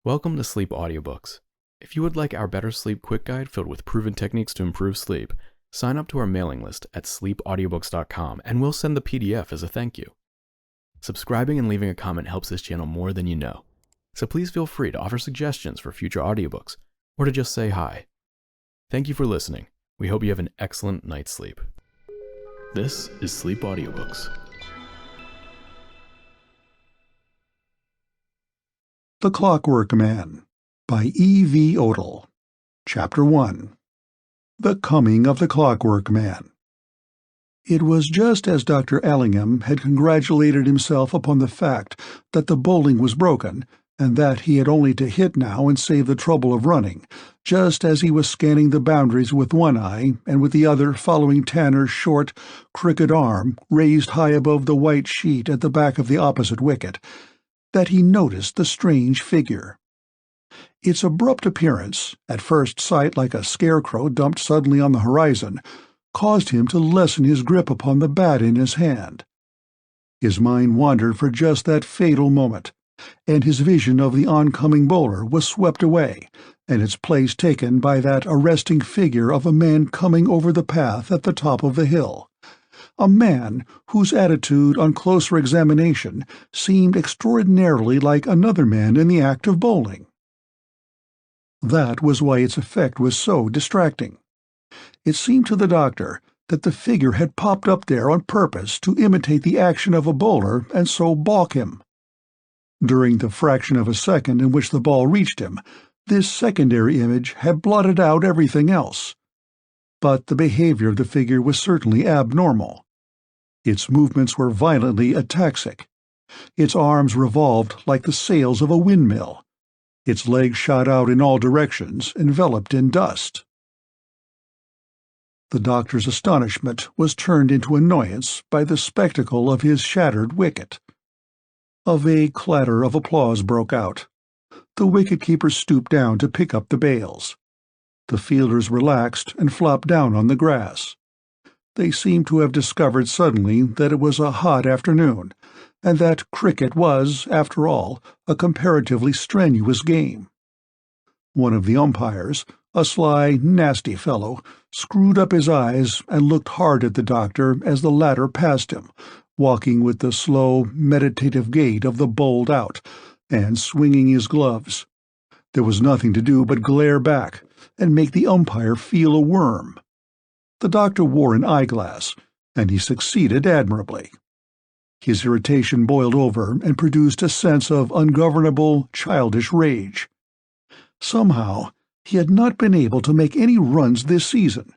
Welcome to Sleep Audiobooks. If you would like our Better Sleep Quick Guide filled with proven techniques to improve sleep, sign up to our mailing list at sleepaudiobooks.com and we'll send the PDF as a thank you. Subscribing and leaving a comment helps this channel more than you know, so please feel free to offer suggestions for future audiobooks or to just say hi. Thank you for listening. We hope you have an excellent night's sleep. This is Sleep Audiobooks. The Clockwork Man by E.V. Odle. Chapter 1. The Coming of the Clockwork Man. It was just as Dr. Allingham had congratulated himself upon the fact that the bowling was broken, and that he had only to hit now and save the trouble of running, just as he was scanning the boundaries with one eye and with the other following Tanner's short, crooked arm raised high above the white sheet at the back of the opposite wicket, that he noticed the strange figure. Its abrupt appearance, at first sight like a scarecrow dumped suddenly on the horizon, caused him to lessen his grip upon the bat in his hand. His mind wandered for just that fatal moment, and his vision of the oncoming bowler was swept away, and its place taken by that arresting figure of a man coming over the path at the top of the hill. A man whose attitude on closer examination seemed extraordinarily like another man in the act of bowling. That was why its effect was so distracting. It seemed to the doctor that the figure had popped up there on purpose to imitate the action of a bowler and so balk him. During the fraction of a second in which the ball reached him, this secondary image had blotted out everything else. But the behavior of the figure was certainly abnormal. Its movements were violently ataxic. Its arms revolved like the sails of a windmill. Its legs shot out in all directions, enveloped in dust. The doctor's astonishment was turned into annoyance by the spectacle of his shattered wicket. A vague clatter of applause broke out. The wicket-keeper stooped down to pick up the bails. The fielders relaxed and flopped down on the grass. They seemed to have discovered suddenly that it was a hot afternoon, and that cricket was, after all, a comparatively strenuous game. One of the umpires, a sly, nasty fellow, screwed up his eyes and looked hard at the doctor as the latter passed him, walking with the slow, meditative gait of the bowled out, and swinging his gloves. There was nothing to do but glare back and make the umpire feel a worm. The doctor wore an eyeglass, and he succeeded admirably. His irritation boiled over and produced a sense of ungovernable, childish rage. Somehow, he had not been able to make any runs this season,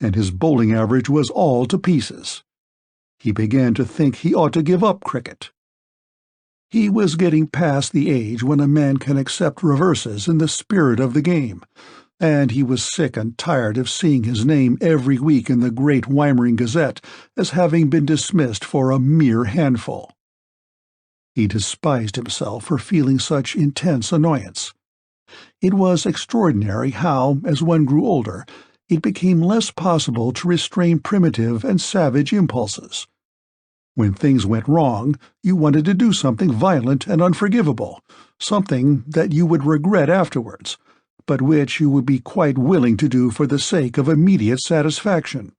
and his bowling average was all to pieces. He began to think he ought to give up cricket. He was getting past the age when a man can accept reverses in the spirit of the game, and he was sick and tired of seeing his name every week in the great Weimering Gazette as having been dismissed for a mere handful. He despised himself for feeling such intense annoyance. It was extraordinary how, as one grew older, it became less possible to restrain primitive and savage impulses. When things went wrong, you wanted to do something violent and unforgivable, something that you would regret afterwards, but which you would be quite willing to do for the sake of immediate satisfaction.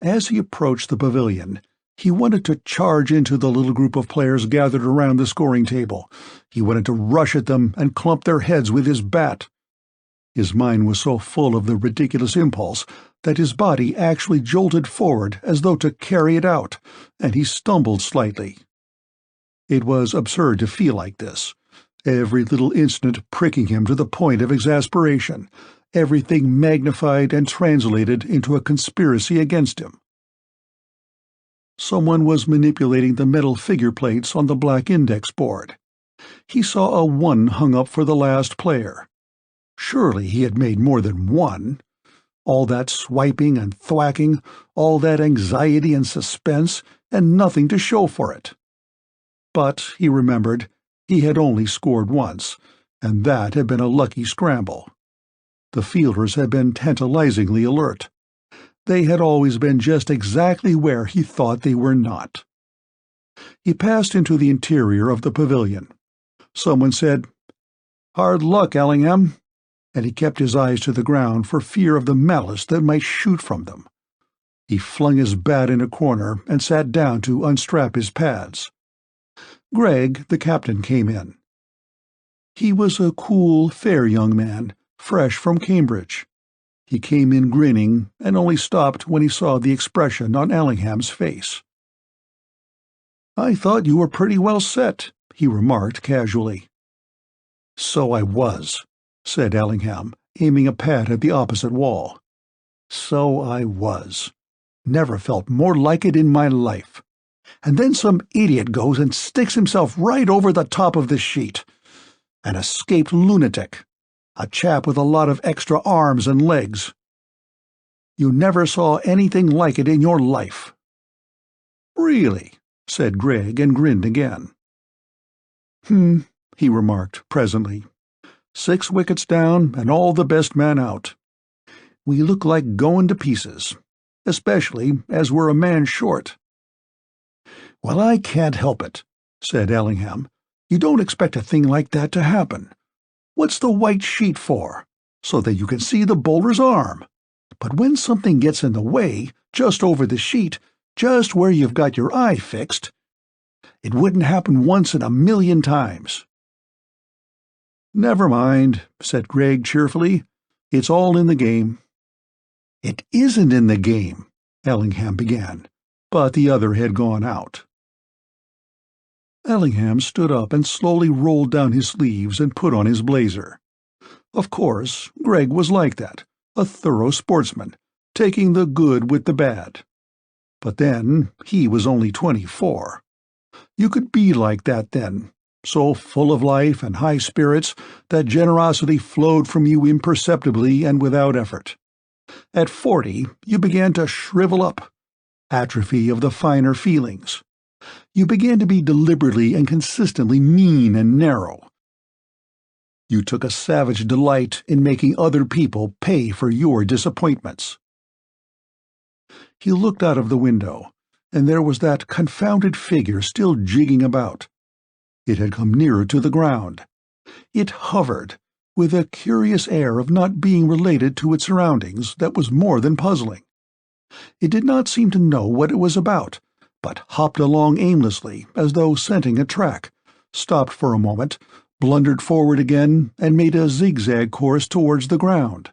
As he approached the pavilion, he wanted to charge into the little group of players gathered around the scoring table. He wanted to rush at them and clump their heads with his bat. His mind was so full of the ridiculous impulse that his body actually jolted forward as though to carry it out, and he stumbled slightly. It was absurd to feel like this, every little incident pricking him to the point of exasperation, everything magnified and translated into a conspiracy against him. Someone was manipulating the metal figure plates on the black index board. He saw a 1 hung up for the last player. Surely he had made more than one. All that swiping and thwacking, all that anxiety and suspense, and nothing to show for it. But, he remembered, he had only scored once, and that had been a lucky scramble. The fielders had been tantalizingly alert. They had always been just exactly where he thought they were not. He passed into the interior of the pavilion. Someone said, "Hard luck, Ellingham," and he kept his eyes to the ground for fear of the malice that might shoot from them. He flung his bat in a corner and sat down to unstrap his pads. Greg, the captain, came in. He was a cool, fair young man, fresh from Cambridge. He came in grinning and only stopped when he saw the expression on Ellingham's face. "I thought you were pretty well set," he remarked casually. "So I was," said Ellingham, aiming a pad at the opposite wall. "So I was. Never felt more like it in my life. And then some idiot goes and sticks himself right over the top of this sheet. An escaped lunatic. A chap with a lot of extra arms and legs. You never saw anything like it in your life." "Really?" said Greg, and grinned again. He remarked presently. "6 wickets down and all the best man out. We look like going to pieces, especially as we're a man short." "Well, I can't help it," said Ellingham. "You don't expect a thing like that to happen. What's the white sheet for? So that you can see the bowler's arm. But when something gets in the way, just over the sheet, just where you've got your eye fixed, it wouldn't happen once in a million times." "Never mind," said Greg cheerfully. "It's all in the game." "It isn't in the game," Ellingham began, but the other had gone out. Ellingham stood up and slowly rolled down his sleeves and put on his blazer. Of course, Greg was like that, a thorough sportsman, taking the good with the bad. But then, he was only 24. You could be like that then, so full of life and high spirits that generosity flowed from you imperceptibly and without effort. At 40, you began to shrivel up, atrophy of the finer feelings. You began to be deliberately and consistently mean and narrow. You took a savage delight in making other people pay for your disappointments. He looked out of the window, and there was that confounded figure still jigging about. It had come nearer to the ground. It hovered, with a curious air of not being related to its surroundings that was more than puzzling. It did not seem to know what it was about, but hopped along aimlessly as though scenting a track, stopped for a moment, blundered forward again, and made a zigzag course towards the ground.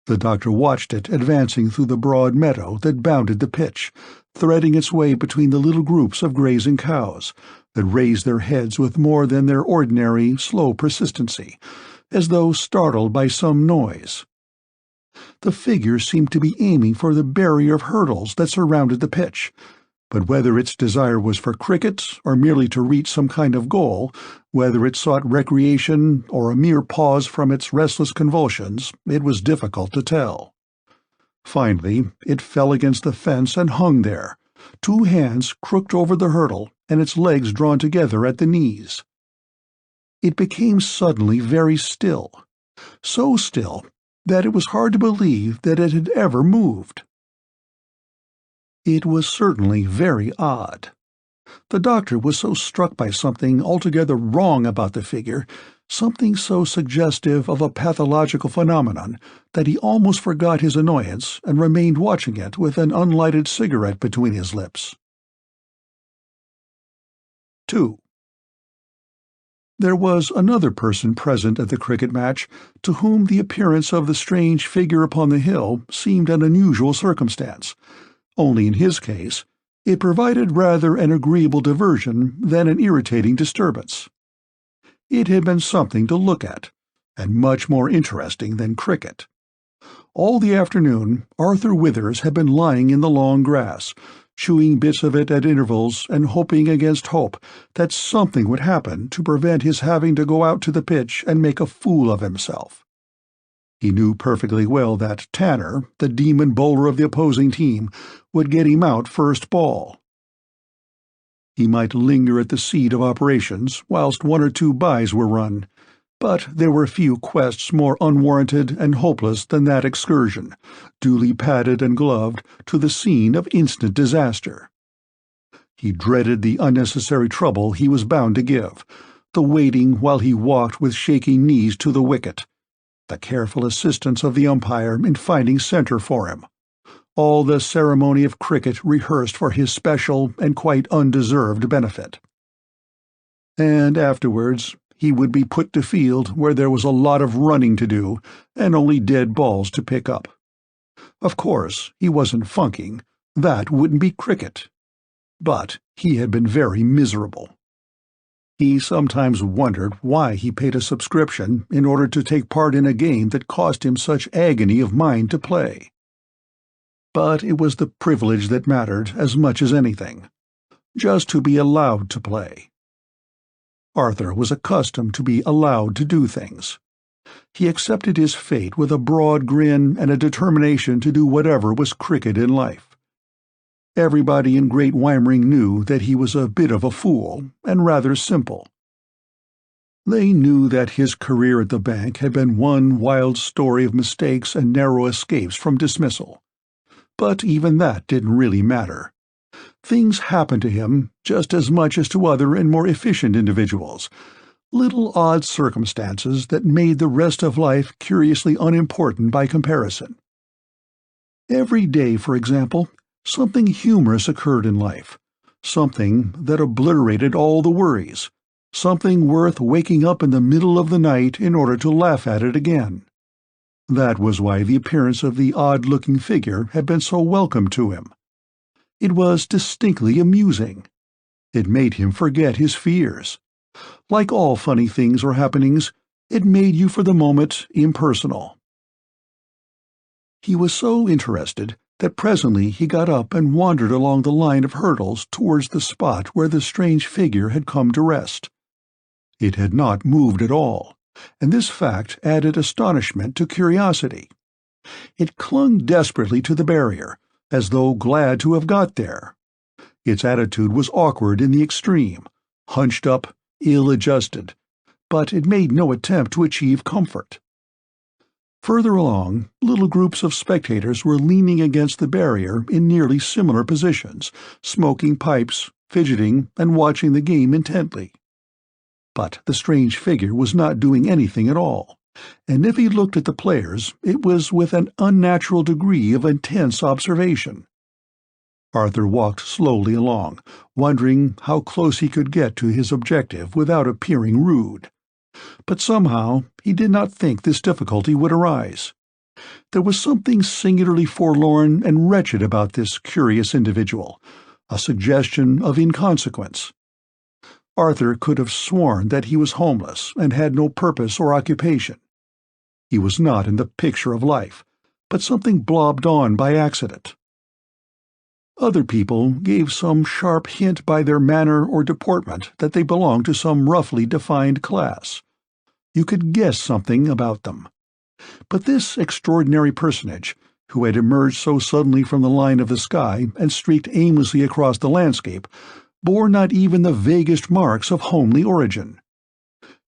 The doctor watched it advancing through the broad meadow that bounded the pitch, threading its way between the little groups of grazing cows that raised their heads with more than their ordinary slow persistency, as though startled by some noise. The figure seemed to be aiming for the barrier of hurdles that surrounded the pitch, but whether its desire was for cricket or merely to reach some kind of goal, whether it sought recreation or a mere pause from its restless convulsions, it was difficult to tell. Finally, it fell against the fence and hung there, 2 hands crooked over the hurdle and its legs drawn together at the knees. It became suddenly very still, so still that it was hard to believe that it had ever moved. It was certainly very odd. The doctor was so struck by something altogether wrong about the figure, something so suggestive of a pathological phenomenon, that he almost forgot his annoyance and remained watching it with an unlighted cigarette between his lips. 2. There was another person present at the cricket match to whom the appearance of the strange figure upon the hill seemed an unusual circumstance. Only in his case, it provided rather an agreeable diversion than an irritating disturbance. It had been something to look at, and much more interesting than cricket. All the afternoon, Arthur Withers had been lying in the long grass, chewing bits of it at intervals and hoping against hope that something would happen to prevent his having to go out to the pitch and make a fool of himself. He knew perfectly well that Tanner, the demon bowler of the opposing team, would get him out first ball. He might linger at the seat of operations whilst 1 or 2 byes were run, but there were few quests more unwarranted and hopeless than that excursion, duly padded and gloved, to the scene of instant disaster. He dreaded the unnecessary trouble he was bound to give, the waiting while he walked with shaking knees to the wicket, the careful assistance of the umpire in finding center for him, all the ceremony of cricket rehearsed for his special and quite undeserved benefit. And afterwards, he would be put to field where there was a lot of running to do and only dead balls to pick up. Of course, he wasn't funking. That wouldn't be cricket. But he had been very miserable. He sometimes wondered why he paid a subscription in order to take part in a game that cost him such agony of mind to play. But it was the privilege that mattered as much as anything, just to be allowed to play. Arthur was accustomed to be allowed to do things. He accepted his fate with a broad grin and a determination to do whatever was cricket in life. Everybody in Great Weimering knew that he was a bit of a fool, and rather simple. They knew that his career at the bank had been one wild story of mistakes and narrow escapes from dismissal. But even that didn't really matter. Things happened to him just as much as to other and more efficient individuals, little odd circumstances that made the rest of life curiously unimportant by comparison. Every day, for example, something humorous occurred in life, something that obliterated all the worries, something worth waking up in the middle of the night in order to laugh at it again. That was why the appearance of the odd-looking figure had been so welcome to him. It was distinctly amusing. It made him forget his fears. Like all funny things or happenings, it made you for the moment impersonal. He was so interested that presently he got up and wandered along the line of hurdles towards the spot where the strange figure had come to rest. It had not moved at all, and this fact added astonishment to curiosity. It clung desperately to the barrier, as though glad to have got there. Its attitude was awkward in the extreme, hunched up, ill-adjusted, but it made no attempt to achieve comfort. Further along, little groups of spectators were leaning against the barrier in nearly similar positions, smoking pipes, fidgeting, and watching the game intently. But the strange figure was not doing anything at all, and if he looked at the players, it was with an unnatural degree of intense observation. Arthur walked slowly along, wondering how close he could get to his objective without appearing rude. But somehow he did not think this difficulty would arise. There was something singularly forlorn and wretched about this curious individual, a suggestion of inconsequence. Arthur could have sworn that he was homeless and had no purpose or occupation. He was not in the picture of life, but something blobbed on by accident. Other people gave some sharp hint by their manner or deportment that they belonged to some roughly defined class. You could guess something about them. But this extraordinary personage, who had emerged so suddenly from the line of the sky and streaked aimlessly across the landscape, bore not even the vaguest marks of homely origin.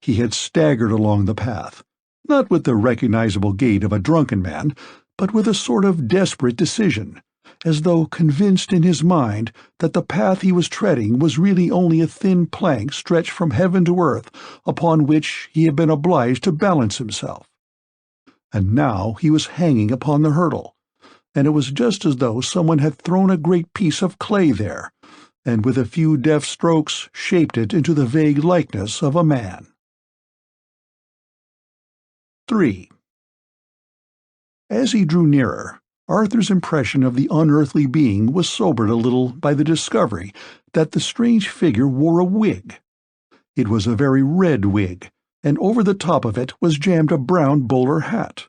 He had staggered along the path, not with the recognizable gait of a drunken man, but with a sort of desperate decision, as though convinced in his mind that the path he was treading was really only a thin plank stretched from heaven to earth upon which he had been obliged to balance himself. And now he was hanging upon the hurdle, and it was just as though someone had thrown a great piece of clay there, and with a few deft strokes shaped it into the vague likeness of a man. 3. As he drew nearer, Arthur's impression of the unearthly being was sobered a little by the discovery that the strange figure wore a wig. It was a very red wig, and over the top of it was jammed a brown bowler hat.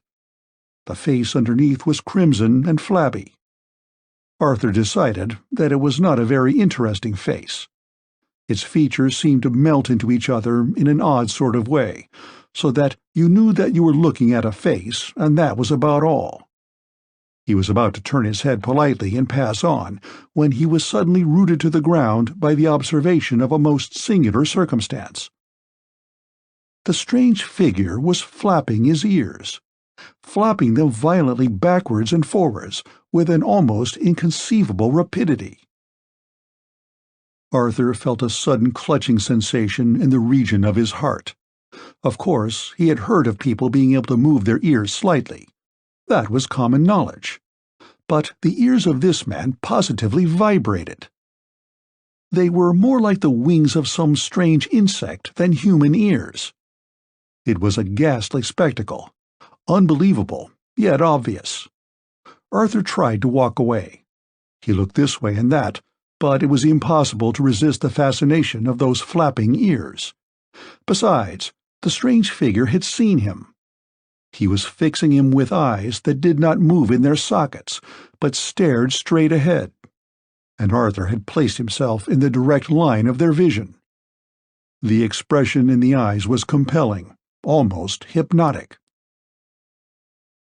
The face underneath was crimson and flabby. Arthur decided that it was not a very interesting face. Its features seemed to melt into each other in an odd sort of way, so that you knew that you were looking at a face, and that was about all. He was about to turn his head politely and pass on, when he was suddenly rooted to the ground by the observation of a most singular circumstance. The strange figure was flapping his ears, flapping them violently backwards and forwards with an almost inconceivable rapidity. Arthur felt a sudden clutching sensation in the region of his heart. Of course, he had heard of people being able to move their ears slightly. That was common knowledge. But the ears of this man positively vibrated. They were more like the wings of some strange insect than human ears. It was a ghastly spectacle, unbelievable, yet obvious. Arthur tried to walk away. He looked this way and that, but it was impossible to resist the fascination of those flapping ears. Besides, the strange figure had seen him. He was fixing him with eyes that did not move in their sockets, but stared straight ahead, and Arthur had placed himself in the direct line of their vision. The expression in the eyes was compelling, almost hypnotic.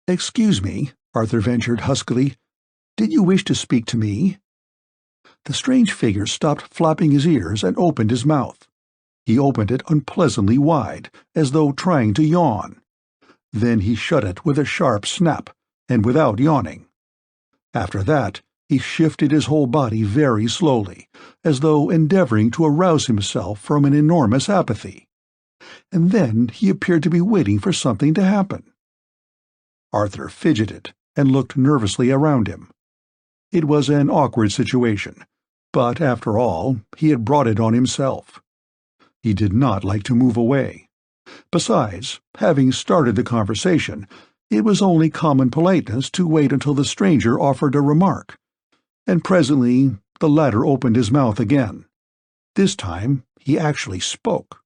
"Excuse me," Arthur ventured huskily. "Did you wish to speak to me?" The strange figure stopped flapping his ears and opened his mouth. He opened it unpleasantly wide, as though trying to yawn. Then he shut it with a sharp snap, and without yawning. After that, he shifted his whole body very slowly, as though endeavoring to arouse himself from an enormous apathy. And then he appeared to be waiting for something to happen. Arthur fidgeted and looked nervously around him. It was an awkward situation, but after all, he had brought it on himself. He did not like to move away. Besides, having started the conversation, it was only common politeness to wait until the stranger offered a remark, and presently the latter opened his mouth again. This time he actually spoke.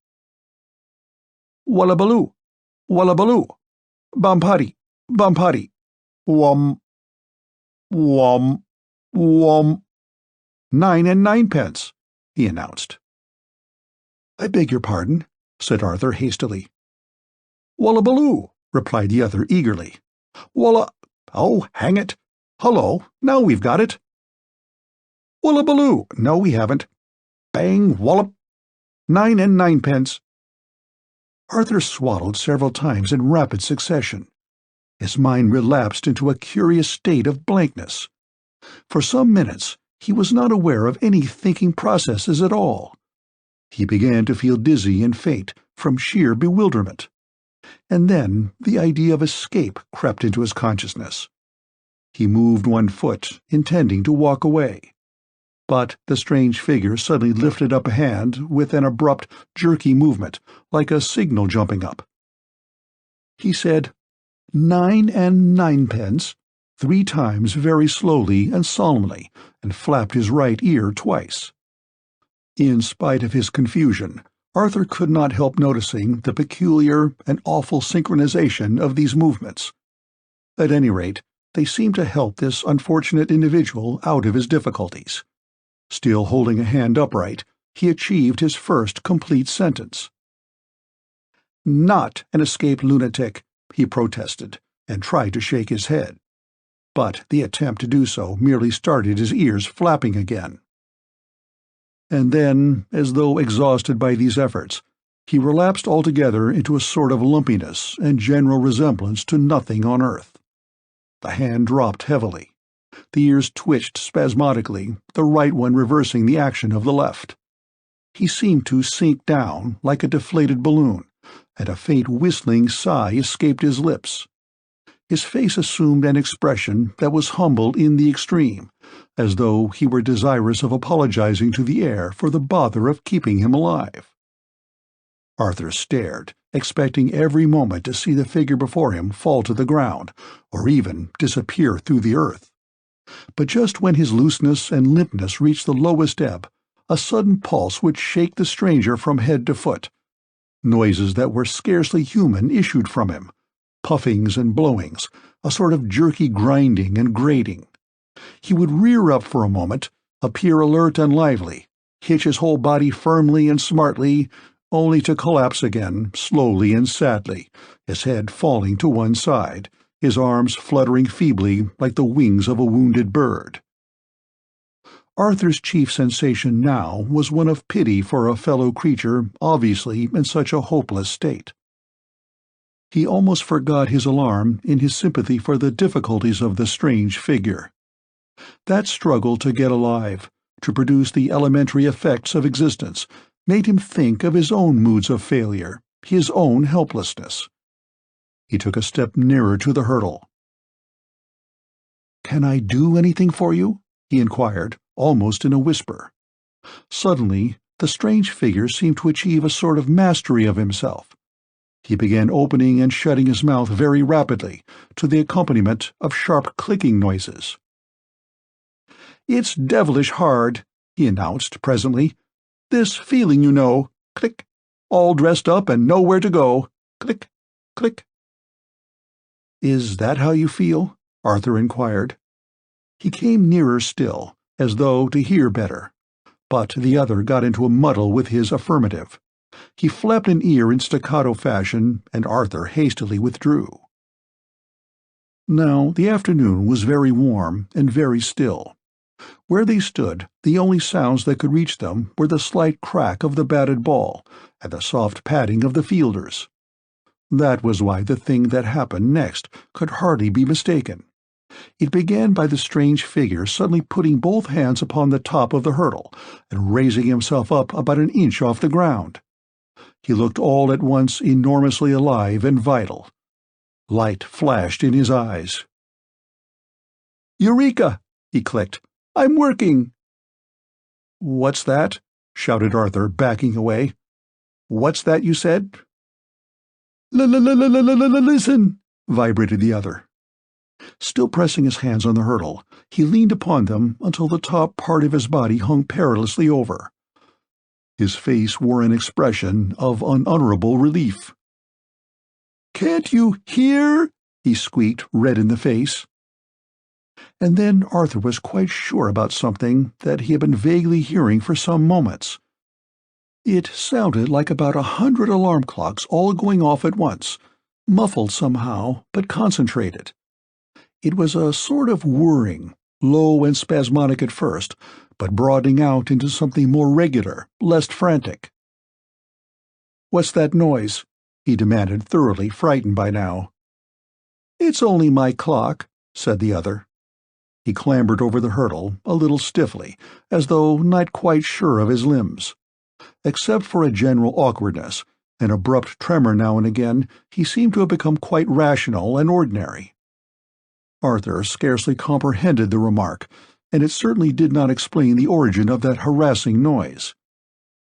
"Wallabaloo, wallabaloo, bampari, bampari, wom, wom, wom, 9 and 9 pence," he announced. "I beg your pardon," said Arthur hastily. "Wallabaloo," replied the other eagerly. "Oh, hang it. Hullo, now we've got it." "Wallabaloo. No, we haven't. Bang, wallop. 9 and 9 pence." Arthur swallowed several times in rapid succession. His mind relapsed into a curious state of blankness. For some minutes he was not aware of any thinking processes at all. He began to feel dizzy and faint from sheer bewilderment. And then the idea of escape crept into his consciousness. He moved one foot, intending to walk away. But the strange figure suddenly lifted up a hand with an abrupt, jerky movement, like a signal jumping up. He said, 9 and 9 pence, 3 times very slowly and solemnly, and flapped his right ear twice. In spite of his confusion, Arthur could not help noticing the peculiar and awful synchronization of these movements. At any rate, they seemed to help this unfortunate individual out of his difficulties. Still holding a hand upright, he achieved his first complete sentence. "Not an escaped lunatic," he protested, and tried to shake his head. But the attempt to do so merely started his ears flapping again. And then, as though exhausted by these efforts, he relapsed altogether into a sort of lumpiness and general resemblance to nothing on earth. The hand dropped heavily. The ears twitched spasmodically, the right one reversing the action of the left. He seemed to sink down like a deflated balloon, and a faint whistling sigh escaped his lips. His face assumed an expression that was humbled in the extreme, as though he were desirous of apologizing to the air for the bother of keeping him alive. Arthur stared, expecting every moment to see the figure before him fall to the ground, or even disappear through the earth. But just when his looseness and limpness reached the lowest ebb, a sudden pulse would shake the stranger from head to foot. Noises that were scarcely human issued from him, puffings and blowings, a sort of jerky grinding and grating. He would rear up for a moment, appear alert and lively, hitch his whole body firmly and smartly, only to collapse again, slowly and sadly, his head falling to one side, his arms fluttering feebly like the wings of a wounded bird. Arthur's chief sensation now was one of pity for a fellow creature obviously in such a hopeless state. He almost forgot his alarm in his sympathy for the difficulties of the strange figure. That struggle to get alive, to produce the elementary effects of existence, made him think of his own moods of failure, his own helplessness. He took a step nearer to the hurdle. "Can I do anything for you?" he inquired, almost in a whisper. Suddenly, the strange figure seemed to achieve a sort of mastery of himself. He began opening and shutting his mouth very rapidly, to the accompaniment of sharp clicking noises. "It's devilish hard," he announced presently. "This feeling, you know. Click. All dressed up and nowhere to go. Click, click." "Is that how you feel?" Arthur inquired. He came nearer still, as though to hear better, but the other got into a muddle with his affirmative. He flapped an ear in staccato fashion, and Arthur hastily withdrew. Now the afternoon was very warm and very still. Where they stood, the only sounds that could reach them were the slight crack of the batted ball and the soft padding of the fielders. That was why the thing that happened next could hardly be mistaken. It began by the strange figure suddenly putting both hands upon the top of the hurdle and raising himself up about an inch off the ground. He looked all at once enormously alive and vital. Light flashed in his eyes. "Eureka!" he clicked. "I'm working!" "What's that?" shouted Arthur, backing away. "What's that you said?" "Listen!" vibrated the other. Still pressing his hands on the hurdle, he leaned upon them until the top part of his body hung perilously over. His face wore an expression of unutterable relief. "Can't you hear?" he squeaked, red in the face. And then Arthur was quite sure about something that he had been vaguely hearing for some moments. It sounded like about 100 alarm clocks all going off at once, muffled somehow, but concentrated. It was a sort of whirring, low and spasmodic at first, but broadening out into something more regular, less frantic. "What's that noise?" he demanded, thoroughly frightened by now. "It's only my clock," said the other. He clambered over the hurdle, a little stiffly, as though not quite sure of his limbs. Except for a general awkwardness, an abrupt tremor now and again, he seemed to have become quite rational and ordinary. Arthur scarcely comprehended the remark, and it certainly did not explain the origin of that harassing noise.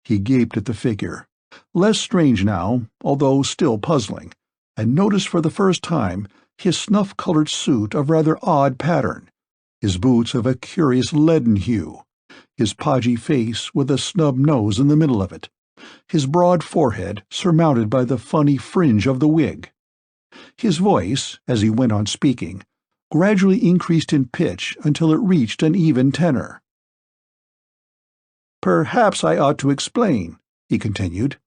He gaped at the figure, less strange now, although still puzzling, and noticed for the first time his snuff-colored suit of rather odd pattern, his boots of a curious leaden hue, his podgy face with a snub nose in the middle of it, his broad forehead surmounted by the funny fringe of the wig. His voice, as he went on speaking, gradually increased in pitch until it reached an even tenor. "Perhaps I ought to explain," he continued.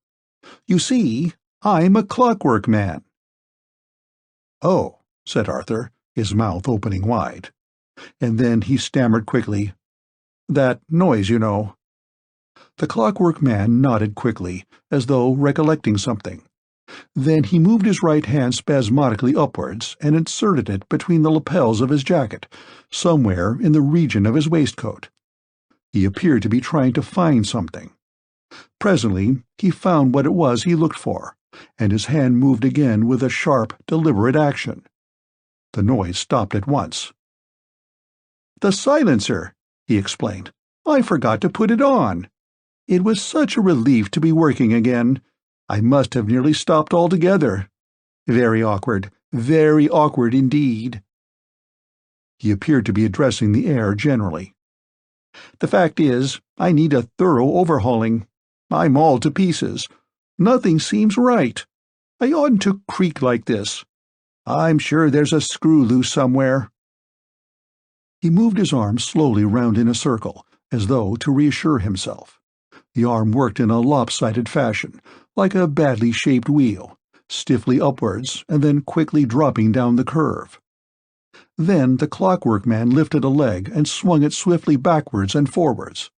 "You see, I'm a Clockwork Man." "Oh," said Arthur, his mouth opening wide. And then he stammered quickly, "That noise, you know." The Clockwork Man nodded quickly, as though recollecting something. Then he moved his right hand spasmodically upwards and inserted it between the lapels of his jacket, somewhere in the region of his waistcoat. He appeared to be trying to find something. Presently he found what it was he looked for, and his hand moved again with a sharp, deliberate action. The noise stopped at once. "The silencer," he explained. "I forgot to put it on. It was such a relief to be working again. I must have nearly stopped altogether. Very awkward indeed." He appeared to be addressing the air generally. "The fact is, I need a thorough overhauling. I'm all to pieces. Nothing seems right. I oughtn't to creak like this. I'm sure there's a screw loose somewhere." He moved his arm slowly round in a circle, as though to reassure himself. The arm worked in a lopsided fashion, like a badly shaped wheel, stiffly upwards and then quickly dropping down the curve. Then the Clockwork Man lifted a leg and swung it swiftly backwards and forwards.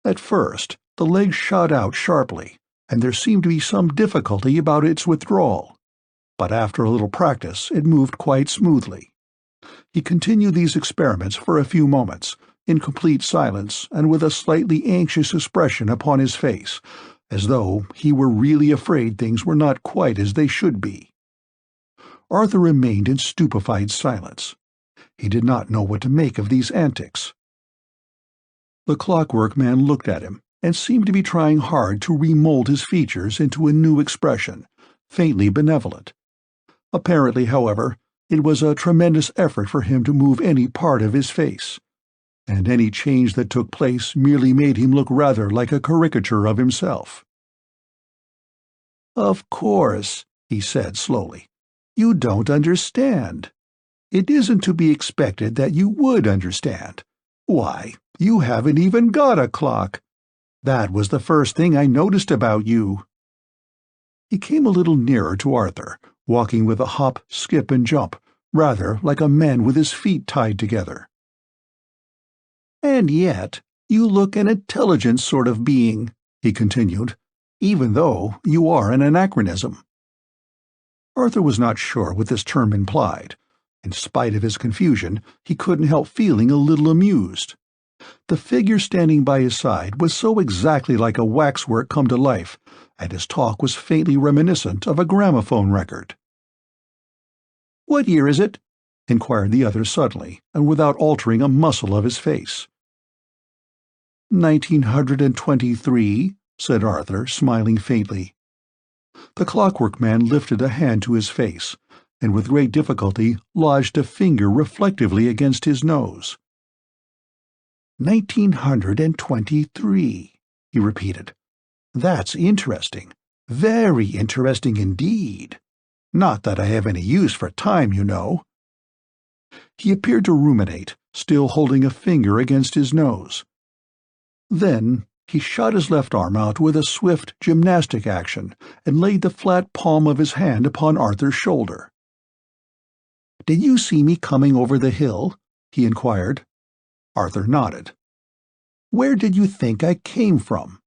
At first, the leg shot out sharply, and there seemed to be some difficulty about its withdrawal. But after a little practice it moved quite smoothly. He continued these experiments for a few moments, in complete silence and with a slightly anxious expression upon his face, as though he were really afraid things were not quite as they should be. Arthur remained in stupefied silence. He did not know what to make of these antics. The Clockwork Man looked at him and seemed to be trying hard to remold his features into a new expression, faintly benevolent. Apparently, however, it was a tremendous effort for him to move any part of his face, and any change that took place merely made him look rather like a caricature of himself. "Of course," he said slowly, "you don't understand. It isn't to be expected that you would understand. Why, you haven't even got a clock. That was the first thing I noticed about you." He came a little nearer to Arthur, walking with a hop, skip, and jump, rather like a man with his feet tied together. "And yet, you look an intelligent sort of being," he continued, "even though you are an anachronism." Arthur was not sure what this term implied. In spite of his confusion, he couldn't help feeling a little amused. The figure standing by his side was so exactly like a waxwork come to life, and his talk was faintly reminiscent of a gramophone record. "What year is it?" inquired the other suddenly, and without altering a muscle of his face. 1923, said Arthur, smiling faintly. The Clockwork Man lifted a hand to his face, and with great difficulty lodged a finger reflectively against his nose. 1923, he repeated. "That's interesting. Very interesting indeed. Not that I have any use for time, you know." He appeared to ruminate, still holding a finger against his nose. Then he shot his left arm out with a swift gymnastic action and laid the flat palm of his hand upon Arthur's shoulder. "Did you see me coming over the hill?" he inquired. Arthur nodded. "Where did you think I came from?"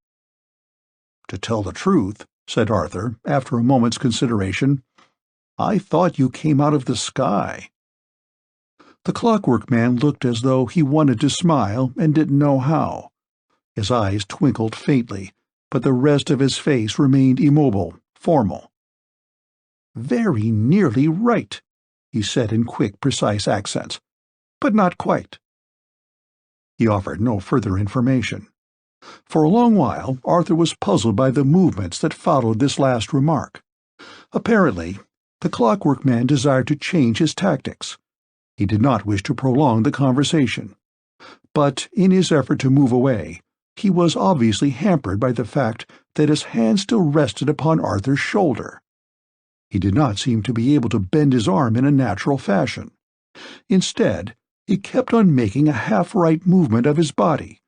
"To tell the truth," said Arthur, after a moment's consideration, "I thought you came out of the sky." The Clockwork Man looked as though he wanted to smile and didn't know how. His eyes twinkled faintly, but the rest of his face remained immobile, formal. "Very nearly right," he said in quick, precise accents, "but not quite." He offered no further information. For a long while Arthur was puzzled by the movements that followed this last remark. Apparently, the Clockwork Man desired to change his tactics. He did not wish to prolong the conversation. But in his effort to move away, he was obviously hampered by the fact that his hand still rested upon Arthur's shoulder. He did not seem to be able to bend his arm in a natural fashion. Instead, he kept on making a half-right movement of his body,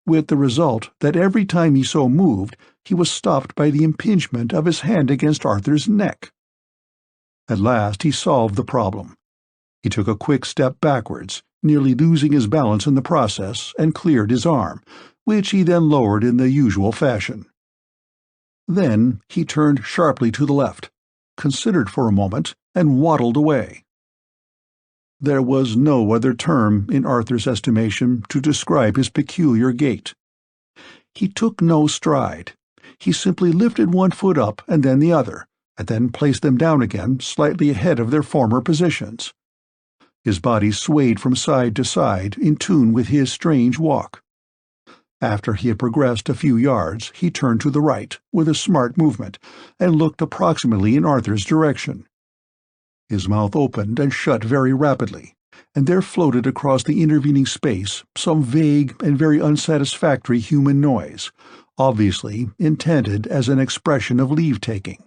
with the result that every time he so moved he was stopped by the impingement of his hand against Arthur's neck. At last he solved the problem. He took a quick step backwards, nearly losing his balance in the process, and cleared his arm, which he then lowered in the usual fashion. Then he turned sharply to the left, considered for a moment, and waddled away. There was no other term, in Arthur's estimation, to describe his peculiar gait. He took no stride. He simply lifted one foot up and then the other, and then placed them down again slightly ahead of their former positions. His body swayed from side to side in tune with his strange walk. After he had progressed a few yards, he turned to the right, with a smart movement, and looked approximately in Arthur's direction. His mouth opened and shut very rapidly, and there floated across the intervening space some vague and very unsatisfactory human noise, obviously intended as an expression of leave-taking.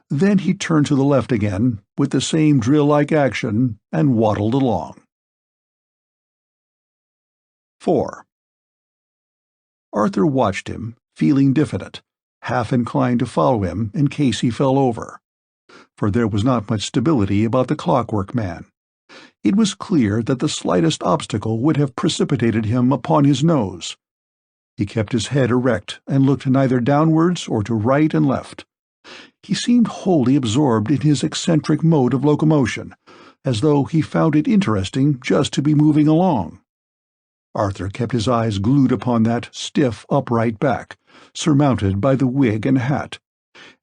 Then he turned to the left again, with the same drill-like action, and waddled along. 4. Arthur watched him, feeling diffident, half inclined to follow him in case he fell over. For there was not much stability about the Clockwork Man. It was clear that the slightest obstacle would have precipitated him upon his nose. He kept his head erect and looked neither downwards or to right and left. He seemed wholly absorbed in his eccentric mode of locomotion, as though he found it interesting just to be moving along. Arthur kept his eyes glued upon that stiff, upright back, surmounted by the wig and hat,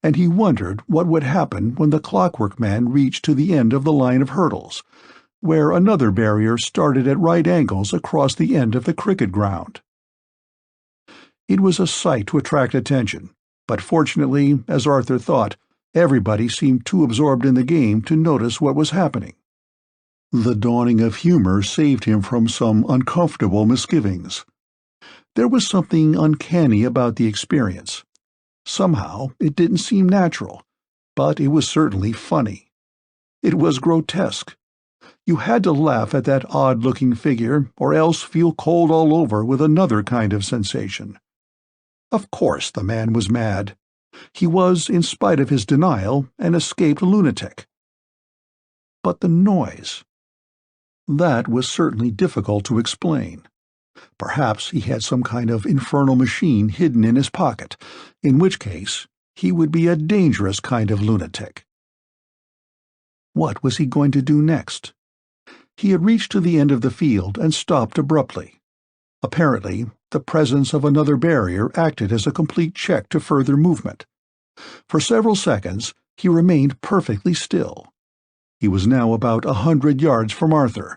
and he wondered what would happen when the Clockwork Man reached to the end of the line of hurdles, where another barrier started at right angles across the end of the cricket ground. It was a sight to attract attention, but fortunately, as Arthur thought, everybody seemed too absorbed in the game to notice what was happening. The dawning of humor saved him from some uncomfortable misgivings. There was something uncanny about the experience. Somehow it didn't seem natural, but it was certainly funny. It was grotesque. You had to laugh at that odd-looking figure, or else feel cold all over with another kind of sensation. Of course the man was mad. He was, in spite of his denial, an escaped lunatic. But the noise— that was certainly difficult to explain. Perhaps he had some kind of infernal machine hidden in his pocket, in which case he would be a dangerous kind of lunatic. What was he going to do next? He had reached to the end of the field and stopped abruptly. Apparently, the presence of another barrier acted as a complete check to further movement. For several seconds he remained perfectly still. He was now about 100 yards from Arthur,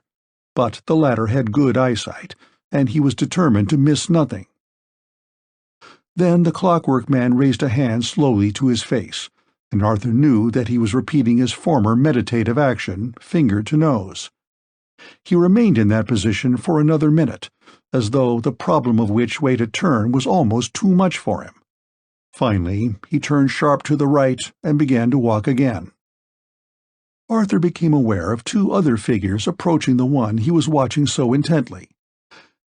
but the latter had good eyesight, and he was determined to miss nothing. Then the Clockwork Man raised a hand slowly to his face, and Arthur knew that he was repeating his former meditative action, finger to nose. He remained in that position for another minute, as though the problem of which way to turn was almost too much for him. Finally, he turned sharp to the right and began to walk again. Arthur became aware of two other figures approaching the one he was watching so intently.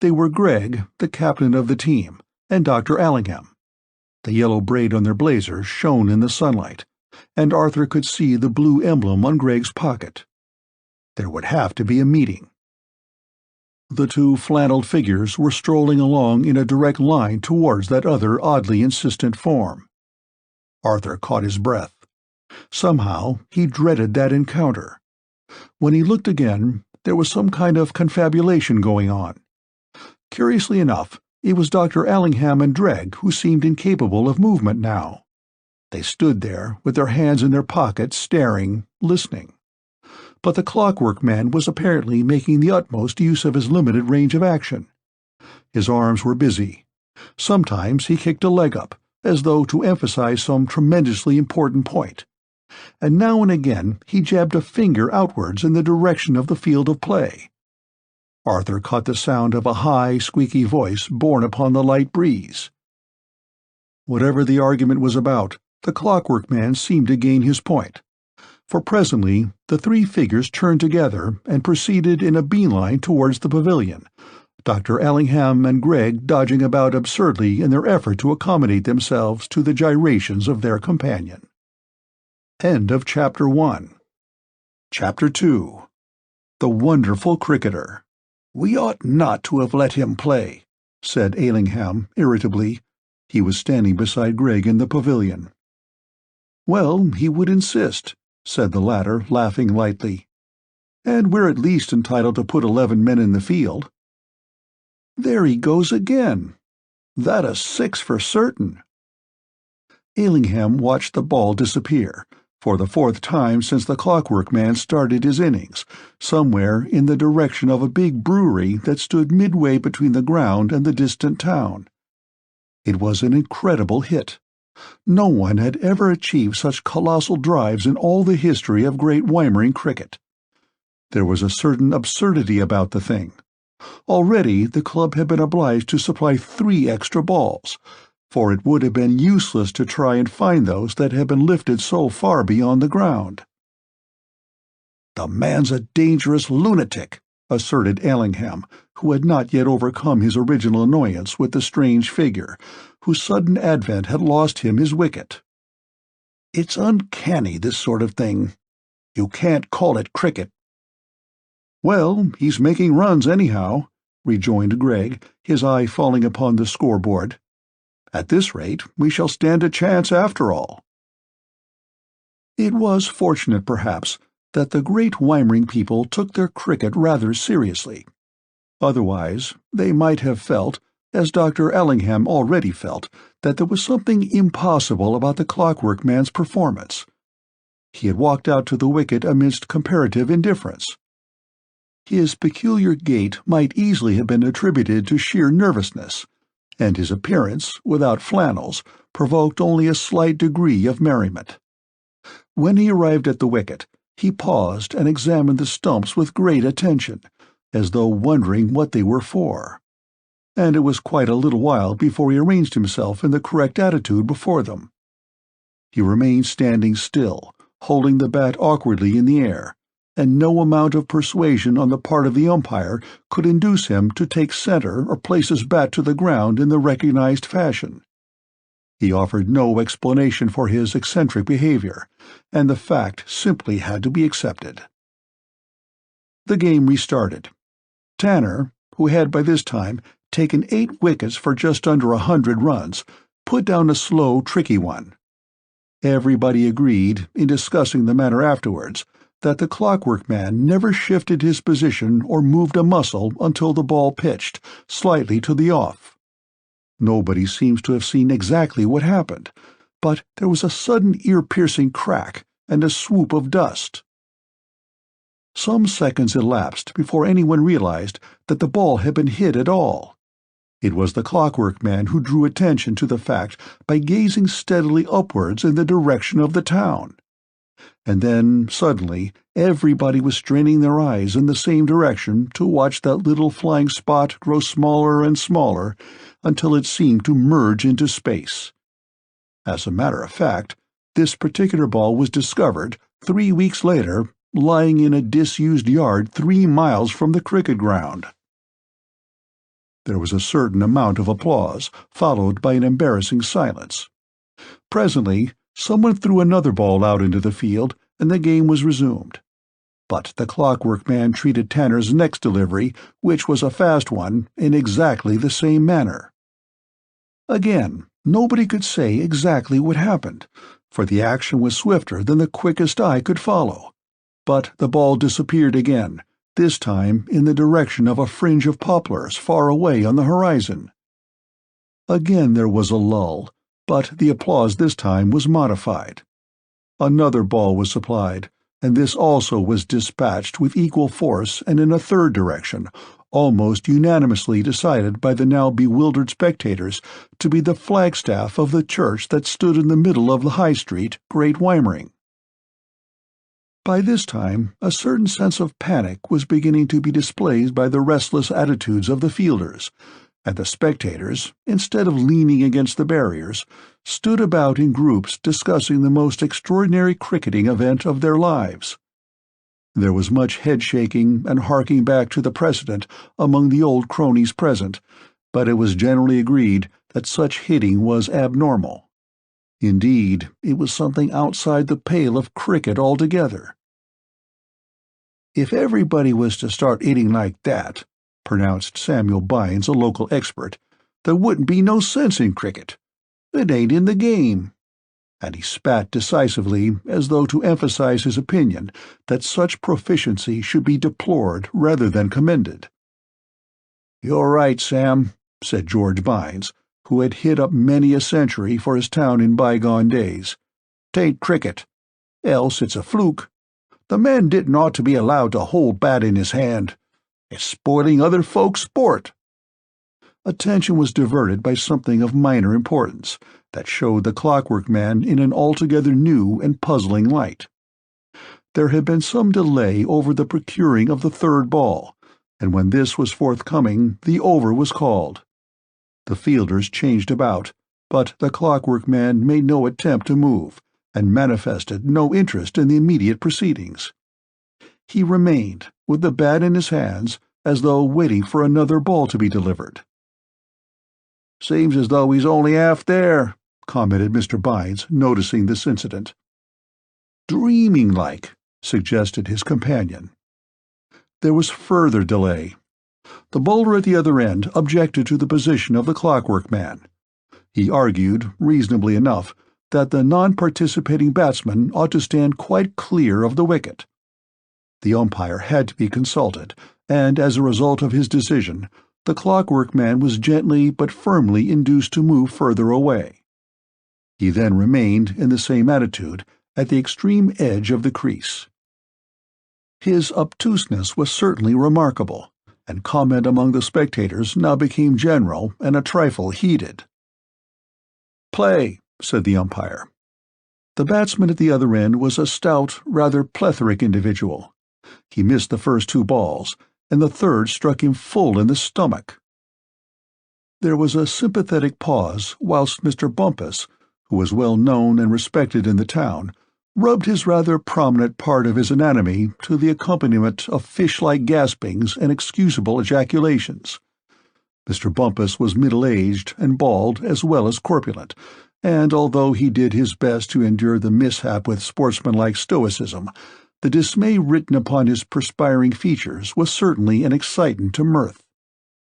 They were Greg, the captain of the team, and Dr. Allingham. The yellow braid on their blazers shone in the sunlight, and Arthur could see the blue emblem on Greg's pocket. There would have to be a meeting. The two flannelled figures were strolling along in a direct line towards that other oddly insistent form. Arthur caught his breath. Somehow he dreaded that encounter. When he looked again, there was some kind of confabulation going on. Curiously enough, it was Dr. Allingham and Greg who seemed incapable of movement now. They stood there, with their hands in their pockets, staring, listening. But the Clockwork Man was apparently making the utmost use of his limited range of action. His arms were busy. Sometimes he kicked a leg up, as though to emphasize some tremendously important point. And now and again he jabbed a finger outwards in the direction of the field of play. Arthur caught the sound of a high, squeaky voice borne upon the light breeze. Whatever the argument was about, the Clockwork Man seemed to gain his point, for presently the three figures turned together and proceeded in a beeline towards the pavilion, Dr. Allingham and Greg dodging about absurdly in their effort to accommodate themselves to the gyrations of their companion. End of Chapter 1. Chapter 2. The Wonderful Cricketer. "We ought not to have let him play," said Allingham irritably. He was standing beside Greg in the pavilion. "Well, he would insist," said the latter, laughing lightly. "And we're at least entitled to put 11 men in the field." "There he goes again. That a 6 for certain." Allingham watched the ball disappear, for the 4th time since the Clockwork Man started his innings, somewhere in the direction of a big brewery that stood midway between the ground and the distant town. It was an incredible hit. No one had ever achieved such colossal drives in all the history of Great Weimering cricket. There was a certain absurdity about the thing. Already the club had been obliged to supply 3 extra balls, for it would have been useless to try and find those that had been lifted so far beyond the ground. "The man's a dangerous lunatic," asserted Allingham, who had not yet overcome his original annoyance with the strange figure, whose sudden advent had lost him his wicket. "It's uncanny, this sort of thing. You can't call it cricket." "Well, he's making runs anyhow," rejoined Greg, his eye falling upon the scoreboard. "At this rate, we shall stand a chance after all." It was fortunate, perhaps, that the Great Weimering people took their cricket rather seriously. Otherwise, they might have felt, as Dr. Ellingham already felt, that there was something impossible about the Clockwork Man's performance. He had walked out to the wicket amidst comparative indifference. His peculiar gait might easily have been attributed to sheer nervousness, and his appearance, without flannels, provoked only a slight degree of merriment. When he arrived at the wicket, he paused and examined the stumps with great attention, as though wondering what they were for. And it was quite a little while before he arranged himself in the correct attitude before them. He remained standing still, holding the bat awkwardly in the air, and no amount of persuasion on the part of the umpire could induce him to take center or place his bat to the ground in the recognized fashion. He offered no explanation for his eccentric behavior, and the fact simply had to be accepted. The game restarted. Tanner, who had by this time taken 8 wickets for just under 100 runs, put down a slow, tricky one. Everybody agreed, in discussing the matter afterwards, that the Clockwork Man never shifted his position or moved a muscle until the ball pitched, slightly to the off. Nobody seems to have seen exactly what happened, but there was a sudden ear-piercing crack and a swoop of dust. Some seconds elapsed before anyone realized that the ball had been hit at all. It was the Clockwork Man who drew attention to the fact by gazing steadily upwards in the direction of the town. And then, suddenly, everybody was straining their eyes in the same direction to watch that little flying spot grow smaller and smaller until it seemed to merge into space. As a matter of fact, this particular ball was discovered, 3 weeks later, lying in a disused yard 3 miles from the cricket ground. There was a certain amount of applause, followed by an embarrassing silence. Presently, someone threw another ball out into the field, and the game was resumed. But the Clockwork Man treated Tanner's next delivery, which was a fast one, in exactly the same manner. Again, nobody could say exactly what happened, for the action was swifter than the quickest eye could follow. But the ball disappeared again, this time in the direction of a fringe of poplars far away on the horizon. Again there was a lull, but the applause this time was modified. Another ball was supplied, and this also was dispatched with equal force and in a third direction, almost unanimously decided by the now bewildered spectators to be the flagstaff of the church that stood in the middle of the High Street, Great Weimering. By this time, a certain sense of panic was beginning to be displayed by the restless attitudes of the fielders, and the spectators, instead of leaning against the barriers, stood about in groups discussing the most extraordinary cricketing event of their lives. There was much head-shaking and harking back to the precedent among the old cronies present, but it was generally agreed that such hitting was abnormal. Indeed, it was something outside the pale of cricket altogether. "If everybody was to start hitting like that," pronounced Samuel Bynes, a local expert, "there wouldn't be no sense in cricket. It ain't in the game." And he spat decisively, as though to emphasize his opinion that such proficiency should be deplored rather than commended. "You're right, Sam," said George Bynes, who had hit up many a century for his town in bygone days. "'Tain't cricket. Else it's a fluke. The man didn't ought to be allowed to hold bat in his hand. It's spoiling other folks' sport." Attention was diverted by something of minor importance that showed the Clockwork Man in an altogether new and puzzling light. There had been some delay over the procuring of the third ball, and when this was forthcoming, the over was called. The fielders changed about, but the Clockwork Man made no attempt to move, and manifested no interest in the immediate proceedings. He remained, with the bat in his hands, as though waiting for another ball to be delivered. "Seems as though he's only half there," commented Mr. Bynes, noticing this incident. "Dreaming like," suggested his companion. There was further delay. The bowler at the other end objected to the position of the Clockwork Man. He argued, reasonably enough, that the non-participating batsman ought to stand quite clear of the wicket. The umpire had to be consulted, and as a result of his decision, the Clockwork Man was gently but firmly induced to move further away. He then remained in the same attitude, at the extreme edge of the crease. His obtuseness was certainly remarkable, and comment among the spectators now became general and a trifle heated. "Play," said the umpire. The batsman at the other end was a stout, rather plethoric individual. He missed the first 2 balls, and the third struck him full in the stomach. There was a sympathetic pause whilst Mr. Bumpus, who was well known and respected in the town, rubbed his rather prominent part of his anatomy to the accompaniment of fish-like gaspings and excusable ejaculations. Mr. Bumpus was middle-aged and bald as well as corpulent, and although he did his best to endure the mishap with sportsmanlike stoicism, the dismay written upon his perspiring features was certainly an excitant to mirth.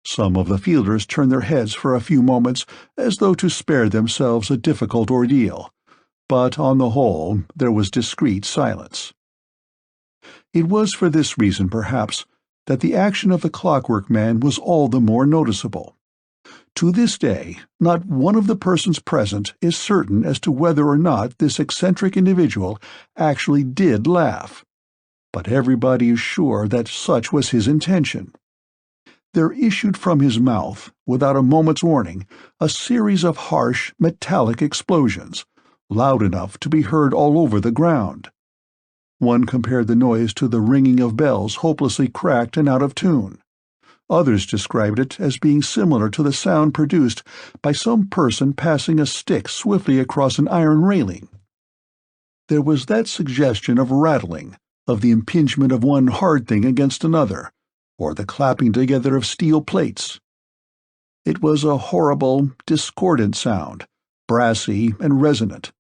Some of the fielders turned their heads for a few moments as though to spare themselves a difficult ordeal, but on the whole there was discreet silence. It was for this reason, perhaps, that the action of the Clockwork Man was all the more noticeable. To this day, not one of the persons present is certain as to whether or not this eccentric individual actually did laugh, but everybody is sure that such was his intention. There issued from his mouth, without a moment's warning, a series of harsh, metallic explosions, loud enough to be heard all over the ground. One compared the noise to the ringing of bells hopelessly cracked and out of tune. Others described it as being similar to the sound produced by some person passing a stick swiftly across an iron railing. There was that suggestion of rattling, of the impingement of one hard thing against another, or the clapping together of steel plates. It was a horrible, discordant sound, brassy and resonant,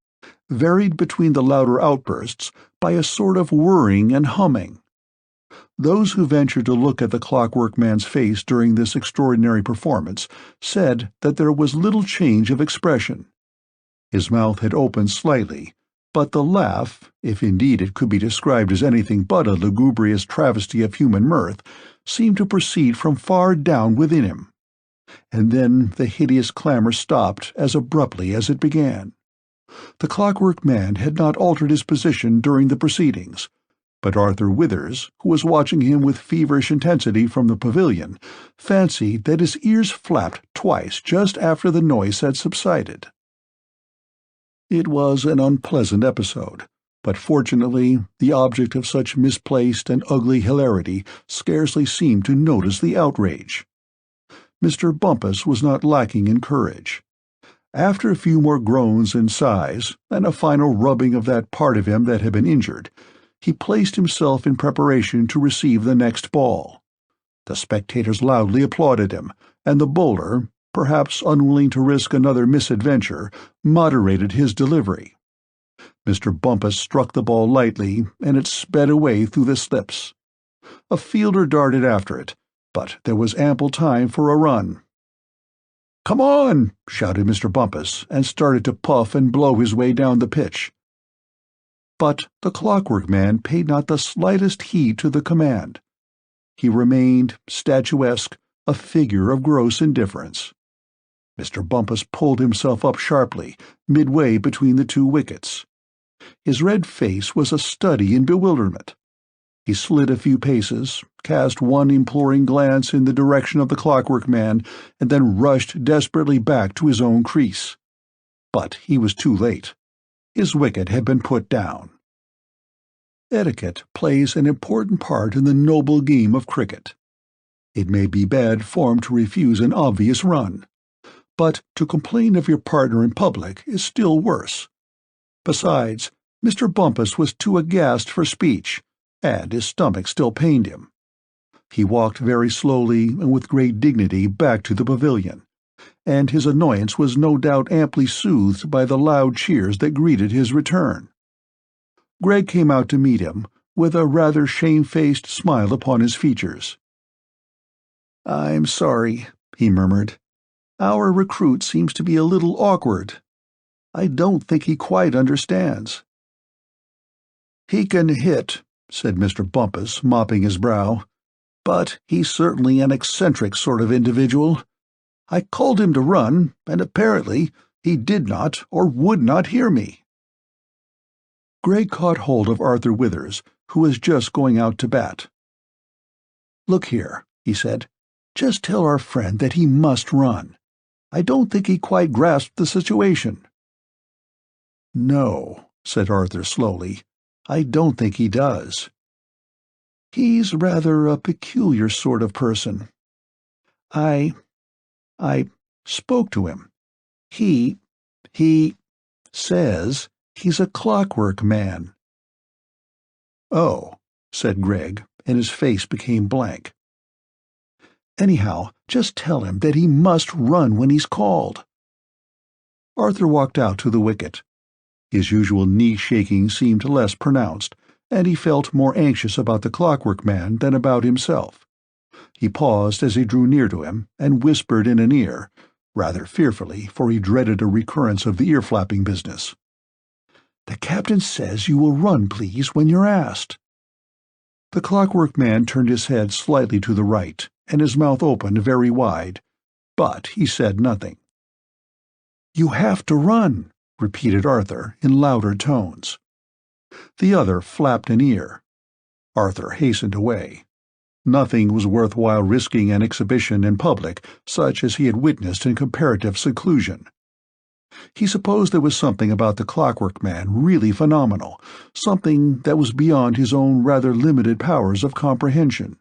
varied between the louder outbursts by a sort of whirring and humming. Those who ventured to look at the Clockwork Man's face during this extraordinary performance said that there was little change of expression. His mouth had opened slightly, but the laugh, if indeed it could be described as anything but a lugubrious travesty of human mirth, seemed to proceed from far down within him. And then the hideous clamor stopped as abruptly as it began. The Clockwork Man had not altered his position during the proceedings, but Arthur Withers, who was watching him with feverish intensity from the pavilion, fancied that his ears flapped twice just after the noise had subsided. It was an unpleasant episode, but fortunately the object of such misplaced and ugly hilarity scarcely seemed to notice the outrage. Mr. Bumpus was not lacking in courage. After a few more groans and sighs, and a final rubbing of that part of him that had been injured, he placed himself in preparation to receive the next ball. The spectators loudly applauded him, and the bowler, perhaps unwilling to risk another misadventure, moderated his delivery. Mr. Bumpus struck the ball lightly, and it sped away through the slips. A fielder darted after it, but there was ample time for a run. "Come on!" shouted Mr. Bumpus, and started to puff and blow his way down the pitch. But the Clockwork Man paid not the slightest heed to the command. He remained, statuesque, a figure of gross indifference. Mr. Bumpus pulled himself up sharply, midway between the 2 wickets. His red face was a study in bewilderment. He slid a few paces, cast one imploring glance in the direction of the Clockwork Man, and then rushed desperately back to his own crease. But he was too late. His wicket had been put down. Etiquette plays an important part in the noble game of cricket. It may be bad form to refuse an obvious run, but to complain of your partner in public is still worse. Besides, Mr. Bumpus was too aghast for speech, and his stomach still pained him. He walked very slowly and with great dignity back to the pavilion, and his annoyance was no doubt amply soothed by the loud cheers that greeted his return. Gregg came out to meet him, with a rather shamefaced smile upon his features. "I'm sorry," he murmured. "Our recruit seems to be a little awkward. I don't think he quite understands." "He can hit," said Mr. Bumpus, mopping his brow. "But he's certainly an eccentric sort of individual. I called him to run, and apparently he did not or would not hear me." Gregg caught hold of Arthur Withers, who was just going out to bat. "Look here," he said, "just tell our friend that he must run. I don't think he quite grasped the situation." "No," said Arthur slowly, "I don't think he does. He's rather a peculiar sort of person. I spoke to him. He says he's a Clockwork Man." "Oh," said Gregg, and his face became blank. "Anyhow, just tell him that he must run when he's called." Arthur walked out to the wicket. His usual knee-shaking seemed less pronounced, and he felt more anxious about the Clockwork Man than about himself. He paused as he drew near to him, and whispered in an ear, rather fearfully, for he dreaded a recurrence of the ear-flapping business. "The captain says you will run, please, when you're asked." The Clockwork Man turned his head slightly to the right, and his mouth opened very wide, but he said nothing. "You have to run," repeated Arthur in louder tones. The other flapped an ear. Arthur hastened away. Nothing was worthwhile risking an exhibition in public such as he had witnessed in comparative seclusion. He supposed there was something about the Clockwork Man really phenomenal, something that was beyond his own rather limited powers of comprehension.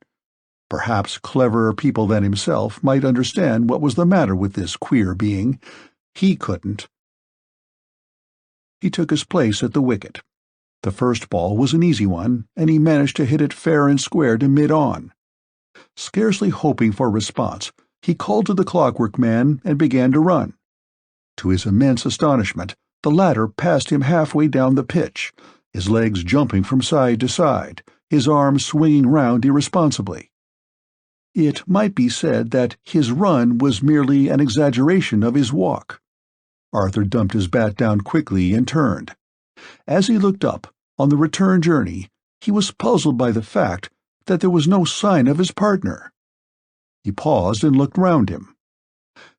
Perhaps cleverer people than himself might understand what was the matter with this queer being. He couldn't. He took his place at the wicket. The first ball was an easy one, and he managed to hit it fair and square to mid-on. Scarcely hoping for a response, he called to the Clockwork Man and began to run. To his immense astonishment, the latter passed him halfway down the pitch, his legs jumping from side to side, his arms swinging round irresponsibly. It might be said that his run was merely an exaggeration of his walk. Arthur dumped his bat down quickly and turned. As he looked up, on the return journey, he was puzzled by the fact that there was no sign of his partner. He paused and looked round him.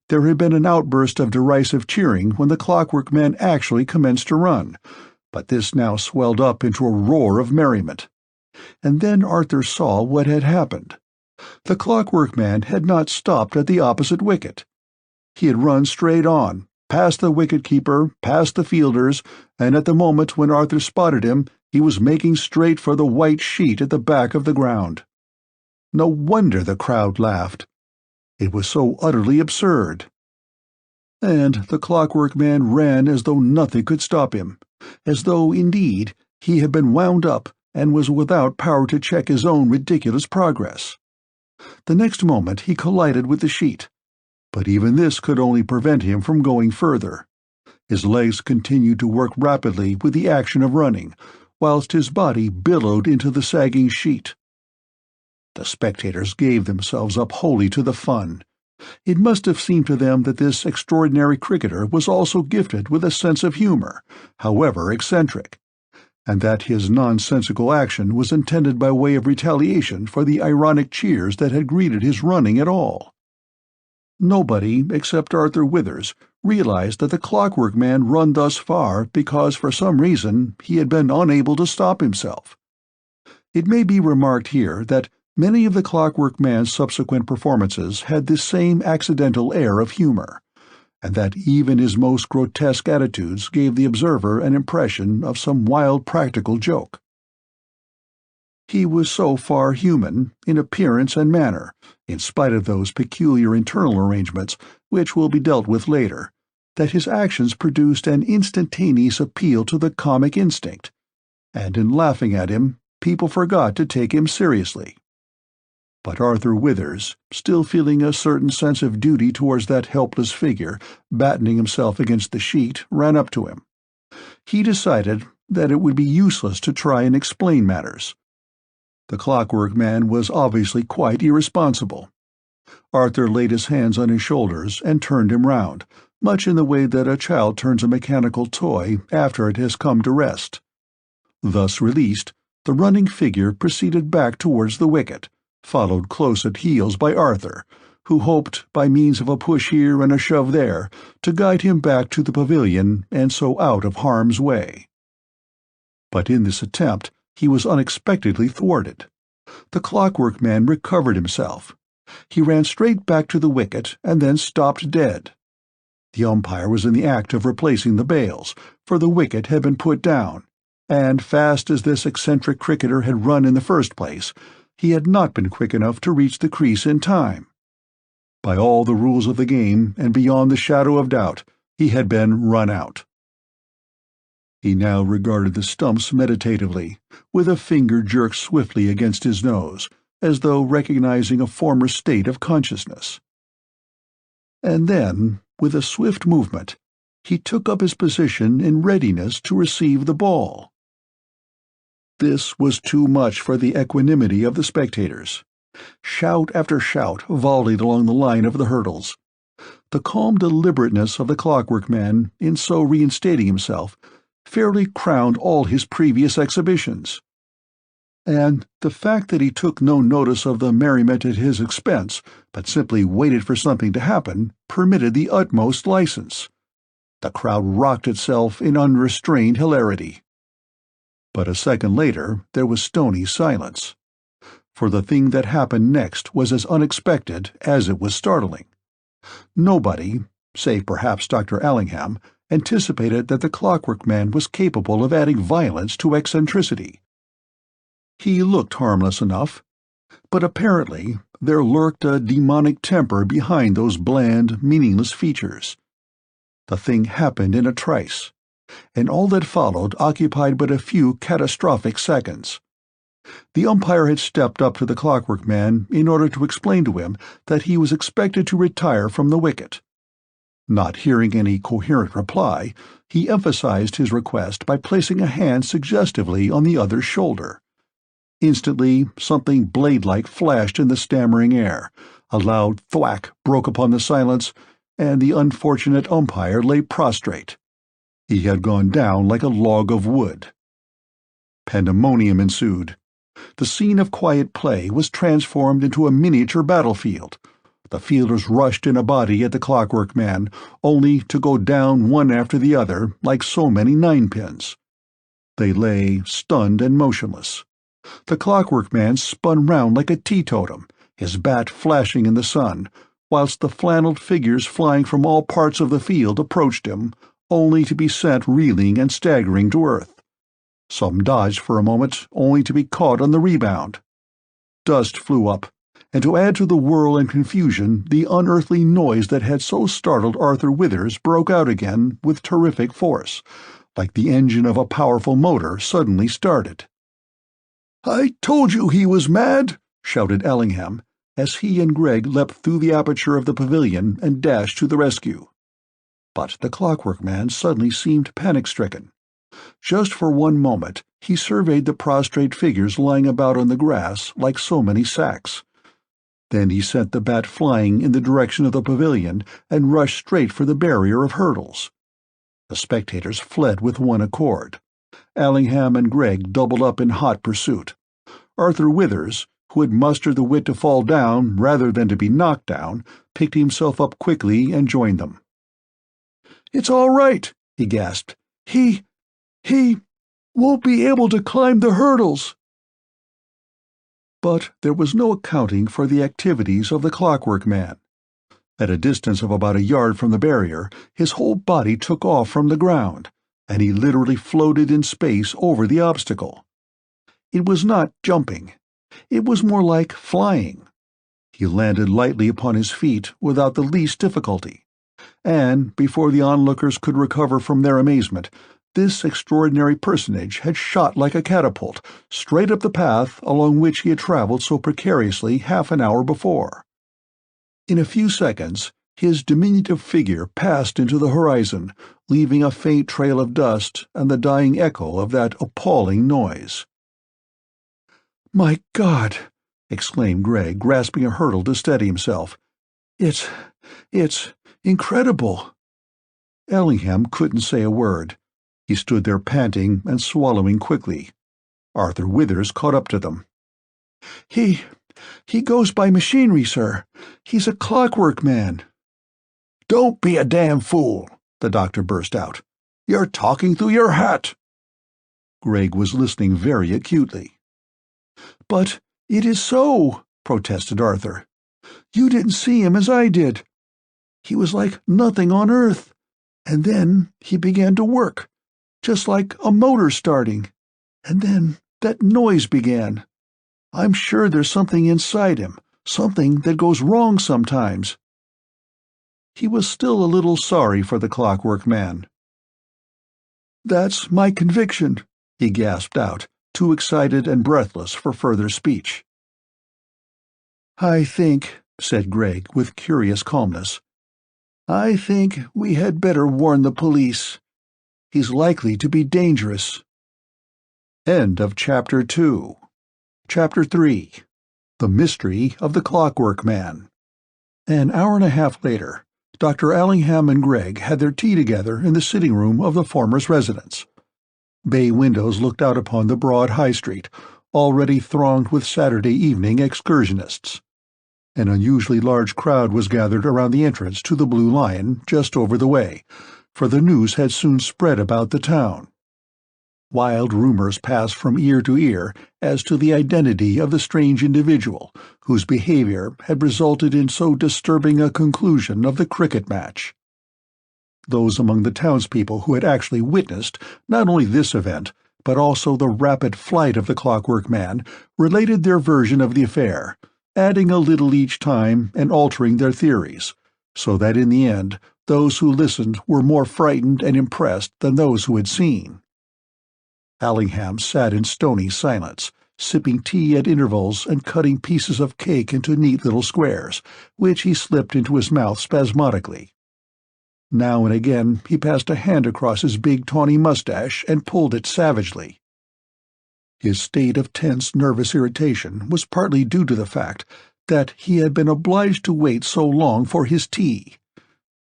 There had been an outburst of derisive cheering when the Clockwork Man actually commenced to run, but this now swelled up into a roar of merriment. And then Arthur saw what had happened. The Clockwork Man had not stopped at the opposite wicket. He had run straight on, past the wicket-keeper, past the fielders, and at the moment when Arthur spotted him, he was making straight for the white sheet at the back of the ground. No wonder the crowd laughed. It was so utterly absurd. And the Clockwork Man ran as though nothing could stop him, as though, indeed, he had been wound up and was without power to check his own ridiculous progress. The next moment he collided with the sheet, but even this could only prevent him from going further. His legs continued to work rapidly with the action of running, whilst his body billowed into the sagging sheet. The spectators gave themselves up wholly to the fun. It must have seemed to them that this extraordinary cricketer was also gifted with a sense of humor, however eccentric, and that his nonsensical action was intended by way of retaliation for the ironic cheers that had greeted his running at all. Nobody, except Arthur Withers, realized that the Clockwork Man run thus far because for some reason he had been unable to stop himself. It may be remarked here that many of the Clockwork Man's subsequent performances had this same accidental air of humor, and that even his most grotesque attitudes gave the observer an impression of some wild practical joke. He was so far human, in appearance and manner, in spite of those peculiar internal arrangements which will be dealt with later, that his actions produced an instantaneous appeal to the comic instinct, and in laughing at him, people forgot to take him seriously. But Arthur Withers, still feeling a certain sense of duty towards that helpless figure, battening himself against the sheet, ran up to him. He decided that it would be useless to try and explain matters. The Clockwork Man was obviously quite irresponsible. Arthur laid his hands on his shoulders and turned him round, much in the way that a child turns a mechanical toy after it has come to rest. Thus released, The running figure proceeded back towards the wicket, followed close at heels by Arthur, who hoped, by means of a push here and a shove there, to guide him back to the pavilion and so out of harm's way. But in this attempt he was unexpectedly thwarted. The Clockwork Man recovered himself. He ran straight back to the wicket and then stopped dead. The umpire was in the act of replacing the bails, for the wicket had been put down, and fast as this eccentric cricketer had run in the first place, he had not been quick enough to reach the crease in time. By all the rules of the game, and beyond the shadow of doubt, he had been run out. He now regarded the stumps meditatively, with a finger jerked swiftly against his nose, as though recognizing a former state of consciousness. And then, with a swift movement, he took up his position in readiness to receive the ball. This was too much for the equanimity of the spectators. Shout after shout volleyed along the line of the hurdles. The calm deliberateness of the Clockwork Man, in so reinstating himself, fairly crowned all his previous exhibitions. And the fact that he took no notice of the merriment at his expense, but simply waited for something to happen, permitted the utmost license. The crowd rocked itself in unrestrained hilarity. But a second later there was stony silence, for the thing that happened next was as unexpected as it was startling. Nobody, save perhaps Dr. Allingham, anticipated that the Clockwork Man was capable of adding violence to eccentricity. He looked harmless enough, but apparently there lurked a demonic temper behind those bland, meaningless features. The thing happened in a trice, and all that followed occupied but a few catastrophic seconds. The umpire had stepped up to the Clockwork Man in order to explain to him that he was expected to retire from the wicket. Not hearing any coherent reply, he emphasized his request by placing a hand suggestively on the other's shoulder. Instantly, something blade-like flashed in the stammering air. A loud thwack broke upon the silence, and the unfortunate umpire lay prostrate. He had gone down like a log of wood. Pandemonium ensued. The scene of quiet play was transformed into a miniature battlefield. The fielders rushed in a body at the Clockwork Man, only to go down one after the other like so many ninepins. They lay stunned and motionless. The Clockwork Man spun round like a teetotum, his bat flashing in the sun, whilst the flannelled figures flying from all parts of the field approached him, only to be sent reeling and staggering to earth. Some dodged for a moment, only to be caught on the rebound. Dust flew up, and to add to the whirl and confusion, the unearthly noise that had so startled Arthur Withers broke out again with terrific force, like the engine of a powerful motor suddenly started. "I told you he was mad!" shouted Allingham, as he and Gregg leapt through the aperture of the pavilion and dashed to the rescue. But the Clockwork Man suddenly seemed panic-stricken. Just for one moment he surveyed the prostrate figures lying about on the grass like so many sacks. Then he sent the bat flying in the direction of the pavilion and rushed straight for the barrier of hurdles. The spectators fled with one accord. Allingham and Gregg doubled up in hot pursuit. Arthur Withers, who had mustered the wit to fall down rather than to be knocked down, picked himself up quickly and joined them. "It's all right," he gasped. He won't be able to climb the hurdles." But there was no accounting for the activities of the Clockwork Man. At a distance of about a yard from the barrier, his whole body took off from the ground, and he literally floated in space over the obstacle. It was not jumping. It was more like flying. He landed lightly upon his feet without the least difficulty, and, before the onlookers could recover from their amazement, this extraordinary personage had shot like a catapult straight up the path along which he had travelled so precariously half an hour before. In a few seconds his diminutive figure passed into the horizon, leaving a faint trail of dust and the dying echo of that appalling noise. "My God!" exclaimed Gregg, grasping a hurdle to steady himself. It's incredible." Allingham couldn't say a word. He stood there panting and swallowing quickly. Arthur Withers caught up to them. He goes by machinery, sir. He's a Clockwork Man." "Don't be a damn fool," the doctor burst out. "You're talking through your hat." Greg was listening very acutely. "But it is so," protested Arthur. "You didn't see him as I did. He was like nothing on earth, and then he began to work, just like a motor starting, and then that noise began. I'm sure there's something inside him, something that goes wrong sometimes." He was still a little sorry for the Clockwork Man. "That's my conviction," he gasped out, too excited and breathless for further speech. "I think," said Greg with curious calmness, "I think we had better warn the police. He's likely to be dangerous." End of Chapter 2. Chapter 3. The Mystery of the Clockwork Man. An hour and a half later, Dr. Allingham and Greg had their tea together in the sitting room of the former's residence. Bay windows looked out upon the broad High Street, already thronged with Saturday evening excursionists. An unusually large crowd was gathered around the entrance to the Blue Lion just over the way, for the news had soon spread about the town. Wild rumors passed from ear to ear as to the identity of the strange individual whose behavior had resulted in so disturbing a conclusion of the cricket match. Those among the townspeople who had actually witnessed not only this event, but also the rapid flight of the Clockwork Man, related their version of the affair, adding a little each time and altering their theories, so that in the end those who listened were more frightened and impressed than those who had seen. Allingham sat in stony silence, sipping tea at intervals and cutting pieces of cake into neat little squares, which he slipped into his mouth spasmodically. Now and again he passed a hand across his big tawny mustache and pulled it savagely. His state of tense nervous irritation was partly due to the fact that he had been obliged to wait so long for his tea,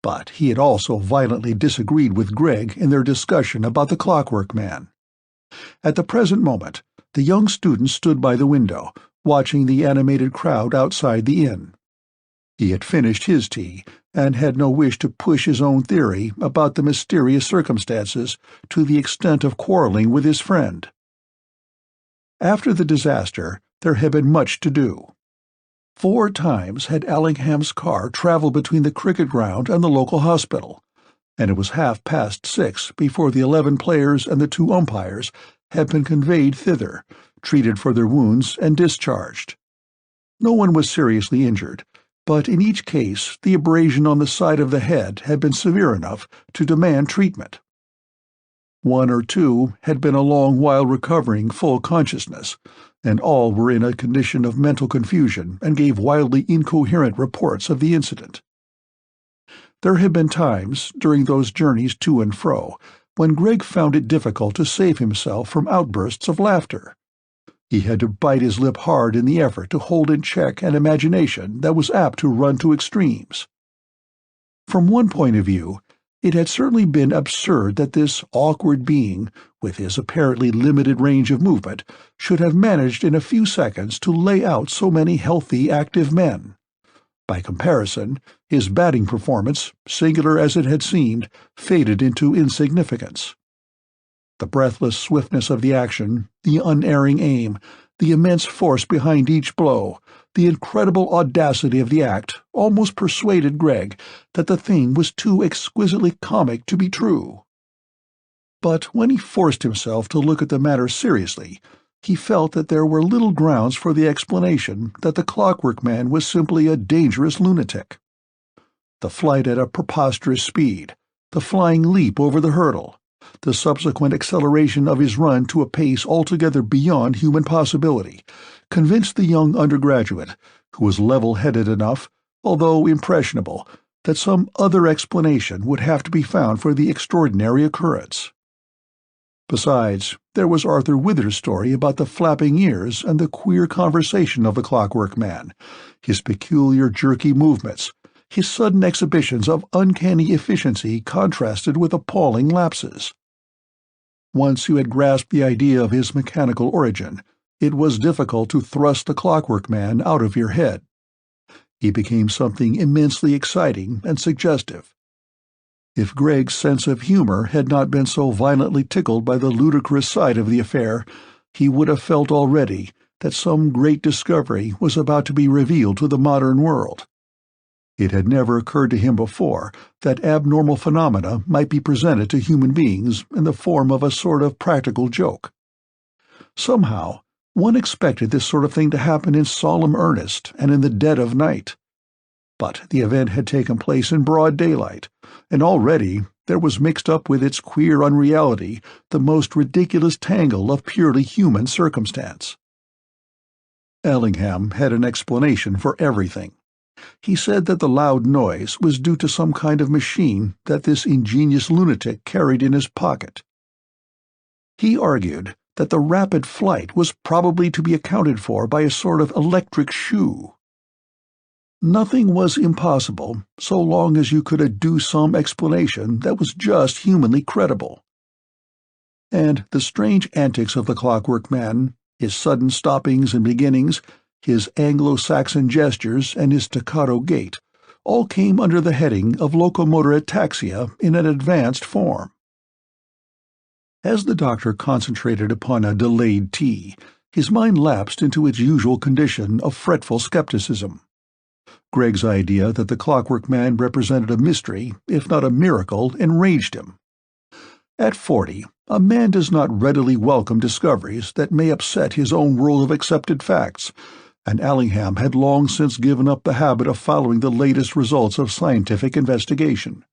but he had also violently disagreed with Greg in their discussion about the Clockwork Man. At the present moment, the young student stood by the window, watching the animated crowd outside the inn. He had finished his tea, and had no wish to push his own theory about the mysterious circumstances to the extent of quarreling with his friend. After the disaster, there had been much to do. 4 times had Allingham's car traveled between the cricket ground and the local hospital, and it was 6:30 before the 11 players and the 2 umpires had been conveyed thither, treated for their wounds, and discharged. No one was seriously injured, but in each case the abrasion on the side of the head had been severe enough to demand treatment. 1 or 2 had been a long while recovering full consciousness, and all were in a condition of mental confusion and gave wildly incoherent reports of the incident. There had been times, during those journeys to and fro, when Greg found it difficult to save himself from outbursts of laughter. He had to bite his lip hard in the effort to hold in check an imagination that was apt to run to extremes. From one point of view, it had certainly been absurd that this awkward being, with his apparently limited range of movement, should have managed in a few seconds to lay out so many healthy, active men. By comparison, his batting performance, singular as it had seemed, faded into insignificance. The breathless swiftness of the action, the unerring aim, the immense force behind each blow, the incredible audacity of the act almost persuaded Greg that the thing was too exquisitely comic to be true. But when he forced himself to look at the matter seriously, he felt that there were little grounds for the explanation that the Clockwork Man was simply a dangerous lunatic. The flight at a preposterous speed, the flying leap over the hurdle, the subsequent acceleration of his run to a pace altogether beyond human possibility, convinced the young undergraduate, who was level-headed enough, although impressionable, that some other explanation would have to be found for the extraordinary occurrence. Besides, there was Arthur Withers' story about the flapping ears and the queer conversation of the Clockwork Man, his peculiar jerky movements, his sudden exhibitions of uncanny efficiency contrasted with appalling lapses. Once you had grasped the idea of his mechanical origin, it was difficult to thrust the Clockwork Man out of your head. He became something immensely exciting and suggestive. If Greg's sense of humor had not been so violently tickled by the ludicrous side of the affair, he would have felt already that some great discovery was about to be revealed to the modern world. It had never occurred to him before that abnormal phenomena might be presented to human beings in the form of a sort of practical joke. Somehow, one expected this sort of thing to happen in solemn earnest and in the dead of night. But the event had taken place in broad daylight, and already there was mixed up with its queer unreality the most ridiculous tangle of purely human circumstance. Allingham had an explanation for everything. He said that the loud noise was due to some kind of machine that this ingenious lunatic carried in his pocket. He argued that the rapid flight was probably to be accounted for by a sort of electric shoe. Nothing was impossible so long as you could adduce some explanation that was just humanly credible. And the strange antics of the Clockwork Man, his sudden stoppings and beginnings, his Anglo-Saxon gestures and his staccato gait, all came under the heading of locomotor ataxia in an advanced form. As the doctor concentrated upon a delayed tea, his mind lapsed into its usual condition of fretful skepticism. Greg's idea that the Clockwork Man represented a mystery, if not a miracle, enraged him. At 40, a man does not readily welcome discoveries that may upset his own world of accepted facts, and Allingham had long since given up the habit of following the latest results of scientific investigation.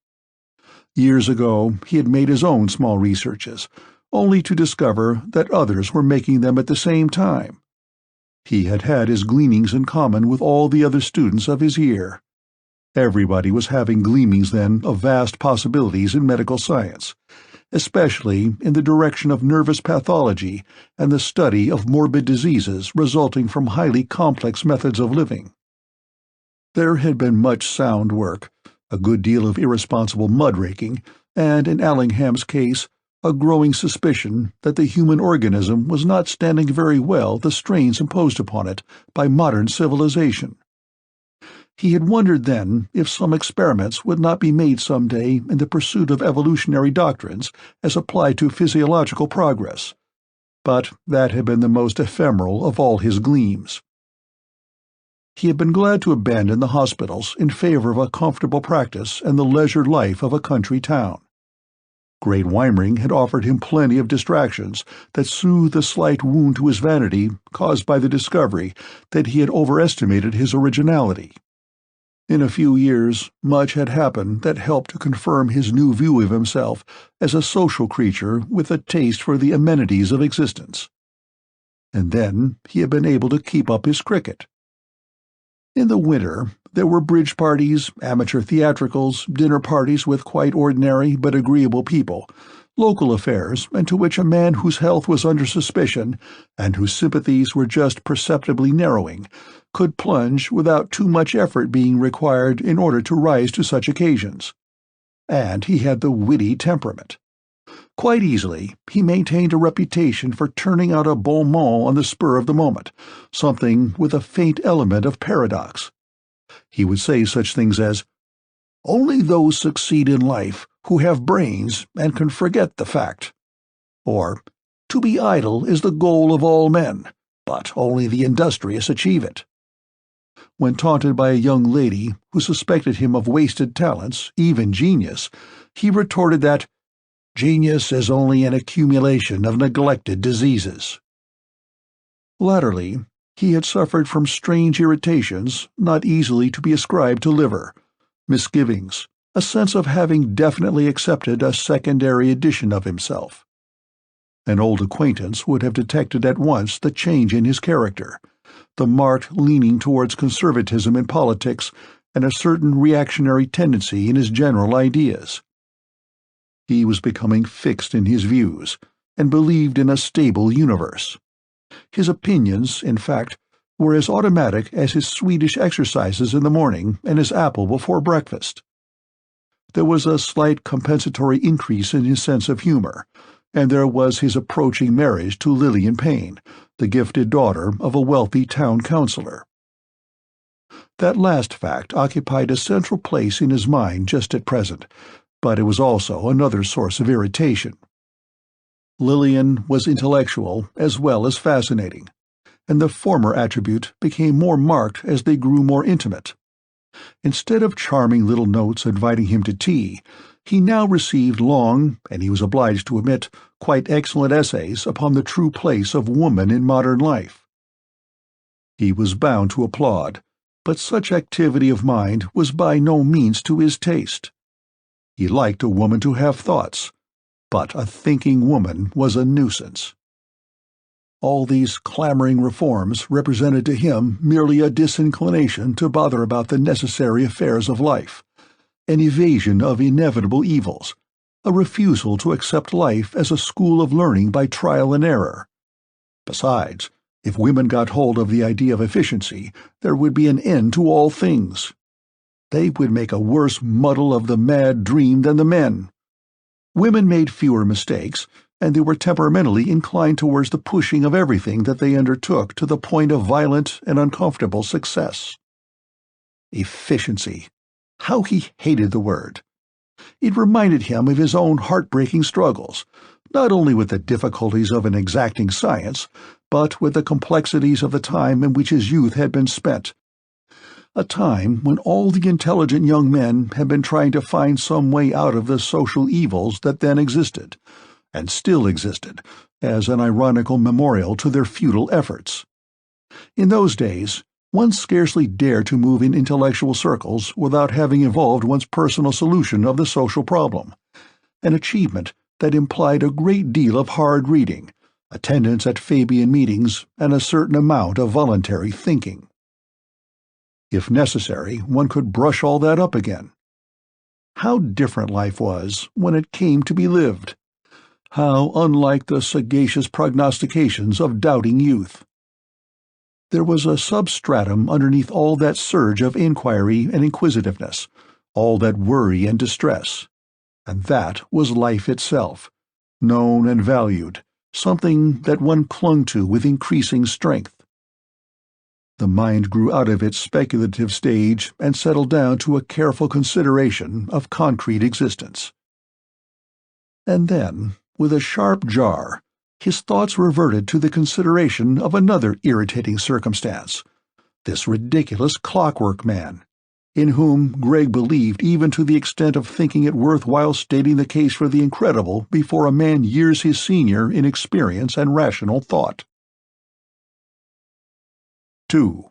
Years ago he had made his own small researches, only to discover that others were making them at the same time. He had had his gleanings in common with all the other students of his year. Everybody was having gleanings then of vast possibilities in medical science, especially in the direction of nervous pathology and the study of morbid diseases resulting from highly complex methods of living. There had been much sound work, a good deal of irresponsible mudraking, and, in Allingham's case, a growing suspicion that the human organism was not standing very well the strains imposed upon it by modern civilization. He had wondered then if some experiments would not be made some day in the pursuit of evolutionary doctrines as applied to physiological progress, but that had been the most ephemeral of all his gleams. He had been glad to abandon the hospitals in favor of a comfortable practice and the leisured life of a country town. Great Weimring had offered him plenty of distractions that soothed the slight wound to his vanity caused by the discovery that he had overestimated his originality. In a few years, much had happened that helped to confirm his new view of himself as a social creature with a taste for the amenities of existence. And then he had been able to keep up his cricket. In the winter, there were bridge parties, amateur theatricals, dinner parties with quite ordinary but agreeable people, local affairs into which a man whose health was under suspicion and whose sympathies were just perceptibly narrowing could plunge without too much effort being required in order to rise to such occasions. And he had the witty temperament. Quite easily, he maintained a reputation for turning out a bon mot on the spur of the moment, something with a faint element of paradox. He would say such things as, "Only those succeed in life who have brains and can forget the fact," or, "To be idle is the goal of all men, but only the industrious achieve it." When taunted by a young lady who suspected him of wasted talents, even genius, he retorted that genius is only an accumulation of neglected diseases. Latterly, he had suffered from strange irritations not easily to be ascribed to liver, misgivings, a sense of having definitely accepted a secondary edition of himself. An old acquaintance would have detected at once the change in his character, the marked leaning towards conservatism in politics and a certain reactionary tendency in his general ideas. He was becoming fixed in his views, and believed in a stable universe. His opinions, in fact, were as automatic as his Swedish exercises in the morning and his apple before breakfast. There was a slight compensatory increase in his sense of humor, and there was his approaching marriage to Lillian Payne, the gifted daughter of a wealthy town councillor. That last fact occupied a central place in his mind just at present, but it was also another source of irritation. Lillian was intellectual as well as fascinating, and the former attribute became more marked as they grew more intimate. Instead of charming little notes inviting him to tea, he now received long, and he was obliged to admit, quite excellent essays upon the true place of woman in modern life. He was bound to applaud, but such activity of mind was by no means to his taste. He liked a woman to have thoughts, but a thinking woman was a nuisance. All these clamoring reforms represented to him merely a disinclination to bother about the necessary affairs of life, an evasion of inevitable evils, a refusal to accept life as a school of learning by trial and error. Besides, if women got hold of the idea of efficiency, there would be an end to all things. They would make a worse muddle of the mad dream than the men. Women made fewer mistakes, and they were temperamentally inclined towards the pushing of everything that they undertook to the point of violent and uncomfortable success. Efficiency. How he hated the word. It reminded him of his own heartbreaking struggles, not only with the difficulties of an exacting science, but with the complexities of the time in which his youth had been spent, a time when all the intelligent young men had been trying to find some way out of the social evils that then existed, and still existed, as an ironical memorial to their futile efforts. In those days, one scarcely dared to move in intellectual circles without having evolved one's personal solution of the social problem, an achievement that implied a great deal of hard reading, attendance at Fabian meetings, and a certain amount of voluntary thinking. If necessary, one could brush all that up again. How different life was when it came to be lived! How unlike the sagacious prognostications of doubting youth! There was a substratum underneath all that surge of inquiry and inquisitiveness, all that worry and distress, and that was life itself, known and valued, something that one clung to with increasing strength. The mind grew out of its speculative stage and settled down to a careful consideration of concrete existence. And then, with a sharp jar, his thoughts reverted to the consideration of another irritating circumstance, this ridiculous Clockwork Man, in whom Greg believed even to the extent of thinking it worthwhile stating the case for the incredible before a man years his senior in experience and rational thought. 2.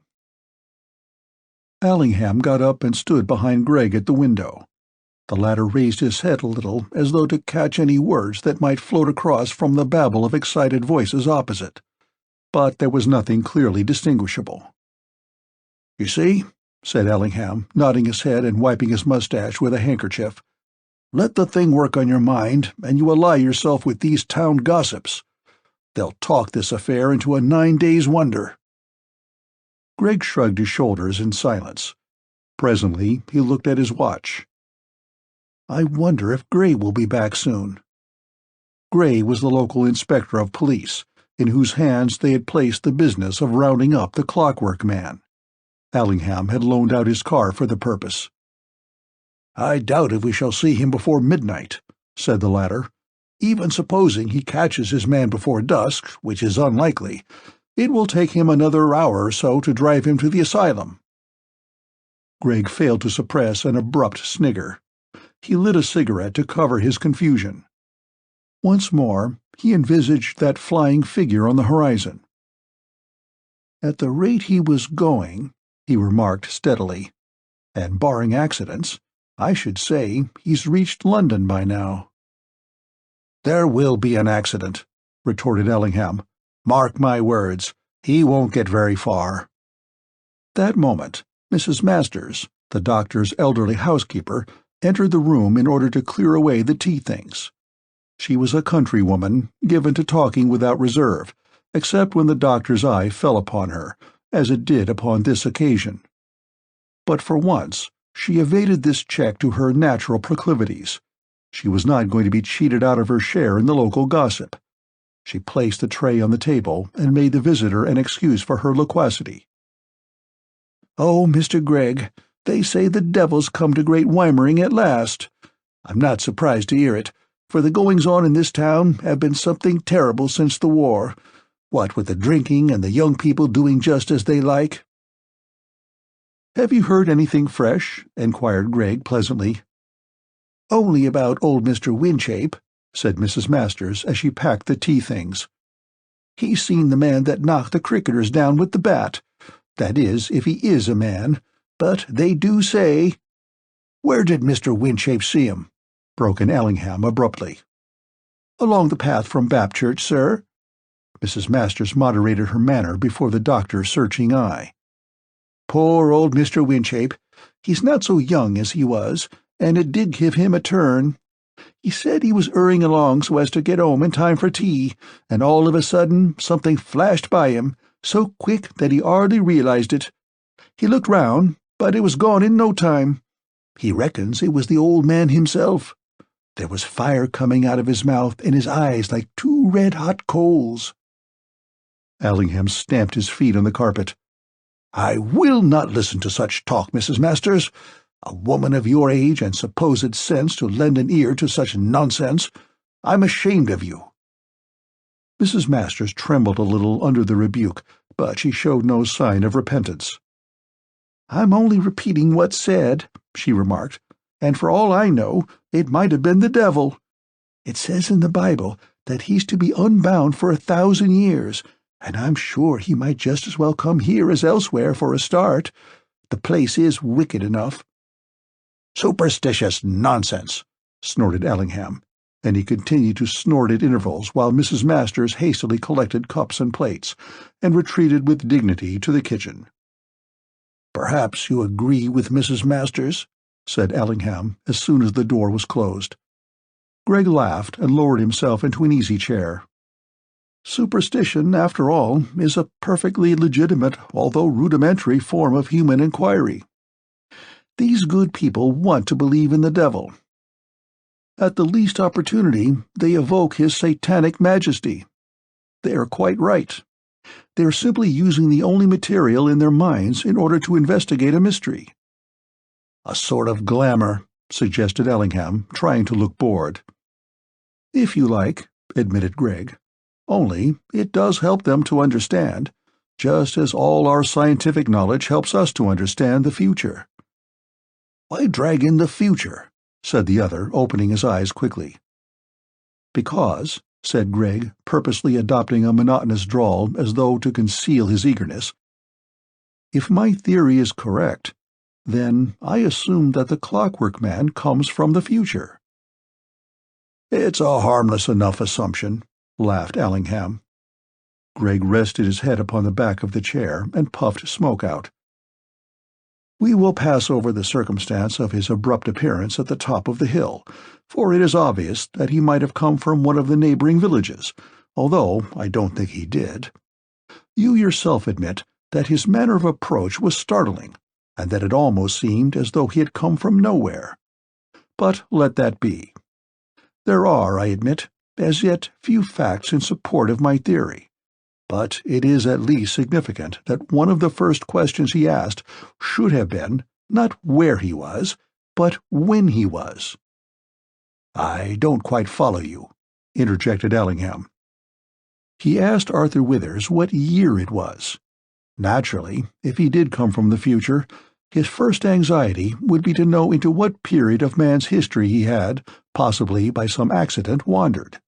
Allingham got up and stood behind Greg at the window. The latter raised his head a little, as though to catch any words that might float across from the babble of excited voices opposite, but there was nothing clearly distinguishable. "You see," said Allingham, nodding his head and wiping his mustache with a handkerchief, "let the thing work on your mind, and you ally yourself with these town gossips. They'll talk this affair into a 9 days' wonder." Greg shrugged his shoulders in silence. Presently he looked at his watch. "I wonder if Gray will be back soon." Gray was the local inspector of police, in whose hands they had placed the business of rounding up the Clockwork Man. Allingham had loaned out his car for the purpose. "I doubt if we shall see him before midnight," said the latter. "Even supposing he catches his man before dusk, which is unlikely, it will take him another hour or so to drive him to the asylum." Greg failed to suppress an abrupt snigger. He lit a cigarette to cover his confusion. Once more he envisaged that flying figure on the horizon. "At the rate he was going," he remarked steadily, "and barring accidents, I should say he's reached London by now." "There will be an accident," retorted Allingham. "Mark my words, he won't get very far." That moment, Mrs. Masters, the doctor's elderly housekeeper, entered the room in order to clear away the tea-things. She was a country woman, given to talking without reserve, except when the doctor's eye fell upon her, as it did upon this occasion. But for once she evaded this check to her natural proclivities. She was not going to be cheated out of her share in the local gossip. She placed the tray on the table and made the visitor an excuse for her loquacity. "Oh, Mr. Gregg, they say the devil's come to Great Weimering at last. I'm not surprised to hear it, for the goings-on in this town have been something terrible since the war, what with the drinking and the young people doing just as they like." "Have you heard anything fresh?" inquired Gregg pleasantly. "Only about old Mr. Winchape," said Mrs. Masters as she packed the tea things. "He's seen the man that knocked the cricketers down with the bat. That is, if he is a man, but they do say—" "Where did Mr. Winchape see him?" broke in Ellingham abruptly. "Along the path from Bapchurch, sir." Mrs. Masters moderated her manner before the doctor's searching eye. "Poor old Mr. Winchape. He's not so young as he was, and it did give him a turn. He said he was hurrying along so as to get home in time for tea, and all of a sudden something flashed by him, so quick that he hardly realized it. He looked round, but it was gone in no time. He reckons it was the old man himself. There was fire coming out of his mouth and his eyes like two red-hot coals." Allingham stamped his feet on the carpet. "I will not listen to such talk, Mrs. Masters. A woman of your age and supposed sense to lend an ear to such nonsense. I'm ashamed of you." Mrs. Masters trembled a little under the rebuke, but she showed no sign of repentance. "I'm only repeating what's said," she remarked, "and for all I know, it might have been the devil. It says in the Bible that he's to be unbound for 1,000 years, and I'm sure he might just as well come here as elsewhere for a start. The place is wicked enough." "Superstitious nonsense!" snorted Ellingham, and he continued to snort at intervals while Mrs. Masters hastily collected cups and plates, and retreated with dignity to the kitchen. "Perhaps you agree with Mrs. Masters?" said Ellingham as soon as the door was closed. Gregg laughed and lowered himself into an easy-chair. "Superstition, after all, is a perfectly legitimate, although rudimentary, form of human inquiry. These good people want to believe in the devil. At the least opportunity, they evoke his satanic majesty. They are quite right. They are simply using the only material in their minds in order to investigate a mystery." "A sort of glamour," suggested Ellingham, trying to look bored. "If you like," admitted Gregg. "Only it does help them to understand, just as all our scientific knowledge helps us to understand the future." "Why drag in the future?" said the other, opening his eyes quickly. "Because," said Gregg, purposely adopting a monotonous drawl as though to conceal his eagerness, "if my theory is correct, then I assume that the Clockwork Man comes from the future." "It's a harmless enough assumption," laughed Ellingham. Gregg rested his head upon the back of the chair and puffed smoke out. "We will pass over the circumstance of his abrupt appearance at the top of the hill, for it is obvious that he might have come from one of the neighboring villages, although I don't think he did. You yourself admit that his manner of approach was startling, and that it almost seemed as though he had come from nowhere. But let that be. There are, I admit, as yet few facts in support of my theory, but it is at least significant that one of the first questions he asked should have been, not where he was, but when he was." "I don't quite follow you," interjected Ellingham. "He asked Arthur Withers what year it was. Naturally, if he did come from the future, his first anxiety would be to know into what period of man's history he had, possibly by some accident, wandered."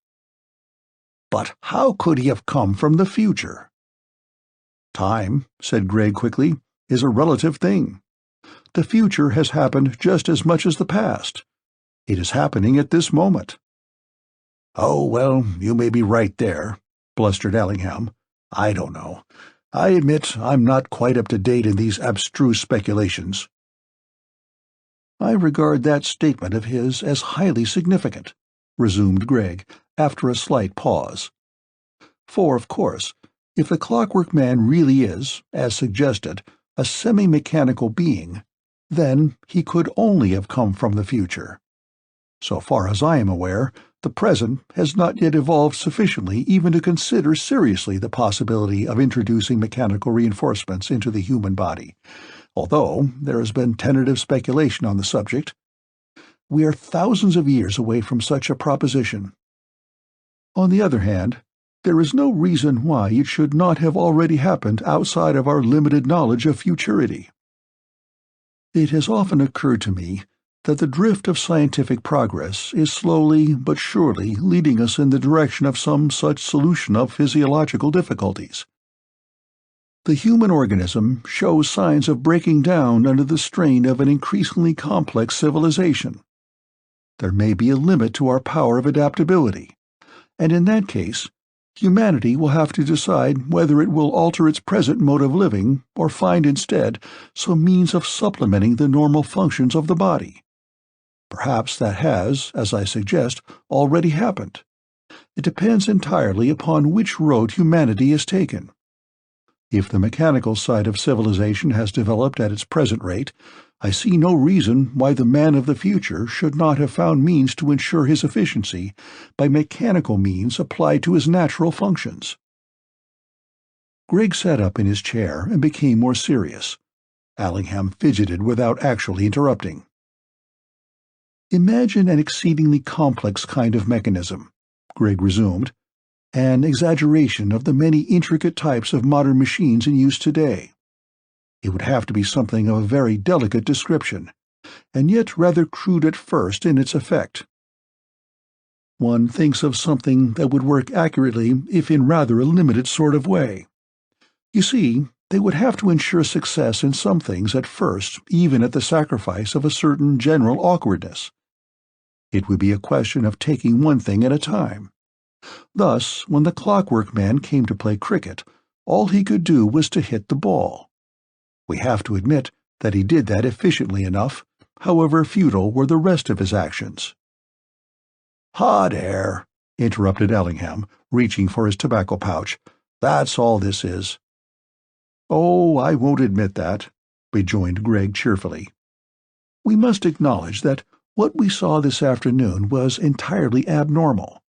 "But how could he have come from the future?" "Time," said Gregg quickly, "is a relative thing. The future has happened just as much as the past. It is happening at this moment." "Oh, well, you may be right there," blustered Ellingham. "I don't know. I admit I'm not quite up to date in these abstruse speculations." "I regard that statement of his as highly significant," resumed Gregg, after a slight pause. "For, of course, if the Clockwork Man really is, as suggested, a semi-mechanical being, then he could only have come from the future. So far as I am aware, the present has not yet evolved sufficiently even to consider seriously the possibility of introducing mechanical reinforcements into the human body, although there has been tentative speculation on the subject. We are thousands of years away from such a proposition. On the other hand, there is no reason why it should not have already happened outside of our limited knowledge of futurity. It has often occurred to me that the drift of scientific progress is slowly but surely leading us in the direction of some such solution of physiological difficulties. The human organism shows signs of breaking down under the strain of an increasingly complex civilization. There may be a limit to our power of adaptability, and in that case, humanity will have to decide whether it will alter its present mode of living or find instead some means of supplementing the normal functions of the body. Perhaps that has, as I suggest, already happened. It depends entirely upon which road humanity has taken. If the mechanical side of civilization has developed at its present rate, I see no reason why the man of the future should not have found means to ensure his efficiency by mechanical means applied to his natural functions. Gregg sat up in his chair and became more serious. Allingham fidgeted without actually interrupting. Imagine an exceedingly complex kind of mechanism, Gregg resumed, an exaggeration of the many intricate types of modern machines in use today. It would have to be something of a very delicate description, and yet rather crude at first in its effect. One thinks of something that would work accurately if in rather a limited sort of way. You see, they would have to ensure success in some things at first, even at the sacrifice of a certain general awkwardness. It would be a question of taking one thing at a time. Thus, when the Clockwork Man came to play cricket, all he could do was to hit the ball. We have to admit that he did that efficiently enough, however futile were the rest of his actions. "Hot air," interrupted Allingham, reaching for his tobacco pouch. "That's all this is." "Oh, I won't admit that," rejoined Gregg cheerfully. "We must acknowledge that what we saw this afternoon was entirely abnormal.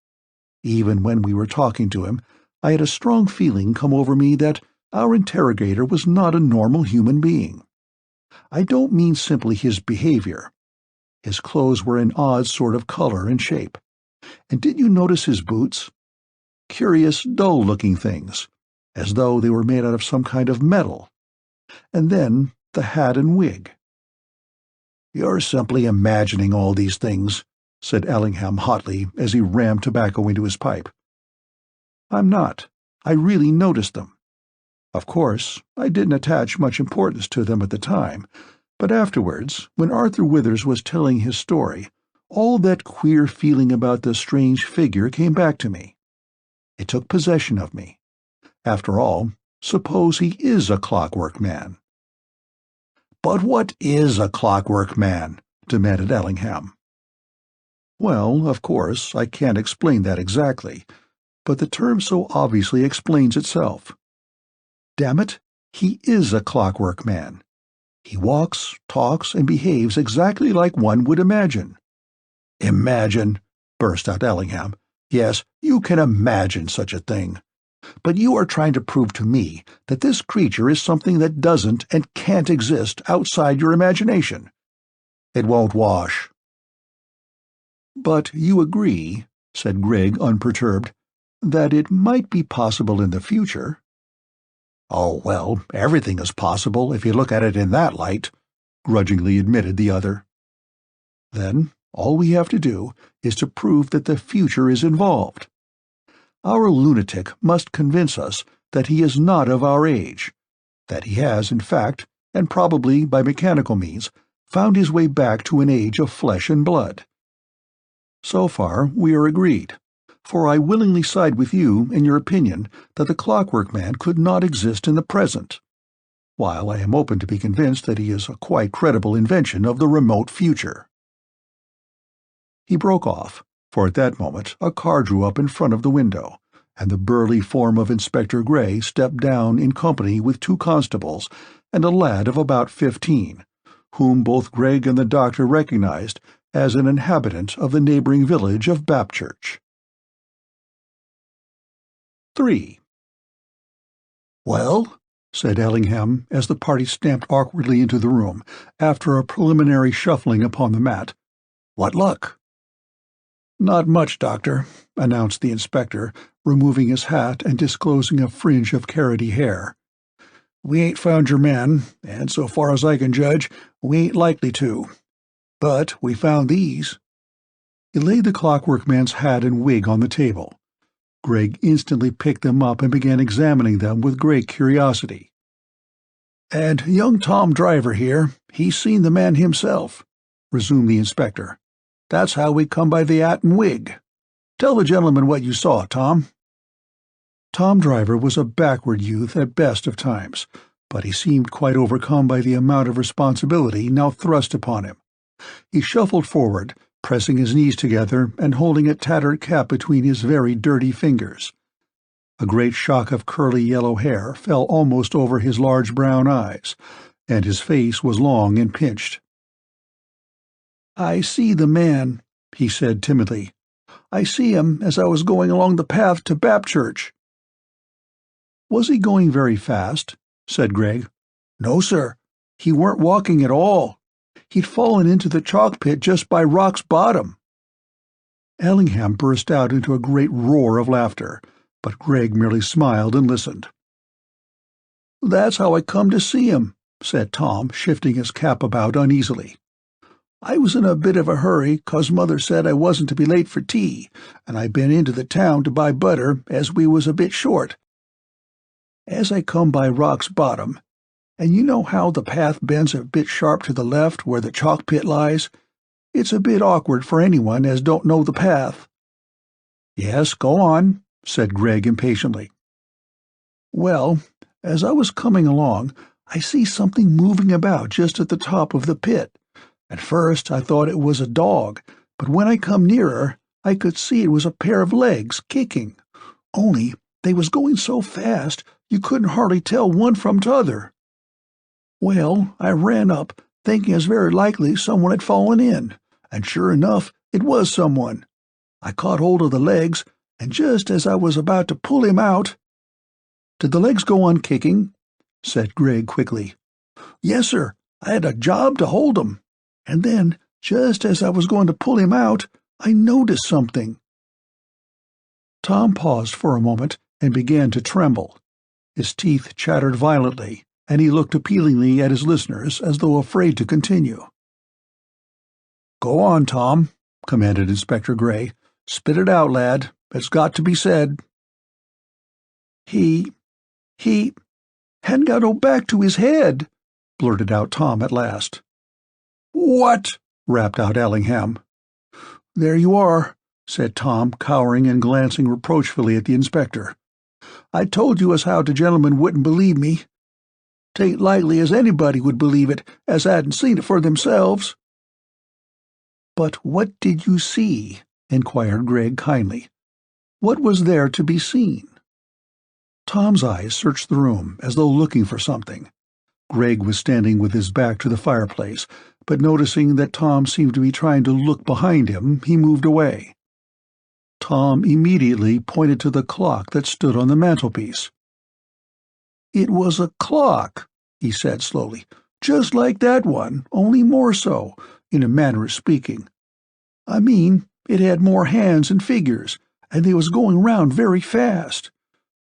Even when we were talking to him, I had a strong feeling come over me that our interrogator was not a normal human being. I don't mean simply his behavior. His clothes were an odd sort of color and shape. And did you notice his boots? Curious, dull-looking things, as though they were made out of some kind of metal. And then the hat and wig." "You're simply imagining all these things," said Allingham hotly as he rammed tobacco into his pipe. "I'm not. I really noticed them. Of course, I didn't attach much importance to them at the time, but afterwards, when Arthur Withers was telling his story, all that queer feeling about the strange figure came back to me. It took possession of me. After all, suppose he is a Clockwork Man." "But what is a Clockwork Man?" demanded Allingham. "Well, of course, I can't explain that exactly, but the term so obviously explains itself. Damn it, he is a Clockwork Man. He walks, talks, and behaves exactly like one would imagine." "Imagine?" burst out Allingham. "Yes, you can imagine such a thing. But you are trying to prove to me that this creature is something that doesn't and can't exist outside your imagination. It won't wash." "But you agree," said Gregg unperturbed, "that it might be possible in the future." "Oh, well, everything is possible if you look at it in that light," grudgingly admitted the other. "Then all we have to do is to prove that the future is involved. Our lunatic must convince us that he is not of our age, that he has, in fact, and probably by mechanical means, found his way back to an age of flesh and blood. So far we are agreed, for I willingly side with you in your opinion that the Clockwork Man could not exist in the present, while I am open to be convinced that he is a quite credible invention of the remote future." He broke off, for at that moment a car drew up in front of the window, and the burly form of Inspector Gray stepped down in company with 2 constables and a lad of about 15, whom both Gregg and the doctor recognized as an inhabitant of the neighboring village of Bapchurch. 3. "Well," said Ellingham, as the party stamped awkwardly into the room, after a preliminary shuffling upon the mat. "What luck?" "Not much, Doctor," announced the inspector, removing his hat and disclosing a fringe of carroty hair. "We ain't found your man, and so far as I can judge, we ain't likely to. But we found these." He laid the Clockwork Man's hat and wig on the table. Greg instantly picked them up and began examining them with great curiosity. "And young Tom Driver here, he's seen the man himself," resumed the inspector. "That's how we come by the hat and wig. Tell the gentleman what you saw, Tom." Tom Driver was a backward youth at best of times, but he seemed quite overcome by the amount of responsibility now thrust upon him. He shuffled forward, pressing his knees together and holding a tattered cap between his very dirty fingers. A great shock of curly yellow hair fell almost over his large brown eyes, and his face was long and pinched. "I see the man," he said timidly. "I see him as I was going along the path to Bapchurch." "Was he going very fast?" said Greg. "No, sir. He weren't walking at all. He'd fallen into the chalk pit just by Rock's bottom." Ellingham burst out into a great roar of laughter, but Greg merely smiled and listened. "That's how I come to see him," said Tom, shifting his cap about uneasily. "I was in a bit of a hurry, 'cause Mother said I wasn't to be late for tea, and I been into the town to buy butter, as we was a bit short. As I come by Rock's bottom, and you know how the path bends a bit sharp to the left where the chalk pit lies, it's a bit awkward for anyone as don't know the path." "Yes, go on," said Greg impatiently. "Well, as I was coming along, I see something moving about just at the top of the pit. At first I thought it was a dog, but when I come nearer, I could see it was a pair of legs kicking, only they was going so fast you couldn't hardly tell one from t'other. Well, I ran up, thinking as very likely someone had fallen in, and sure enough, it was someone. I caught hold of the legs, and just as I was about to pull him out—" "Did the legs go on kicking?" said Greg quickly. "Yes, sir. I had a job to hold 'em. And then, just as I was going to pull him out, I noticed something." Tom paused for a moment and began to tremble. His teeth chattered violently, and he looked appealingly at his listeners as though afraid to continue. "Go on, Tom," commanded Inspector Gray. "Spit it out, lad. It's got to be said." He hadn't got no back to his head," blurted out Tom at last. "What?" rapped out Ellingham. "There you are," said Tom, cowering and glancing reproachfully at the inspector. "I told you as how the gentlemen wouldn't believe me. 'Tain't likely as anybody would believe it as hadn't seen it for themselves." "But what did you see?" inquired Greg kindly. "What was there to be seen?" Tom's eyes searched the room as though looking for something. Greg was standing with his back to the fireplace, but noticing that Tom seemed to be trying to look behind him, he moved away. Tom immediately pointed to the clock that stood on the mantelpiece. "It was a clock," he said slowly, "just like that one, only more so, in a manner of speaking. I mean, it had more hands and figures, and they was going round very fast.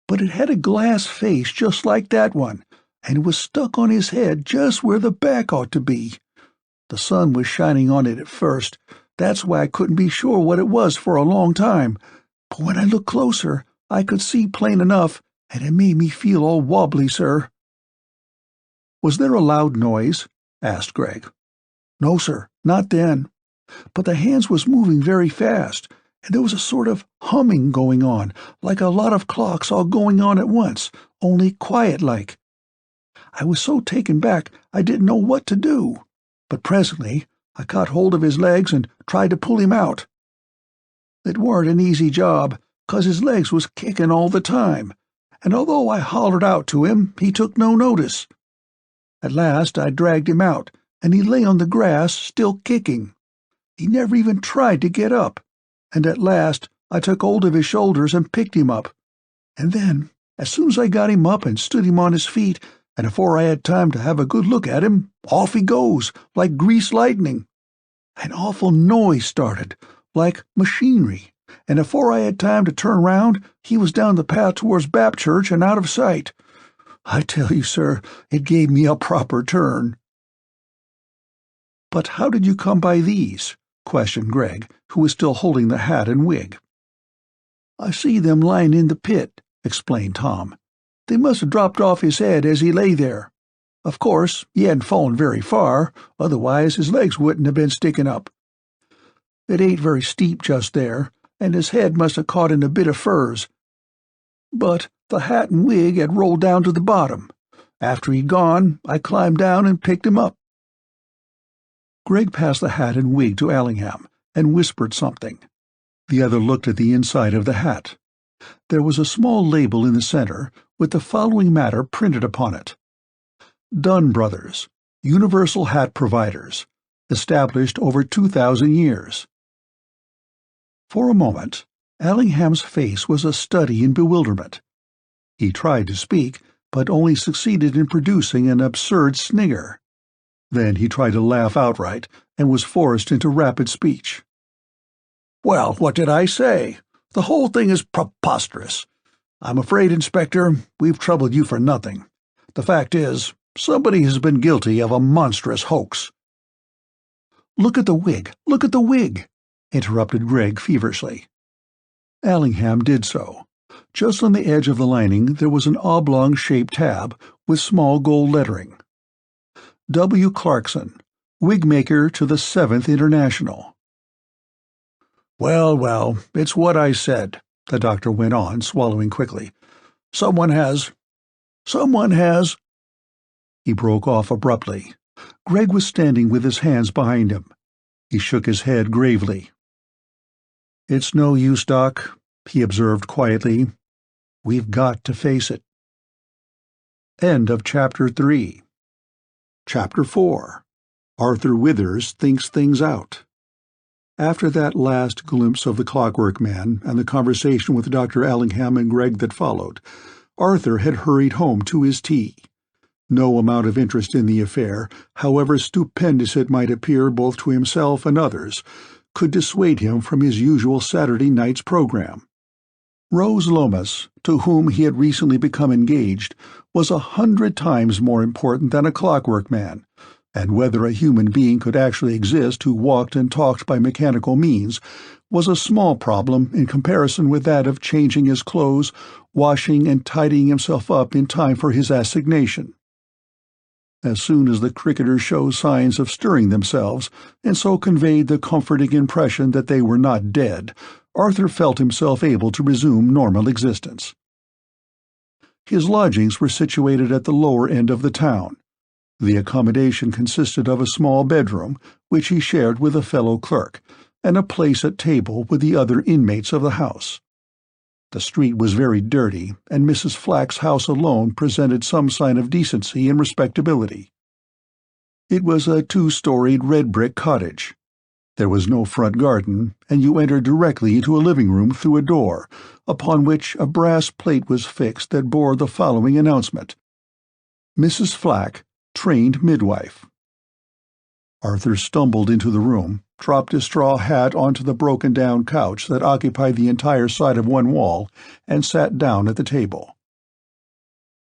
But it had a glass face just like that one, and it was stuck on his head just where the back ought to be. The sun was shining on it at first, that's why I couldn't be sure what it was for a long time, but when I looked closer, I could see plain enough, and it made me feel all wobbly, sir." "Was there a loud noise?" asked Greg. "No, sir, not then. But the hands was moving very fast, and there was a sort of humming going on, like a lot of clocks all going on at once, only quiet-like. I was so taken back I didn't know what to do, but presently I caught hold of his legs and tried to pull him out. It warn't an easy job, 'cause his legs was kicking all the time, and although I hollered out to him, he took no notice. At last I dragged him out, and he lay on the grass, still kicking. He never even tried to get up, and at last I took hold of his shoulders and picked him up. And then, as soon as I got him up and stood him on his feet, and before I had time to have a good look at him, off he goes, like greased lightning. An awful noise started, like machinery, and before I had time to turn round, he was down the path towards Bap Church and out of sight. I tell you, sir, it gave me a proper turn." "But how did you come by these?" questioned Greg, who was still holding the hat and wig. "I see them lying in the pit," explained Tom. "They must have dropped off his head as he lay there. Of course, he hadn't fallen very far, otherwise his legs wouldn't have been sticking up. It ain't very steep just there, and his head must have caught in a bit of furze. But the hat and wig had rolled down to the bottom. After he'd gone, I climbed down and picked him up." Greg passed the hat and wig to Allingham and whispered something. The other looked at the inside of the hat. There was a small label in the center with the following matter printed upon it: Dunn Brothers, Universal Hat Providers, established over 2,000 years. For a moment, Allingham's face was a study in bewilderment. He tried to speak, but only succeeded in producing an absurd snigger. Then he tried to laugh outright, and was forced into rapid speech. "Well, what did I say? The whole thing is preposterous. I'm afraid, Inspector, we've troubled you for nothing. The fact is, somebody has been guilty of a monstrous hoax." "Look at the wig! Look at the wig!" interrupted Greg feverishly. Allingham did so. Just on the edge of the lining there was an oblong-shaped tab with small gold lettering. W. Clarkson, wig-maker to the 7th International. Well, it's what I said," the doctor went on, swallowing quickly. Someone has... He broke off abruptly. Greg was standing with his hands behind him. He shook his head gravely. "It's no use, Doc," he observed quietly. "We've got to face it." End of Chapter 3. Chapter 4. Arthur Withers Thinks Things Out. After that last glimpse of the Clockwork Man and the conversation with Dr. Allingham and Greg that followed, Arthur had hurried home to his tea. No amount of interest in the affair, however stupendous it might appear both to himself and others, could dissuade him from his usual Saturday night's program. Rose Lomas, to whom he had recently become engaged, was 100 times more important than a Clockwork Man, and whether a human being could actually exist who walked and talked by mechanical means was a small problem in comparison with that of changing his clothes, washing and tidying himself up in time for his assignation. As soon as the cricketers showed signs of stirring themselves, and so conveyed the comforting impression that they were not dead, Arthur felt himself able to resume normal existence. His lodgings were situated at the lower end of the town. The accommodation consisted of a small bedroom, which he shared with a fellow clerk, and a place at table with the other inmates of the house. The street was very dirty, and Mrs. Flack's house alone presented some sign of decency and respectability. It was a 2-storied red-brick cottage. There was no front garden, and you entered directly into a living room through a door, upon which a brass plate was fixed that bore the following announcement: Mrs. Flack, trained midwife. Arthur stumbled into the room, dropped his straw hat onto the broken-down couch that occupied the entire side of one wall, and sat down at the table.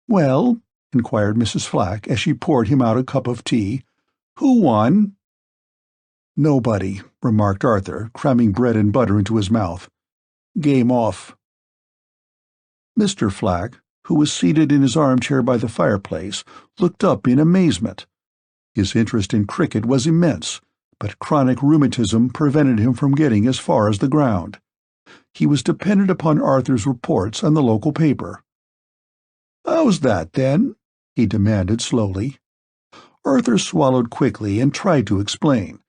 "Well," inquired Mrs. Flack as she poured him out a cup of tea, "who won?" "Nobody," remarked Arthur, cramming bread and butter into his mouth. "Game off." Mr. Flack, who was seated in his armchair by the fireplace, looked up in amazement. His interest in cricket was immense, but chronic rheumatism prevented him from getting as far as the ground. He was dependent upon Arthur's reports and the local paper. "How's that, then?" he demanded slowly. Arthur swallowed quickly and tried to explain,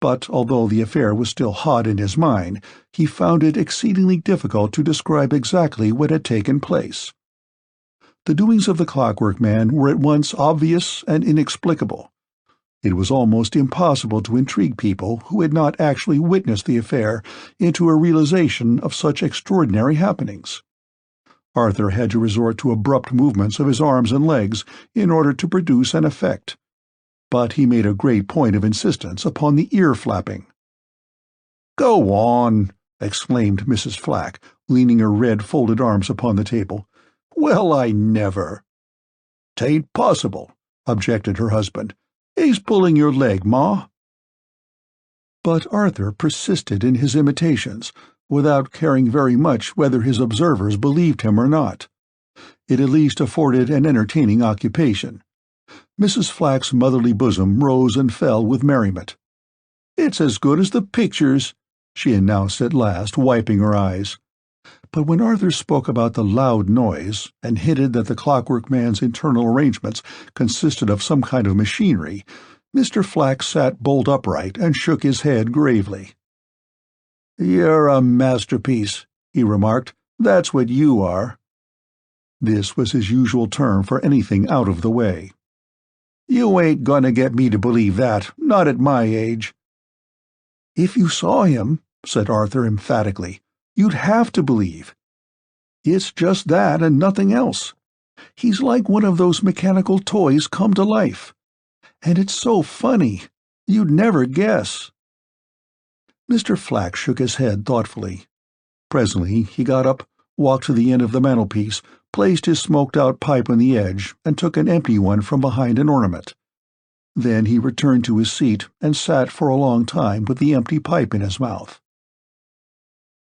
but although the affair was still hot in his mind, he found it exceedingly difficult to describe exactly what had taken place. The doings of the Clockwork Man were at once obvious and inexplicable. It was almost impossible to intrigue people who had not actually witnessed the affair into a realization of such extraordinary happenings. Arthur had to resort to abrupt movements of his arms and legs in order to produce an effect, but he made a great point of insistence upon the ear-flapping. "Go on!" exclaimed Mrs. Flack, leaning her red folded arms upon the table. "Well, I never!" "'Tain't possible," objected her husband. "He's pulling your leg, Ma." But Arthur persisted in his imitations, without caring very much whether his observers believed him or not. It at least afforded an entertaining occupation. Mrs. Flack's motherly bosom rose and fell with merriment. "It's as good as the pictures," she announced at last, wiping her eyes. But when Arthur spoke about the loud noise, and hinted that the Clockwork Man's internal arrangements consisted of some kind of machinery, Mr. Flack sat bolt upright and shook his head gravely. "You're a masterpiece," he remarked. "That's what you are." This was his usual term for anything out of the way. "You ain't gonna get me to believe that, not at my age." "If you saw him," said Arthur emphatically, "you'd have to believe. It's just that and nothing else. He's like one of those mechanical toys come to life. And it's so funny. You'd never guess." Mr. Flack shook his head thoughtfully. Presently he got up, walked to the end of the mantelpiece, placed his smoked-out pipe on the edge, and took an empty one from behind an ornament. Then he returned to his seat and sat for a long time with the empty pipe in his mouth.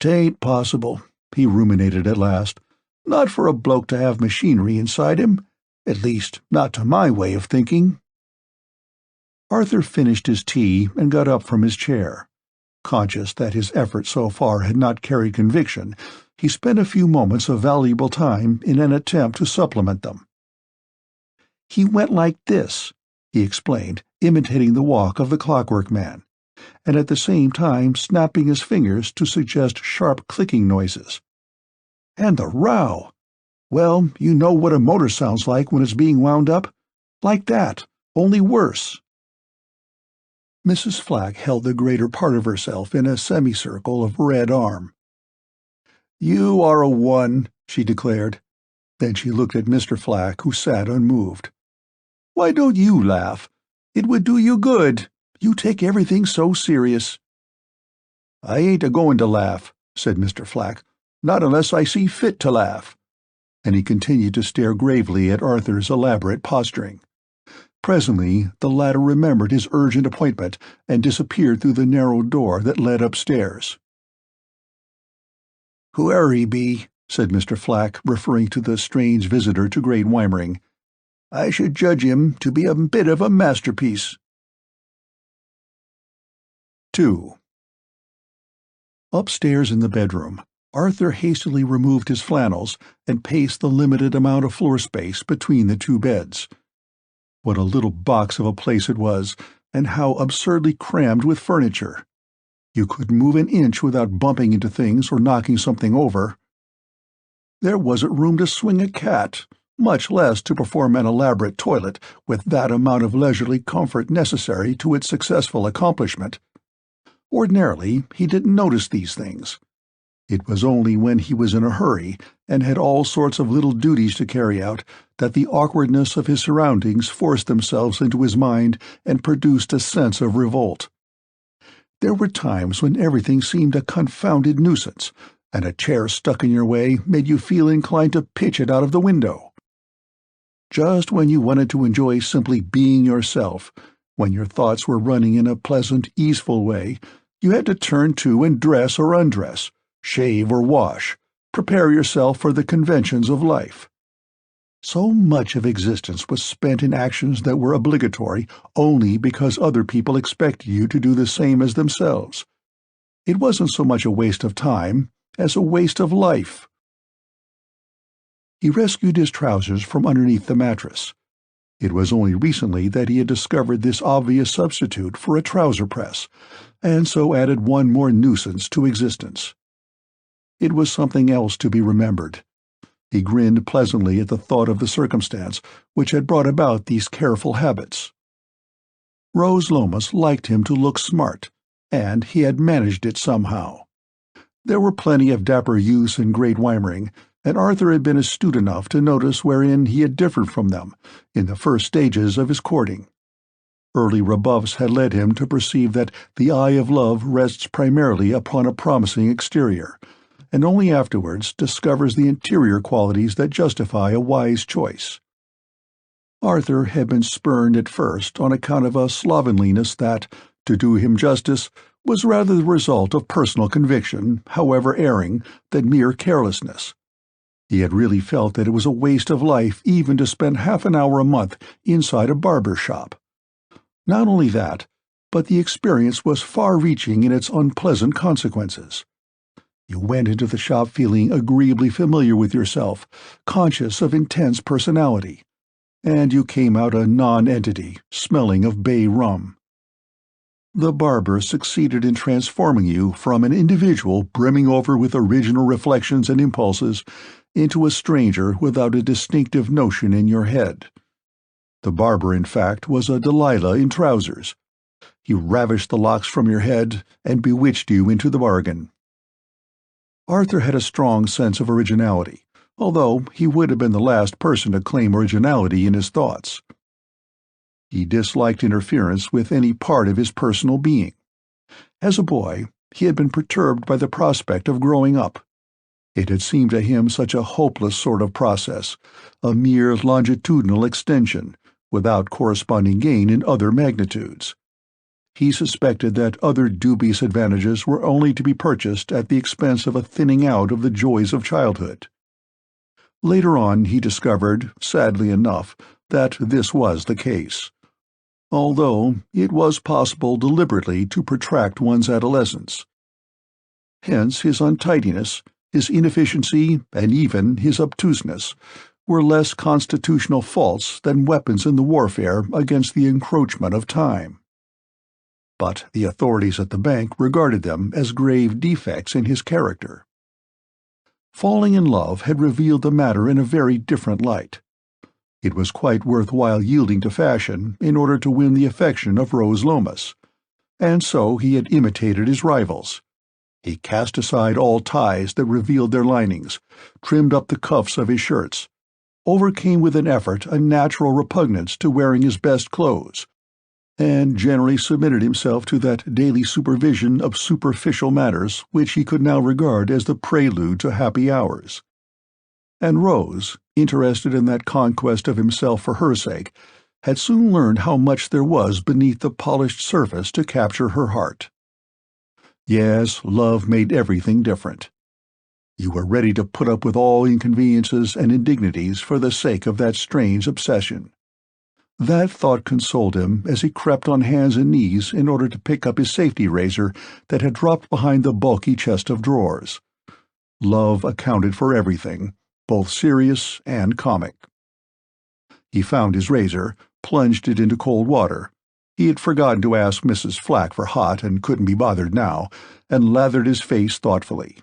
"'Tain't possible," he ruminated at last. "Not for a bloke to have machinery inside him. At least, not to my way of thinking." Arthur finished his tea and got up from his chair. Conscious that his effort so far had not carried conviction, he spent a few moments of valuable time in an attempt to supplement them. "He went like this," he explained, imitating the walk of the Clockwork Man, and at the same time snapping his fingers to suggest sharp clicking noises. "And the row! Well, you know what a motor sounds like when it's being wound up? Like that, only worse." Mrs. Flack held the greater part of herself in a semicircle of red arm. "You are a one," she declared. Then she looked at Mr. Flack, who sat unmoved. "Why don't you laugh? It would do you good. You take everything so serious." "I ain't a-going to laugh," said Mr. Flack. "Not unless I see fit to laugh." And he continued to stare gravely at Arthur's elaborate posturing. Presently the latter remembered his urgent appointment and disappeared through the narrow door that led upstairs. "Whoe'er he be," said Mr. Flack, referring to the strange visitor to Great Weimering, "I should judge him to be a bit of a masterpiece." 2. Upstairs in the bedroom, Arthur hastily removed his flannels and paced the limited amount of floor space between the two beds. What a little box of a place it was, and how absurdly crammed with furniture. You couldn't move an inch without bumping into things or knocking something over. There wasn't room to swing a cat, much less to perform an elaborate toilet with that amount of leisurely comfort necessary to its successful accomplishment. Ordinarily, he didn't notice these things. It was only when he was in a hurry and had all sorts of little duties to carry out that the awkwardness of his surroundings forced themselves into his mind and produced a sense of revolt. There were times when everything seemed a confounded nuisance, and a chair stuck in your way made you feel inclined to pitch it out of the window. Just when you wanted to enjoy simply being yourself, when your thoughts were running in a pleasant, easeful way, you had to turn to and dress or undress, shave or wash, prepare yourself for the conventions of life. So much of existence was spent in actions that were obligatory only because other people expected you to do the same as themselves. It wasn't so much a waste of time as a waste of life. He rescued his trousers from underneath the mattress. It was only recently that he had discovered this obvious substitute for a trouser press, and so added one more nuisance to existence. It was something else to be remembered. He grinned pleasantly at the thought of the circumstance which had brought about these careful habits. Rose Lomas liked him to look smart, and he had managed it somehow. There were plenty of dapper youths in Great Weimering, and Arthur had been astute enough to notice wherein he had differed from them in the first stages of his courting. Early rebuffs had led him to perceive that the eye of love rests primarily upon a promising exterior, and only afterwards discovers the interior qualities that justify a wise choice. Arthur had been spurned at first on account of a slovenliness that, to do him justice, was rather the result of personal conviction, however erring, than mere carelessness. He had really felt that it was a waste of life even to spend half an hour a month inside a barber shop. Not only that, but the experience was far-reaching in its unpleasant consequences. You went into the shop feeling agreeably familiar with yourself, conscious of intense personality, and you came out a non-entity, smelling of bay rum. The barber succeeded in transforming you from an individual brimming over with original reflections and impulses into a stranger without a distinctive notion in your head. The barber, in fact, was a Delilah in trousers. He ravished the locks from your head and bewitched you into the bargain. Arthur had a strong sense of originality, although he would have been the last person to claim originality in his thoughts. He disliked interference with any part of his personal being. As a boy, he had been perturbed by the prospect of growing up. It had seemed to him such a hopeless sort of process, a mere longitudinal extension, without corresponding gain in other magnitudes. He suspected that other dubious advantages were only to be purchased at the expense of a thinning out of the joys of childhood. Later on he discovered, sadly enough, that this was the case, although it was possible deliberately to protract one's adolescence. Hence his untidiness, his inefficiency, and even his obtuseness were less constitutional faults than weapons in the warfare against the encroachment of time. But the authorities at the bank regarded them as grave defects in his character. Falling in love had revealed the matter in a very different light. It was quite worthwhile yielding to fashion in order to win the affection of Rose Lomas, and so he had imitated his rivals. He cast aside all ties that revealed their linings, trimmed up the cuffs of his shirts, overcame with an effort a natural repugnance to wearing his best clothes, and generally submitted himself to that daily supervision of superficial matters which he could now regard as the prelude to happy hours. And Rose, interested in that conquest of himself for her sake, had soon learned how much there was beneath the polished surface to capture her heart. Yes, love made everything different. You were ready to put up with all inconveniences and indignities for the sake of that strange obsession. That thought consoled him as he crept on hands and knees in order to pick up his safety razor that had dropped behind the bulky chest of drawers. Love accounted for everything, both serious and comic. He found his razor, plunged it into cold water. He had forgotten to ask Mrs. Flack for hot and couldn't be bothered now, and lathered his face thoughtfully.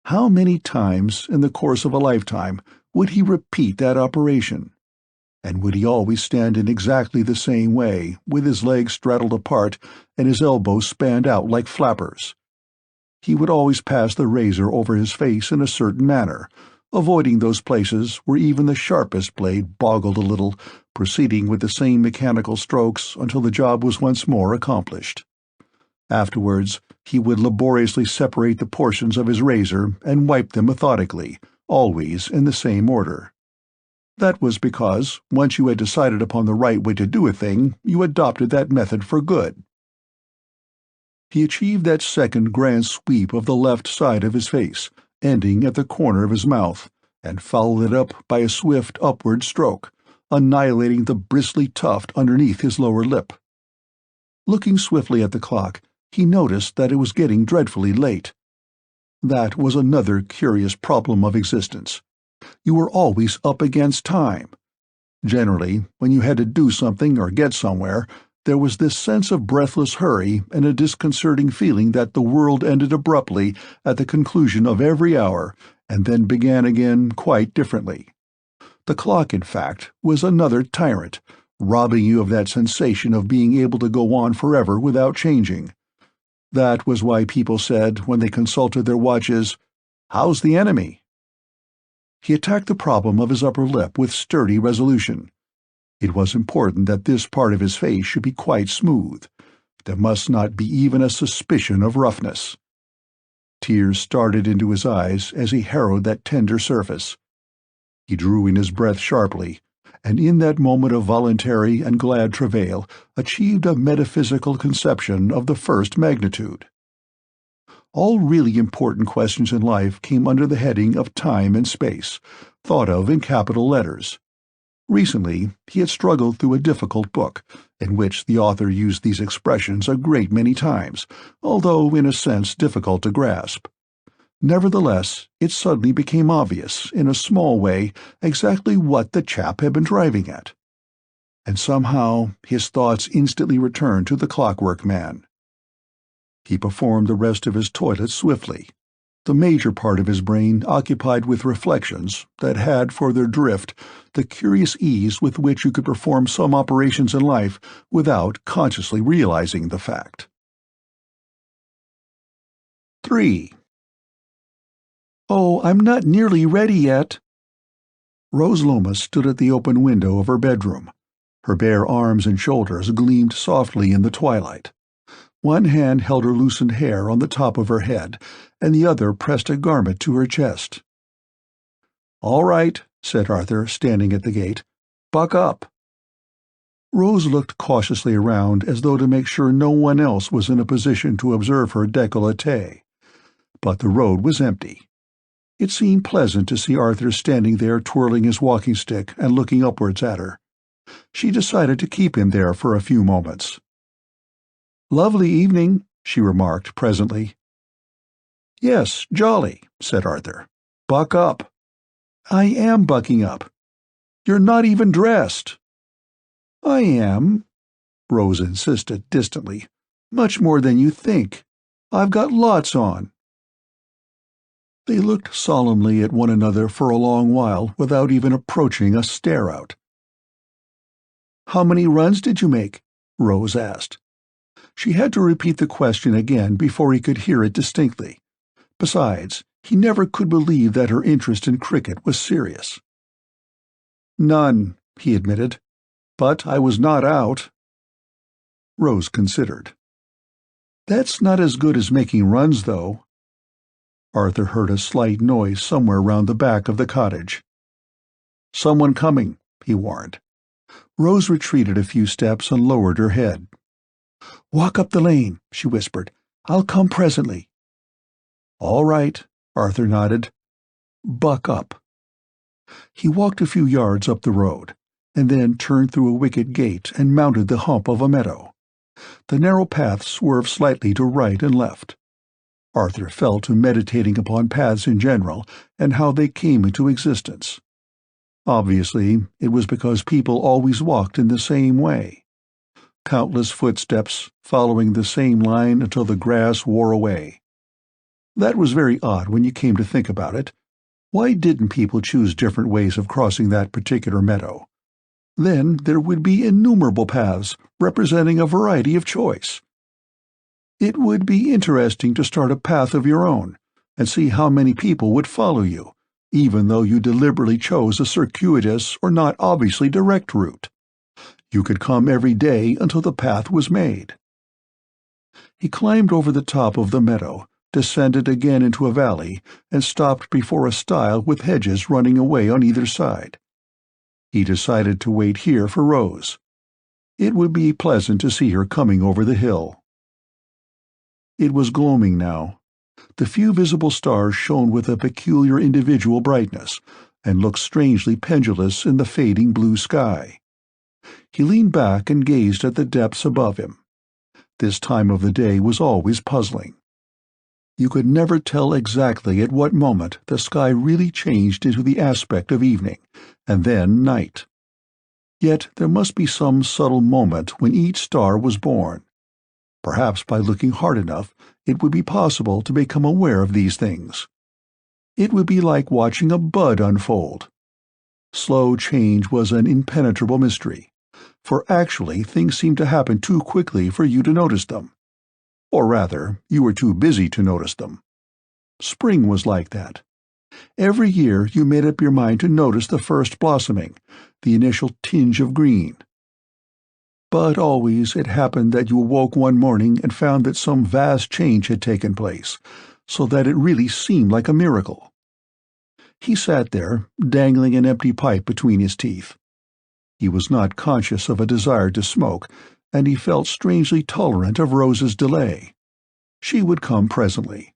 How many times in the course of a lifetime would he repeat that operation? And would he always stand in exactly the same way, with his legs straddled apart and his elbows spanned out like flappers? He would always pass the razor over his face in a certain manner, avoiding those places where even the sharpest blade boggled a little, proceeding with the same mechanical strokes until the job was once more accomplished. Afterwards, he would laboriously separate the portions of his razor and wipe them methodically, always in the same order. That was because, once you had decided upon the right way to do a thing, you adopted that method for good. He achieved that second grand sweep of the left side of his face, ending at the corner of his mouth, and followed it up by a swift upward stroke, annihilating the bristly tuft underneath his lower lip. Looking swiftly at the clock, he noticed that it was getting dreadfully late. That was another curious problem of existence. You were always up against time. Generally, when you had to do something or get somewhere, there was this sense of breathless hurry and a disconcerting feeling that the world ended abruptly at the conclusion of every hour and then began again quite differently. The clock, in fact, was another tyrant, robbing you of that sensation of being able to go on forever without changing. That was why people said, when they consulted their watches, "How's the enemy?" He attacked the problem of his upper lip with sturdy resolution. It was important that this part of his face should be quite smooth. There must not be even a suspicion of roughness. Tears started into his eyes as he harrowed that tender surface. He drew in his breath sharply, and in that moment of voluntary and glad travail achieved a metaphysical conception of the first magnitude. All really important questions in life came under the heading of time and space, thought of in capital letters. Recently, he had struggled through a difficult book, in which the author used these expressions a great many times, although in a sense difficult to grasp. Nevertheless, it suddenly became obvious, in a small way, exactly what the chap had been driving at. And somehow his thoughts instantly returned to the Clockwork Man. He performed the rest of his toilet swiftly, the major part of his brain occupied with reflections that had for their drift the curious ease with which you could perform some operations in life without consciously realizing the fact. 3. "Oh, I'm not nearly ready yet." Rose Loomis stood at the open window of her bedroom. Her bare arms and shoulders gleamed softly in the twilight. One hand held her loosened hair on the top of her head, and the other pressed a garment to her chest. "All right," said Arthur, standing at the gate. "Buck up." Rose looked cautiously around as though to make sure no one else was in a position to observe her décolleté. But the road was empty. It seemed pleasant to see Arthur standing there twirling his walking stick and looking upwards at her. She decided to keep him there for a few moments. "Lovely evening," she remarked presently. "Yes, jolly," said Arthur. "Buck up." "I am bucking up." "You're not even dressed." "I am," Rose insisted distantly. "Much more than you think. I've got lots on." They looked solemnly at one another for a long while without even approaching a stare-out. "How many runs did you make?" Rose asked. She had to repeat the question again before he could hear it distinctly. Besides, he never could believe that her interest in cricket was serious. "None," he admitted. "But I was not out." Rose considered. "That's not as good as making runs, though." Arthur heard a slight noise somewhere round the back of the cottage. "Someone coming," he warned. Rose retreated a few steps and lowered her head. "Walk up the lane," she whispered. "I'll come presently." "All right," Arthur nodded. "Buck up." He walked a few yards up the road, and then turned through a wicket gate and mounted the hump of a meadow. The narrow path swerved slightly to right and left. Arthur fell to meditating upon paths in general and how they came into existence. Obviously, it was because people always walked in the same way. Countless footsteps, following the same line until the grass wore away. That was very odd when you came to think about it. Why didn't people choose different ways of crossing that particular meadow? Then there would be innumerable paths representing a variety of choice. It would be interesting to start a path of your own and see how many people would follow you, even though you deliberately chose a circuitous or not obviously direct route. You could come every day until the path was made. He climbed over the top of the meadow, descended again into a valley, and stopped before a stile with hedges running away on either side. He decided to wait here for Rose. It would be pleasant to see her coming over the hill. It was gloaming now. The few visible stars shone with a peculiar individual brightness, and looked strangely pendulous in the fading blue sky. He leaned back and gazed at the depths above him. This time of the day was always puzzling. You could never tell exactly at what moment the sky really changed into the aspect of evening, and then night. Yet there must be some subtle moment when each star was born. Perhaps by looking hard enough, it would be possible to become aware of these things. It would be like watching a bud unfold. Slow change was an impenetrable mystery, for actually things seemed to happen too quickly for you to notice them. Or rather, you were too busy to notice them. Spring was like that. Every year you made up your mind to notice the first blossoming, the initial tinge of green. But always it happened that you awoke one morning and found that some vast change had taken place, so that it really seemed like a miracle. He sat there, dangling an empty pipe between his teeth. He was not conscious of a desire to smoke, and he felt strangely tolerant of Rose's delay. She would come presently.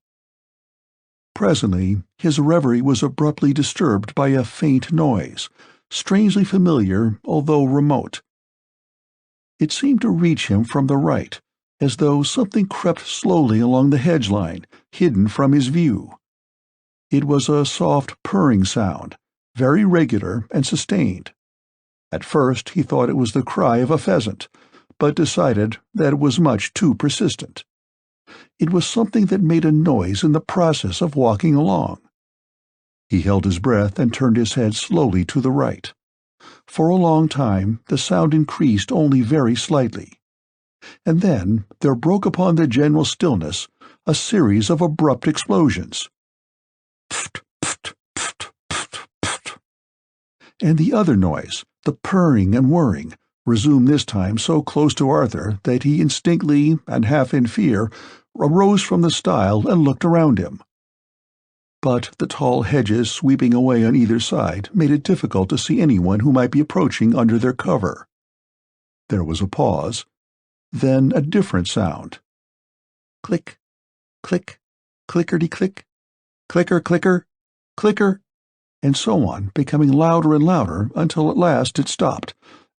Presently, his reverie was abruptly disturbed by a faint noise, strangely familiar, although remote. It seemed to reach him from the right, as though something crept slowly along the hedge line, hidden from his view. It was a soft purring sound, very regular and sustained. At first he thought it was the cry of a pheasant, but decided that it was much too persistent. It was something that made a noise in the process of walking along. He held his breath and turned his head slowly to the right. For a long time the sound increased only very slightly. And then there broke upon the general stillness a series of abrupt explosions. Pft, pft, pft, pft, pft. And the other noise, the purring and whirring, resumed this time so close to Arthur that he instinctively, and half in fear, arose from the stile and looked around him. But the tall hedges sweeping away on either side made it difficult to see anyone who might be approaching under their cover. There was a pause, then a different sound. Click, click, clickerty-click, clicker, clicker, clicker, and so on, becoming louder and louder until at last it stopped,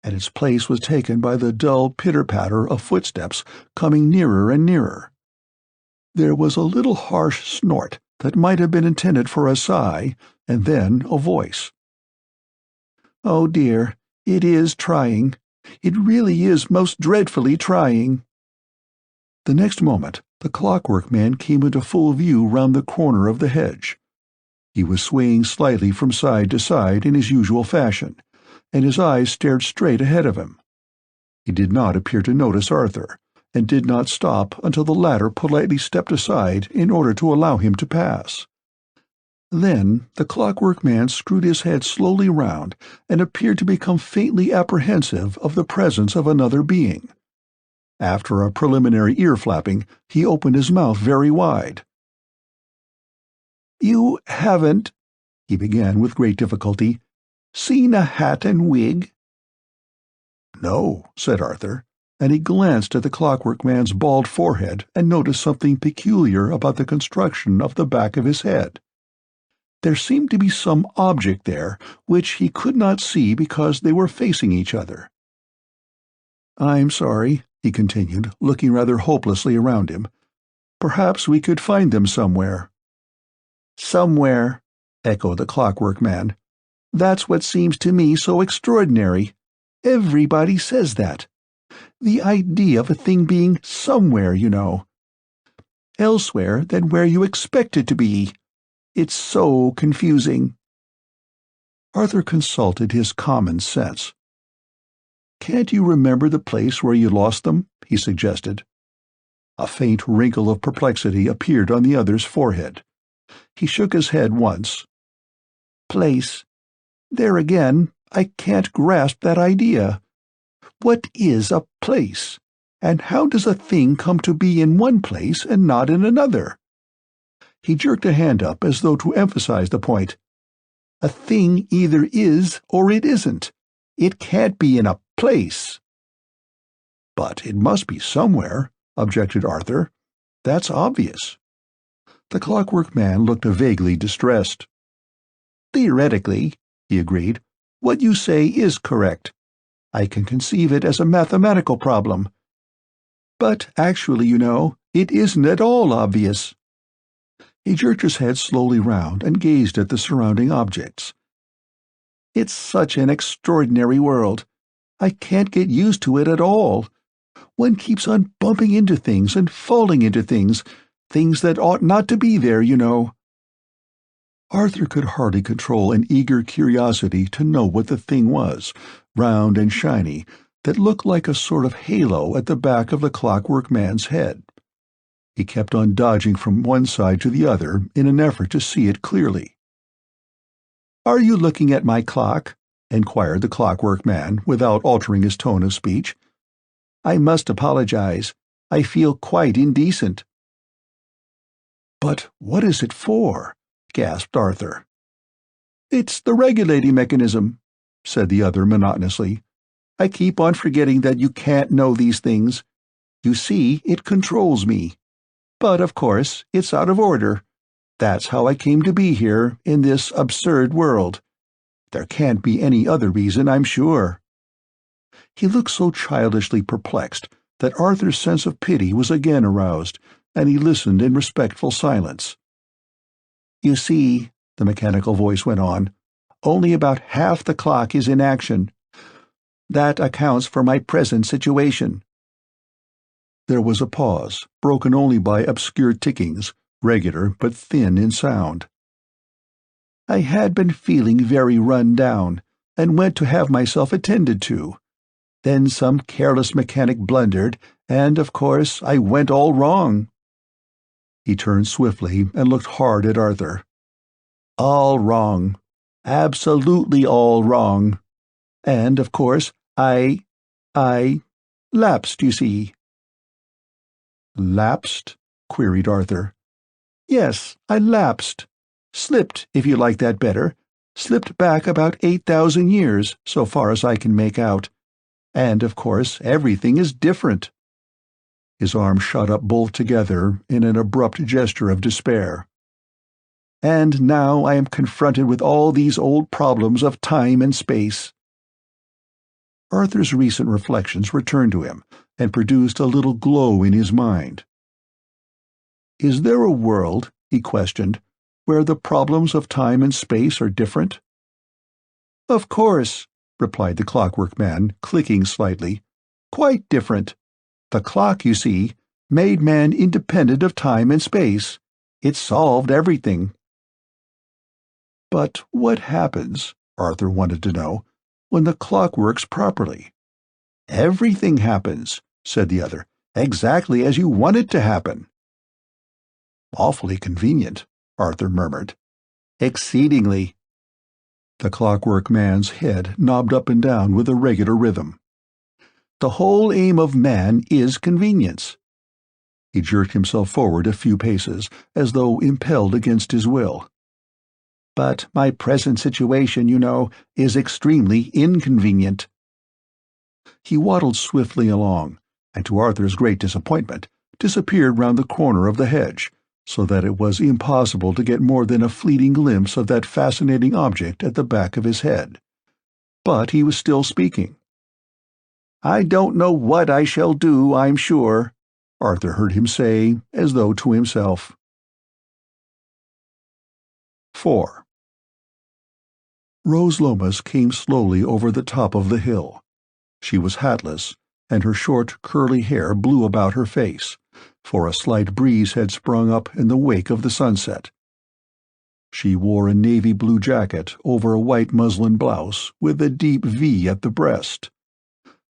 and its place was taken by the dull pitter-patter of footsteps coming nearer and nearer. There was a little harsh snort that might have been intended for a sigh, and then a voice. "Oh dear, it is trying. It really is most dreadfully trying." The next moment the Clockwork Man came into full view round the corner of the hedge. He was swaying slightly from side to side in his usual fashion, and his eyes stared straight ahead of him. He did not appear to notice Arthur, and did not stop until the latter politely stepped aside in order to allow him to pass. Then the Clockwork Man screwed his head slowly round and appeared to become faintly apprehensive of the presence of another being. After a preliminary ear-flapping, he opened his mouth very wide. "You haven't," he began with great difficulty, "seen a hat and wig?" "No," said Arthur, and he glanced at the Clockwork Man's bald forehead and noticed something peculiar about the construction of the back of his head. There seemed to be some object there which he could not see because they were facing each other. "I'm sorry," he continued, looking rather hopelessly around him. "Perhaps we could find them somewhere." "Somewhere," echoed the Clockwork Man. "That's what seems to me so extraordinary. Everybody says that. The idea of a thing being somewhere, you know. Elsewhere than where you expect it to be. It's so confusing." Arthur consulted his common sense. "Can't you remember the place where you lost them?" he suggested. A faint wrinkle of perplexity appeared on the other's forehead. He shook his head once. "Place. There again, I can't grasp that idea. What is a place? And how does a thing come to be in one place and not in another?" He jerked a hand up as though to emphasize the point. "A thing either is or it isn't. It can't be in a place." "But it must be somewhere," objected Arthur. "That's obvious." The Clockwork Man looked vaguely distressed. "Theoretically," he agreed, "what you say is correct. I can conceive it as a mathematical problem. But actually, you know, it isn't at all obvious." He jerked his head slowly round and gazed at the surrounding objects. "It's such an extraordinary world. I can't get used to it at all. One keeps on bumping into things and falling into things that ought not to be there, you know." Arthur could hardly control an eager curiosity to know what the thing was, round and shiny, that looked like a sort of halo at the back of the Clockwork Man's head. He kept on dodging from one side to the other in an effort to see it clearly. "Are you looking at my clock?" inquired the Clockwork Man, without altering his tone of speech. "I must apologize. I feel quite indecent." "But what is it for?" gasped Arthur. "It's the regulating mechanism," said the other monotonously. "I keep on forgetting that you can't know these things. You see, it controls me. But, of course, it's out of order. That's how I came to be here, in this absurd world. There can't be any other reason, I'm sure." He looked so childishly perplexed that Arthur's sense of pity was again aroused, and he listened in respectful silence. "You see," the mechanical voice went on, "only about half the clock is in action. That accounts for my present situation." There was a pause, broken only by obscure tickings, regular but thin in sound. "I had been feeling very run down, and went to have myself attended to. Then some careless mechanic blundered, and, of course, I went all wrong." He turned swiftly and looked hard at Arthur. "All wrong. Absolutely all wrong. And, of course, I lapsed, you see." "Lapsed?" queried Arthur. "Yes, I lapsed. Slipped, if you like that better. Slipped back about 8,000 years, so far as I can make out. And, of course, everything is different." His arms shot up both together in an abrupt gesture of despair. "And now I am confronted with all these old problems of time and space." Arthur's recent reflections returned to him, and produced a little glow in his mind. "Is there a world," he questioned, "where the problems of time and space are different?" "Of course," replied the Clockwork Man, clicking slightly. "Quite different. The clock, you see, made man independent of time and space. It solved everything." "But what happens," Arthur wanted to know, "when the clock works properly?" "Everything happens," said the other, "exactly as you want it to happen." "Awfully convenient," Arthur murmured. "Exceedingly." The Clockwork Man's head knobbed up and down with a regular rhythm. "The whole aim of man is convenience." He jerked himself forward a few paces, as though impelled against his will. "But my present situation, you know, is extremely inconvenient." He waddled swiftly along, and to Arthur's great disappointment, disappeared round the corner of the hedge, so that it was impossible to get more than a fleeting glimpse of that fascinating object at the back of his head. But he was still speaking. "I don't know what I shall do, I'm sure," Arthur heard him say, as though to himself. 4. Rose Lomas came slowly over the top of the hill. She was hatless, and her short, curly hair blew about her face, for a slight breeze had sprung up in the wake of the sunset. She wore a navy-blue jacket over a white muslin blouse with a deep V at the breast.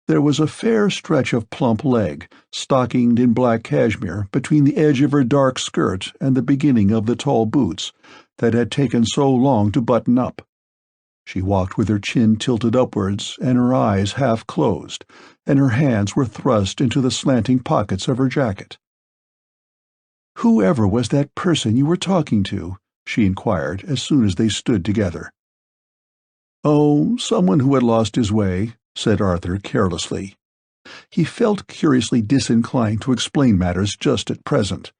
There was a fair stretch of plump leg, stockinged in black cashmere, between the edge of her dark skirt and the beginning of the tall boots that had taken so long to button up. She walked with her chin tilted upwards and her eyes half closed, and her hands were thrust into the slanting pockets of her jacket. "Whoever was that person you were talking to?" she inquired as soon as they stood together. "Oh, someone who had lost his way," said Arthur carelessly. He felt curiously disinclined to explain matters just at present.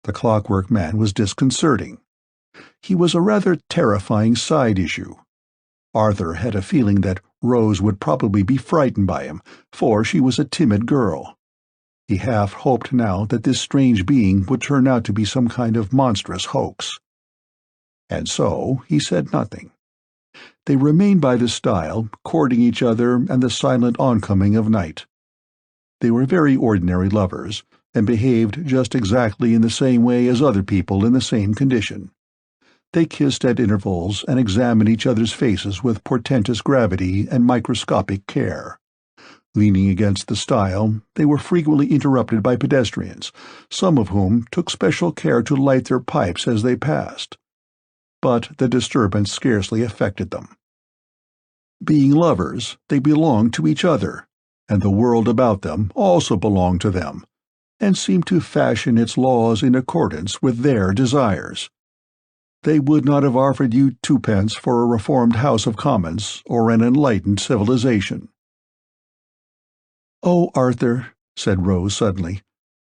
The Clockwork Man was disconcerting. He was a rather terrifying side issue. Arthur had a feeling that Rose would probably be frightened by him, for she was a timid girl. He half hoped now that this strange being would turn out to be some kind of monstrous hoax. And so he said nothing. They remained by the stile, courting each other and the silent oncoming of night. They were very ordinary lovers, and behaved just exactly in the same way as other people in the same condition. They kissed at intervals and examined each other's faces with portentous gravity and microscopic care. Leaning against the stile, they were frequently interrupted by pedestrians, some of whom took special care to light their pipes as they passed. But the disturbance scarcely affected them. Being lovers, they belonged to each other, and the world about them also belonged to them, and seemed to fashion its laws in accordance with their desires. They would not have offered you twopence for a reformed House of Commons or an enlightened civilization. "Oh, Arthur," said Rose suddenly,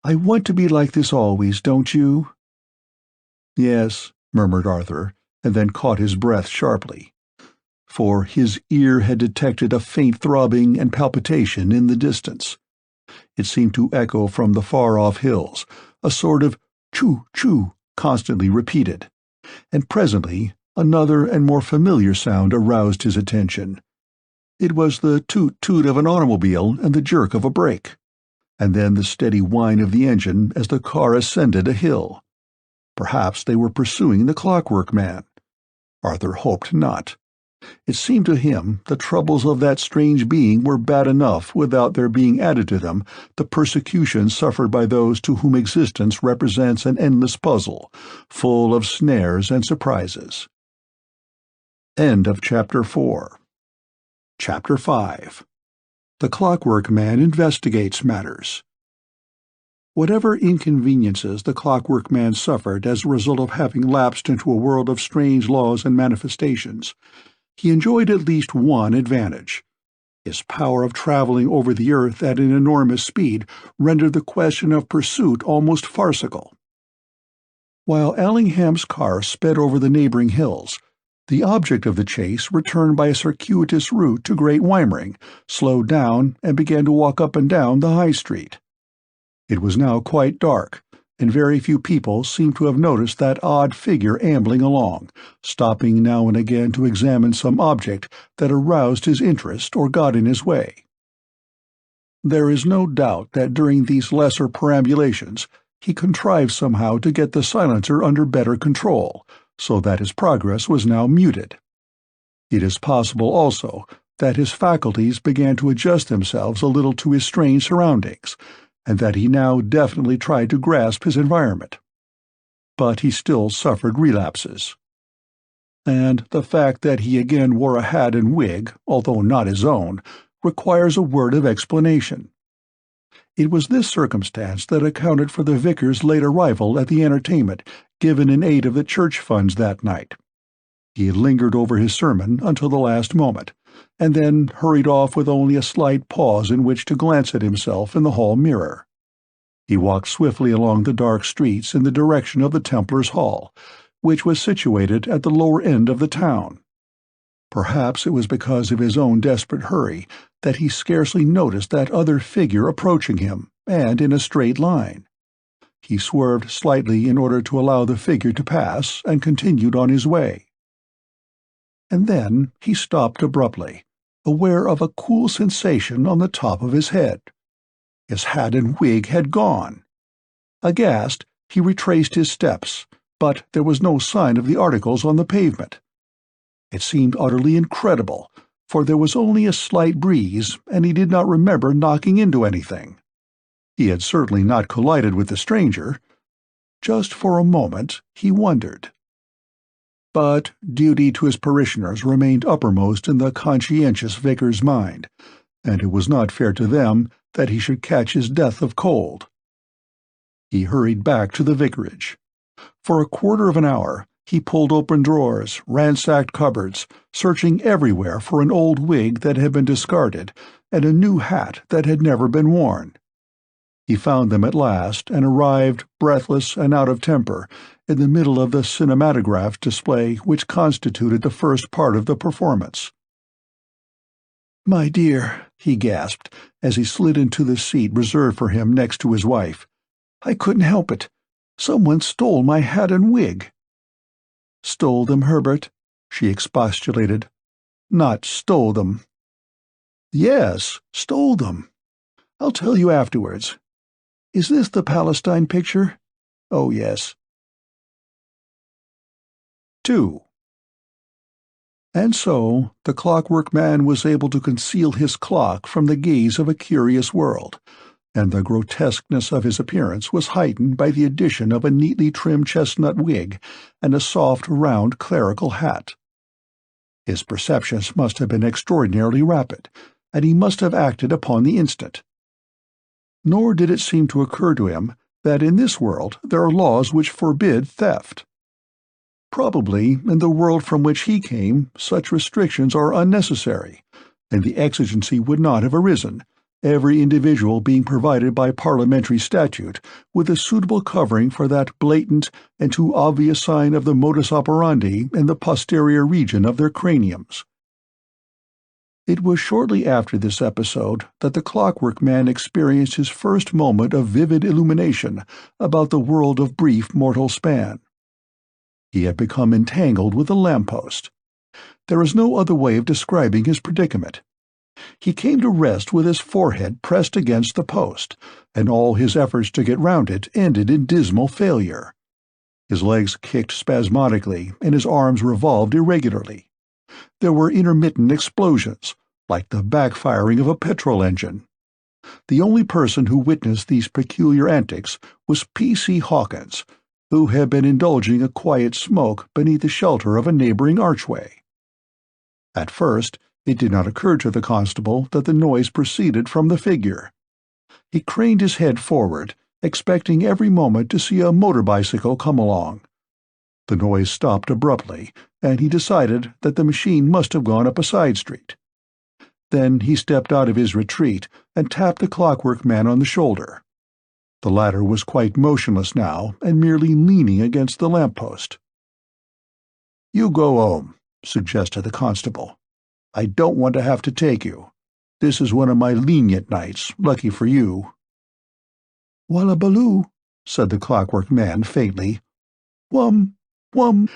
"I want to be like this always, don't you?" "Yes," murmured Arthur, and then caught his breath sharply, for his ear had detected a faint throbbing and palpitation in the distance. It seemed to echo from the far-off hills, a sort of choo-choo constantly repeated, and presently another and more familiar sound aroused his attention. It was the toot-toot of an automobile and the jerk of a brake, and then the steady whine of the engine as the car ascended a hill. Perhaps they were pursuing the Clockwork Man. Arthur hoped not. It seemed to him the troubles of that strange being were bad enough without there being added to them the persecution suffered by those to whom existence represents an endless puzzle, full of snares and surprises. End of Chapter 4. Chapter 5. The Clockwork Man Investigates Matters. Whatever inconveniences the Clockwork Man suffered as a result of having lapsed into a world of strange laws and manifestations, he enjoyed at least one advantage. His power of traveling over the earth at an enormous speed rendered the question of pursuit almost farcical. While Allingham's car sped over the neighboring hills, the object of the chase returned by a circuitous route to Great Weimering, slowed down, and began to walk up and down the High Street. It was now quite dark, and very few people seemed to have noticed that odd figure ambling along, stopping now and again to examine some object that aroused his interest or got in his way. There is no doubt that during these lesser perambulations he contrived somehow to get the silencer under better control, so that his progress was now muted. It is possible also that his faculties began to adjust themselves a little to his strange surroundings, and that he now definitely tried to grasp his environment. But he still suffered relapses. And the fact that he again wore a hat and wig, although not his own, requires a word of explanation. It was this circumstance that accounted for the vicar's late arrival at the entertainment given in aid of the church funds that night. He had lingered over his sermon until the last moment, and then hurried off with only a slight pause in which to glance at himself in the hall mirror. He walked swiftly along the dark streets in the direction of the Templars' Hall, which was situated at the lower end of the town. Perhaps it was because of his own desperate hurry that he scarcely noticed that other figure approaching him, and in a straight line. He swerved slightly in order to allow the figure to pass, and continued on his way. And then he stopped abruptly, aware of a cool sensation on the top of his head. His hat and wig had gone. Aghast, he retraced his steps, but there was no sign of the articles on the pavement. It seemed utterly incredible, for there was only a slight breeze, and he did not remember knocking into anything. He had certainly not collided with the stranger. Just for a moment he wondered. But duty to his parishioners remained uppermost in the conscientious vicar's mind, and it was not fair to them that he should catch his death of cold. He hurried back to the vicarage. For a quarter of an hour he pulled open drawers, ransacked cupboards, searching everywhere for an old wig that had been discarded and a new hat that had never been worn. He found them at last, and arrived, breathless and out of temper, in the middle of the cinematograph display which constituted the first part of the performance. "My dear," he gasped, as he slid into the seat reserved for him next to his wife, "I couldn't help it. Someone stole my hat and wig." "Stole them, Herbert?" she expostulated. "Not stole them." "Yes, stole them. I'll tell you afterwards. Is this the Palestine picture? Oh, yes." 2. And so the Clockwork Man was able to conceal his clock from the gaze of a curious world, and the grotesqueness of his appearance was heightened by the addition of a neatly trimmed chestnut wig and a soft, round clerical hat. His perceptions must have been extraordinarily rapid, and he must have acted upon the instant. Nor did it seem to occur to him that in this world there are laws which forbid theft. Probably, in the world from which he came, such restrictions are unnecessary, and the exigency would not have arisen, every individual being provided by parliamentary statute with a suitable covering for that blatant and too obvious sign of the modus operandi in the posterior region of their craniums. It was shortly after this episode that the Clockwork Man experienced his first moment of vivid illumination about the world of brief mortal span. He had become entangled with a lamppost. There is no other way of describing his predicament. He came to rest with his forehead pressed against the post, and all his efforts to get round it ended in dismal failure. His legs kicked spasmodically, and his arms revolved irregularly. There were intermittent explosions, like the backfiring of a petrol engine. The only person who witnessed these peculiar antics was P.C. Hawkins, who had been indulging a quiet smoke beneath the shelter of a neighboring archway. At first, it did not occur to the constable that the noise proceeded from the figure. He craned his head forward, expecting every moment to see a motor bicycle come along. The noise stopped abruptly, and he decided that the machine must have gone up a side street. Then he stepped out of his retreat and tapped the Clockwork Man on the shoulder. The latter was quite motionless now and merely leaning against the lamp-post. "You go home," suggested the constable. "I don't want to have to take you. This is one of my lenient nights, lucky for you." "Wallabaloo," said the Clockwork Man faintly. "Wum, wum."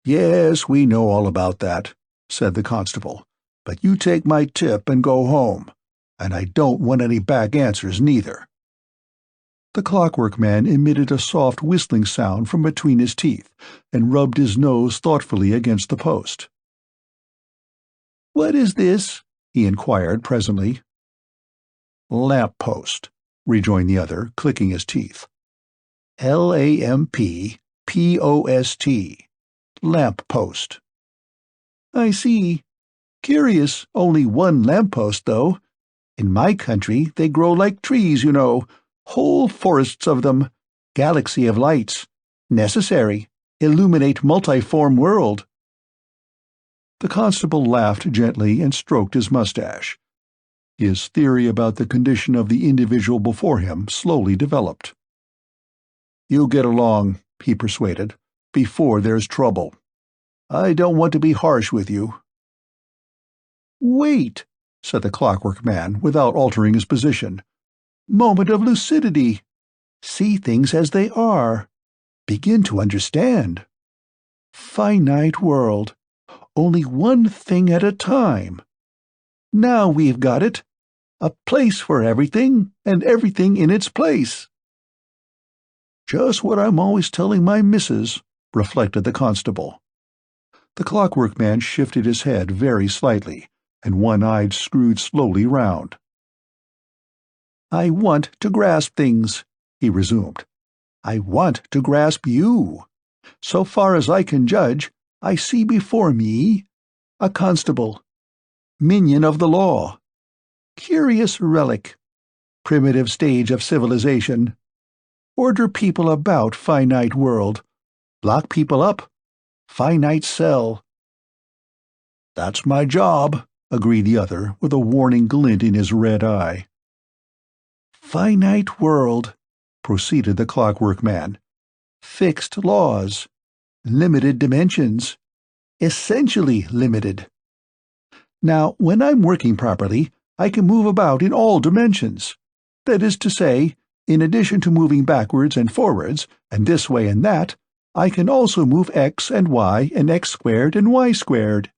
"Yes, we know all about that," said the constable. "But you take my tip and go home. And I don't want any back answers neither." The Clockwork Man emitted a soft whistling sound from between his teeth and rubbed his nose thoughtfully against the post. "What is this?" he inquired presently. "Lamp-post," rejoined the other, clicking his teeth. Lamp-post. Lamp-post. "I see. Curious, only one lamp-post, though. In my country they grow like trees, you know. Whole forests of them. Galaxy of lights. Necessary. Illuminate multiform world." The constable laughed gently and stroked his mustache. His theory about the condition of the individual before him slowly developed. "You get along," he persuaded, "before there's trouble. I don't want to be harsh with you." "Wait," said the Clockwork Man without altering his position. "Moment of lucidity. See things as they are. Begin to understand. Finite world. Only one thing at a time. Now we've got it. A place for everything, and everything in its place." "Just what I'm always telling my missus," reflected the constable. The Clockwork Man shifted his head very slightly, and one eye screwed slowly round. "I want to grasp things," he resumed. "I want to grasp you. So far as I can judge, I see before me a constable, minion of the law, curious relic, primitive stage of civilization, order people about finite world, lock people up, finite cell." "That's my job," agreed the other, with a warning glint in his red eye. "Finite world," proceeded the Clockwork Man. "Fixed laws. Limited dimensions. Essentially limited. Now, when I'm working properly, I can move about in all dimensions. That is to say, in addition to moving backwards and forwards, and this way and that, I can also move x and y and x squared and y squared."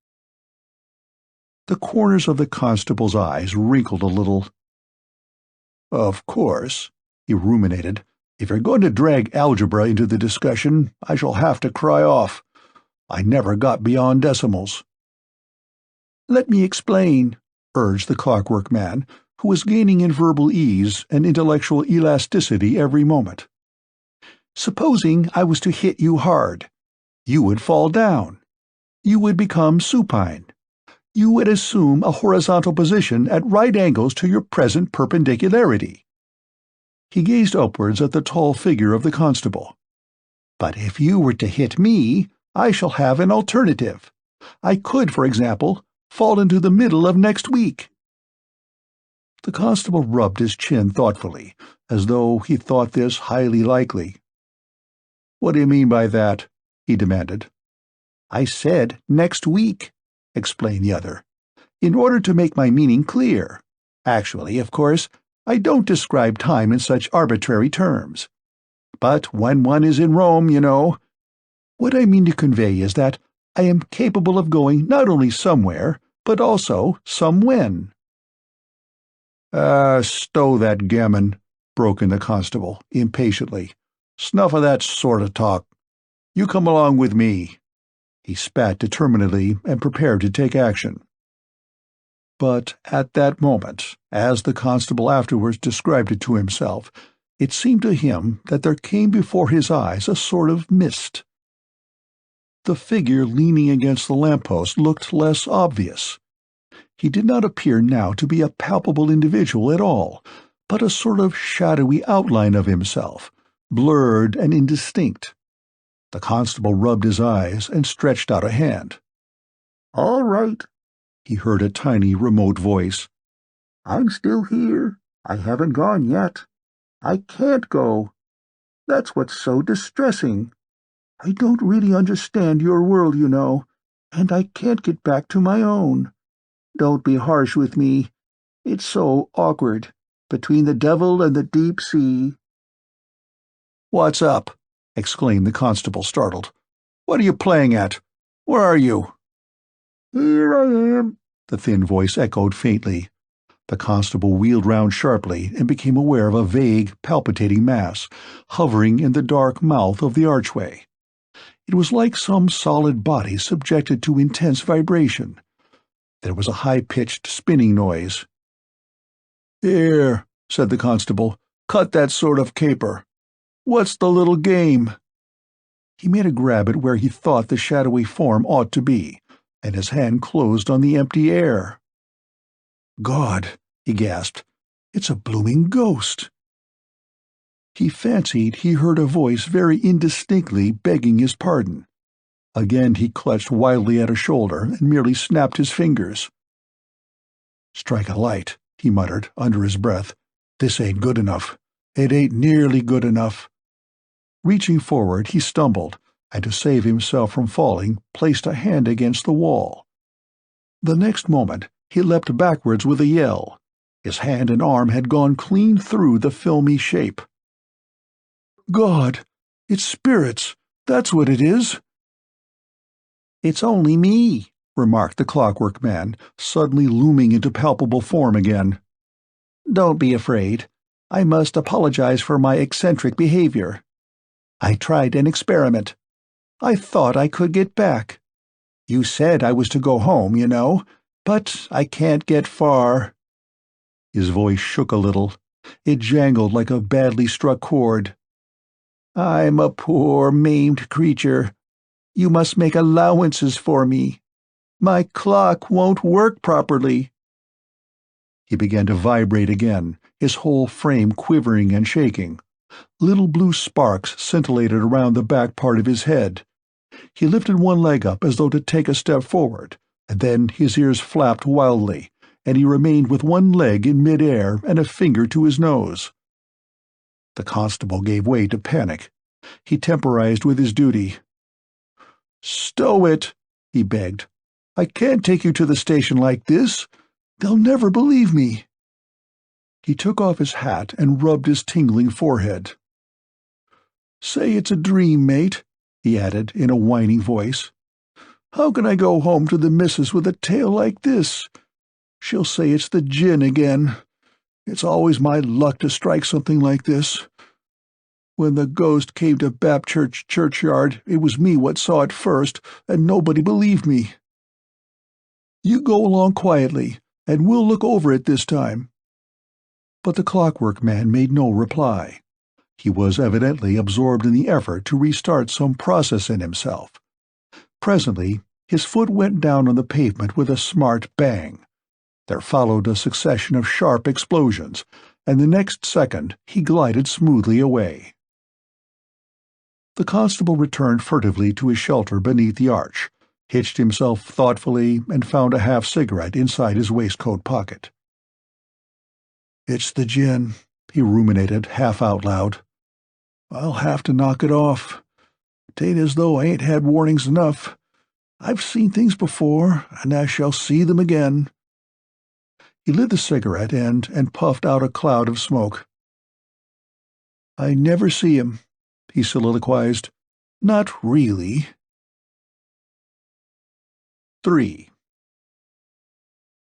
The corners of the constable's eyes wrinkled a little. "Of course," he ruminated, "if you're going to drag algebra into the discussion, I shall have to cry off. I never got beyond decimals. "Let me explain," urged the Clockwork Man, who was gaining in verbal ease and intellectual elasticity every moment. "Supposing I was to hit you hard. You would fall down. You would become supine. You would assume a horizontal position at right angles to your present perpendicularity." He gazed upwards at the tall figure of the constable. "But if you were to hit me, I shall have an alternative. I could, for example, fall into the middle of next week." The constable rubbed his chin thoughtfully, as though he thought this highly likely. "What do you mean by that?" he demanded. "I said next week," explained the other, "in order to make my meaning clear. Actually, of course, I don't describe time in such arbitrary terms. But when one is in Rome, you know. What I mean to convey is that I am capable of going not only somewhere, but also somewhen." "Stow that gammon," broke in the constable, impatiently. "Snuff of that sort of talk. You come along with me." He spat determinedly and prepared to take action. But at that moment, as the constable afterwards described it to himself, it seemed to him that there came before his eyes a sort of mist. The figure leaning against the lamp-post looked less obvious. He did not appear now to be a palpable individual at all, but a sort of shadowy outline of himself, blurred and indistinct. The constable rubbed his eyes and stretched out a hand. "All right," he heard a tiny, remote voice. "I'm still here. I haven't gone yet. I can't go. That's what's so distressing. I don't really understand your world, you know, and I can't get back to my own. Don't be harsh with me. It's so awkward, between the devil and the deep sea." "What's up?" exclaimed the constable, startled. "What are you playing at? Where are you?" "Here I am," the thin voice echoed faintly. The constable wheeled round sharply and became aware of a vague, palpitating mass, hovering in the dark mouth of the archway. It was like some solid body subjected to intense vibration. There was a high-pitched spinning noise. "Here," said the constable, "cut that sort of caper. What's the little game?" He made a grab at where he thought the shadowy form ought to be, and his hand closed on the empty air. "God," he gasped, "it's a blooming ghost." He fancied he heard a voice very indistinctly begging his pardon. Again he clutched wildly at a shoulder and merely snapped his fingers. "Strike a light," he muttered, under his breath. "This ain't good enough. It ain't nearly good enough." Reaching forward, he stumbled, and to save himself from falling, placed a hand against the wall. The next moment, he leapt backwards with a yell. His hand and arm had gone clean through the filmy shape. "God! It's spirits! That's what it is!" "It's only me," remarked the Clockwork Man, suddenly looming into palpable form again. "Don't be afraid. I must apologize for my eccentric behavior. I tried an experiment. I thought I could get back. You said I was to go home, you know, but I can't get far." His voice shook a little. It jangled like a badly struck chord. "I'm a poor, maimed creature. You must make allowances for me. My clock won't work properly." He began to vibrate again, his whole frame quivering and shaking. Little blue sparks scintillated around the back part of his head. He lifted one leg up as though to take a step forward, and then his ears flapped wildly, and he remained with one leg in mid-air and a finger to his nose. The constable gave way to panic. He temporized with his duty. "Stow it," he begged. "I can't take you to the station like this. They'll never believe me." He took off his hat and rubbed his tingling forehead. "Say it's a dream, mate," he added in a whining voice. "How can I go home to the missus with a tale like this? She'll say it's the gin again. It's always my luck to strike something like this. When the ghost came to Bapchurch churchyard, it was me what saw it first, and nobody believed me." You go along quietly, and we'll look over it this time." But the Clockwork Man made no reply. He was evidently absorbed in the effort to restart some process in himself. Presently, his foot went down on the pavement with a smart bang. There followed a succession of sharp explosions, and the next second he glided smoothly away. The constable returned furtively to his shelter beneath the arch, hitched himself thoughtfully, and found a half-cigarette inside his waistcoat pocket. "It's the gin," he ruminated, half out loud. "I'll have to knock it off. Tain't as though I ain't had warnings enough. I've seen things before, and I shall see them again." He lit the cigarette and puffed out a cloud of smoke. "I never see him," he soliloquized. "Not really." 3.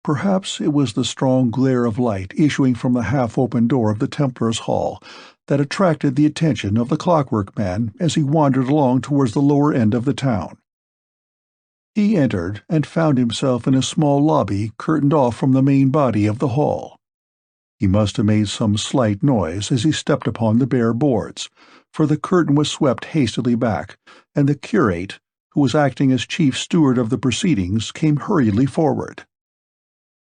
Perhaps it was the strong glare of light issuing from the half-open door of the Templars' Hall that attracted the attention of the Clockwork Man as he wandered along towards the lower end of the town. He entered and found himself in a small lobby curtained off from the main body of the hall. He must have made some slight noise as he stepped upon the bare boards, for the curtain was swept hastily back, and the curate, who was acting as chief steward of the proceedings, came hurriedly forward.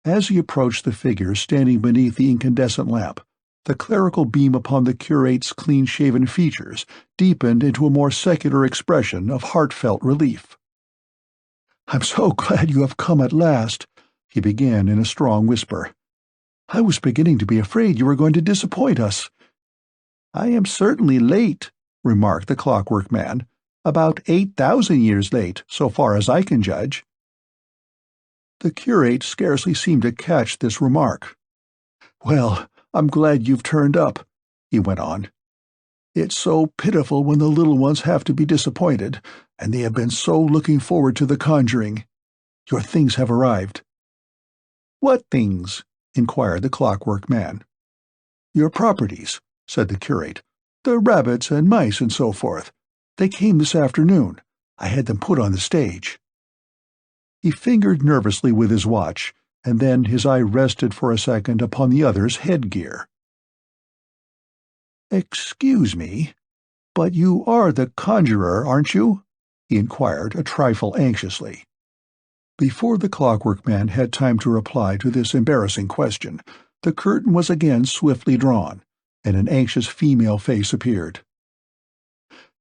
As he approached the figure standing beneath the incandescent lamp, the clerical beam upon the curate's clean-shaven features deepened into a more secular expression of heartfelt relief. "I'm so glad you have come at last," he began in a strong whisper. "I was beginning to be afraid you were going to disappoint us." "I am certainly late," remarked the Clockwork Man, "about 8,000 years late, so far as I can judge." The curate scarcely seemed to catch this remark. "Well, I'm glad you've turned up," he went on. "It's so pitiful when the little ones have to be disappointed, and they have been so looking forward to the conjuring. Your things have arrived." "What things?" inquired the Clockwork Man. "Your properties," said the curate. "The rabbits and mice and so forth. They came this afternoon. I had them put on the stage." He fingered nervously with his watch, and then his eye rested for a second upon the other's headgear. "Excuse me, but you are the conjurer, aren't you?" he inquired, a trifle anxiously. Before the Clockwork Man had time to reply to this embarrassing question, the curtain was again swiftly drawn, and an anxious female face appeared.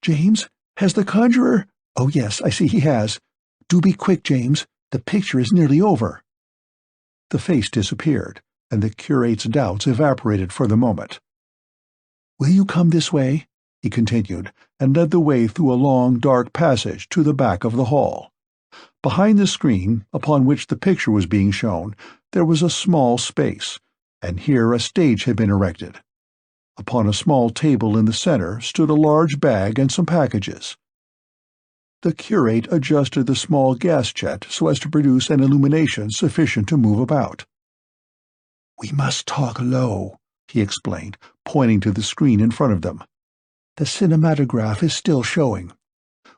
"James, has the conjurer—" "Oh, yes, I see he has. Do be quick, James. The picture is nearly over." The face disappeared, and the curate's doubts evaporated for the moment. "Will you come this way?" he continued, and led the way through a long, dark passage to the back of the hall. Behind the screen, upon which the picture was being shown, there was a small space, and here a stage had been erected. Upon a small table in the center stood a large bag and some packages. The curate adjusted the small gas jet so as to produce an illumination sufficient to move about. "We must talk low," he explained, pointing to the screen in front of them. "The cinematograph is still showing.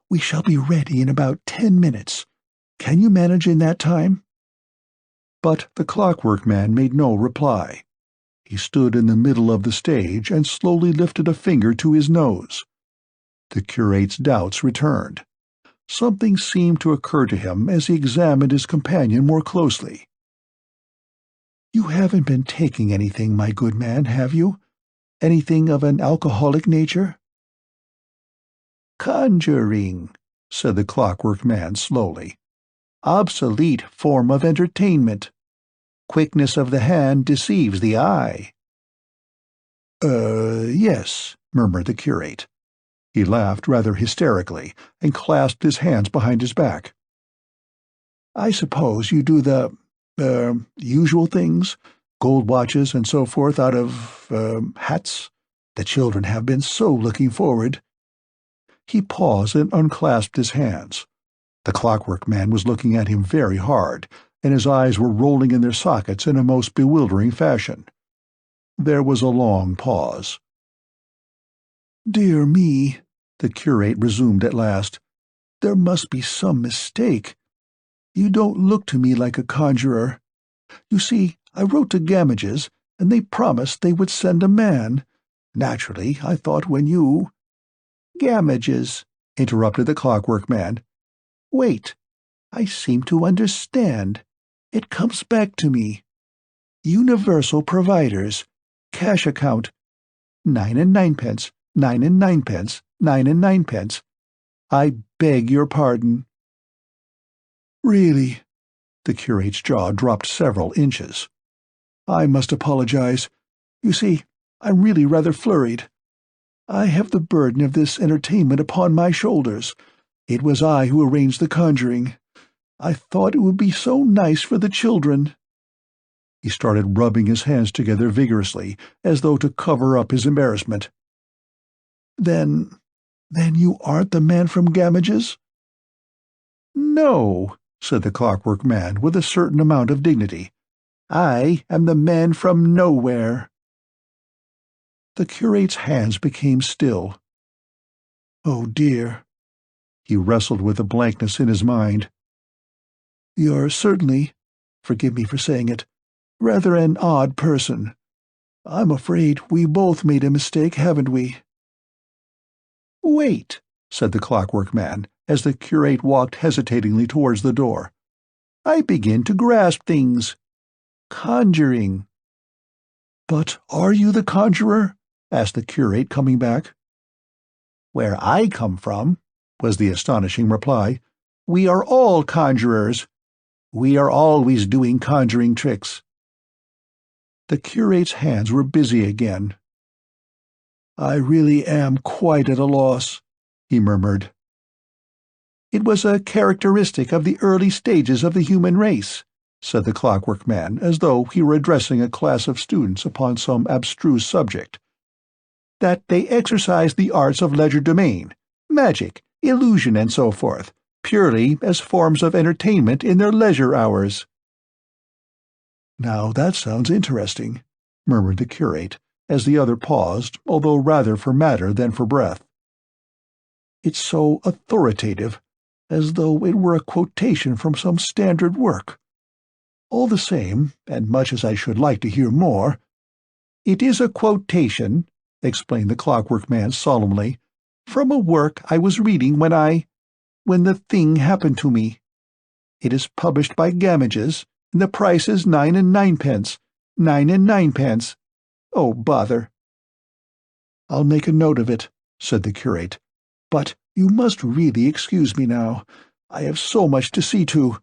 We shall be ready in about 10 minutes. Can you manage in that time?" But the Clockwork Man made no reply. He stood in the middle of the stage and slowly lifted a finger to his nose. The curate's doubts returned. Something seemed to occur to him as he examined his companion more closely. "You haven't been taking anything, my good man, have you? Anything of an alcoholic nature?" "Conjuring," said the Clockwork Man slowly. "Obsolete form of entertainment. Quickness of the hand deceives the eye." Yes," murmured the curate. He laughed rather hysterically and clasped his hands behind his back. "I suppose you do the usual things, gold watches and so forth out of hats. The children have been so looking forward." He paused and unclasped his hands. The Clockwork Man was looking at him very hard, and his eyes were rolling in their sockets in a most bewildering fashion. There was a long pause. "Dear me," the curate resumed at last, "there must be some mistake. You don't look to me like a conjurer. You see, I wrote to Gamages, and they promised they would send a man. Naturally, I thought when you—" "Gamages," interrupted the Clockwork Man. "Wait. I seem to understand. It comes back to me. Universal Providers. Cash account. 9 and 9 pence, 9 and 9 pence, 9 and 9 pence. I beg your pardon." "Really?" The curate's jaw dropped several inches. "I must apologize. You see, I'm really rather flurried. I have the burden of this entertainment upon my shoulders. It was I who arranged the conjuring. I thought it would be so nice for the children." He started rubbing his hands together vigorously, as though to cover up his embarrassment. Then you aren't the man from Gamages?" "No," said the Clockwork Man with a certain amount of dignity. "I am the man from nowhere." The curate's hands became still. "Oh, dear." He wrestled with the blankness in his mind. "You're certainly, forgive me for saying it, rather an odd person. I'm afraid we both made a mistake, haven't we?" "Wait," said the Clockwork Man, as the curate walked hesitatingly towards the door. "I begin to grasp things. Conjuring." "But are you the conjurer?" asked the curate, coming back. "Where I come from," was the astonishing reply, "we are all conjurers. We are always doing conjuring tricks." The curate's hands were busy again. "I really am quite at a loss," he murmured. "It was a characteristic of the early stages of the human race," said the Clockwork Man, as though he were addressing a class of students upon some abstruse subject, "that they exercised the arts of legerdemain, magic, illusion, and so forth, purely as forms of entertainment in their leisure hours." "Now that sounds interesting," murmured the curate, as the other paused, although rather for matter than for breath. "It's so authoritative, as though it were a quotation from some standard work. All the same, and much as I should like to hear more—" "It is a quotation," explained the Clockwork Man solemnly, "from a work I was reading when the thing happened to me. It is published by Gamages, and the price is 9 and 9 pence, 9 and 9 pence. Oh, bother." "I'll make a note of it," said the curate. "But you must really excuse me now. I have so much to see to.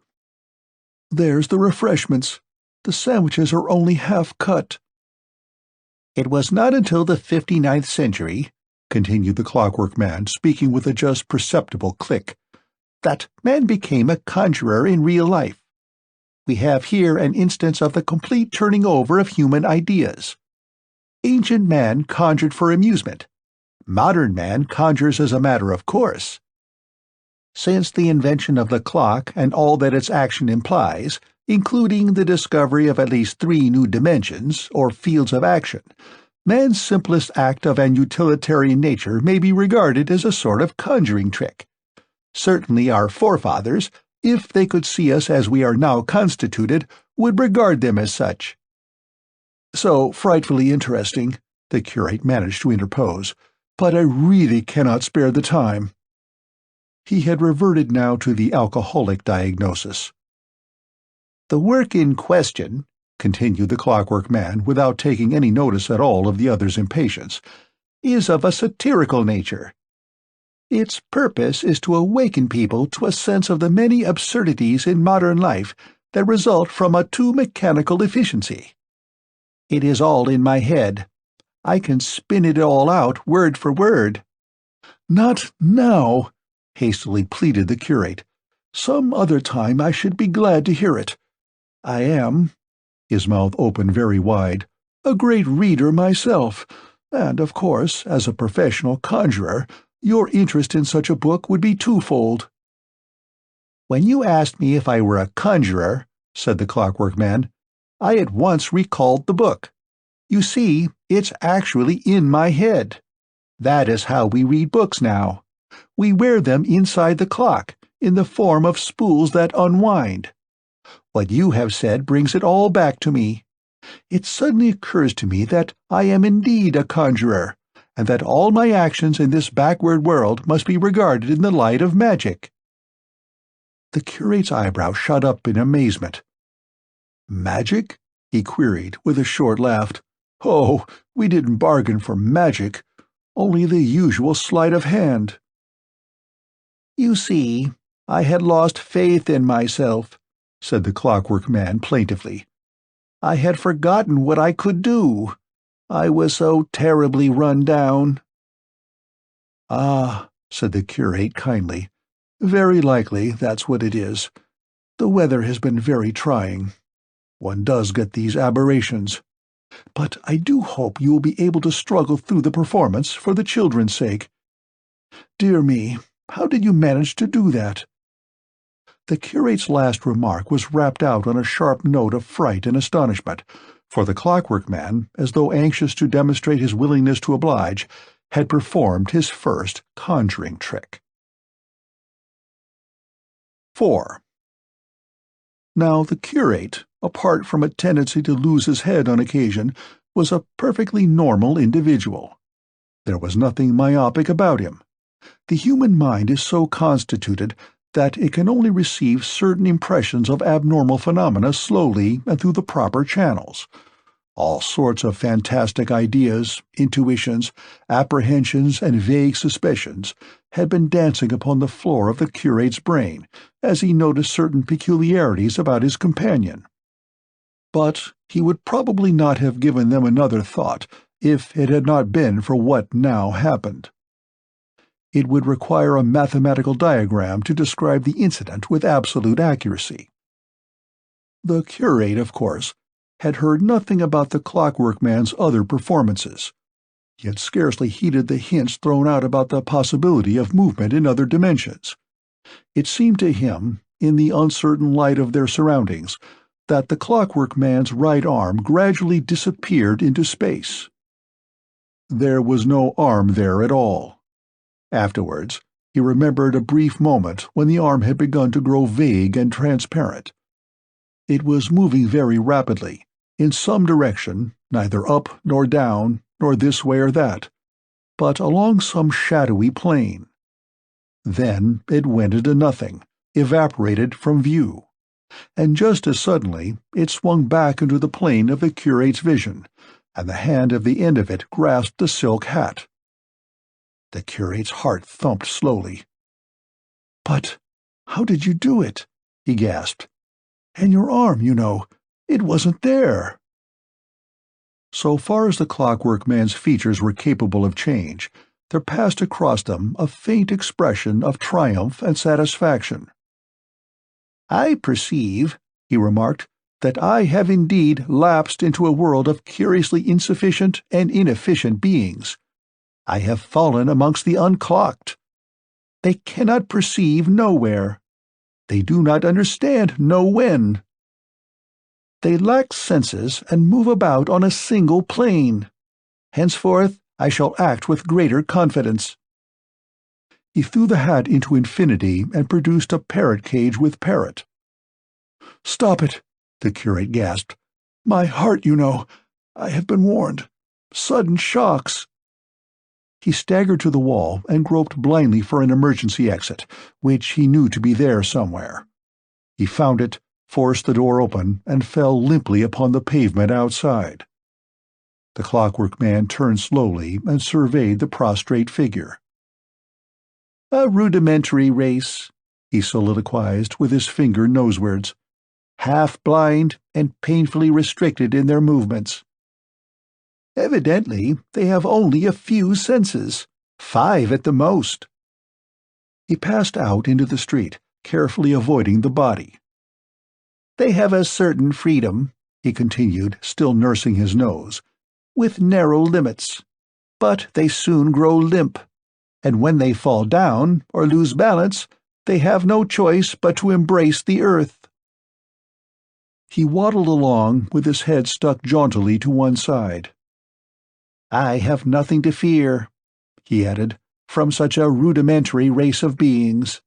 There's the refreshments. The sandwiches are only half cut." "It was not until the 59th century," continued the Clockwork Man, speaking with a just perceptible click, "that man became a conjurer in real life. We have here an instance of the complete turning over of human ideas. Ancient man conjured for amusement. Modern man conjures as a matter of course. Since the invention of the clock and all that its action implies, including the discovery of at least 3 new dimensions, or fields of action, man's simplest act of an utilitarian nature may be regarded as a sort of conjuring trick. Certainly our forefathers, if they could see us as we are now constituted, would regard them as such." "So frightfully interesting," the curate managed to interpose, "but I really cannot spare the time." He had reverted now to the alcoholic diagnosis. "The work in question," continued the Clockwork Man, without taking any notice at all of the other's impatience, "is of a satirical nature. Its purpose is to awaken people to a sense of the many absurdities in modern life that result from a too mechanical efficiency. It is all in my head. I can spin it all out word for word." "Not now," hastily pleaded the curate. "Some other time I should be glad to hear it. I am," his mouth opened very wide, "a great reader myself, and, of course, as a professional conjurer, your interest in such a book would be twofold." "When you asked me if I were a conjurer," said the Clockwork Man, "I at once recalled the book. You see, it's actually in my head. That is how we read books now. We wear them inside the clock, in the form of spools that unwind. What you have said brings it all back to me. It suddenly occurs to me that I am indeed a conjurer, and that all my actions in this backward world must be regarded in the light of magic." The curate's eyebrow shot up in amazement. "Magic?" he queried, with a short laugh. "Oh, we didn't bargain for magic, only the usual sleight of hand." "You see, I had lost faith in myself," said the Clockwork Man plaintively. "I had forgotten what I could do. I was so terribly run down." "Ah," said the curate kindly, "very likely that's what it is. The weather has been very trying. One does get these aberrations. But I do hope you will be able to struggle through the performance for the children's sake. Dear me, how did you manage to do that?" The curate's last remark was rapped out on a sharp note of fright and astonishment, for the Clockwork Man, as though anxious to demonstrate his willingness to oblige, had performed his first conjuring trick. 4. Now the curate, apart from a tendency to lose his head on occasion, was a perfectly normal individual. There was nothing myopic about him. The human mind is so constituted that it can only receive certain impressions of abnormal phenomena slowly and through the proper channels. All sorts of fantastic ideas, intuitions, apprehensions, and vague suspicions had been dancing upon the floor of the curate's brain as he noticed certain peculiarities about his companion. But he would probably not have given them another thought if it had not been for what now happened. It would require a mathematical diagram to describe the incident with absolute accuracy. The curate, of course, had heard nothing about the Clockwork Man's other performances. He had scarcely heeded the hints thrown out about the possibility of movement in other dimensions. It seemed to him, in the uncertain light of their surroundings, that the Clockwork Man's right arm gradually disappeared into space. There was no arm there at all. Afterwards, he remembered a brief moment when the arm had begun to grow vague and transparent. It was moving very rapidly, in some direction, neither up nor down, nor this way or that, but along some shadowy plane. Then it went into nothing, evaporated from view, and just as suddenly it swung back into the plane of the curate's vision, and the hand at the end of it grasped the silk hat. The curate's heart thumped slowly. "But how did you do it?" he gasped. "And your arm, you know, it wasn't there." So far as the Clockwork Man's features were capable of change, there passed across them a faint expression of triumph and satisfaction. "I perceive," he remarked, "that I have indeed lapsed into a world of curiously insufficient and inefficient beings. I have fallen amongst the unclocked. They cannot perceive nowhere. They do not understand no-when. They lack senses and move about on a single plane. Henceforth I shall act with greater confidence." He threw the hat into infinity and produced a parrot cage with parrot. "Stop it," the curate gasped. "My heart, you know. I have been warned. Sudden shocks." He staggered to the wall and groped blindly for an emergency exit, which he knew to be there somewhere. He found it, forced the door open, and fell limply upon the pavement outside. The Clockwork Man turned slowly and surveyed the prostrate figure. "A rudimentary race," he soliloquized with his finger nosewards, "half-blind and painfully restricted in their movements. Evidently they have only a few senses, 5 at the most." He passed out into the street, carefully avoiding the body. "They have a certain freedom," he continued, still nursing his nose, "with narrow limits, but they soon grow limp, and when they fall down or lose balance, they have no choice but to embrace the earth." He waddled along with his head stuck jauntily to one side. "I have nothing to fear," he added, "from such a rudimentary race of beings."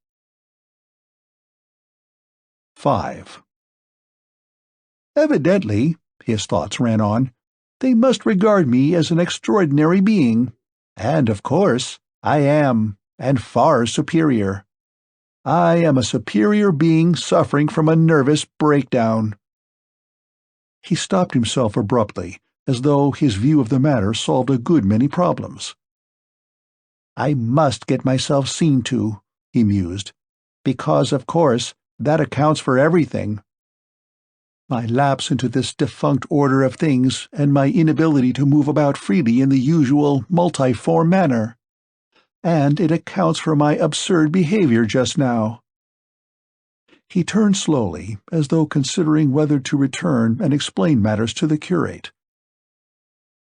5. Evidently, his thoughts ran on, they must regard me as an extraordinary being, and, of course, I am, and far superior. I am a superior being suffering from a nervous breakdown. He stopped himself abruptly, as though his view of the matter solved a good many problems. I must get myself seen to, he mused, because, of course, that accounts for everything. My lapse into this defunct order of things and my inability to move about freely in the usual multiform manner. And it accounts for my absurd behavior just now. He turned slowly, as though considering whether to return and explain matters to the curate.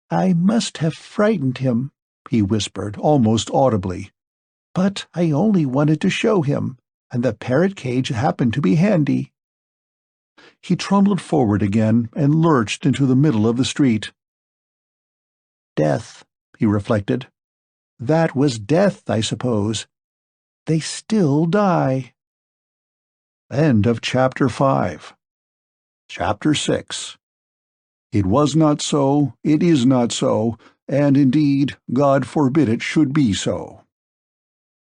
I must have frightened him, he whispered, almost audibly. But I only wanted to show him, and the parrot cage happened to be handy. He trundled forward again and lurched into the middle of the street. Death, he reflected. That was death, I suppose. They still die. End of Chapter 5. Chapter 6. It was not so, it is not so, and indeed, God forbid it should be so.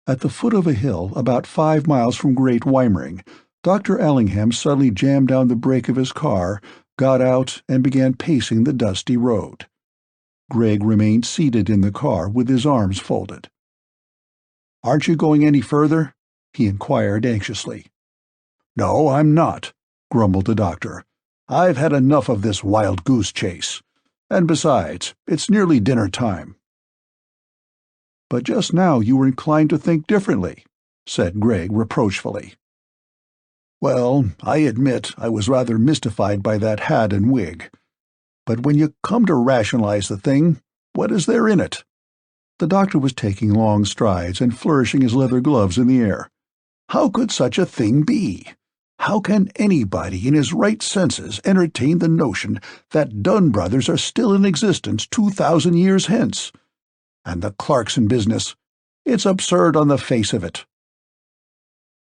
At the foot of a hill about 5 miles from Great Weimering, Dr. Allingham suddenly jammed down the brake of his car, got out, and began pacing the dusty road. Gregg remained seated in the car with his arms folded. "Aren't you going any further?" he inquired anxiously. "No, I'm not," grumbled the doctor. "I've had enough of this wild-goose chase. And besides, it's nearly dinner time." "But just now you were inclined to think differently," said Gregg reproachfully. "Well, I admit I was rather mystified by that hat and wig. But when you come to rationalize the thing, what is there in it?" The doctor was taking long strides and flourishing his leather gloves in the air. "How could such a thing be? How can anybody in his right senses entertain the notion that Dunn brothers are still in existence 2,000 years hence? And the Clarkson business, it's absurd on the face of it."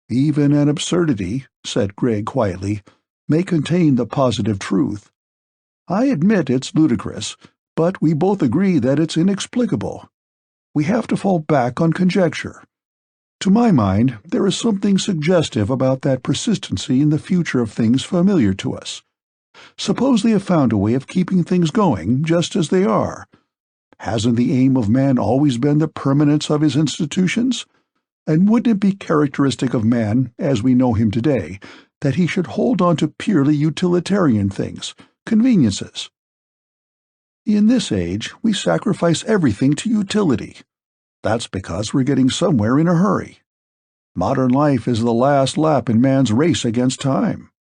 "Even an absurdity," said Gregg quietly, "may contain the positive truth. I admit it's ludicrous, but we both agree that it's inexplicable. We have to fall back on conjecture. To my mind, there is something suggestive about that persistency in the future of things familiar to us. Suppose they have found a way of keeping things going just as they are. Hasn't the aim of man always been the permanence of his institutions? And wouldn't it be characteristic of man, as we know him today, that he should hold on to purely utilitarian things, conveniences? In this age, we sacrifice everything to utility. That's because we're getting somewhere in a hurry. Modern life is the last lap in man's race against time."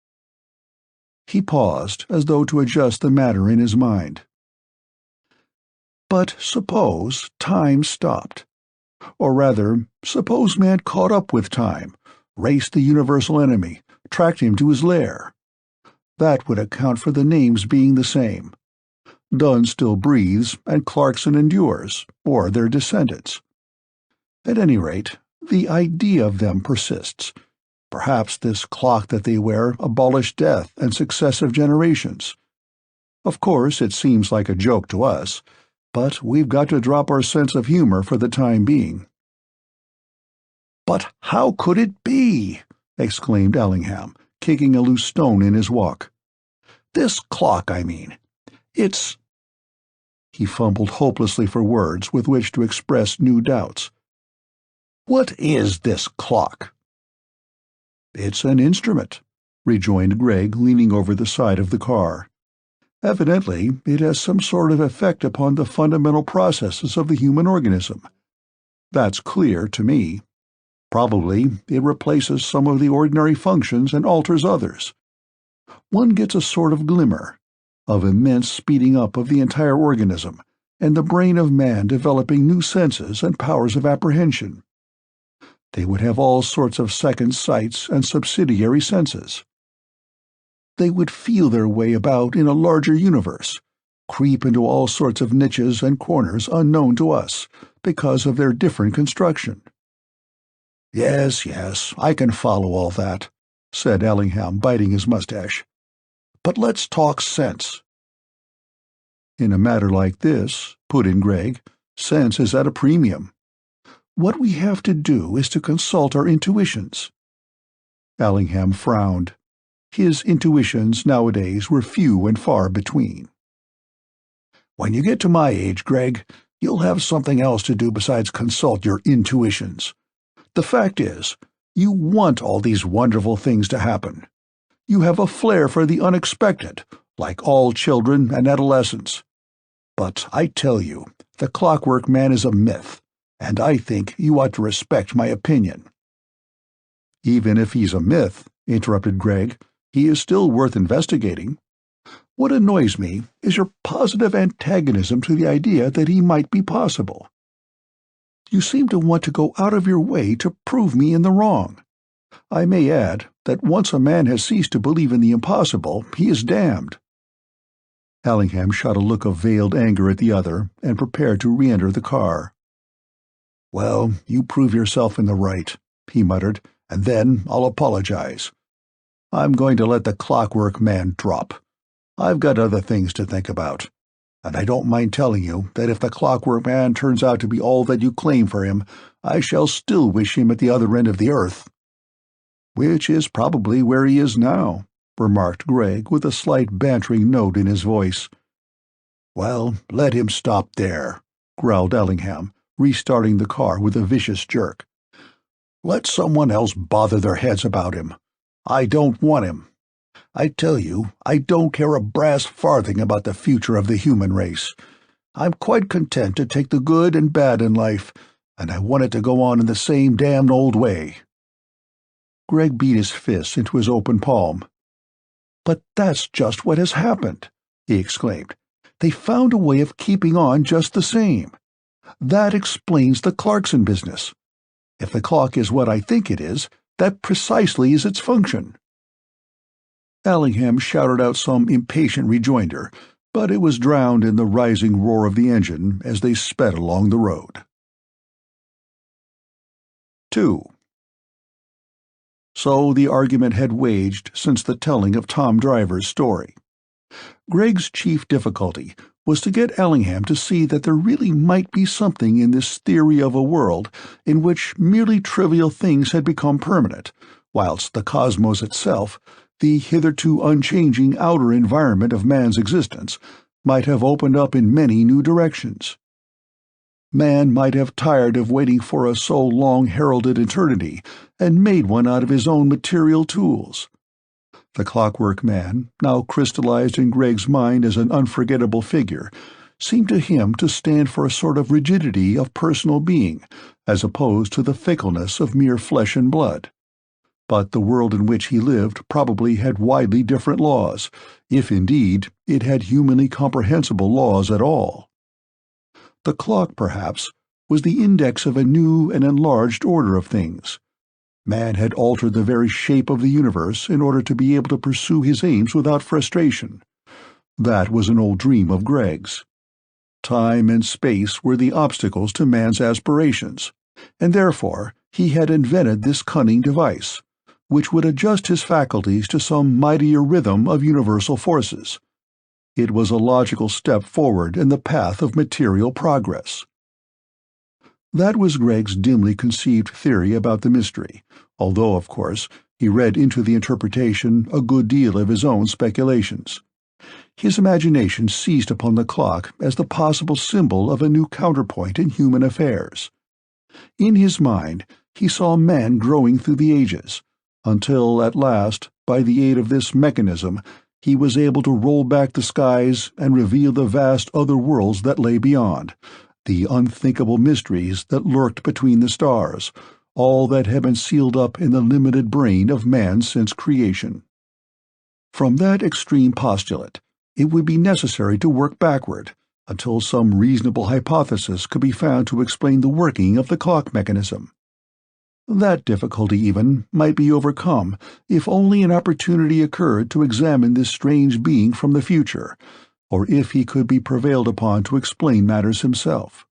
He paused, as though to adjust the matter in his mind. "But suppose time stopped. Or rather, suppose man caught up with time, raced the universal enemy, tracked him to his lair. That would account for the names being the same. Dunn still breathes, and Clarkson endures, or their descendants. At any rate, the idea of them persists. Perhaps this clock that they wear abolished death and successive generations. Of course, it seems like a joke to us, but we've got to drop our sense of humor for the time being." "But how could it be?" exclaimed Allingham, kicking a loose stone in his walk. "This clock, I mean. It's—" He fumbled hopelessly for words with which to express new doubts. "What is this clock?" "It's an instrument," rejoined Gregg, leaning over the side of the car. "Evidently, it has some sort of effect upon the fundamental processes of the human organism. That's clear to me. Probably it replaces some of the ordinary functions and alters others. One gets a sort of glimmer of immense speeding up of the entire organism, and the brain of man developing new senses and powers of apprehension. They would have all sorts of second sights and subsidiary senses. They would feel their way about in a larger universe, creep into all sorts of niches and corners unknown to us, because of their different construction." Yes, I can follow all that," said Allingham, biting his mustache. "But let's talk sense." "In a matter like this," put in Gregg, "sense is at a premium. What we have to do is to consult our intuitions." Allingham frowned. His intuitions nowadays were few and far between. "When you get to my age, Gregg, you'll have something else to do besides consult your intuitions. The fact is, you want all these wonderful things to happen. You have a flair for the unexpected, like all children and adolescents. But I tell you, the Clockwork Man is a myth, and I think you ought to respect my opinion." "Even if he's a myth," interrupted Gregg, "he is still worth investigating. What annoys me is your positive antagonism to the idea that he might be possible. You seem to want to go out of your way to prove me in the wrong. I may add that once a man has ceased to believe in the impossible, he is damned." Allingham shot a look of veiled anger at the other and prepared to re-enter the car. "Well, you prove yourself in the right," he muttered, "and then I'll apologize. I'm going to let the Clockwork Man drop. I've got other things to think about, and I don't mind telling you that if the Clockwork Man turns out to be all that you claim for him, I shall still wish him at the other end of the earth." "Which is probably where he is now," remarked Gregg with a slight bantering note in his voice. "Well, let him stop there," growled Allingham, restarting the car with a vicious jerk. "Let someone else bother their heads about him. I don't want him. I tell you, I don't care a brass farthing about the future of the human race. I'm quite content to take the good and bad in life, and I want it to go on in the same damned old way." Gregg beat his fist into his open palm. "But that's just what has happened," he exclaimed. "They found a way of keeping on just the same. That explains the Clarkson business. If the clock is what I think it is, that precisely is its function." Allingham shouted out some impatient rejoinder, but it was drowned in the rising roar of the engine as they sped along the road. 2. So the argument had waged since the telling of Tom Driver's story. Gregg's chief difficulty was to get Allingham to see that there really might be something in this theory of a world in which merely trivial things had become permanent, whilst the cosmos itself, the hitherto unchanging outer environment of man's existence, might have opened up in many new directions. Man might have tired of waiting for a so long-heralded eternity and made one out of his own material tools. The Clockwork Man, now crystallized in Gregg's mind as an unforgettable figure, seemed to him to stand for a sort of rigidity of personal being, as opposed to the fickleness of mere flesh and blood. But the world in which he lived probably had widely different laws, if indeed it had humanly comprehensible laws at all. The clock, perhaps, was the index of a new and enlarged order of things. Man had altered the very shape of the universe in order to be able to pursue his aims without frustration. That was an old dream of Gregg's. Time and space were the obstacles to man's aspirations, and therefore he had invented this cunning device, which would adjust his faculties to some mightier rhythm of universal forces. It was a logical step forward in the path of material progress. That was Gregg's dimly conceived theory about the mystery, although, of course, he read into the interpretation a good deal of his own speculations. His imagination seized upon the clock as the possible symbol of a new counterpoint in human affairs. In his mind, he saw man growing through the ages, until at last, by the aid of this mechanism, he was able to roll back the skies and reveal the vast other worlds that lay beyond, the unthinkable mysteries that lurked between the stars, all that had been sealed up in the limited brain of man since creation. From that extreme postulate, it would be necessary to work backward, until some reasonable hypothesis could be found to explain the working of the clock mechanism. That difficulty, even, might be overcome if only an opportunity occurred to examine this strange being from the future, or if he could be prevailed upon to explain matters himself.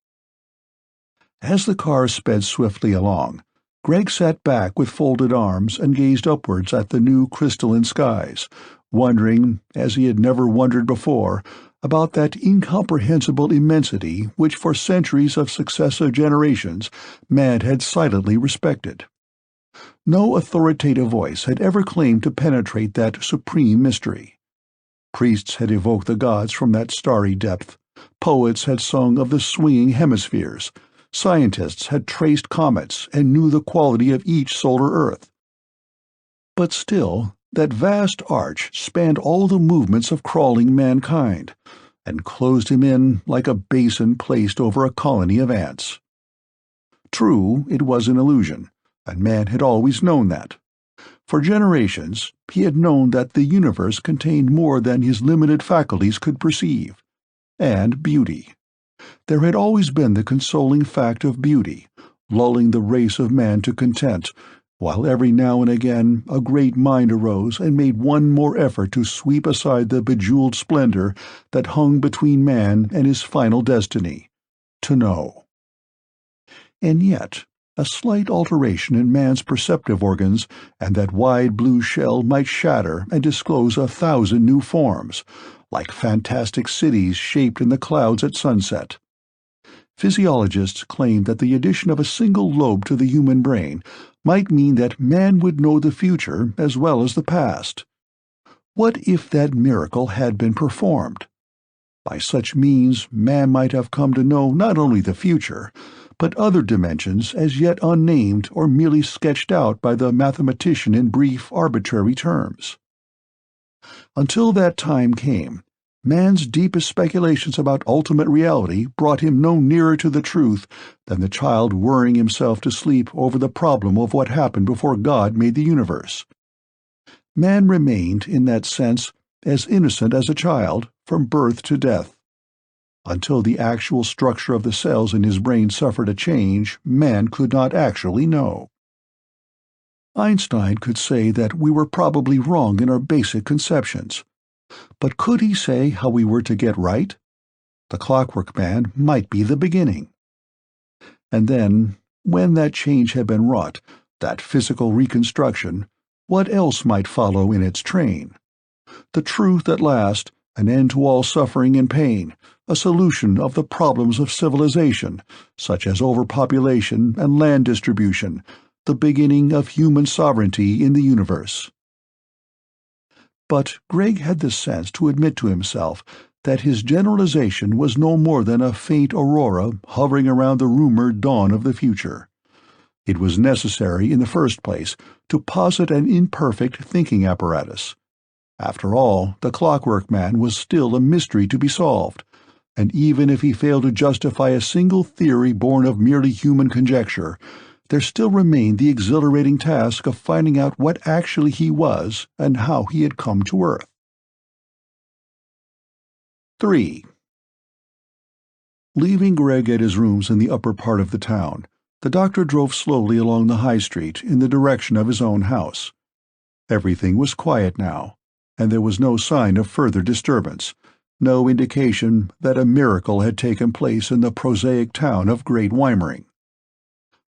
As the car sped swiftly along, Greg sat back with folded arms and gazed upwards at the new crystalline skies, wondering, as he had never wondered before, about that incomprehensible immensity which for centuries of successive generations man had silently respected. No authoritative voice had ever claimed to penetrate that supreme mystery. Priests had evoked the gods from that starry depth, poets had sung of the swinging hemispheres, scientists had traced comets and knew the quality of each solar earth. But still, that vast arch spanned all the movements of crawling mankind, and closed him in like a basin placed over a colony of ants. True, it was an illusion, and man had always known that. For generations, he had known that the universe contained more than his limited faculties could perceive, and beauty. There had always been the consoling fact of beauty, lulling the race of man to content, while every now and again a great mind arose and made one more effort to sweep aside the bejeweled splendor that hung between man and his final destiny, to know. And yet, a slight alteration in man's perceptive organs, and that wide blue shell might shatter and disclose 1,000 new forms, like fantastic cities shaped in the clouds at sunset. Physiologists claimed that the addition of a single lobe to the human brain might mean that man would know the future as well as the past. What if that miracle had been performed? By such means, man might have come to know not only the future, but other dimensions as yet unnamed or merely sketched out by the mathematician in brief, arbitrary terms. Until that time came, man's deepest speculations about ultimate reality brought him no nearer to the truth than the child worrying himself to sleep over the problem of what happened before God made the universe. Man remained, in that sense, as innocent as a child from birth to death. Until the actual structure of the cells in his brain suffered a change, man could not actually know. Einstein could say that we were probably wrong in our basic conceptions. But could he say how we were to get right? The Clockwork Man might be the beginning. And then, when that change had been wrought, that physical reconstruction, what else might follow in its train? The truth at last, an end to all suffering and pain, a solution of the problems of civilization, such as overpopulation and land distribution, the beginning of human sovereignty in the universe. But Greg had the sense to admit to himself that his generalization was no more than a faint aurora hovering around the rumored dawn of the future. It was necessary, in the first place, to posit an imperfect thinking apparatus. After all, the Clockwork Man was still a mystery to be solved, and even if he failed to justify a single theory born of merely human conjecture, there still remained the exhilarating task of finding out what actually he was and how he had come to Earth. 3. Leaving Greg at his rooms in the upper part of the town, the doctor drove slowly along the high street in the direction of his own house. Everything was quiet now, and there was no sign of further disturbance, no indication that a miracle had taken place in the prosaic town of Great Weimering.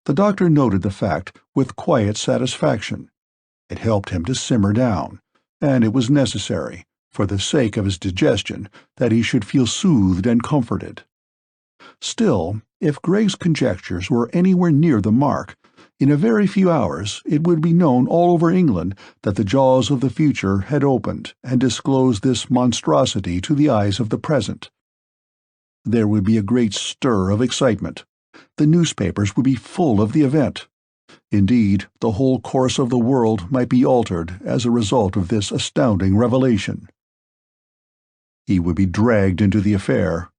The doctor noted the fact with quiet satisfaction. It helped him to simmer down, and it was necessary, for the sake of his digestion, that he should feel soothed and comforted. Still, if Greg's conjectures were anywhere near the mark, in a very few hours it would be known all over England that the jaws of the future had opened and disclosed this monstrosity to the eyes of the present. There would be a great stir of excitement. The newspapers would be full of the event. Indeed, the whole course of the world might be altered as a result of this astounding revelation. He would be dragged into the affair.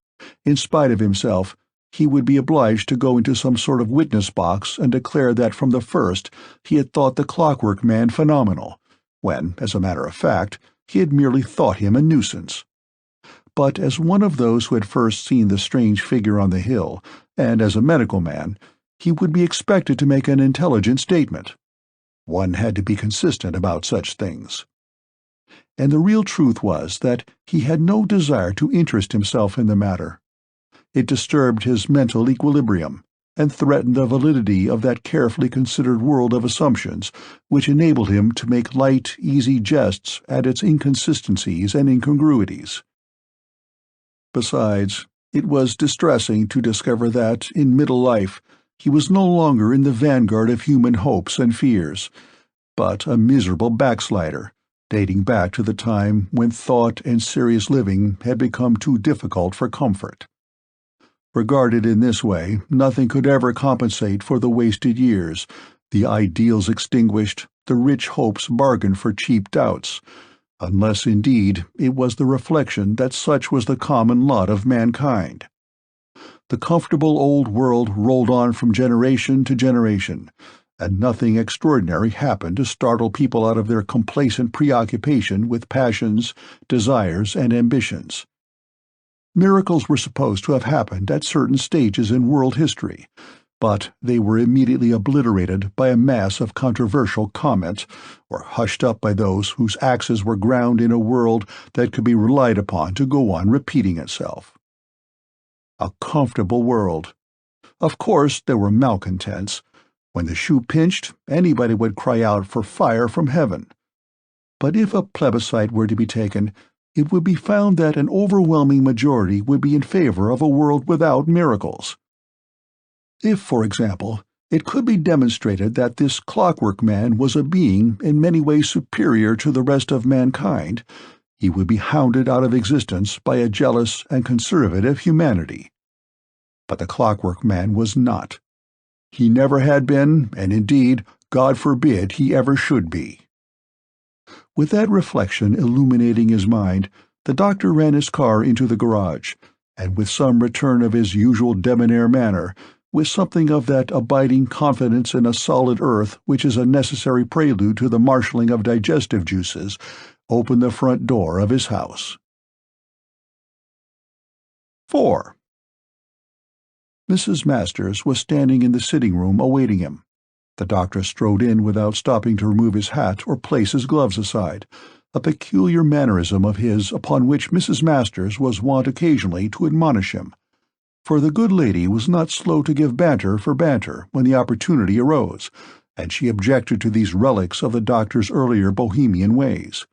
In spite of himself, he would be obliged to go into some sort of witness box and declare that from the first he had thought the Clockwork Man phenomenal, when, as a matter of fact, he had merely thought him a nuisance. But as one of those who had first seen the strange figure on the hill, and as a medical man, he would be expected to make an intelligent statement. One had to be consistent about such things. And the real truth was that he had no desire to interest himself in the matter. It disturbed his mental equilibrium, and threatened the validity of that carefully considered world of assumptions which enabled him to make light, easy jests at its inconsistencies and incongruities. Besides, it was distressing to discover that, in middle life, he was no longer in the vanguard of human hopes and fears, but a miserable backslider, dating back to the time when thought and serious living had become too difficult for comfort. Regarded in this way, nothing could ever compensate for the wasted years, the ideals extinguished, the rich hopes bargained for cheap doubts, unless indeed it was the reflection that such was the common lot of mankind. The comfortable old world rolled on from generation to generation, and nothing extraordinary happened to startle people out of their complacent preoccupation with passions, desires, and ambitions. Miracles were supposed to have happened at certain stages in world history, but they were immediately obliterated by a mass of controversial comment, or hushed up by those whose axes were ground in a world that could be relied upon to go on repeating itself. A comfortable world. Of course there were malcontents. When the shoe pinched, anybody would cry out for fire from heaven. But if a plebiscite were to be taken, it would be found that an overwhelming majority would be in favor of a world without miracles. If, for example, it could be demonstrated that this Clockwork Man was a being in many ways superior to the rest of mankind, he would be hounded out of existence by a jealous and conservative humanity. But the Clockwork Man was not. He never had been, and indeed, God forbid he ever should be. With that reflection illuminating his mind, the doctor ran his car into the garage, and with some return of his usual debonair manner, with something of that abiding confidence in a solid earth which is a necessary prelude to the marshalling of digestive juices, opened the front door of his house. 4. Mrs. Masters was standing in the sitting-room awaiting him. The doctor strode in without stopping to remove his hat or place his gloves aside, a peculiar mannerism of his upon which Mrs. Masters was wont occasionally to admonish him, for the good lady was not slow to give banter for banter when the opportunity arose, and she objected to these relics of the doctor's earlier bohemian ways.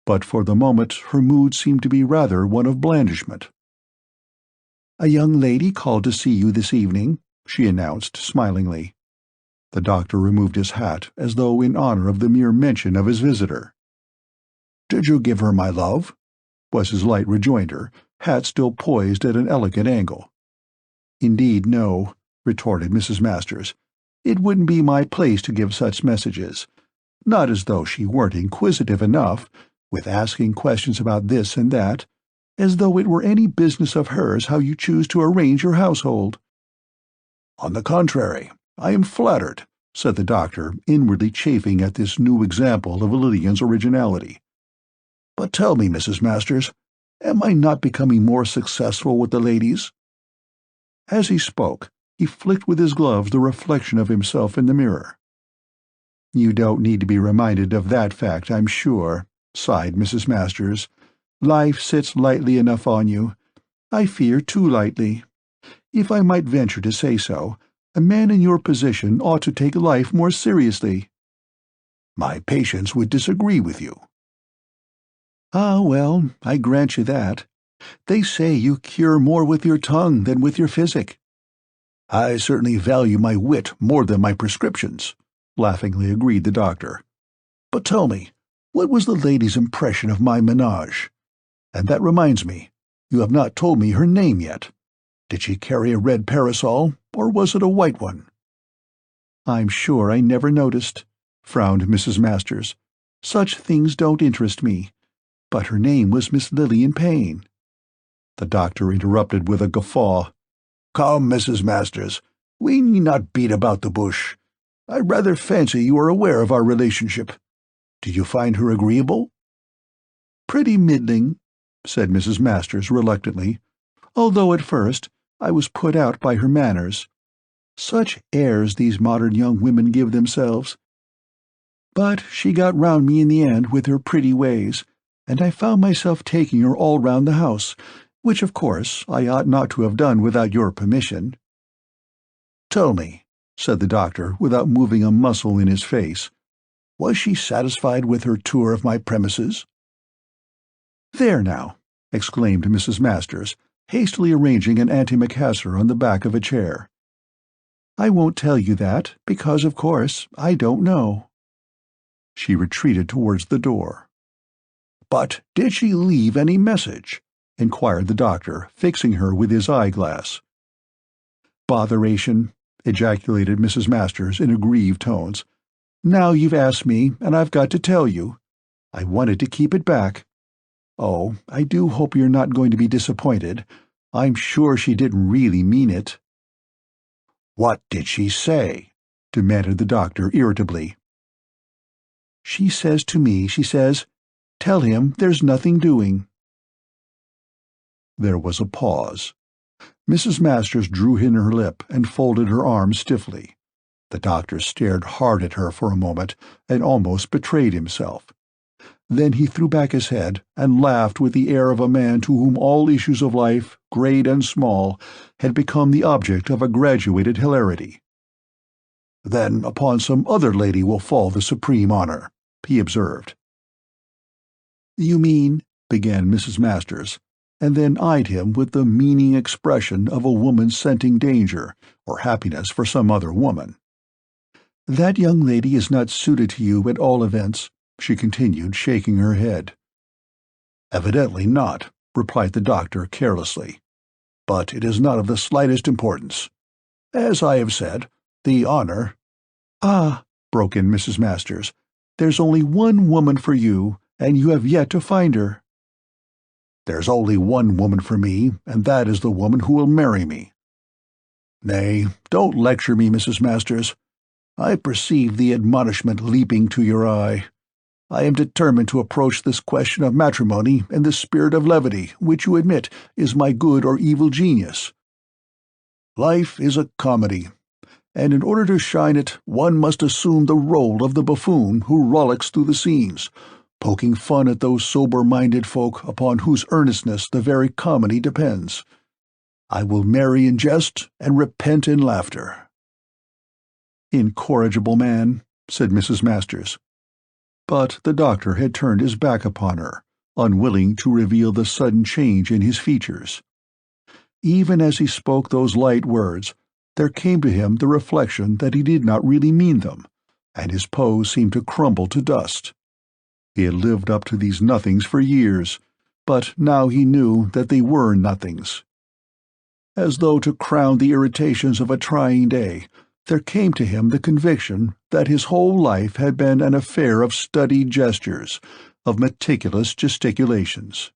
But for the moment her mood seemed to be rather one of blandishment. "A young lady called to see you this evening," she announced smilingly. The doctor removed his hat, as though in honor of the mere mention of his visitor. "Did you give her my love?" was his light rejoinder, hat still poised at an elegant angle. "Indeed, no," retorted Mrs. Masters. "It wouldn't be my place to give such messages. Not as though she weren't inquisitive enough, with asking questions about this and that, as though it were any business of hers how you choose to arrange your household." "On the contrary, I am flattered," said the doctor, inwardly chafing at this new example of Lillian's originality. "But tell me, Mrs. Masters, am I not becoming more successful with the ladies?" As he spoke, he flicked with his gloves the reflection of himself in the mirror. "You don't need to be reminded of that fact, I'm sure," sighed Mrs. Masters. "Life sits lightly enough on you. I fear too lightly. If I might venture to say so, a man in your position ought to take life more seriously." "My patients would disagree with you." "Ah, well, I grant you that. They say you cure more with your tongue than with your physic." "I certainly value my wit more than my prescriptions," laughingly agreed the doctor. "But tell me, what was the lady's impression of my menage? And that reminds me, you have not told me her name yet. Did she carry a red parasol, or was it a white one?" "I'm sure I never noticed," frowned Mrs. Masters. "Such things don't interest me. But her name was Miss Lillian Payne." The doctor interrupted with a guffaw. "Come, Mrs. Masters, we need not beat about the bush. I rather fancy you are aware of our relationship. Do you find her agreeable?" "Pretty middling," said Mrs. Masters reluctantly, "although at first I was put out by her manners. Such airs these modern young women give themselves. But she got round me in the end with her pretty ways, and I found myself taking her all round the house, which of course I ought not to have done without your permission." "Tell me," said the doctor, without moving a muscle in his face, "was she satisfied with her tour of my premises?" "There now!" exclaimed Mrs. Masters, hastily arranging an antimacassar on the back of a chair. "I won't tell you that, because, of course, I don't know." She retreated towards the door. "But did she leave any message?" inquired the doctor, fixing her with his eyeglass. "Botheration!" ejaculated Mrs. Masters in aggrieved tones. "Now you've asked me, and I've got to tell you. I wanted to keep it back. Oh, I do hope you're not going to be disappointed. I'm sure she didn't really mean it." "What did she say?" demanded the doctor irritably. "She says to me, she says, 'Tell him there's nothing doing.'" There was a pause. Mrs. Masters drew in her lip and folded her arms stiffly. The doctor stared hard at her for a moment and almost betrayed himself. Then he threw back his head and laughed with the air of a man to whom all issues of life, great and small, had become the object of a graduated hilarity. "Then upon some other lady will fall the supreme honor," he observed. "You mean—" began Mrs. Masters, and then eyed him with the meaning expression of a woman scenting danger or happiness for some other woman. "That young lady is not suited to you at all events," she continued, shaking her head. "Evidently not," replied the doctor carelessly. "But it is not of the slightest importance. As I have said, the honor—" "Ah," broke in Mrs. Masters, "there's only one woman for you, and you have yet to find her." "There's only one woman for me, and that is the woman who will marry me. Nay, don't lecture me, Mrs. Masters. I perceive the admonishment leaping to your eye. I am determined to approach this question of matrimony in the spirit of levity which you admit is my good or evil genius. Life is a comedy, and in order to shine it one must assume the role of the buffoon who rollicks through the scenes, poking fun at those sober-minded folk upon whose earnestness the very comedy depends. I will marry in jest and repent in laughter." "Incorrigible man," said Mrs. Masters. But the doctor had turned his back upon her, unwilling to reveal the sudden change in his features. Even as he spoke those light words, there came to him the reflection that he did not really mean them, and his pose seemed to crumble to dust. He had lived up to these nothings for years, but now he knew that they were nothings. As though to crown the irritations of a trying day, there came to him the conviction that his whole life had been an affair of studied gestures, of meticulous gesticulations.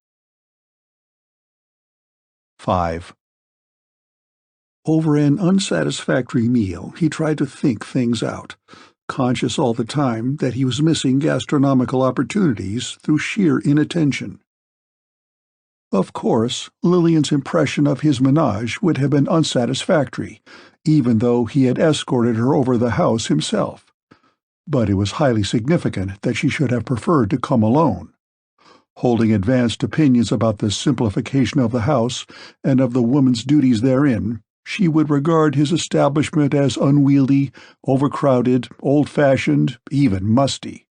5. Over an unsatisfactory meal he tried to think things out, conscious all the time that he was missing gastronomical opportunities through sheer inattention. Of course, Lillian's impression of his menage would have been unsatisfactory, even though he had escorted her over the house himself. But it was highly significant that she should have preferred to come alone. Holding advanced opinions about the simplification of the house and of the woman's duties therein, she would regard his establishment as unwieldy, overcrowded, old-fashioned, even musty.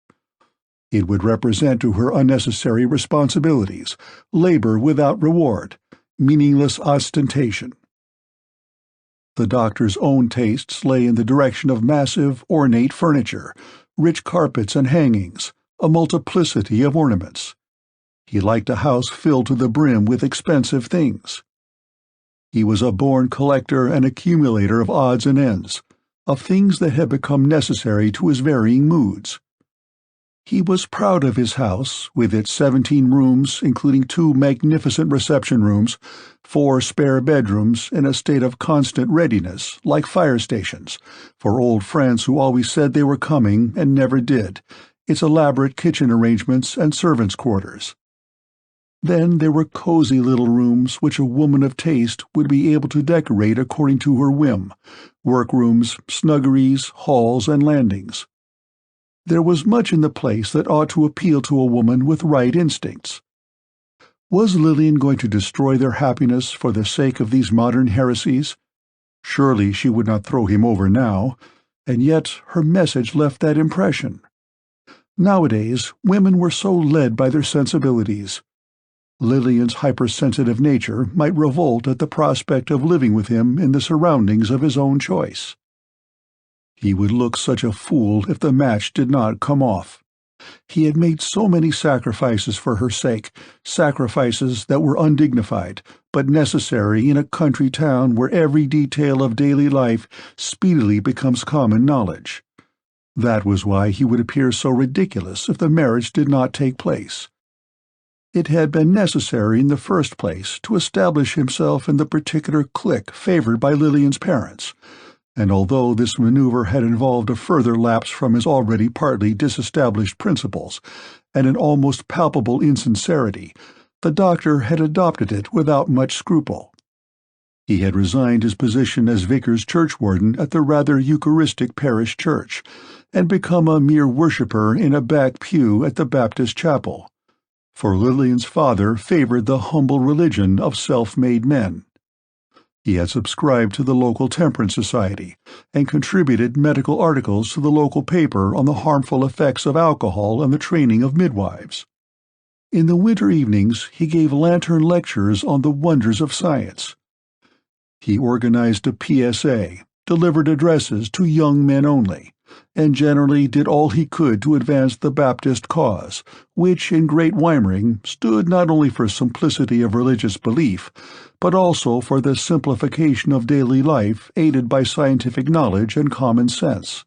It would represent to her unnecessary responsibilities, labor without reward, meaningless ostentation. The doctor's own tastes lay in the direction of massive, ornate furniture, rich carpets and hangings, a multiplicity of ornaments. He liked a house filled to the brim with expensive things. He was a born collector and accumulator of odds and ends, of things that had become necessary to his varying moods. He was proud of his house, with its 17 rooms, including 2 magnificent reception rooms, 4 spare bedrooms in a state of constant readiness, like fire stations, for old friends who always said they were coming and never did, its elaborate kitchen arrangements and servants' quarters. Then there were cozy little rooms which a woman of taste would be able to decorate according to her whim, workrooms, snuggeries, halls, and landings. There was much in the place that ought to appeal to a woman with right instincts. Was Lillian going to destroy their happiness for the sake of these modern heresies? Surely she would not throw him over now, and yet her message left that impression. Nowadays, women were so led by their sensibilities. Lillian's hypersensitive nature might revolt at the prospect of living with him in the surroundings of his own choice. He would look such a fool if the match did not come off. He had made so many sacrifices for her sake, sacrifices that were undignified, but necessary in a country town where every detail of daily life speedily becomes common knowledge. That was why he would appear so ridiculous if the marriage did not take place. It had been necessary in the first place to establish himself in the particular clique favored by Lillian's parents, and although this maneuver had involved a further lapse from his already partly disestablished principles and an almost palpable insincerity, the doctor had adopted it without much scruple. He had resigned his position as vicar's churchwarden at the rather Eucharistic parish church, and become a mere worshipper in a back pew at the Baptist chapel, for Lillian's father favored the humble religion of self-made men. He had subscribed to the local temperance society and contributed medical articles to the local paper on the harmful effects of alcohol and the training of midwives. In the winter evenings he gave lantern lectures on the wonders of science. He organized a PSA, delivered addresses to young men only, and generally did all he could to advance the Baptist cause, which in Great Weimering stood not only for simplicity of religious belief, but also for the simplification of daily life aided by scientific knowledge and common sense.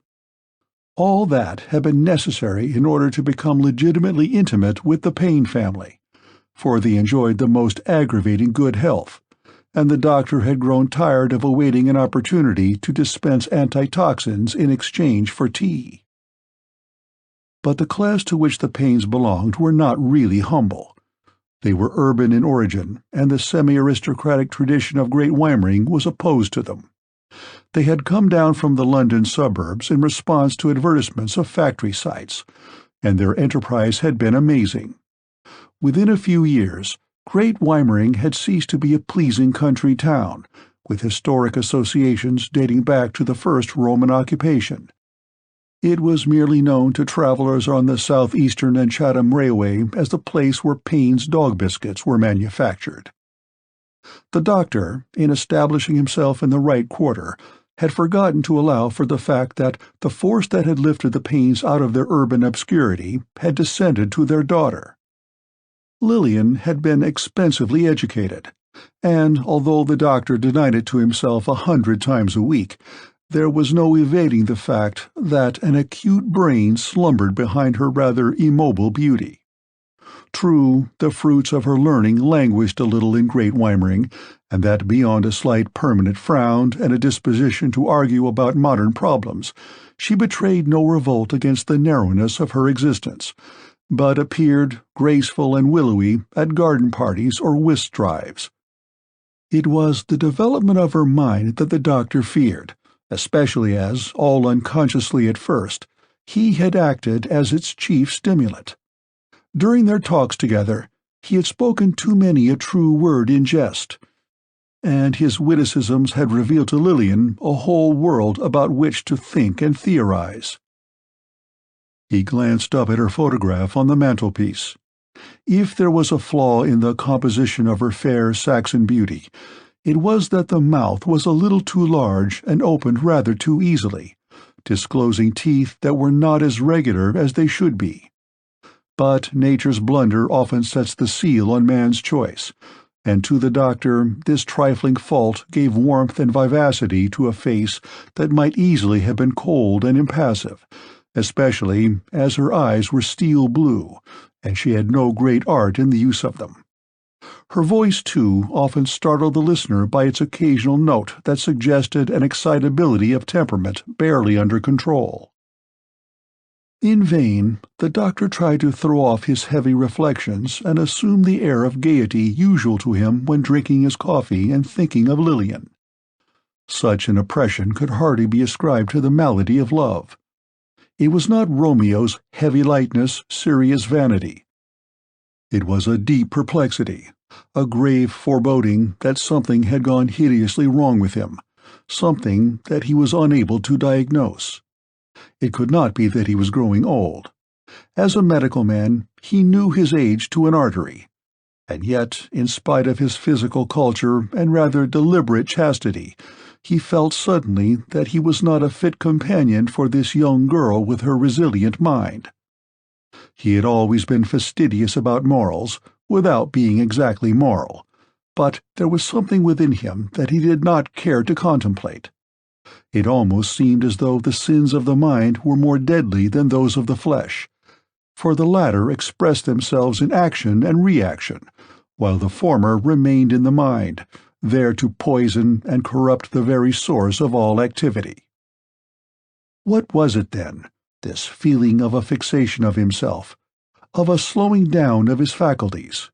All that had been necessary in order to become legitimately intimate with the Payne family, for they enjoyed the most aggravating good health, and the doctor had grown tired of awaiting an opportunity to dispense antitoxins in exchange for tea. But the class to which the Paynes belonged were not really humble. They were urban in origin, and the semi-aristocratic tradition of Great Weimering was opposed to them. They had come down from the London suburbs in response to advertisements of factory sites, and their enterprise had been amazing. Within a few years, Great Weimering had ceased to be a pleasing country town, with historic associations dating back to the first Roman occupation. It was merely known to travelers on the Southeastern and Chatham Railway as the place where Payne's dog biscuits were manufactured. The doctor, in establishing himself in the right quarter, had forgotten to allow for the fact that the force that had lifted the Paynes out of their urban obscurity had descended to their daughter. Lillian had been expensively educated, and although the doctor denied it to himself 100 times a week, there was no evading the fact that an acute brain slumbered behind her rather immobile beauty. True, the fruits of her learning languished a little in Great Weimering, and that beyond a slight permanent frown and a disposition to argue about modern problems, she betrayed no revolt against the narrowness of her existence, but appeared graceful and willowy at garden parties or whist drives. It was the development of her mind that the doctor feared, especially as, all unconsciously at first, he had acted as its chief stimulant. During their talks together, he had spoken too many a true word in jest, and his witticisms had revealed to Lillian a whole world about which to think and theorize. He glanced up at her photograph on the mantelpiece. If there was a flaw in the composition of her fair Saxon beauty, it was that the mouth was a little too large and opened rather too easily, disclosing teeth that were not as regular as they should be. But nature's blunder often sets the seal on man's choice, and to the doctor this trifling fault gave warmth and vivacity to a face that might easily have been cold and impassive, especially as her eyes were steel blue, and she had no great art in the use of them. Her voice, too, often startled the listener by its occasional note that suggested an excitability of temperament barely under control. In vain, the doctor tried to throw off his heavy reflections and assume the air of gaiety usual to him when drinking his coffee and thinking of Lillian. Such an oppression could hardly be ascribed to the malady of love. It was not Romeo's heavy lightness, serious vanity. It was a deep perplexity, a grave foreboding that something had gone hideously wrong with him, something that he was unable to diagnose. It could not be that he was growing old. As a medical man, he knew his age to an artery. And yet, in spite of his physical culture and rather deliberate chastity, he felt suddenly that he was not a fit companion for this young girl with her resilient mind. He had always been fastidious about morals, without being exactly moral, but there was something within him that he did not care to contemplate. It almost seemed as though the sins of the mind were more deadly than those of the flesh, for the latter expressed themselves in action and reaction, while the former remained in the mind, there to poison and corrupt the very source of all activity. What was it, then, this feeling of a fixation of himself, of a slowing down of his faculties?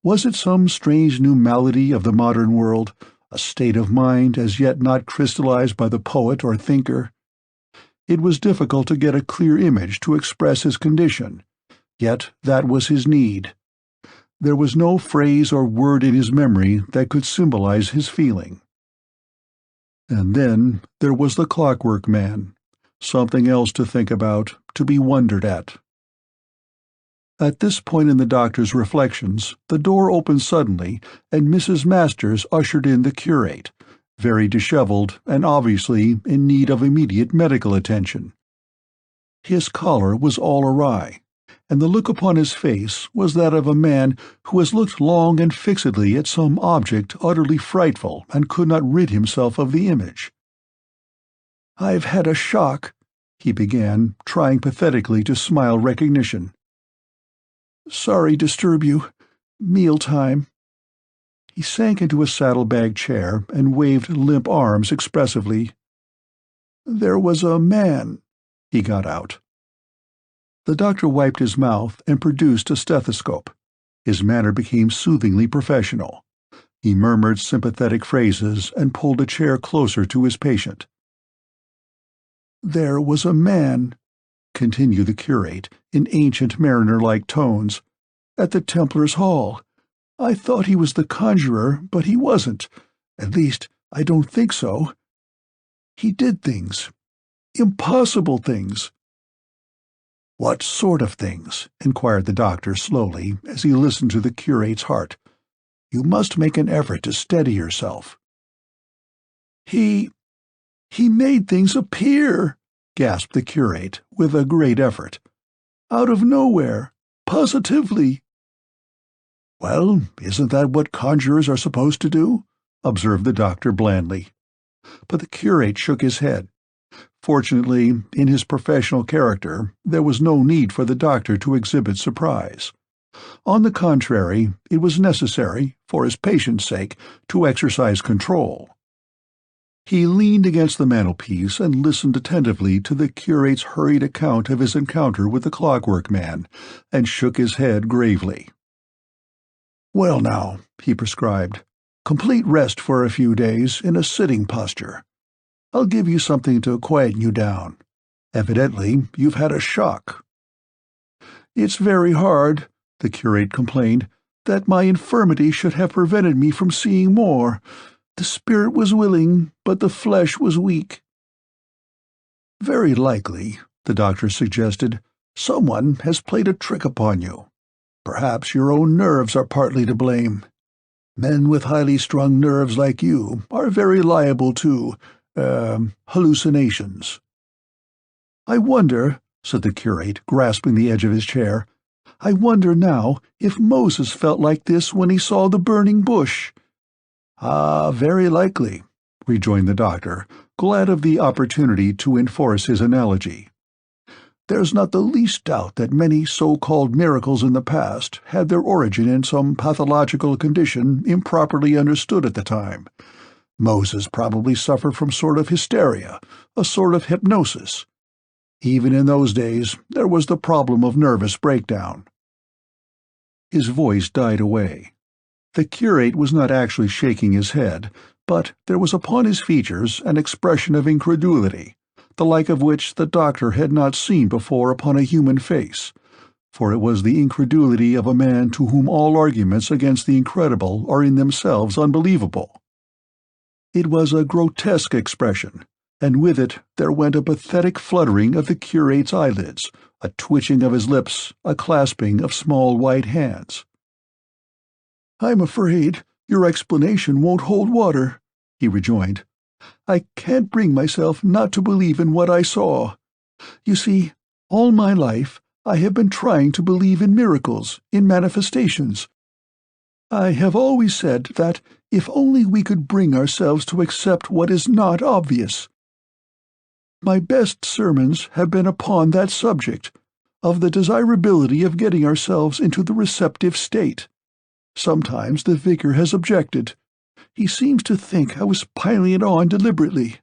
Was it some strange new malady of the modern world, a state of mind as yet not crystallized by the poet or thinker? It was difficult to get a clear image to express his condition, yet that was his need. There was no phrase or word in his memory that could symbolize his feeling. And then there was the Clockwork Man, something else to think about, to be wondered at. At this point in the doctor's reflections, the door opened suddenly, and Mrs. Masters ushered in the curate, very disheveled and obviously in need of immediate medical attention. His collar was all awry, and the look upon his face was that of a man who has looked long and fixedly at some object utterly frightful and could not rid himself of the image. "I've had a shock," he began, trying pathetically to smile recognition. "Sorry disturb you. Mealtime." He sank into a saddlebag chair and waved limp arms expressively. "There was a man," he got out. The doctor wiped his mouth and produced a stethoscope. His manner became soothingly professional. He murmured sympathetic phrases and pulled a chair closer to his patient. "There was a man," continued the curate, in ancient mariner-like tones, "at the Templars' Hall. I thought he was the conjurer, but he wasn't. At least, I don't think so. He did things. Impossible things." "What sort of things?" inquired the doctor slowly, as he listened to the curate's heart. "You must make an effort to steady yourself." He made things appear," gasped the curate, with a great effort. "Out of nowhere. Positively." "Well, isn't that what conjurers are supposed to do?" observed the doctor blandly. But the curate shook his head. Fortunately, in his professional character, there was no need for the doctor to exhibit surprise. On the contrary, it was necessary, for his patient's sake, to exercise control. He leaned against the mantelpiece and listened attentively to the curate's hurried account of his encounter with the Clockwork Man, and shook his head gravely. "Well now," he prescribed, "complete rest for a few days in a sitting posture. I'll give you something to quieten you down. Evidently, you've had a shock." "It's very hard," the curate complained, "that my infirmity should have prevented me from seeing more. The spirit was willing, but the flesh was weak." "Very likely," the doctor suggested, "someone has played a trick upon you. Perhaps your own nerves are partly to blame. Men with highly strung nerves like you are very liable to, hallucinations." "I wonder," said the curate, grasping the edge of his chair, "I wonder now if Moses felt like this when he saw the burning bush." "Ah, very likely," rejoined the doctor, glad of the opportunity to enforce his analogy. "There's not the least doubt that many so-called miracles in the past had their origin in some pathological condition improperly understood at the time. Moses probably suffered from sort of hysteria, a sort of hypnosis. Even in those days, there was the problem of nervous breakdown." His voice died away. The curate was not actually shaking his head, but there was upon his features an expression of incredulity, the like of which the doctor had not seen before upon a human face, for it was the incredulity of a man to whom all arguments against the incredible are in themselves unbelievable. It was a grotesque expression, and with it there went a pathetic fluttering of the curate's eyelids, a twitching of his lips, a clasping of small white hands. "I'm afraid your explanation won't hold water," he rejoined. "I can't bring myself not to believe in what I saw. You see, all my life I have been trying to believe in miracles, in manifestations. I have always said that if only we could bring ourselves to accept what is not obvious. My best sermons have been upon that subject, of the desirability of getting ourselves into the receptive state. Sometimes the vicar has objected. He seems to think I was piling it on deliberately.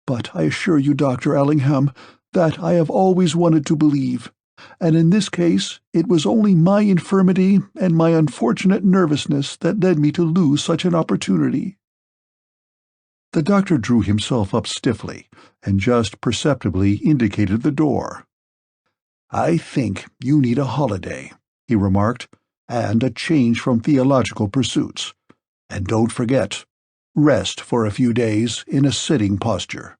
But I assure you, Dr. Allingham, that I have always wanted to believe, and in this case it was only my infirmity and my unfortunate nervousness that led me to lose such an opportunity." The doctor drew himself up stiffly and just perceptibly indicated the door. "I think you need a holiday," he remarked, "and a change from theological pursuits. And don't forget, rest for a few days in a sitting posture."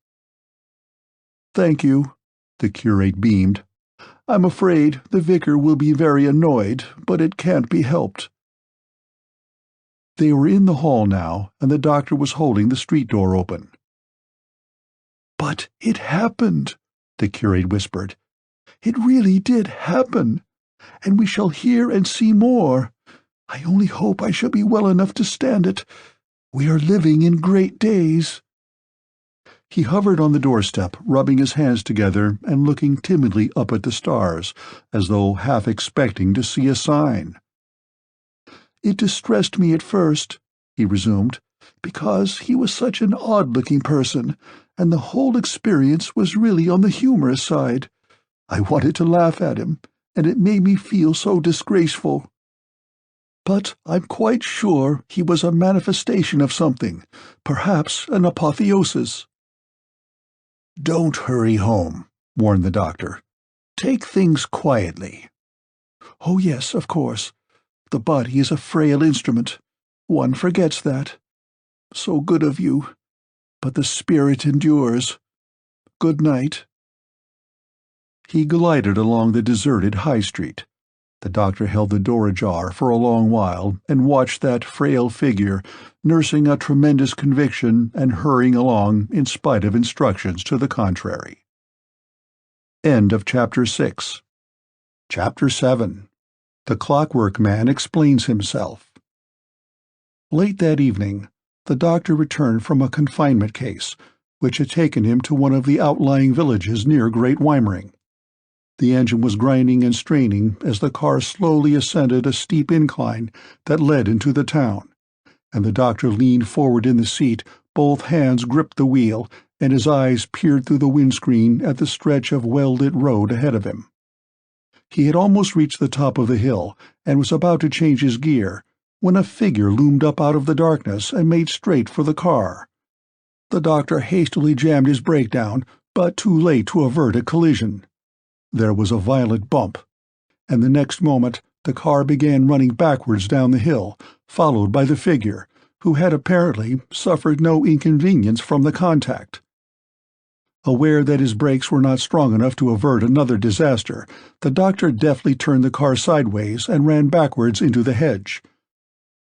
"Thank you," the curate beamed. "I'm afraid the vicar will be very annoyed, but it can't be helped." They were in the hall now, and the doctor was holding the street door open. "But it happened," the curate whispered. "It really did happen, and we shall hear and see more. I only hope I shall be well enough to stand it. We are living in great days." He hovered on the doorstep, rubbing his hands together and looking timidly up at the stars, as though half expecting to see a sign. "It distressed me at first," he resumed, "because he was such an odd-looking person, and the whole experience was really on the humorous side. I wanted to laugh at him, and it made me feel so disgraceful. But I'm quite sure he was a manifestation of something, perhaps an apotheosis." "Don't hurry home," warned the doctor. "Take things quietly." "Oh yes, of course. The body is a frail instrument. One forgets that. So good of you. But the spirit endures. Good night." He glided along the deserted High Street. The doctor held the door ajar for a long while and watched that frail figure, nursing a tremendous conviction and hurrying along in spite of instructions to the contrary. End of Chapter 6. Chapter 7. The Clockwork Man Explains Himself. Late that evening, the doctor returned from a confinement case, which had taken him to one of the outlying villages near Great Weimering. The engine was grinding and straining as the car slowly ascended a steep incline that led into the town, and the doctor leaned forward in the seat, both hands gripped the wheel, and his eyes peered through the windscreen at the stretch of well-lit road ahead of him. He had almost reached the top of the hill and was about to change his gear when a figure loomed up out of the darkness and made straight for the car. The doctor hastily jammed his brake down, but too late to avert a collision. There was a violent bump, and the next moment the car began running backwards down the hill, followed by the figure, who had apparently suffered no inconvenience from the contact. Aware that his brakes were not strong enough to avert another disaster, the doctor deftly turned the car sideways and ran backwards into the hedge.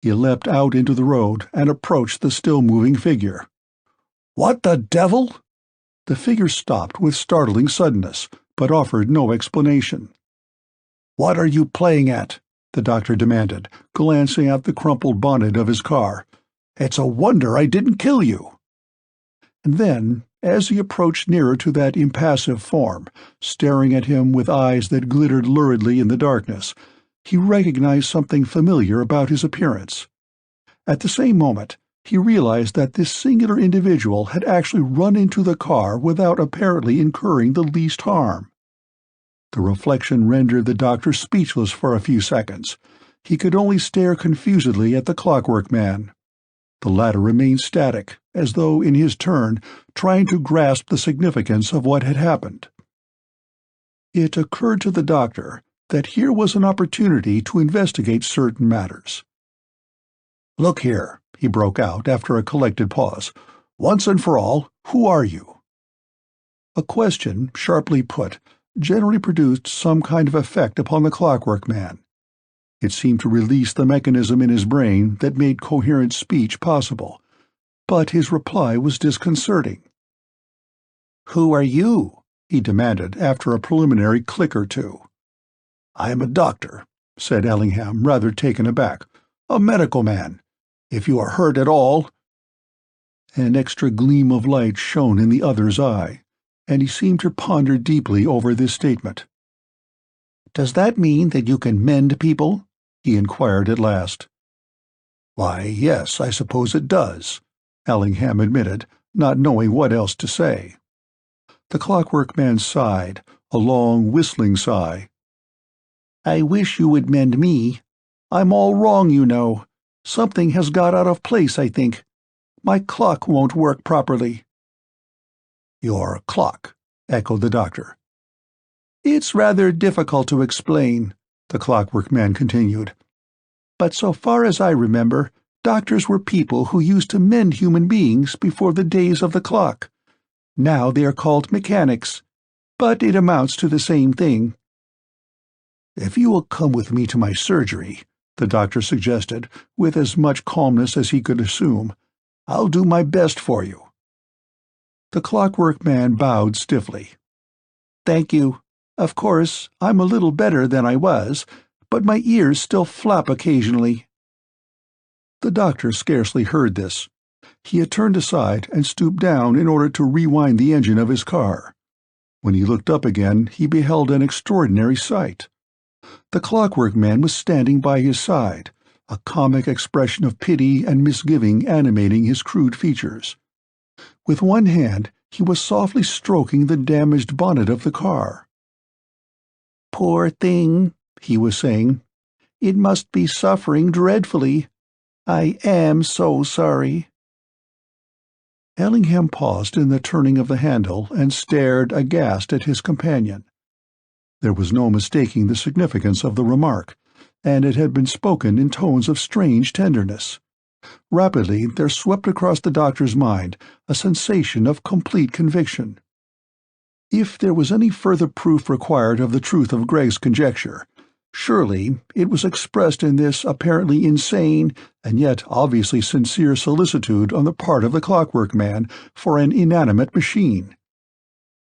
He leapt out into the road and approached the still-moving figure. "What the devil?" The figure stopped with startling suddenness, but offered no explanation. "What are you playing at?" the doctor demanded, glancing at the crumpled bonnet of his car. "It's a wonder I didn't kill you." And then, as he approached nearer to that impassive form, staring at him with eyes that glittered luridly in the darkness, he recognized something familiar about his appearance. At the same moment, he realized that this singular individual had actually run into the car without apparently incurring the least harm. The reflection rendered the doctor speechless for a few seconds. He could only stare confusedly at the Clockwork Man. The latter remained static, as though, in his turn, trying to grasp the significance of what had happened. It occurred to the doctor that here was an opportunity to investigate certain matters. "Look here," he broke out after a collected pause. "Once and for all, who are you?" A question, sharply put, generally produced some kind of effect upon the Clockwork Man. It seemed to release the mechanism in his brain that made coherent speech possible, but his reply was disconcerting. "Who are you?" he demanded after a preliminary click or two. "I am a doctor," said Ellingham, rather taken aback. "A medical man. If you are hurt at all—" An extra gleam of light shone in the other's eye, and he seemed to ponder deeply over this statement. "Does that mean that you can mend people?" he inquired at last. "Why, yes, I suppose it does," Ellingham admitted, not knowing what else to say. The Clockwork Man sighed, a long, whistling sigh. "I wish you would mend me. I'm all wrong, you know. Something has got out of place, I think. My clock won't work properly." "Your clock?" echoed the doctor. "It's rather difficult to explain," the Clockwork Man continued. "But so far as I remember, doctors were people who used to mend human beings before the days of the clock. Now they are called mechanics, but it amounts to the same thing." "If you will come with me to my surgery," the doctor suggested, with as much calmness as he could assume, "I'll do my best for you." The Clockwork Man bowed stiffly. "Thank you. Of course, I'm a little better than I was, but my ears still flap occasionally." The doctor scarcely heard this. He had turned aside and stooped down in order to rewind the engine of his car. When he looked up again, he beheld an extraordinary sight. The Clockwork Man was standing by his side, a comic expression of pity and misgiving animating his crude features. With one hand, he was softly stroking the damaged bonnet of the car. "Poor thing," he was saying. "It must be suffering dreadfully. I am so sorry." Ellingham paused in the turning of the handle and stared aghast at his companion. There was no mistaking the significance of the remark, and it had been spoken in tones of strange tenderness. Rapidly there swept across the doctor's mind a sensation of complete conviction. If there was any further proof required of the truth of Greg's conjecture, surely it was expressed in this apparently insane and yet obviously sincere solicitude on the part of the Clockwork Man for an inanimate machine.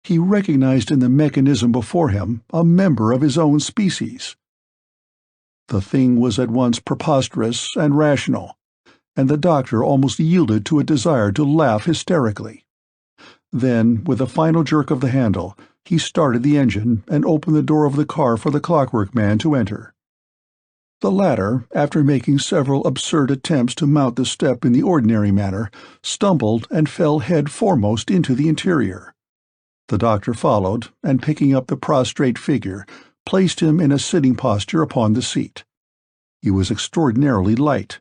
He recognized in the mechanism before him a member of his own species. The thing was at once preposterous and rational, and the doctor almost yielded to a desire to laugh hysterically. Then, with a final jerk of the handle, he started the engine and opened the door of the car for the Clockwork Man to enter. The latter, after making several absurd attempts to mount the step in the ordinary manner, stumbled and fell head foremost into the interior. The doctor followed, and picking up the prostrate figure, placed him in a sitting posture upon the seat. He was extraordinarily light,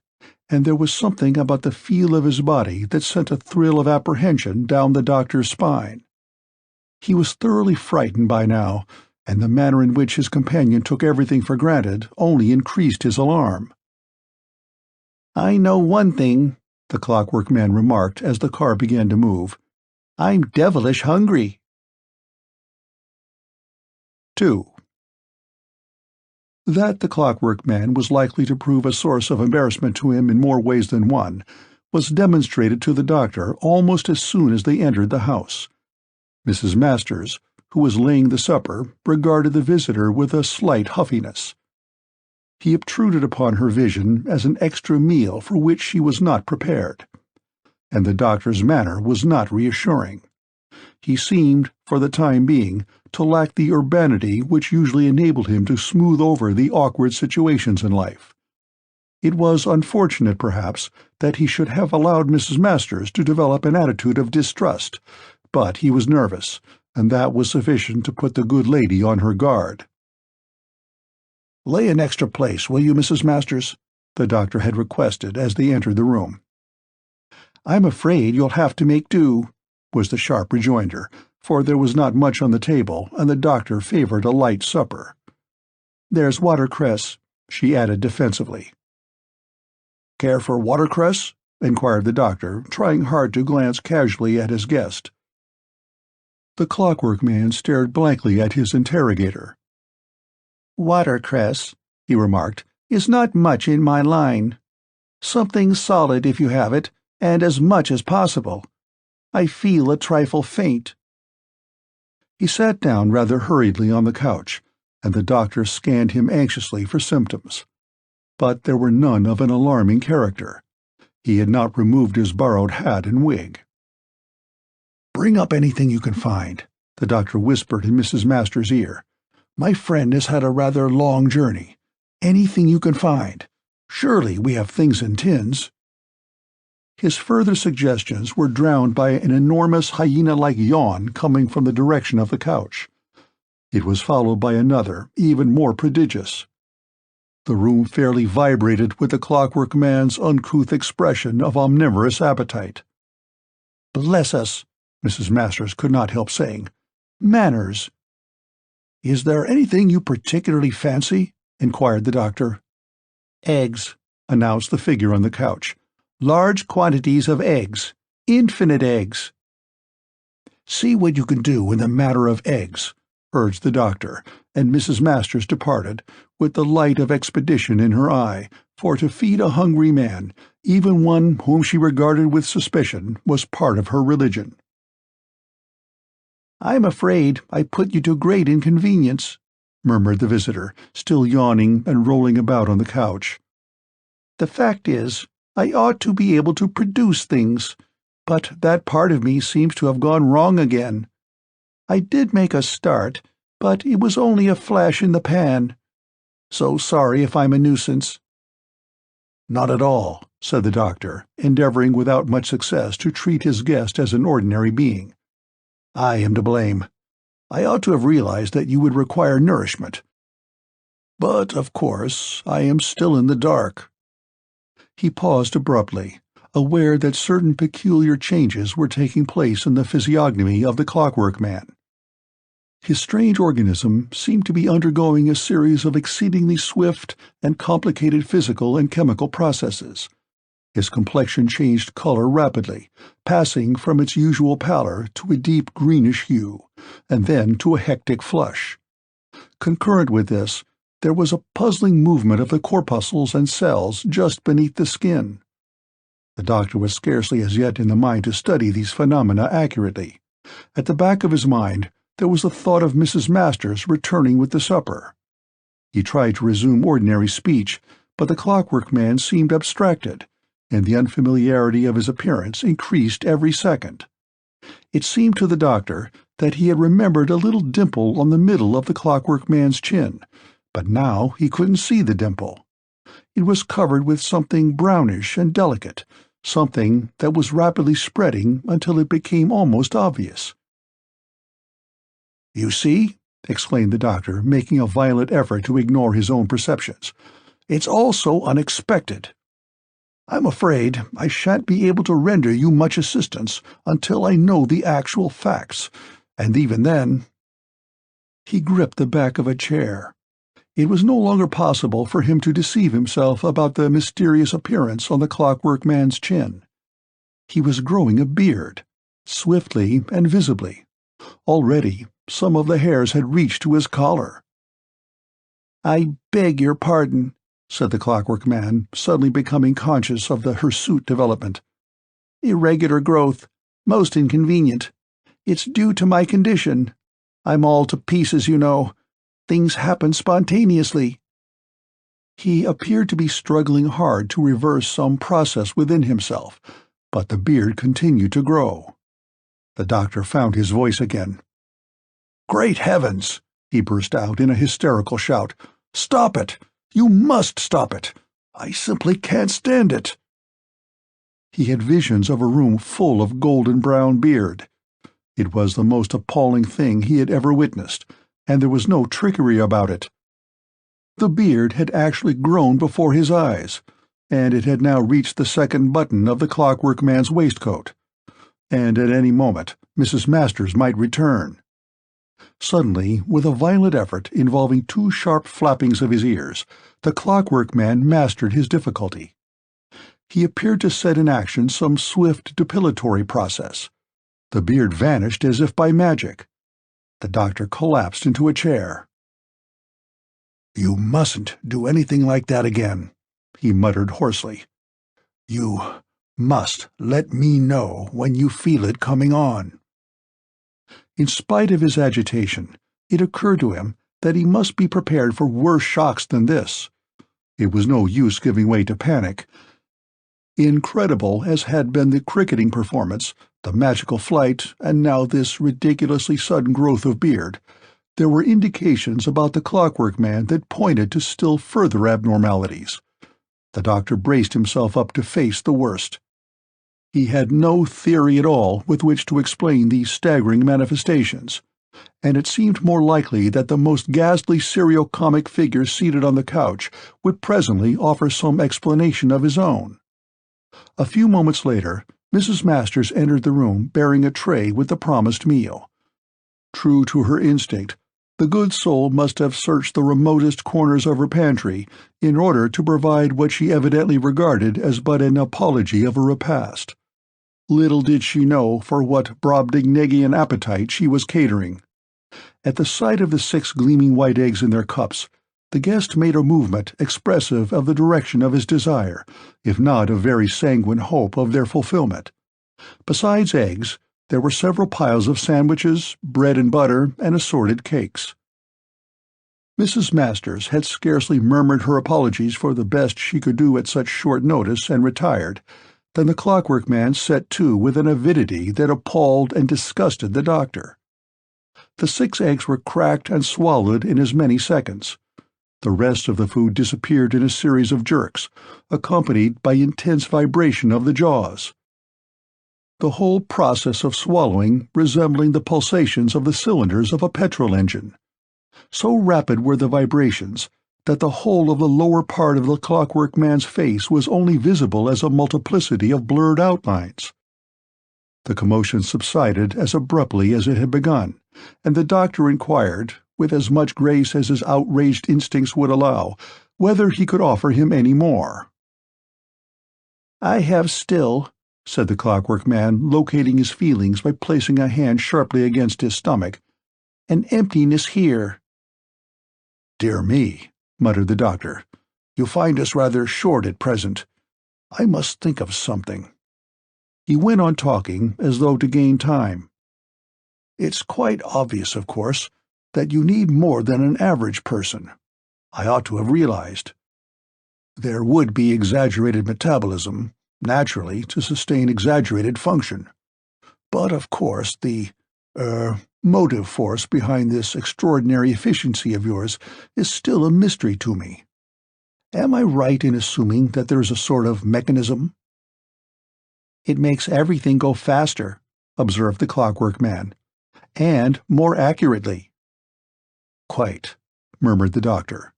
and there was something about the feel of his body that sent a thrill of apprehension down the doctor's spine. He was thoroughly frightened by now, and the manner in which his companion took everything for granted only increased his alarm. "I know one thing," the Clockwork Man remarked as the car began to move. "I'm devilish hungry." 2. That the Clockwork Man was likely to prove a source of embarrassment to him in more ways than one was demonstrated to the doctor almost as soon as they entered the house. Mrs. Masters, who was laying the supper, regarded the visitor with a slight huffiness. He obtruded upon her vision as an extra meal for which she was not prepared, and the doctor's manner was not reassuring. He seemed, for the time being, to lack the urbanity which usually enabled him to smooth over the awkward situations in life. It was unfortunate, perhaps, that he should have allowed Mrs. Masters to develop an attitude of distrust, but he was nervous, and that was sufficient to put the good lady on her guard. "Lay an extra place, will you, Mrs. Masters?" the doctor had requested as they entered the room. "I'm afraid you'll have to make do," was the sharp rejoinder, for there was not much on the table, and the doctor favored a light supper. "There's watercress," she added defensively. "Care for watercress?" inquired the doctor, trying hard to glance casually at his guest. The Clockwork Man stared blankly at his interrogator. "Watercress," he remarked, "is not much in my line. Something solid if you have it, and as much as possible. I feel a trifle faint." He sat down rather hurriedly on the couch, and the doctor scanned him anxiously for symptoms. But there were none of an alarming character. He had not removed his borrowed hat and wig. "Bring up anything you can find," the doctor whispered in Mrs. Masters' ear. "My friend has had a rather long journey. Anything you can find. Surely we have things in tins." His further suggestions were drowned by an enormous hyena-like yawn coming from the direction of the couch. It was followed by another, even more prodigious. The room fairly vibrated with the Clockwork Man's uncouth expression of omnivorous appetite. "Bless us," Mrs. Masters could not help saying. "Manners." "Is there anything you particularly fancy?" inquired the doctor. "Eggs," announced the figure on the couch. "Large quantities of eggs. Infinite eggs." "See what you can do in the matter of eggs," urged the doctor, and Mrs. Masters departed, with the light of expedition in her eye, for to feed a hungry man, even one whom she regarded with suspicion, was part of her religion. "I'm afraid I put you to great inconvenience," murmured the visitor, still yawning and rolling about on the couch. "The fact is, I ought to be able to produce things, but that part of me seems to have gone wrong again. I did make a start, but it was only a flash in the pan. So sorry if I'm a nuisance." "Not at all," said the doctor, endeavoring without much success to treat his guest as an ordinary being. "I am to blame. I ought to have realized that you would require nourishment. But, of course, I am still in the dark." He paused abruptly, aware that certain peculiar changes were taking place in the physiognomy of the Clockwork Man. His strange organism seemed to be undergoing a series of exceedingly swift and complicated physical and chemical processes. His complexion changed color rapidly, passing from its usual pallor to a deep greenish hue, and then to a hectic flush. Concurrent with this, there was a puzzling movement of the corpuscles and cells just beneath the skin. The doctor was scarcely as yet in the mind to study these phenomena accurately. At the back of his mind, there was the thought of Mrs. Masters returning with the supper. He tried to resume ordinary speech, but the Clockwork Man seemed abstracted, and the unfamiliarity of his appearance increased every second. It seemed to the doctor that he had remembered a little dimple on the middle of the Clockwork Man's chin, but now he couldn't see the dimple. It was covered with something brownish and delicate, something that was rapidly spreading until it became almost obvious. "You see?" exclaimed the doctor, making a violent effort to ignore his own perceptions. "It's all so unexpected. I'm afraid I shan't be able to render you much assistance until I know the actual facts, and even then—" He gripped the back of a chair. It was no longer possible for him to deceive himself about the mysterious appearance on the Clockwork Man's chin. He was growing a beard, swiftly and visibly. Already some of the hairs had reached to his collar. "I beg your pardon," said the Clockwork Man, suddenly becoming conscious of the hirsute development. "Irregular growth. Most inconvenient. It's due to my condition. I'm all to pieces, you know. Things happen spontaneously." He appeared to be struggling hard to reverse some process within himself, but the beard continued to grow. The doctor found his voice again. "Great heavens!" he burst out in a hysterical shout. "Stop it! You must stop it! I simply can't stand it!" He had visions of a room full of golden-brown beard. It was the most appalling thing he had ever witnessed, and there was no trickery about it. The beard had actually grown before his eyes, and it had now reached the second button of the Clockwork Man's waistcoat. And at any moment Mrs. Masters might return. Suddenly, with a violent effort involving two sharp flappings of his ears, the Clockwork Man mastered his difficulty. He appeared to set in action some swift depilatory process. The beard vanished as if by magic. The doctor collapsed into a chair. "You mustn't do anything like that again," he muttered hoarsely. "You must let me know when you feel it coming on." In spite of his agitation, it occurred to him that he must be prepared for worse shocks than this. It was no use giving way to panic. Incredible as had been the cricketing performance, the magical flight, and now this ridiculously sudden growth of beard, there were indications about the Clockwork Man that pointed to still further abnormalities. The doctor braced himself up to face the worst. He had no theory at all with which to explain these staggering manifestations, and it seemed more likely that the most ghastly serio-comic figure seated on the couch would presently offer some explanation of his own. A few moments later, Mrs. Masters entered the room bearing a tray with the promised meal. True to her instinct, the good soul must have searched the remotest corners of her pantry in order to provide what she evidently regarded as but an apology of a repast. Little did she know for what Brobdingnagian appetite she was catering. At the sight of the 6 gleaming white eggs in their cups, the guest made a movement expressive of the direction of his desire, if not of very sanguine hope of their fulfillment. Besides eggs, there were several piles of sandwiches, bread and butter, and assorted cakes. Mrs. Masters had scarcely murmured her apologies for the best she could do at such short notice and retired, than the Clockwork Man set to with an avidity that appalled and disgusted the doctor. The 6 eggs were cracked and swallowed in as many seconds. The rest of the food disappeared in a series of jerks, accompanied by intense vibration of the jaws. The whole process of swallowing resembling the pulsations of the cylinders of a petrol engine. So rapid were the vibrations that the whole of the lower part of the Clockwork Man's face was only visible as a multiplicity of blurred outlines. The commotion subsided as abruptly as it had begun, and the doctor inquired, with as much grace as his outraged instincts would allow, whether he could offer him any more. "I have still," said the Clockwork Man, locating his feelings by placing a hand sharply against his stomach, "an emptiness here." "Dear me," muttered the doctor, "you find us rather short at present. I must think of something." He went on talking as though to gain time. "It's quite obvious, of course, that you need more than an average person. I ought to have realized. There would be exaggerated metabolism, naturally, to sustain exaggerated function. But, of course, the, motive force behind this extraordinary efficiency of yours is still a mystery to me. Am I right in assuming that there's a sort of mechanism?" "It makes everything go faster," observed the Clockwork Man, "and more accurately." "Quite," murmured the doctor.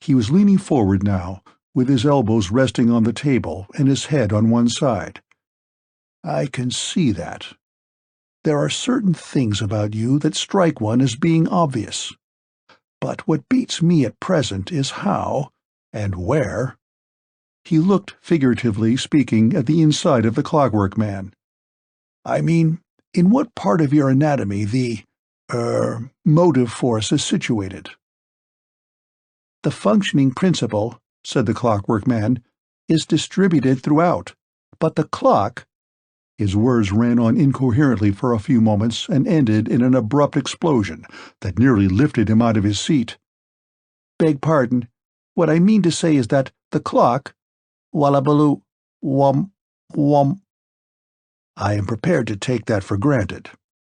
He was leaning forward now, with his elbows resting on the table and his head on one side. "I can see that. There are certain things about you that strike one as being obvious. But what beats me at present is how, and where—" He looked, figuratively speaking, at the inside of the Clockwork Man. "I mean, in what part of your anatomy the motive force is situated." "The functioning principle," said the Clockwork Man, "is distributed throughout, but the clock—" His words ran on incoherently for a few moments and ended in an abrupt explosion that nearly lifted him out of his seat. "Beg pardon. What I mean to say is that the clock— Wallabaloo, wum, wum—" "I am prepared to take that for granted,"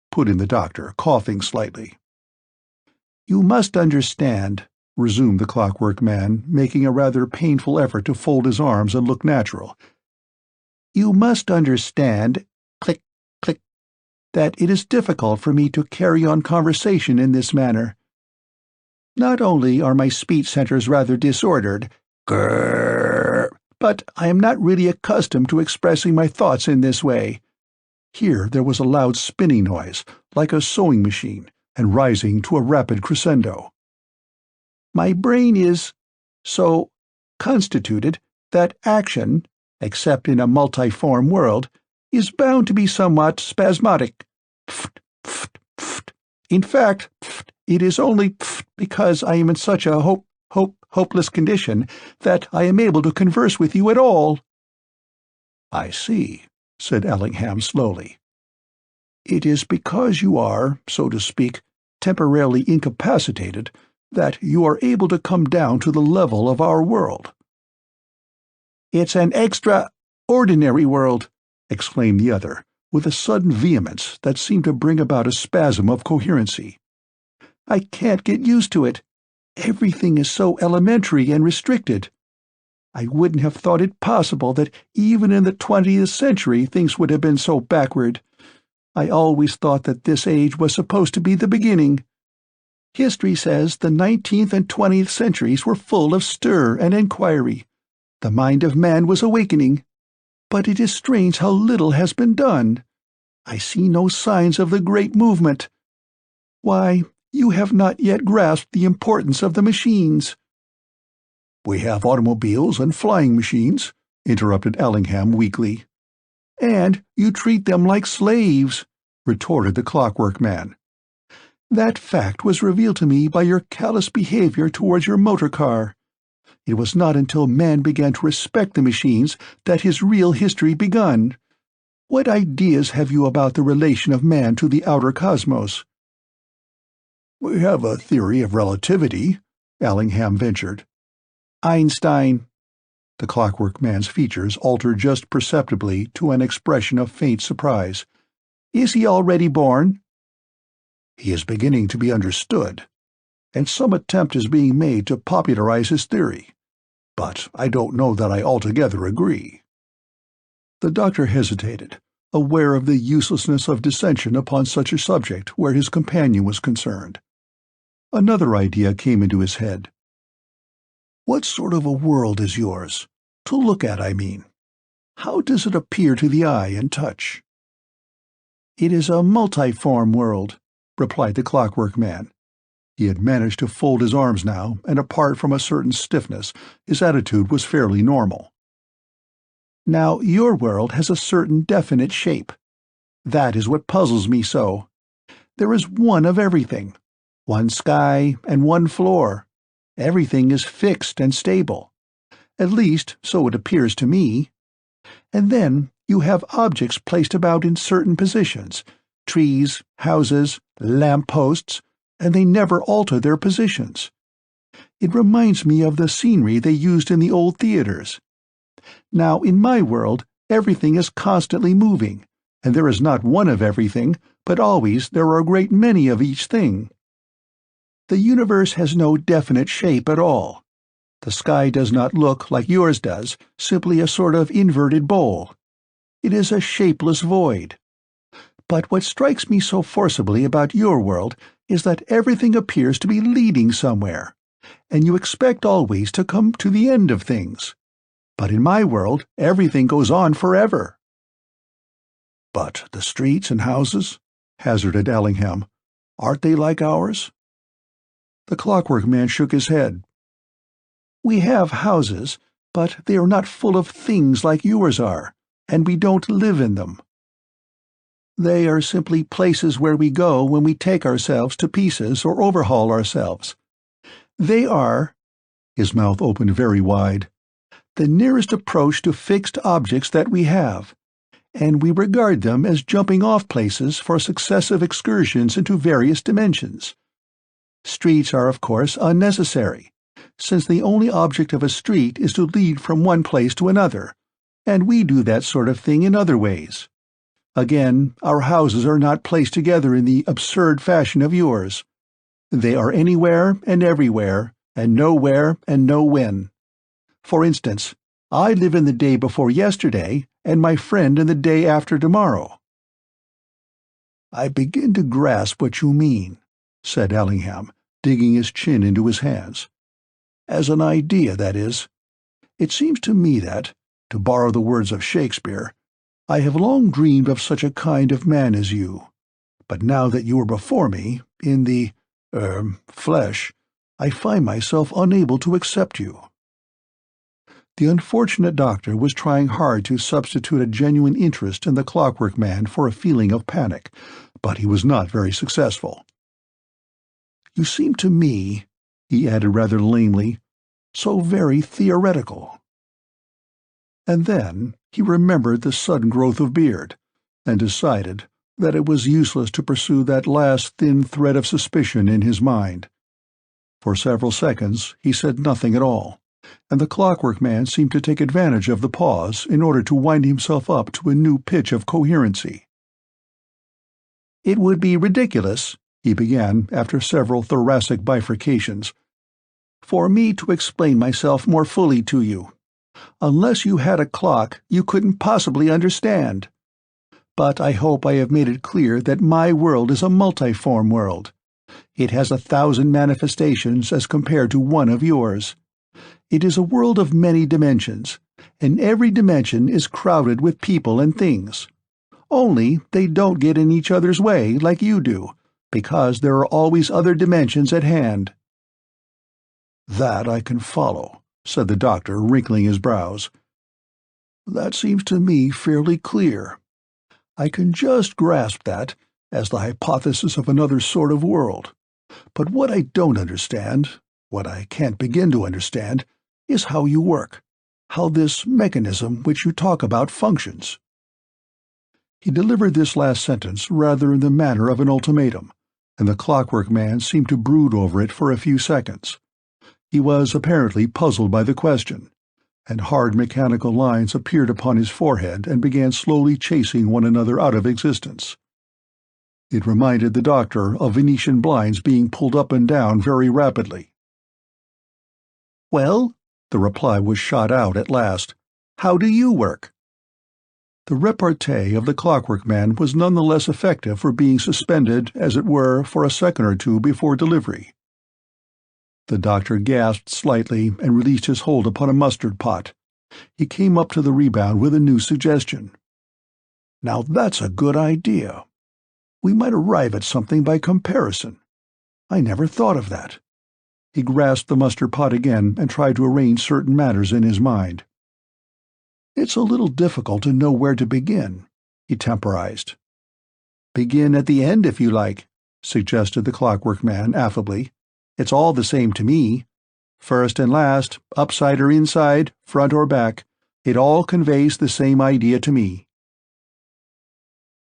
put in the doctor, coughing slightly. "You must understand," resumed the Clockwork Man, making a rather painful effort to fold his arms and look natural. "You must understand, click, click, that it is difficult for me to carry on conversation in this manner. Not only are my speech centers rather disordered, grrr, but I am not really accustomed to expressing my thoughts in this way." Here there was a loud spinning noise, like a sewing machine, and rising to a rapid crescendo. "My brain is so constituted that action, except in a multiform world, is bound to be somewhat spasmodic. Pft, pft, pft. In fact, it is only because I am in such a hopeless condition that I am able to converse with you at all." "I see," said Ellingham slowly. "It is because you are, so to speak, temporarily incapacitated that you are able to come down to the level of our world." "It's an extraordinary world," exclaimed the other, with a sudden vehemence that seemed to bring about a spasm of coherency. "I can't get used to it. Everything is so elementary and restricted. I wouldn't have thought it possible that even in the 20th century things would have been so backward. I always thought that this age was supposed to be the beginning. History says the 19th and 20th centuries were full of stir and inquiry. The mind of man was awakening. But it is strange how little has been done. I see no signs of the great movement. Why, you have not yet grasped the importance of the machines." "We have automobiles and flying machines," interrupted Ellingham weakly. "And you treat them like slaves," retorted the Clockwork Man. "That fact was revealed to me by your callous behavior towards your motor car. It was not until man began to respect the machines that his real history begun. What ideas have you about the relation of man to the outer cosmos?" "We have a theory of relativity," Ellingham ventured. "Einstein." The Clockwork Man's features altered just perceptibly to an expression of faint surprise. "Is he already born?" "He is beginning to be understood, and some attempt is being made to popularize his theory. But I don't know that I altogether agree." The doctor hesitated, aware of the uselessness of dissension upon such a subject where his companion was concerned. Another idea came into his head. "What sort of a world is yours? To look at, I mean. How does it appear to the eye and touch?" "It is a multiform world," replied the Clockwork Man. He had managed to fold his arms now, and apart from a certain stiffness, his attitude was fairly normal. "Now, your world has a certain definite shape. That is what puzzles me so. There is one of everything, one sky and one floor. Everything is fixed and stable. At least, so it appears to me. And then you have objects placed about in certain positions, trees, houses, lamp-posts, and they never alter their positions. It reminds me of the scenery they used in the old theaters. Now, in my world, everything is constantly moving, and there is not one of everything, but always there are a great many of each thing. The universe has no definite shape at all. The sky does not look, like yours does, simply a sort of inverted bowl. It is a shapeless void. But what strikes me so forcibly about your world is that everything appears to be leading somewhere, and you expect always to come to the end of things. But in my world, everything goes on forever." "But the streets and houses," hazarded Ellingham, "aren't they like ours?" The Clockwork Man shook his head. "We have houses, but they are not full of things like yours are, and we don't live in them. They are simply places where we go when we take ourselves to pieces or overhaul ourselves. They are," his mouth opened very wide, "the nearest approach to fixed objects that we have, and we regard them as jumping-off places for successive excursions into various dimensions. Streets are, of course, unnecessary, since the only object of a street is to lead from one place to another, and we do that sort of thing in other ways. Again, our houses are not placed together in the absurd fashion of yours. They are anywhere and everywhere, and nowhere and nowhen. For instance, I live in the day before yesterday, and my friend in the day after tomorrow." "I begin to grasp what you mean," said Ellingham, digging his chin into his hands. "As an idea, that is. It seems to me that, to borrow the words of Shakespeare, I have long dreamed of such a kind of man as you. But now that you are before me, in the, flesh, I find myself unable to accept you." The unfortunate doctor was trying hard to substitute a genuine interest in the Clockwork Man for a feeling of panic, but he was not very successful. "You seem to me," he added rather lamely, "so very theoretical." And then he remembered the sudden growth of beard, and decided that it was useless to pursue that last thin thread of suspicion in his mind. For several seconds he said nothing at all, and the Clockwork Man seemed to take advantage of the pause in order to wind himself up to a new pitch of coherency. "It would be ridiculous," he began after several thoracic bifurcations, "for me to explain myself more fully to you. Unless you had a clock, you couldn't possibly understand. But I hope I have made it clear that my world is a multiform world. It has 1,000 manifestations as compared to one of yours. It is a world of many dimensions, and every dimension is crowded with people and things. Only they don't get in each other's way like you do, because there are always other dimensions at hand." "That I can follow," said the doctor, wrinkling his brows. "That seems to me fairly clear. I can just grasp that as the hypothesis of another sort of world. But what I don't understand, what I can't begin to understand, is how you work, how this mechanism which you talk about functions." He delivered this last sentence rather in the manner of an ultimatum, and the Clockwork Man seemed to brood over it for a few seconds. He was apparently puzzled by the question, and hard mechanical lines appeared upon his forehead and began slowly chasing one another out of existence. It reminded the doctor of Venetian blinds being pulled up and down very rapidly. "Well," the reply was shot out at last, "how do you work?" The repartee of the Clockwork Man was none the less effective for being suspended, as it were, for a second or two before delivery. The doctor gasped slightly and released his hold upon a mustard pot. He came up to the rebound with a new suggestion. "Now that's a good idea. We might arrive at something by comparison. I never thought of that." He grasped the mustard pot again and tried to arrange certain matters in his mind. "It's a little difficult to know where to begin," he temporized. "Begin at the end, if you like," suggested the Clockwork Man affably. "It's all the same to me. First and last, upside or inside, front or back, it all conveys the same idea to me."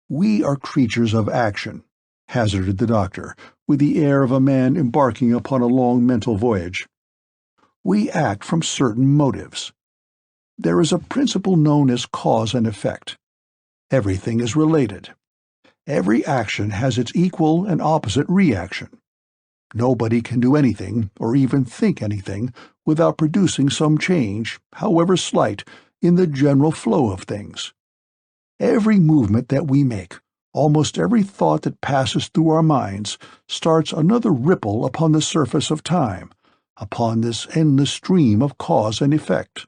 "We are creatures of action," hazarded the doctor, with the air of a man embarking upon a long mental voyage. "We act from certain motives. There is a principle known as cause and effect. Everything is related. Every action has its equal and opposite reaction. Nobody can do anything, or even think anything, without producing some change, however slight, in the general flow of things. Every movement that we make, almost every thought that passes through our minds, starts another ripple upon the surface of time, upon this endless stream of cause and effect."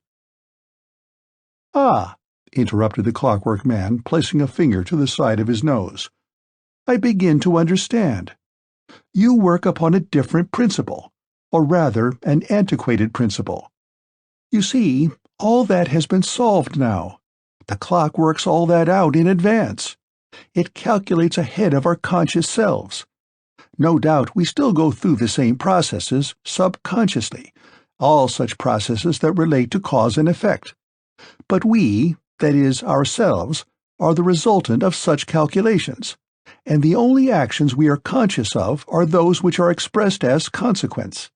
"Ah," interrupted the Clockwork Man, placing a finger to the side of his nose. "I begin to understand. You work upon a different principle, or rather an antiquated principle. You see, all that has been solved now. The clock works all that out in advance. It calculates ahead of our conscious selves. No doubt we still go through the same processes, subconsciously, all such processes that relate to cause and effect. But we, that is, ourselves, are the resultant of such calculations, and the only actions we are conscious of are those which are expressed as consequence."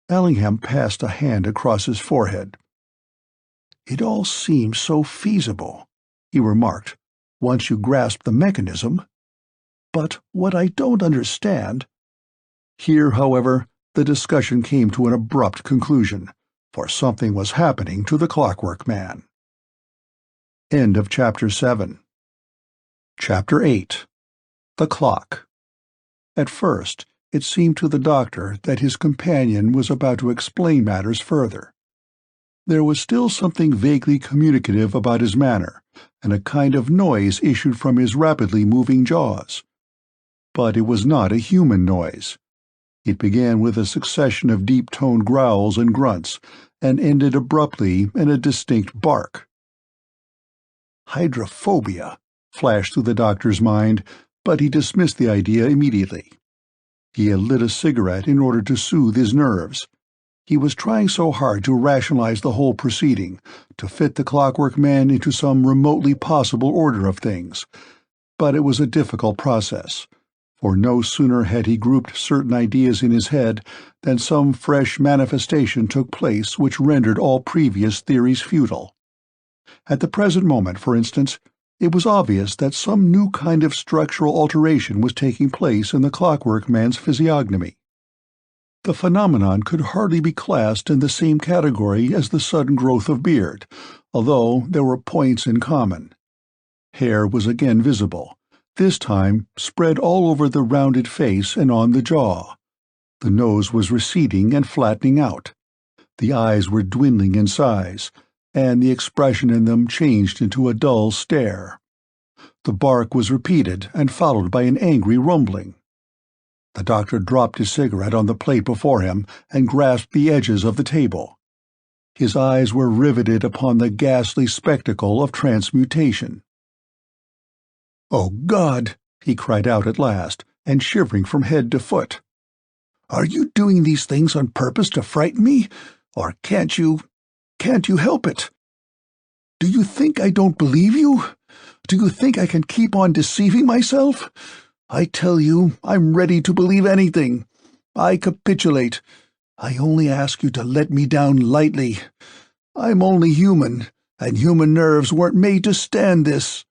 Allingham passed a hand across his forehead. "It all seems so feasible," he remarked, "once you grasp the mechanism. But what I don't understand—" Here, however, the discussion came to an abrupt conclusion, for something was happening to the Clockwork Man. End of Chapter 7. Chapter 8. The Clock. At first, it seemed to the doctor that his companion was about to explain matters further. There was still something vaguely communicative about his manner, and a kind of noise issued from his rapidly moving jaws. But it was not a human noise. It began with a succession of deep-toned growls and grunts, and ended abruptly in a distinct bark. Hydrophobia flashed through the doctor's mind, but he dismissed the idea immediately. He had lit a cigarette in order to soothe his nerves. He was trying so hard to rationalize the whole proceeding, to fit the Clockwork Man into some remotely possible order of things. But it was a difficult process, for no sooner had he grouped certain ideas in his head than some fresh manifestation took place which rendered all previous theories futile. At the present moment, for instance, it was obvious that some new kind of structural alteration was taking place in the Clockwork Man's physiognomy. The phenomenon could hardly be classed in the same category as the sudden growth of beard, although there were points in common. Hair was again visible, this time spread all over the rounded face and on the jaw. The nose was receding and flattening out. The eyes were dwindling in size, and the expression in them changed into a dull stare. The bark was repeated and followed by an angry rumbling. The doctor dropped his cigarette on the plate before him and grasped the edges of the table. His eyes were riveted upon the ghastly spectacle of transmutation. "Oh, God!" he cried out at last, and shivering from head to foot. "Are you doing these things on purpose to frighten me, or can't you help it? Do you think I don't believe you? Do you think I can keep on deceiving myself? I tell you, I'm ready to believe anything. I capitulate. I only ask you to let me down lightly. I'm only human, and human nerves weren't made to stand this."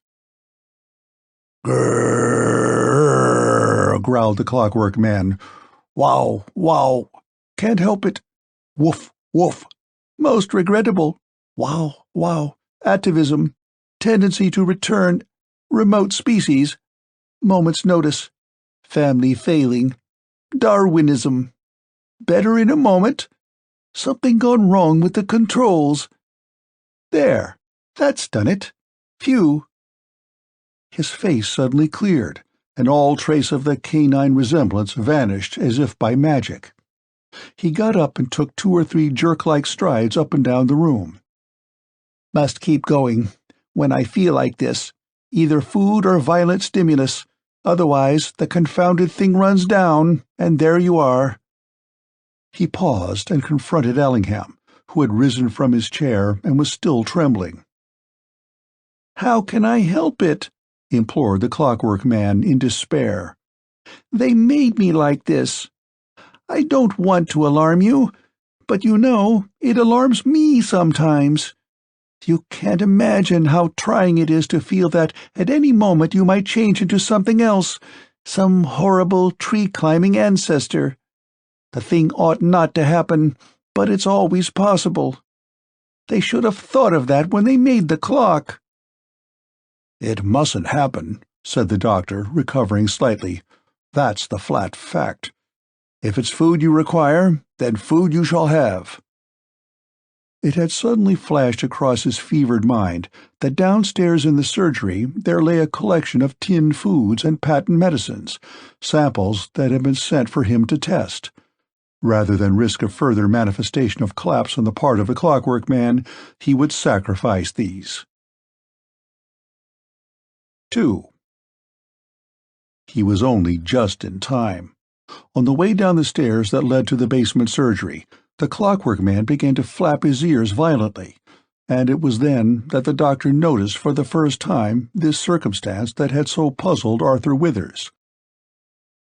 "Grrrr," growled the Clockwork Man. "Wow, wow. Can't help it. Woof, woof. Most regrettable. Wow, wow. Atavism. Tendency to return. Remote species. Moment's notice. Family failing. Darwinism. Better in a moment. Something gone wrong with the controls. There. That's done it. Phew." His face suddenly cleared, and all trace of the canine resemblance vanished as if by magic. He got up and took 2 or 3 jerk-like strides up and down the room. "Must keep going. When I feel like this, either food or violent stimulus, otherwise the confounded thing runs down, and there you are." He paused and confronted Ellingham, who had risen from his chair and was still trembling. "How can I help it?" implored the Clockwork Man in despair. "They made me like this. I don't want to alarm you, but you know, it alarms me sometimes. You can't imagine how trying it is to feel that at any moment you might change into something else, some horrible tree-climbing ancestor. The thing ought not to happen, but it's always possible. They should have thought of that when they made the clock." "It mustn't happen," said the doctor, recovering slightly. "That's the flat fact. If it's food you require, then food you shall have." It had suddenly flashed across his fevered mind that downstairs in the surgery there lay a collection of tinned foods and patent medicines, samples that had been sent for him to test. Rather than risk a further manifestation of collapse on the part of the Clockwork Man, he would sacrifice these. 2. He was only just in time. On the way down the stairs that led to the basement surgery, the Clockwork Man began to flap his ears violently, and it was then that the doctor noticed for the first time this circumstance that had so puzzled Arthur Withers.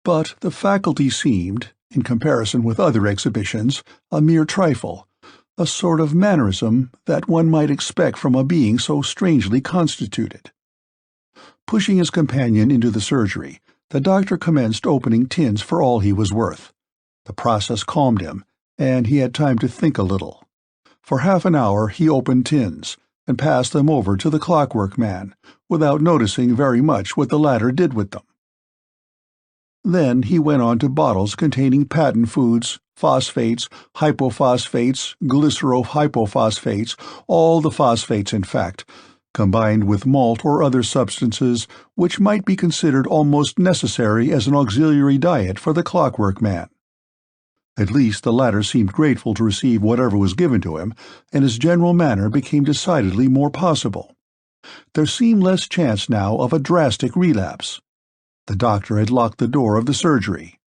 But the faculty seemed, in comparison with other exhibitions, a mere trifle, a sort of mannerism that one might expect from a being so strangely constituted. Pushing his companion into the surgery, the doctor commenced opening tins for all he was worth. The process calmed him, and he had time to think a little. For half an hour he opened tins, and passed them over to the Clockwork Man, without noticing very much what the latter did with them. Then he went on to bottles containing patent foods, phosphates, hypophosphates, glycerohypophosphates, all the phosphates in fact, combined with malt or other substances which might be considered almost necessary as an auxiliary diet for the Clockwork Man. At least the latter seemed grateful to receive whatever was given to him, and his general manner became decidedly more possible. There seemed less chance now of a drastic relapse. The doctor had locked the door of the surgery.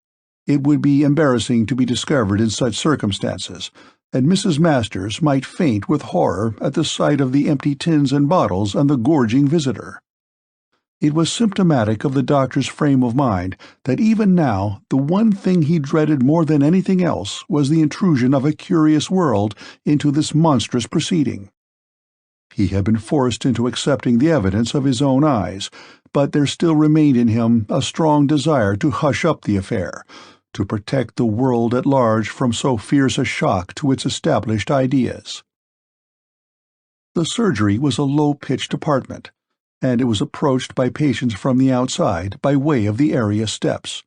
It would be embarrassing to be discovered in such circumstances, and Mrs. Masters might faint with horror at the sight of the empty tins and bottles and the gorging visitor. It was symptomatic of the doctor's frame of mind that even now the one thing he dreaded more than anything else was the intrusion of a curious world into this monstrous proceeding. He had been forced into accepting the evidence of his own eyes, but there still remained in him a strong desire to hush up the affair, to protect the world at large from so fierce a shock to its established ideas. The surgery was a low-pitched apartment, and it was approached by patients from the outside by way of the area steps.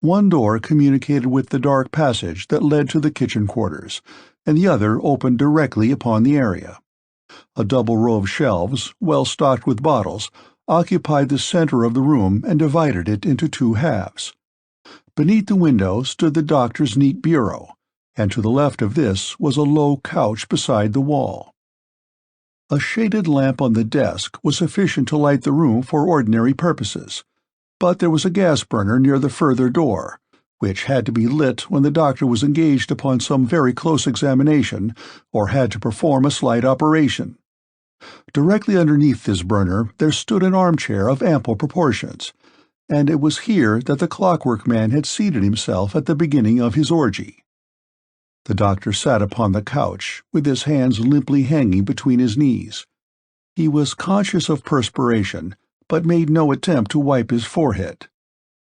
One door communicated with the dark passage that led to the kitchen quarters, and the other opened directly upon the area. A double row of shelves, well stocked with bottles, occupied the center of the room and divided it into two halves. Beneath the window stood the doctor's neat bureau, and to the left of this was a low couch beside the wall. A shaded lamp on the desk was sufficient to light the room for ordinary purposes, but there was a gas burner near the further door, which had to be lit when the doctor was engaged upon some very close examination or had to perform a slight operation. Directly underneath this burner there stood an armchair of ample proportions, and it was here that the Clockwork Man had seated himself at the beginning of his orgy. The doctor sat upon the couch, with his hands limply hanging between his knees. He was conscious of perspiration, but made no attempt to wipe his forehead.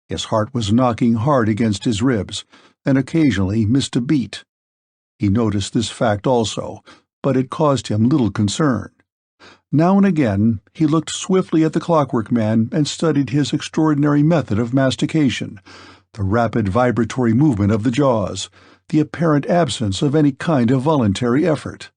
His heart was knocking hard against his ribs, and occasionally missed a beat. He noticed this fact also, but it caused him little concern. Now and again he looked swiftly at the Clockwork Man and studied his extraordinary method of mastication, the rapid vibratory movement of the jaws, the apparent absence of any kind of voluntary effort.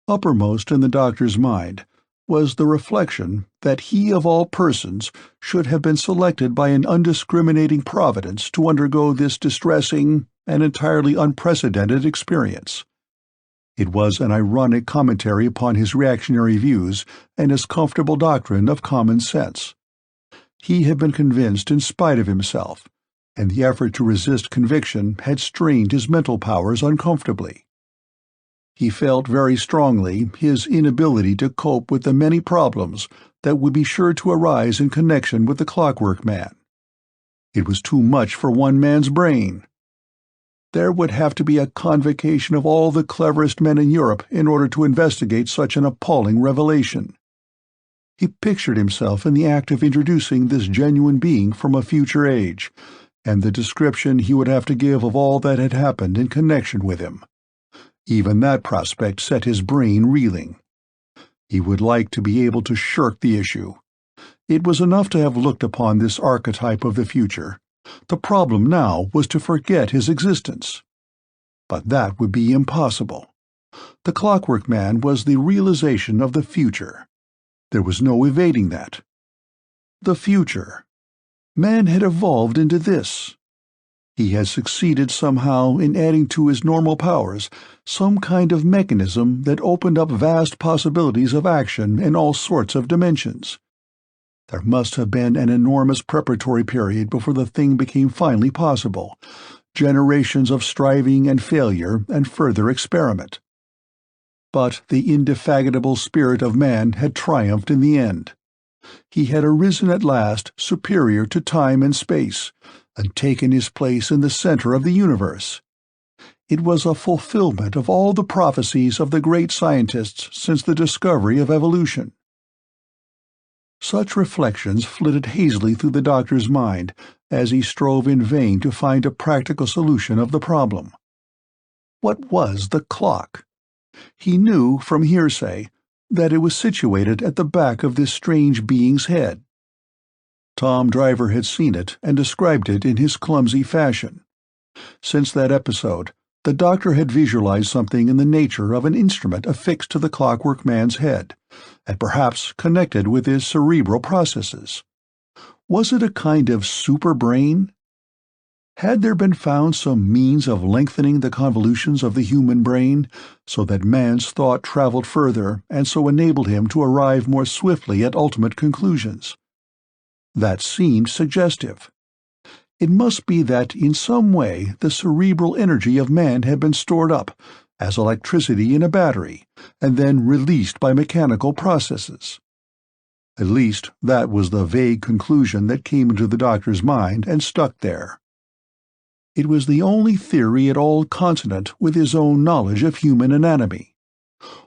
Uppermost in the doctor's mind was the reflection that he of all persons should have been selected by an undiscriminating providence to undergo this distressing and entirely unprecedented experience. It was an ironic commentary upon his reactionary views and his comfortable doctrine of common sense. He had been convinced in spite of himself, and the effort to resist conviction had strained his mental powers uncomfortably. He felt very strongly his inability to cope with the many problems that would be sure to arise in connection with the Clockwork Man. It was too much for one man's brain. There would have to be a convocation of all the cleverest men in Europe in order to investigate such an appalling revelation. He pictured himself in the act of introducing this genuine being from a future age, and the description he would have to give of all that had happened in connection with him. Even that prospect set his brain reeling. He would like to be able to shirk the issue. It was enough to have looked upon this archetype of the future. The problem now was to forget his existence. But that would be impossible. The Clockwork Man was the realization of the future. There was no evading that. The future. Man had evolved into this. He had succeeded somehow in adding to his normal powers some kind of mechanism that opened up vast possibilities of action in all sorts of dimensions. There must have been an enormous preparatory period before the thing became finally possible, generations of striving and failure and further experiment. But the indefatigable spirit of man had triumphed in the end. He had arisen at last superior to time and space, and taken his place in the center of the universe. It was a fulfillment of all the prophecies of the great scientists since the discovery of evolution. Such reflections flitted hazily through the doctor's mind as he strove in vain to find a practical solution of the problem. What was the clock? He knew from hearsay that it was situated at the back of this strange being's head. Tom Driver had seen it and described it in his clumsy fashion. Since that episode, the doctor had visualized something in the nature of an instrument affixed to the Clockwork Man's head, and perhaps connected with his cerebral processes. Was it a kind of super brain? Had there been found some means of lengthening the convolutions of the human brain, so that man's thought traveled further and so enabled him to arrive more swiftly at ultimate conclusions? That seemed suggestive. It must be that in some way the cerebral energy of man had been stored up, as electricity in a battery, and then released by mechanical processes. At least that was the vague conclusion that came into the doctor's mind and stuck there. It was the only theory at all consonant with his own knowledge of human anatomy.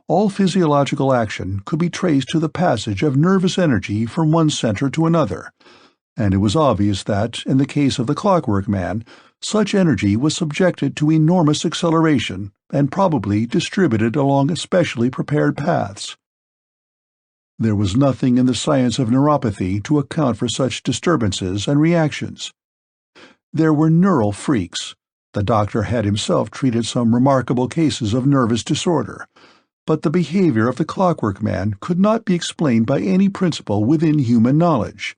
All physiological action could be traced to the passage of nervous energy from one center to another, and it was obvious that, in the case of the Clockwork Man, such energy was subjected to enormous acceleration and probably distributed along especially prepared paths. There was nothing in the science of neuropathy to account for such disturbances and reactions. There were neural freaks. The doctor had himself treated some remarkable cases of nervous disorder, but the behavior of the Clockwork Man could not be explained by any principle within human knowledge.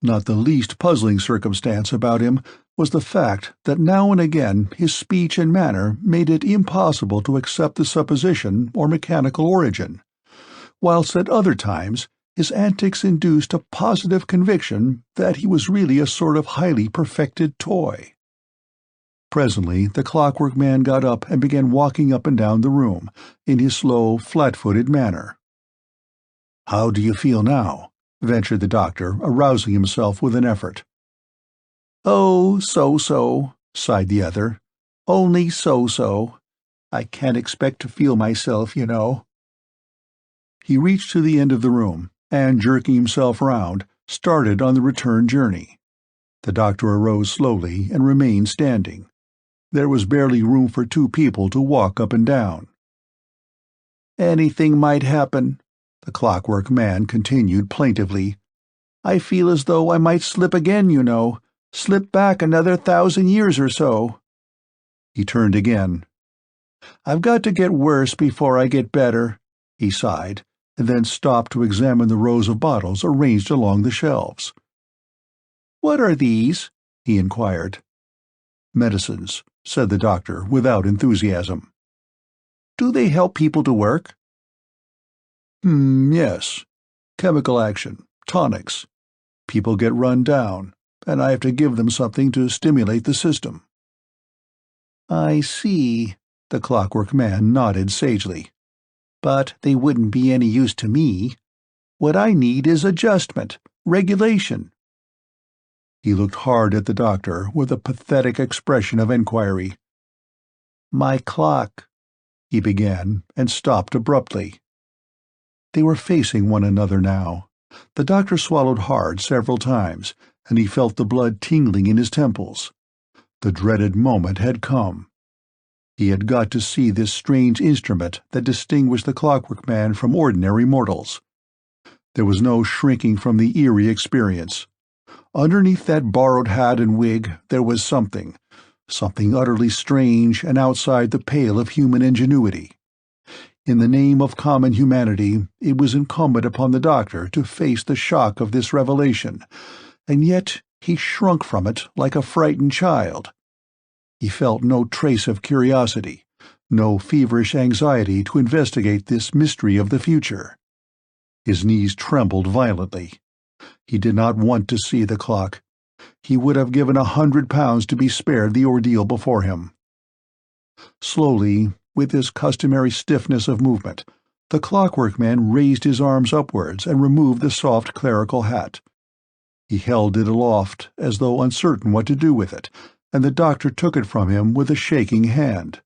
Not the least puzzling circumstance about him was the fact that now and again his speech and manner made it impossible to accept the supposition or mechanical origin, whilst at other times his antics induced a positive conviction that he was really a sort of highly perfected toy. Presently the Clockwork Man got up and began walking up and down the room, in his slow, flat-footed manner. "How do you feel now?" ventured the doctor, arousing himself with an effort. "Oh, so-so," sighed the other. "Only so-so. I can't expect to feel myself, you know." He reached to the end of the room, and, jerking himself round, started on the return journey. The doctor arose slowly and remained standing. There was barely room for two people to walk up and down. "Anything might happen," the Clockwork Man continued plaintively. "I feel as though I might slip again, you know, slip back another 1,000 years or so." He turned again. "I've got to get worse before I get better," he sighed, and then stopped to examine the rows of bottles arranged along the shelves. "What are these?" he inquired. "Medicines," said the doctor, without enthusiasm. "Do they help people to work?" Yes. Chemical action, tonics. People get run down, and I have to give them something to stimulate the system." "I see," the Clockwork Man nodded sagely. "But they wouldn't be any use to me. What I need is adjustment, regulation." He looked hard at the doctor with a pathetic expression of enquiry. "My clock," he began, and stopped abruptly. They were facing one another now. The doctor swallowed hard several times, and he felt the blood tingling in his temples. The dreaded moment had come. He had got to see this strange instrument that distinguished the Clockwork Man from ordinary mortals. There was no shrinking from the eerie experience. Underneath that borrowed hat and wig there was something utterly strange and outside the pale of human ingenuity. In the name of common humanity, it was incumbent upon the doctor to face the shock of this revelation, and yet he shrunk from it like a frightened child. He felt no trace of curiosity, no feverish anxiety to investigate this mystery of the future. His knees trembled violently. He did not want to see the clock. He would have given £100 to be spared the ordeal before him. Slowly, with his customary stiffness of movement, the Clockwork Man raised his arms upwards and removed the soft clerical hat. He held it aloft, as though uncertain what to do with it, and the doctor took it from him with a shaking hand.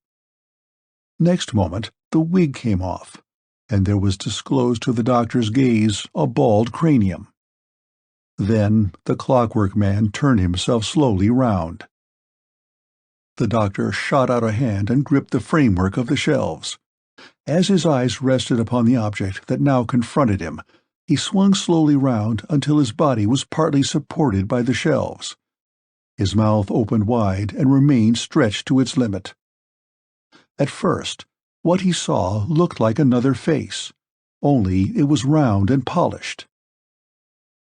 Next moment the wig came off, and there was disclosed to the doctor's gaze a bald cranium. Then the Clockwork Man turned himself slowly round. The doctor shot out a hand and gripped the framework of the shelves. As his eyes rested upon the object that now confronted him, he swung slowly round until his body was partly supported by the shelves. His mouth opened wide and remained stretched to its limit. At first, what he saw looked like another face, only it was round and polished.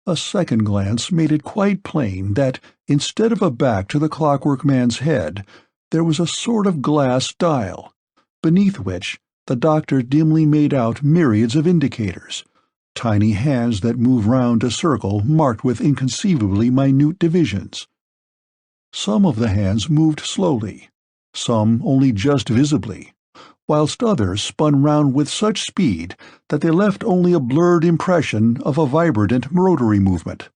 A second glance made it quite plain that, instead of a back to the Clockwork Man's head, there was a sort of glass dial, beneath which the doctor dimly made out myriads of indicators, tiny hands that moved round a circle marked with inconceivably minute divisions. Some of the hands moved slowly, some only just visibly, whilst others spun round with such speed that they left only a blurred impression of a vibrant rotary movement.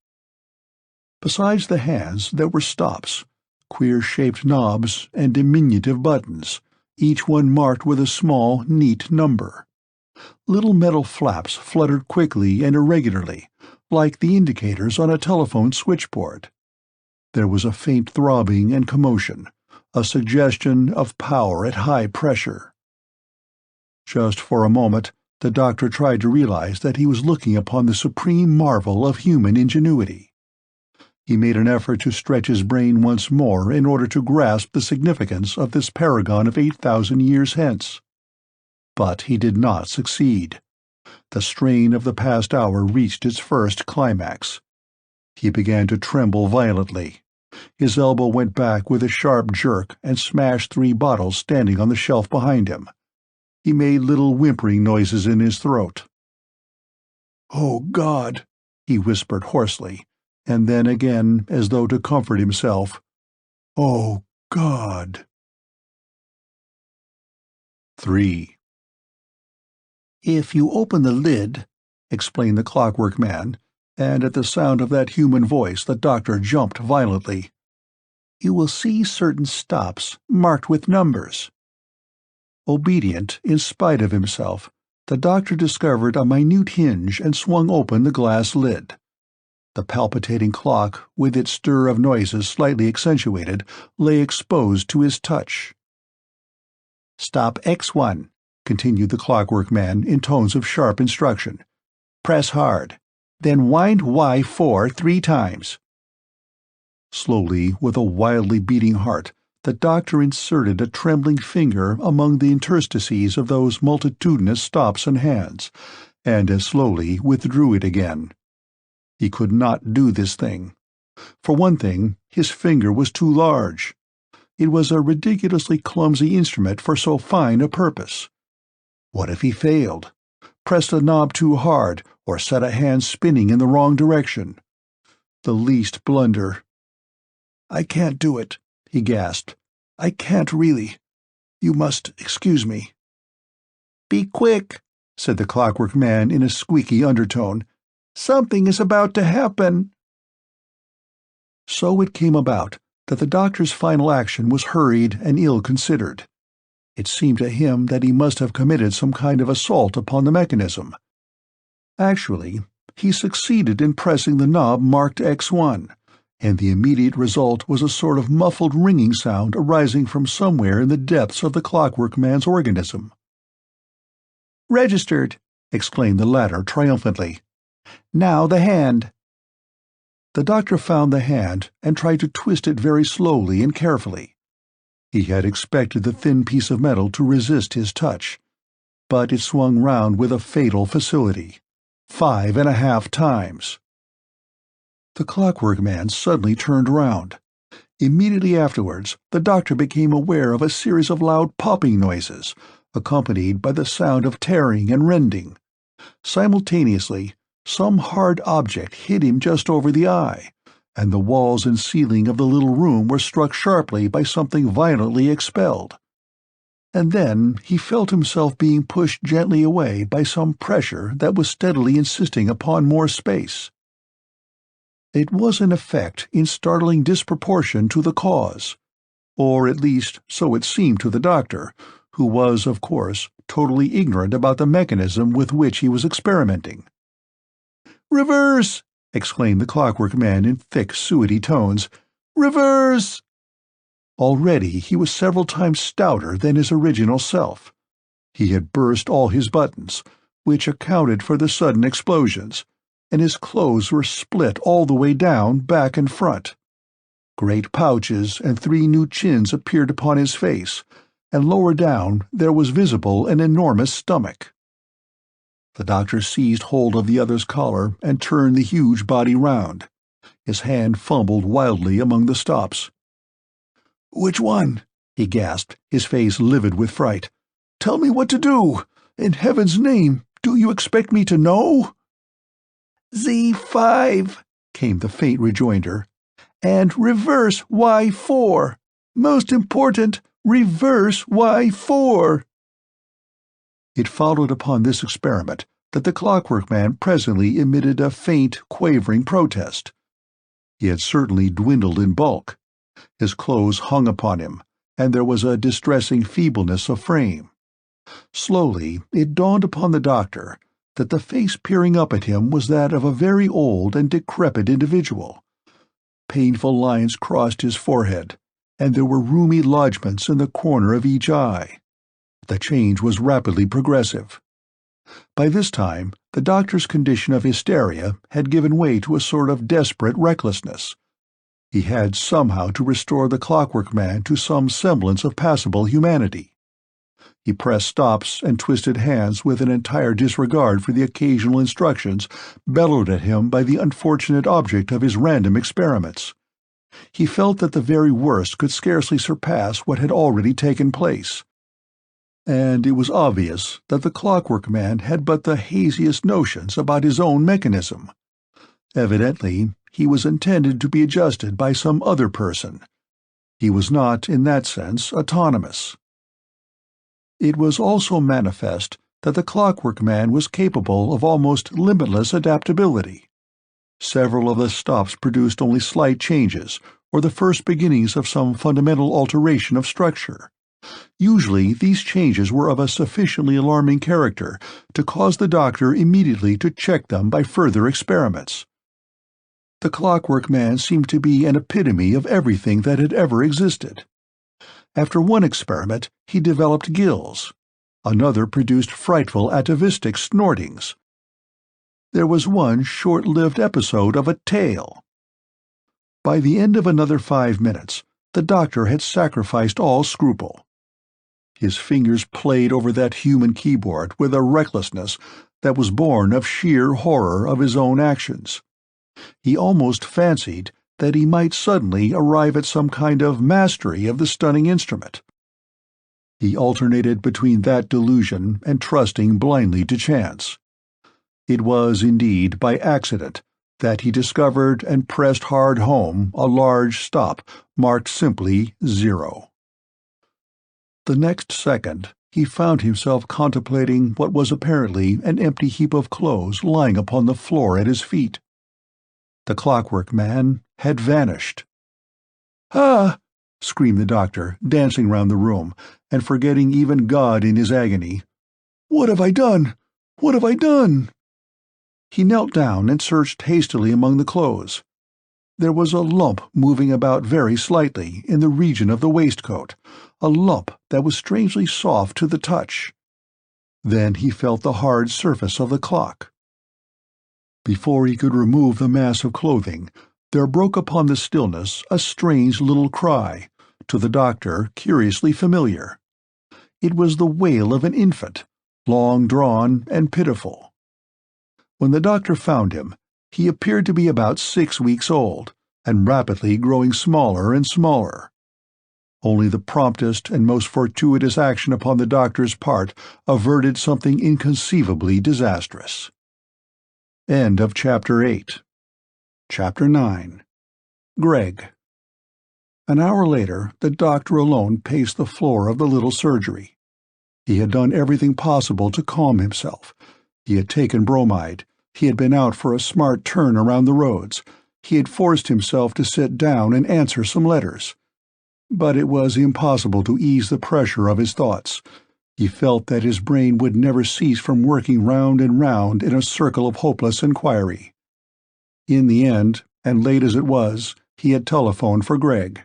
Besides the hands there were stops, queer-shaped knobs and diminutive buttons, each one marked with a small, neat number. Little metal flaps fluttered quickly and irregularly, like the indicators on a telephone switchboard. There was a faint throbbing and commotion, a suggestion of power at high pressure. Just for a moment, the doctor tried to realize that he was looking upon the supreme marvel of human ingenuity. He made an effort to stretch his brain once more in order to grasp the significance of this paragon of 8,000 years hence. But he did not succeed. The strain of the past hour reached its first climax. He began to tremble violently. His elbow went back with a sharp jerk and smashed 3 bottles standing on the shelf behind him. He made little whimpering noises in his throat. "Oh, God," he whispered hoarsely, and then again, as though to comfort himself, "Oh, God." 3. "If you open the lid," explained the Clockwork Man, and at the sound of that human voice the doctor jumped violently, "you will see certain stops marked with numbers." Obedient, in spite of himself, the doctor discovered a minute hinge and swung open the glass lid. The palpitating clock, with its stir of noises slightly accentuated, lay exposed to his touch. "Stop X1, continued the Clockwork Man in tones of sharp instruction. "Press hard. Then wind Y4 3 times." Slowly, with a wildly beating heart, the doctor inserted a trembling finger among the interstices of those multitudinous stops and hands, and as slowly withdrew it again. He could not do this thing. For one thing, his finger was too large. It was a ridiculously clumsy instrument for so fine a purpose. What if he failed? Pressed a knob too hard, or set a hand spinning in the wrong direction? The least blunder. "I can't do it," he gasped. "I can't really. You must excuse me." "Be quick," said the Clockwork Man in a squeaky undertone. "Something is about to happen." So it came about that the doctor's final action was hurried and ill-considered. It seemed to him that he must have committed some kind of assault upon the mechanism. Actually, he succeeded in pressing the knob marked X1, and the immediate result was a sort of muffled ringing sound arising from somewhere in the depths of the Clockwork Man's organism. "Registered!" exclaimed the latter triumphantly. "Now the hand." The doctor found the hand and tried to twist it very slowly and carefully. He had expected the thin piece of metal to resist his touch, but it swung round with a fatal facility. 5.5 times. The Clockwork Man suddenly turned round. Immediately afterwards, the doctor became aware of a series of loud popping noises, accompanied by the sound of tearing and rending. Simultaneously, some hard object hit him just over the eye, and the walls and ceiling of the little room were struck sharply by something violently expelled. And then he felt himself being pushed gently away by some pressure that was steadily insisting upon more space. It was an effect in startling disproportion to the cause, or at least so it seemed to the doctor, who was, of course, totally ignorant about the mechanism with which he was experimenting. "Reverse!" exclaimed the Clockwork Man in thick, suety tones. "Reverse!" Already he was several times stouter than his original self. He had burst all his buttons, which accounted for the sudden explosions, and his clothes were split all the way down, back and front. Great pouches and 3 new chins appeared upon his face, and lower down there was visible an enormous stomach. The doctor seized hold of the other's collar and turned the huge body round. His hand fumbled wildly among the stops. "Which one?" he gasped, his face livid with fright. "Tell me what to do! In heaven's name, do you expect me to know?" "Z5," came the faint rejoinder. "And reverse Y4. Most important, reverse Y4." It followed upon this experiment that the Clockwork Man presently emitted a faint, quavering protest. He had certainly dwindled in bulk. His clothes hung upon him, and there was a distressing feebleness of frame. Slowly it dawned upon the doctor that the face peering up at him was that of a very old and decrepit individual. Painful lines crossed his forehead, and there were rheumy lodgements in the corner of each eye. The change was rapidly progressive. By this time, the doctor's condition of hysteria had given way to a sort of desperate recklessness. He had somehow to restore the Clockwork Man to some semblance of passable humanity. He pressed stops and twisted hands with an entire disregard for the occasional instructions bellowed at him by the unfortunate object of his random experiments. He felt that the very worst could scarcely surpass what had already taken place. And it was obvious that the Clockwork Man had but the haziest notions about his own mechanism. Evidently, he was intended to be adjusted by some other person. He was not, in that sense, autonomous. It was also manifest that the Clockwork Man was capable of almost limitless adaptability. Several of the stops produced only slight changes, or the first beginnings of some fundamental alteration of structure. Usually these changes were of a sufficiently alarming character to cause the doctor immediately to check them by further experiments. The Clockwork Man seemed to be an epitome of everything that had ever existed. After one experiment, he developed gills. Another produced frightful atavistic snortings. There was one short-lived episode of a tail. By the end of another 5 minutes, the doctor had sacrificed all scruple. His fingers played over that human keyboard with a recklessness that was born of sheer horror of his own actions. He almost fancied that he might suddenly arrive at some kind of mastery of the stunning instrument. He alternated between that delusion and trusting blindly to chance. It was, indeed, by accident that he discovered and pressed hard home a large stop marked simply 0. The next second, he found himself contemplating what was apparently an empty heap of clothes lying upon the floor at his feet. The Clockwork Man had vanished. "Ah!" screamed the doctor, dancing round the room, and forgetting even God in his agony. "What have I done? What have I done?" He knelt down and searched hastily among the clothes. There was a lump moving about very slightly in the region of the waistcoat, a lump that was strangely soft to the touch. Then he felt the hard surface of the clock. Before he could remove the mass of clothing, there broke upon the stillness a strange little cry, to the doctor curiously familiar. It was the wail of an infant, long-drawn and pitiful. When the doctor found him, he appeared to be about 6 weeks old, and rapidly growing smaller and smaller. Only the promptest and most fortuitous action upon the doctor's part averted something inconceivably disastrous. End of Chapter 8. Chapter 9. Greg. An hour later, the doctor alone paced the floor of the little surgery. He had done everything possible to calm himself. He had taken bromide. He had been out for a smart turn around the roads. He had forced himself to sit down and answer some letters. But it was impossible to ease the pressure of his thoughts. He felt that his brain would never cease from working round and round in a circle of hopeless inquiry. In the end, and late as it was, he had telephoned for Greg.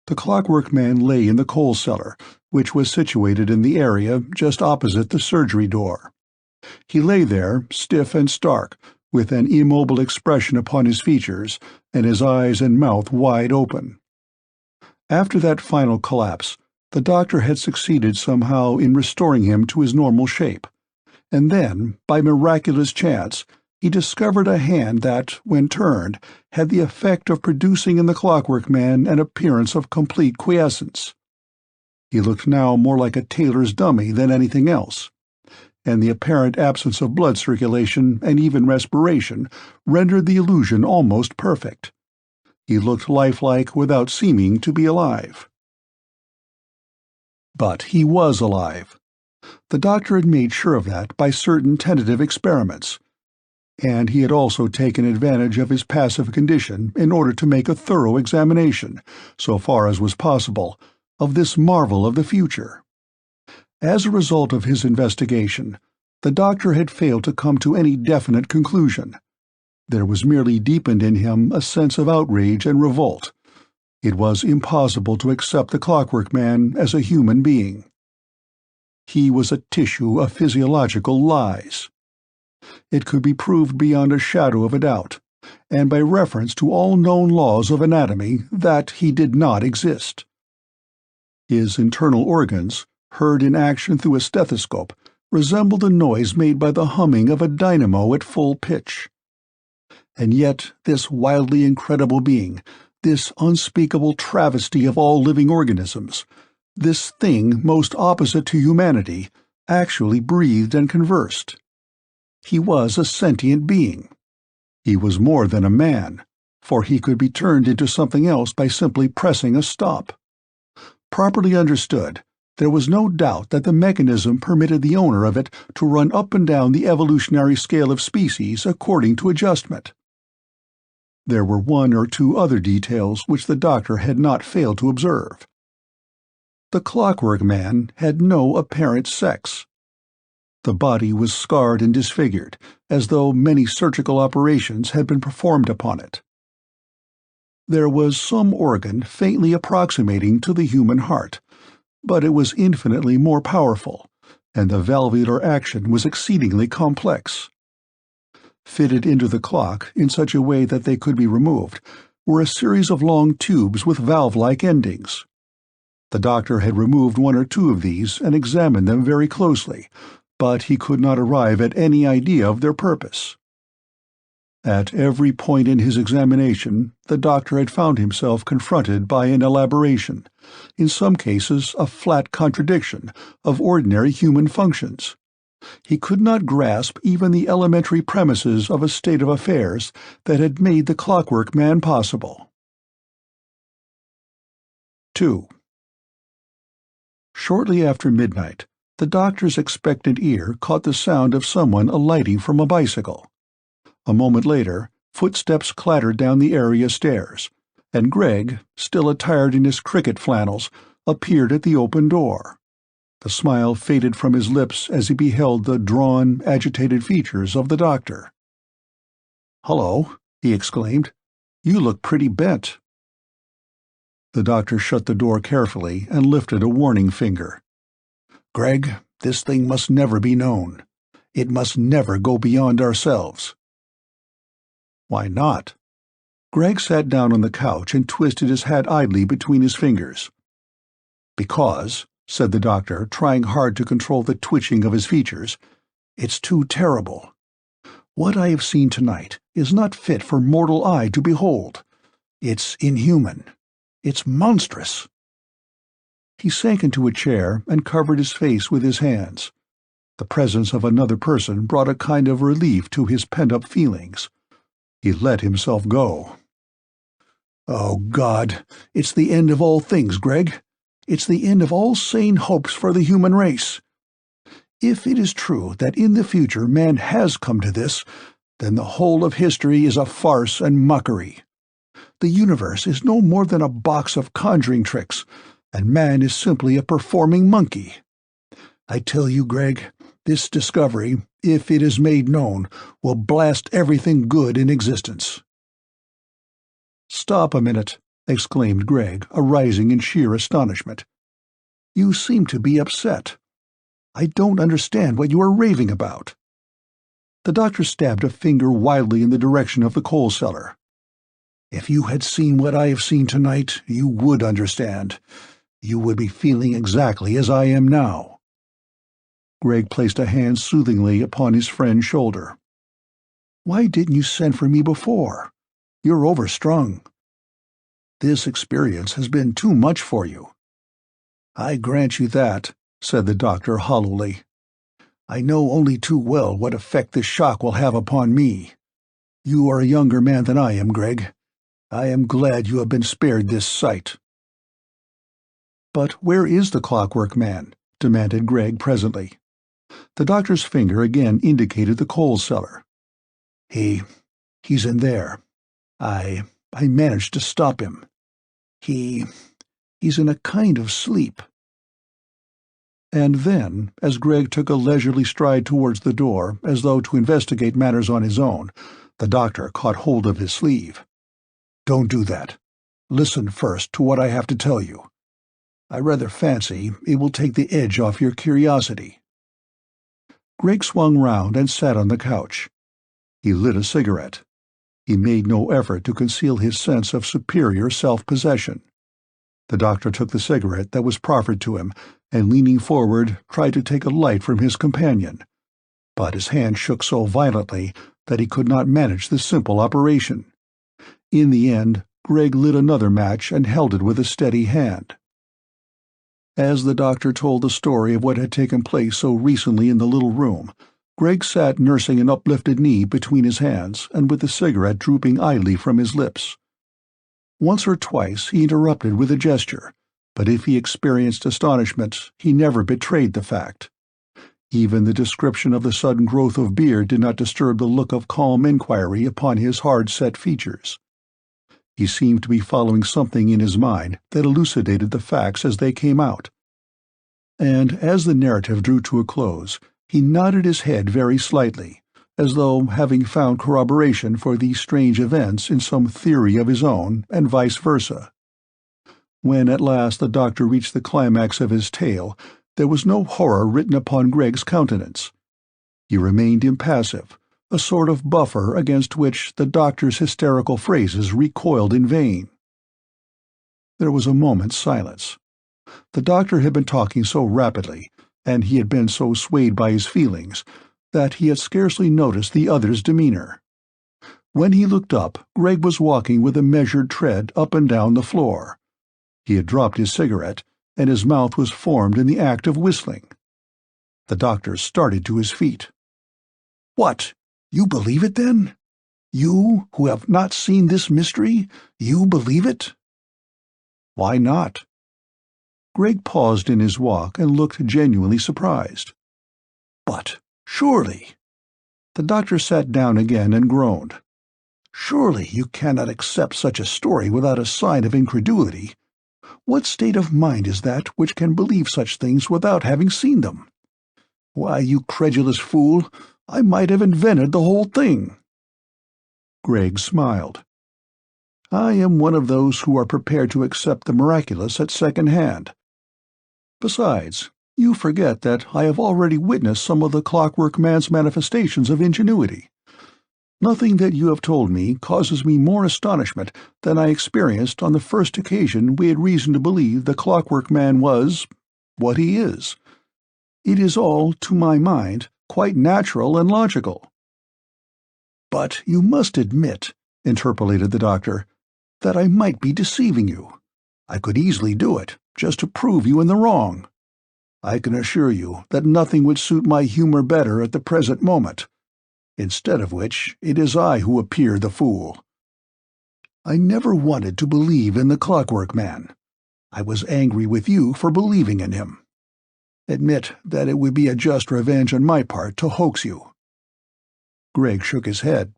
The Clockwork Man lay in the coal cellar, which was situated in the area just opposite the surgery door. He lay there, stiff and stark, with an immobile expression upon his features, and his eyes and mouth wide open. After that final collapse, the doctor had succeeded somehow in restoring him to his normal shape. and then, by miraculous chance, he discovered a hand that, when turned, had the effect of producing in the Clockwork Man an appearance of complete quiescence. He looked now more like a tailor's dummy than anything else, and the apparent absence of blood circulation and even respiration rendered the illusion almost perfect. He looked lifelike without seeming to be alive. But he was alive. The doctor had made sure of that by certain tentative experiments, and he had also taken advantage of his passive condition in order to make a thorough examination, so far as was possible, of this marvel of the future. As a result of his investigation, the doctor had failed to come to any definite conclusion. There was merely deepened in him a sense of outrage and revolt. It was impossible to accept the Clockwork Man as a human being. He was a tissue of physiological lies. It could be proved beyond a shadow of a doubt, and by reference to all known laws of anatomy, that he did not exist. His internal organs, heard in action through a stethoscope, resembled the noise made by the humming of a dynamo at full pitch. And yet this wildly incredible being, this unspeakable travesty of all living organisms, this thing most opposite to humanity, actually breathed and conversed. He was a sentient being. He was more than a man, for he could be turned into something else by simply pressing a stop. Properly understood, there was no doubt that the mechanism permitted the owner of it to run up and down the evolutionary scale of species according to adjustment. There were one or two other details which the doctor had not failed to observe. The Clockwork Man had no apparent sex. The body was scarred and disfigured, as though many surgical operations had been performed upon it. There was some organ faintly approximating to the human heart, but it was infinitely more powerful, and the valvular action was exceedingly complex. Fitted into the clock in such a way that they could be removed were a series of long tubes with valve-like endings. The doctor had removed one or two of these and examined them very closely, but he could not arrive at any idea of their purpose. At every point in his examination, the doctor had found himself confronted by an elaboration, in some cases a flat contradiction, of ordinary human functions. He could not grasp even the elementary premises of a state of affairs that had made the Clockwork Man possible. 2. Shortly after midnight, the doctor's expectant ear caught the sound of someone alighting from a bicycle. A moment later, footsteps clattered down the area stairs, and Greg, still attired in his cricket flannels, appeared at the open door. The smile faded from his lips as he beheld the drawn, agitated features of the doctor. "Hello," he exclaimed. "You look pretty bent." The doctor shut the door carefully and lifted a warning finger. "Greg, this thing must never be known. It must never go beyond ourselves." "Why not?" Greg sat down on the couch and twisted his hat idly between his fingers. "Because," said the doctor, trying hard to control the twitching of his features, "it's too terrible. What I have seen tonight is not fit for mortal eye to behold. It's inhuman. It's monstrous." He sank into a chair and covered his face with his hands. The presence of another person brought a kind of relief to his pent-up feelings. He let himself go. "Oh, God, it's the end of all things, Greg. It's the end of all sane hopes for the human race. If it is true that in the future man has come to this, then the whole of history is a farce and mockery. The universe is no more than a box of conjuring tricks, and man is simply a performing monkey. I tell you, Greg, this discovery, if it is made known, will blast everything good in existence." "Stop a minute," exclaimed Greg, arising in sheer astonishment. "You seem to be upset. I don't understand what you are raving about." The doctor stabbed a finger wildly in the direction of the coal cellar. "If you had seen what I have seen tonight, you would understand. You would be feeling exactly as I am now." Greg placed a hand soothingly upon his friend's shoulder. "Why didn't you send for me before? You're overstrung. This experience has been too much for you." "I grant you that," said the doctor hollowly. "I know only too well what effect this shock will have upon me. You are a younger man than I am, Greg. I am glad you have been spared this sight." "But where is the Clockwork Man?" demanded Greg presently. The doctor's finger again indicated the coal cellar. He's in there. I managed to stop him. He's in a kind of sleep." And then, as Greg took a leisurely stride towards the door, as though to investigate matters on his own, the doctor caught hold of his sleeve. "Don't do that. Listen first to what I have to tell you. I rather fancy it will take the edge off your curiosity." Greg swung round and sat on the couch. He lit a cigarette. He made no effort to conceal his sense of superior self-possession. The doctor took the cigarette that was proffered to him, and leaning forward, tried to take a light from his companion. But his hand shook so violently that he could not manage the simple operation. In the end, Greg lit another match and held it with a steady hand. As the doctor told the story of what had taken place so recently in the little room, Greg sat nursing an uplifted knee between his hands and with the cigarette drooping idly from his lips. Once or twice he interrupted with a gesture, but if he experienced astonishment, he never betrayed the fact. Even the description of the sudden growth of beard did not disturb the look of calm inquiry upon his hard-set features. He seemed to be following something in his mind that elucidated the facts as they came out. And as the narrative drew to a close, he nodded his head very slightly, as though having found corroboration for these strange events in some theory of his own, and vice versa. When at last the doctor reached the climax of his tale, there was no horror written upon Greg's countenance. He remained impassive, a sort of buffer against which the doctor's hysterical phrases recoiled in vain. There was a moment's silence. The doctor had been talking so rapidly, and he had been so swayed by his feelings, that he had scarcely noticed the other's demeanor. When he looked up, Greg was walking with a measured tread up and down the floor. He had dropped his cigarette, and his mouth was formed in the act of whistling. The doctor started to his feet. "What? You believe it, then? You, who have not seen this mystery, you believe it?" "Why not?" Greg paused in his walk and looked genuinely surprised. "But surely—" The doctor sat down again and groaned. "Surely you cannot accept such a story without a sign of incredulity. What state of mind is that which can believe such things without having seen them? Why, you credulous fool, I might have invented the whole thing." Greg smiled. "I am one of those who are prepared to accept the miraculous at second hand. Besides, you forget that I have already witnessed some of the Clockwork Man's manifestations of ingenuity. Nothing that you have told me causes me more astonishment than I experienced on the first occasion we had reason to believe the Clockwork Man was what he is. It is all, to my mind, quite natural and logical." "But you must admit," interpolated the doctor, "that I might be deceiving you. I could easily do it, just to prove you in the wrong. I can assure you that nothing would suit my humor better at the present moment, instead of which it is I who appear the fool. I never wanted to believe in the Clockwork Man. I was angry with you for believing in him. Admit that it would be a just revenge on my part to hoax you." Greg shook his head.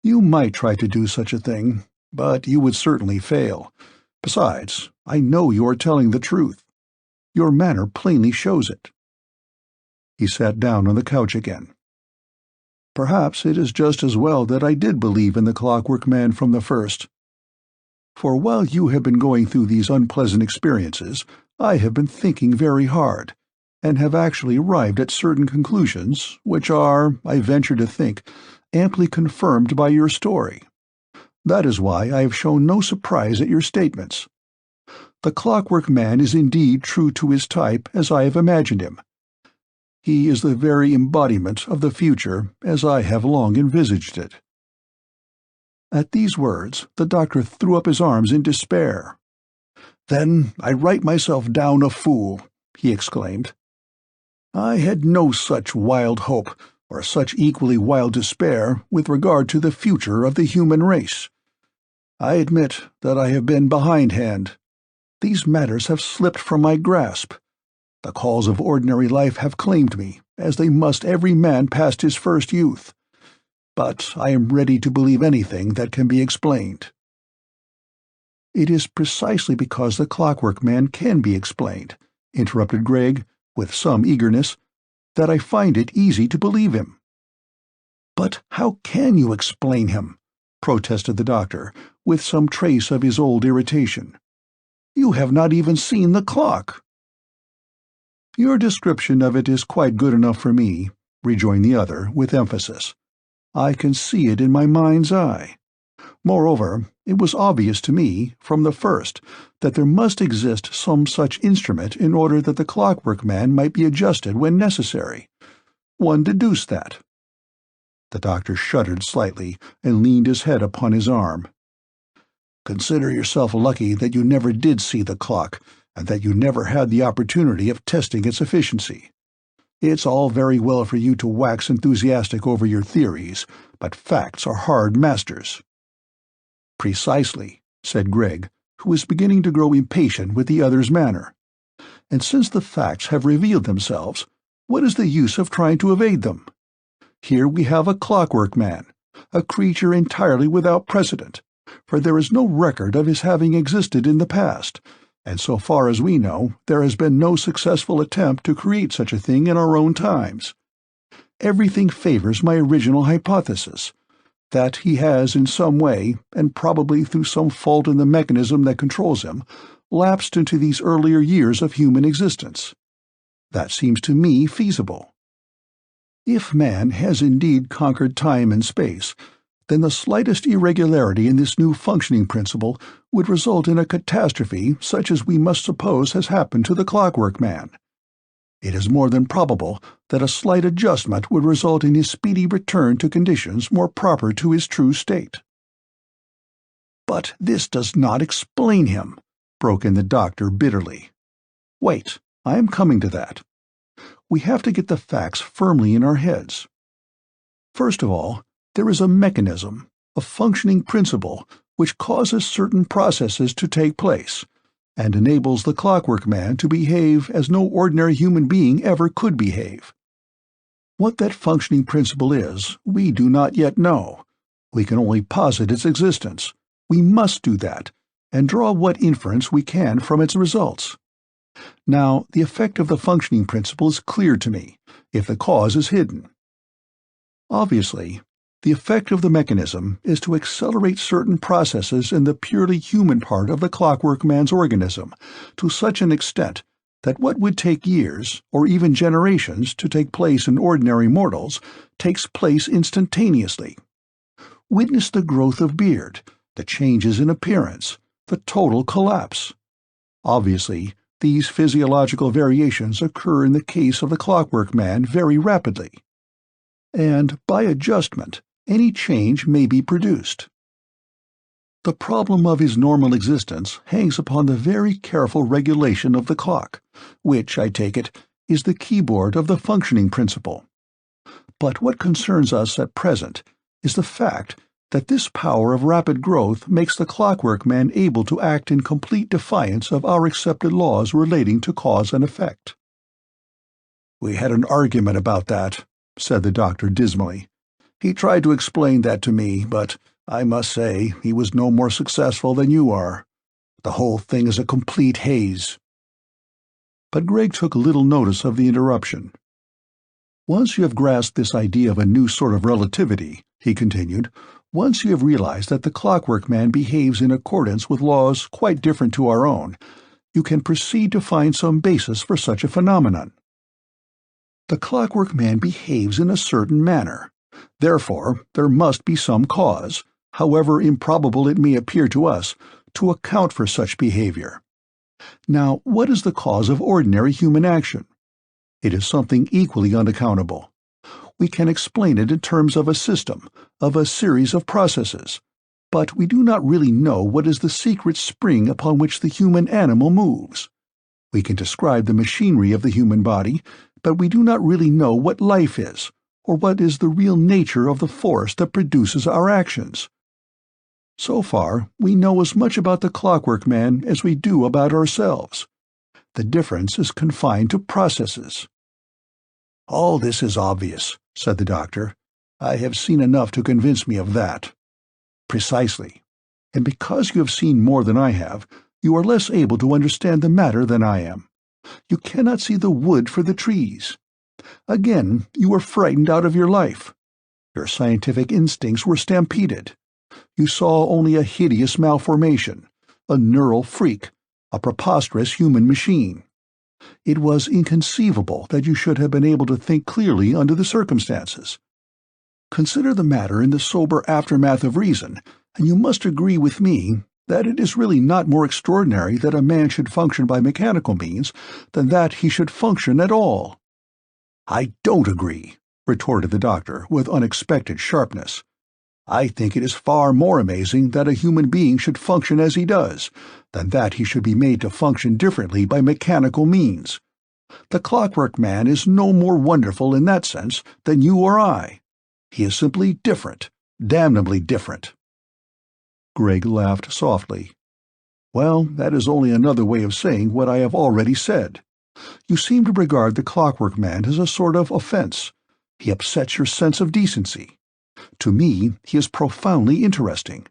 "You might try to do such a thing, but you would certainly fail. Besides, I know you are telling the truth. Your manner plainly shows it." He sat down on the couch again. "Perhaps it is just as well that I did believe in the Clockwork Man from the first. For while you have been going through these unpleasant experiences, I have been thinking very hard, and have actually arrived at certain conclusions which are, I venture to think, amply confirmed by your story. That is why I have shown no surprise at your statements. The Clockwork Man is indeed true to his type as I have imagined him. He is the very embodiment of the future as I have long envisaged it." At these words, the doctor threw up his arms in despair. "Then I write myself down a fool," he exclaimed. "I had no such wild hope, or such equally wild despair, with regard to the future of the human race. I admit that I have been behindhand. These matters have slipped from my grasp. The calls of ordinary life have claimed me, as they must every man past his first youth. But I am ready to believe anything that can be explained." "It is precisely because the Clockwork Man can be explained," interrupted Gregg, with some eagerness, "that I find it easy to believe him." "But how can you explain him?" protested the doctor, with some trace of his old irritation. "You have not even seen the clock." "Your description of it is quite good enough for me," rejoined the other, with emphasis. "I can see it in my mind's eye. Moreover, it was obvious to me, from the first, that there must exist some such instrument in order that the Clockwork Man might be adjusted when necessary. One deduced that." The doctor shuddered slightly and leaned his head upon his arm. "Consider yourself lucky that you never did see the clock, and that you never had the opportunity of testing its efficiency. It's all very well for you to wax enthusiastic over your theories, but facts are hard masters." "Precisely," said Gregg, who was beginning to grow impatient with the other's manner. "And since the facts have revealed themselves, what is the use of trying to evade them? Here we have a Clockwork Man, a creature entirely without precedent, for there is no record of his having existed in the past, and so far as we know, there has been no successful attempt to create such a thing in our own times. Everything favors my original hypothesis, that he has in some way, and probably through some fault in the mechanism that controls him, lapsed into these earlier years of human existence. That seems to me feasible. If man has indeed conquered time and space, then the slightest irregularity in this new functioning principle would result in a catastrophe such as we must suppose has happened to the Clockwork Man. It is more than probable that a slight adjustment would result in his speedy return to conditions more proper to his true state." "But this does not explain him," broke in the doctor bitterly. "Wait, I am coming to that. We have to get the facts firmly in our heads. First of all, there is a mechanism, a functioning principle, which causes certain processes to take place, and enables the Clockwork Man to behave as no ordinary human being ever could behave. What that functioning principle is, we do not yet know. We can only posit its existence. We must do that, and draw what inference we can from its results. Now, the effect of the functioning principle is clear to me, if the cause is hidden. Obviously, the effect of the mechanism is to accelerate certain processes in the purely human part of the Clockwork Man's organism to such an extent that what would take years, or even generations, to take place in ordinary mortals takes place instantaneously. Witness the growth of beard, the changes in appearance, the total collapse. Obviously, these physiological variations occur in the case of the Clockwork Man very rapidly. And by adjustment, any change may be produced. The problem of his normal existence hangs upon the very careful regulation of the clock, which, I take it, is the keyboard of the functioning principle. But what concerns us at present is the fact that this power of rapid growth makes the Clockwork Man able to act in complete defiance of our accepted laws relating to cause and effect. "We had an argument about that," said the doctor dismally. "He tried to explain that to me, but I must say he was no more successful than you are. The whole thing is a complete haze." But Gregg took little notice of the interruption. "Once you have grasped this idea of a new sort of relativity," he continued, "once you have realized that the Clockwork Man behaves in accordance with laws quite different to our own, you can proceed to find some basis for such a phenomenon. The Clockwork Man behaves in a certain manner. Therefore, there must be some cause, however improbable it may appear to us, to account for such behavior. Now, what is the cause of ordinary human action? It is something equally unaccountable. We can explain it in terms of a system, of a series of processes, but we do not really know what is the secret spring upon which the human animal moves. We can describe the machinery of the human body, but we do not really know what life is, or what is the real nature of the force that produces our actions. So far, we know as much about the Clockwork Man as we do about ourselves. The difference is confined to processes. "All this is obvious," said the doctor. "I have seen enough to convince me of that." "Precisely. And because you have seen more than I have, you are less able to understand the matter than I am. You cannot see the wood for the trees. Again, you were frightened out of your life. Your scientific instincts were stampeded. You saw only a hideous malformation, a neural freak, a preposterous human machine. It was inconceivable that you should have been able to think clearly under the circumstances. Consider the matter in the sober aftermath of reason, and you must agree with me that it is really not more extraordinary that a man should function by mechanical means than that he should function at all." "I don't agree," retorted the doctor with unexpected sharpness. "I think it is far more amazing that a human being should function as he does, than that he should be made to function differently by mechanical means. The Clockwork Man is no more wonderful in that sense than you or I. He is simply different, damnably different." Greg laughed softly. "Well, that is only another way of saying what I have already said. You seem to regard the Clockwork Man as a sort of offense. He upsets your sense of decency. To me, he is profoundly interesting.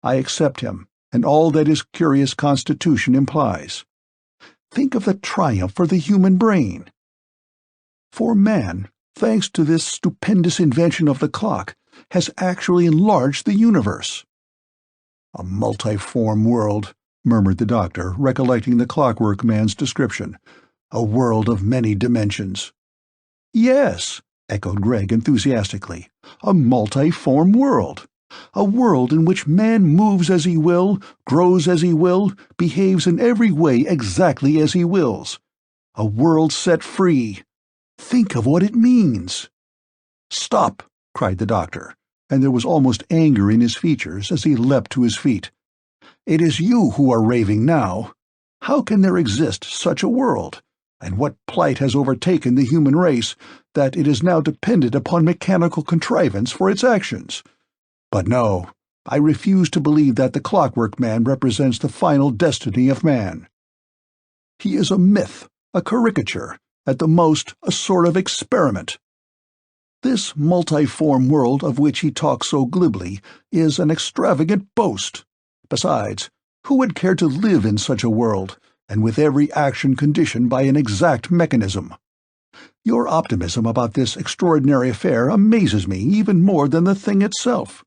I accept him, and all that his curious constitution implies. Think of the triumph for the human brain. For man, thanks to this stupendous invention of the clock, has actually enlarged the universe." "A multiform world," murmured the doctor, recollecting the Clockwork Man's description. "A world of many dimensions." "Yes," echoed Greg enthusiastically, "a multiform world. A world in which man moves as he will, grows as he will, behaves in every way exactly as he wills. A world set free. Think of what it means." "Stop!" cried the doctor, and there was almost anger in his features as he leapt to his feet. "It is you who are raving now. How can there exist such a world? And what plight has overtaken the human race, that it is now dependent upon mechanical contrivance for its actions? But no, I refuse to believe that the Clockwork Man represents the final destiny of man. He is a myth, a caricature, at the most a sort of experiment. This multiform world of which he talks so glibly is an extravagant boast. Besides, who would care to live in such a world, and with every action conditioned by an exact mechanism? Your optimism about this extraordinary affair amazes me even more than the thing itself.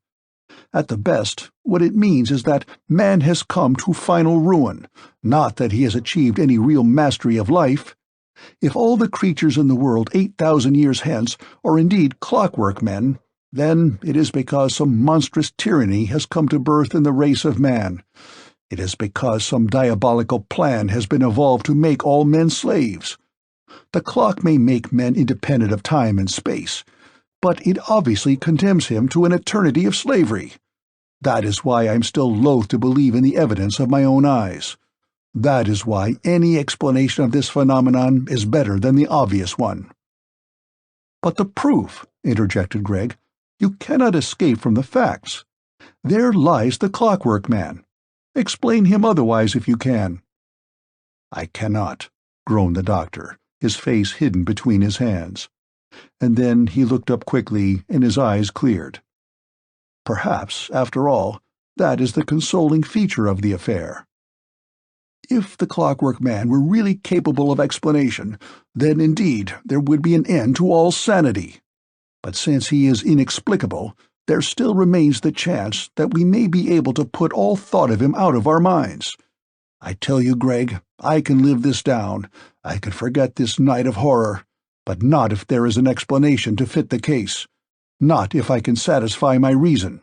At the best, what it means is that man has come to final ruin, not that he has achieved any real mastery of life. If all the creatures in the world 8,000 years hence are indeed clockwork men, then it is because some monstrous tyranny has come to birth in the race of man. It is because some diabolical plan has been evolved to make all men slaves. The clock may make men independent of time and space, but it obviously condemns him to an eternity of slavery. That is why I am still loath to believe in the evidence of my own eyes. That is why any explanation of this phenomenon is better than the obvious one." "But the proof," interjected Greg. "You cannot escape from the facts. There lies the Clockwork Man. Explain him otherwise if you can." "I cannot," groaned the doctor, his face hidden between his hands. And then he looked up quickly, and his eyes cleared. "Perhaps, after all, that is the consoling feature of the affair. If the Clockwork Man were really capable of explanation, then indeed there would be an end to all sanity. But since he is inexplicable, there still remains the chance that we may be able to put all thought of him out of our minds. I tell you, Greg, I can live this down, I can forget this night of horror, but not if there is an explanation to fit the case, not if I can satisfy my reason."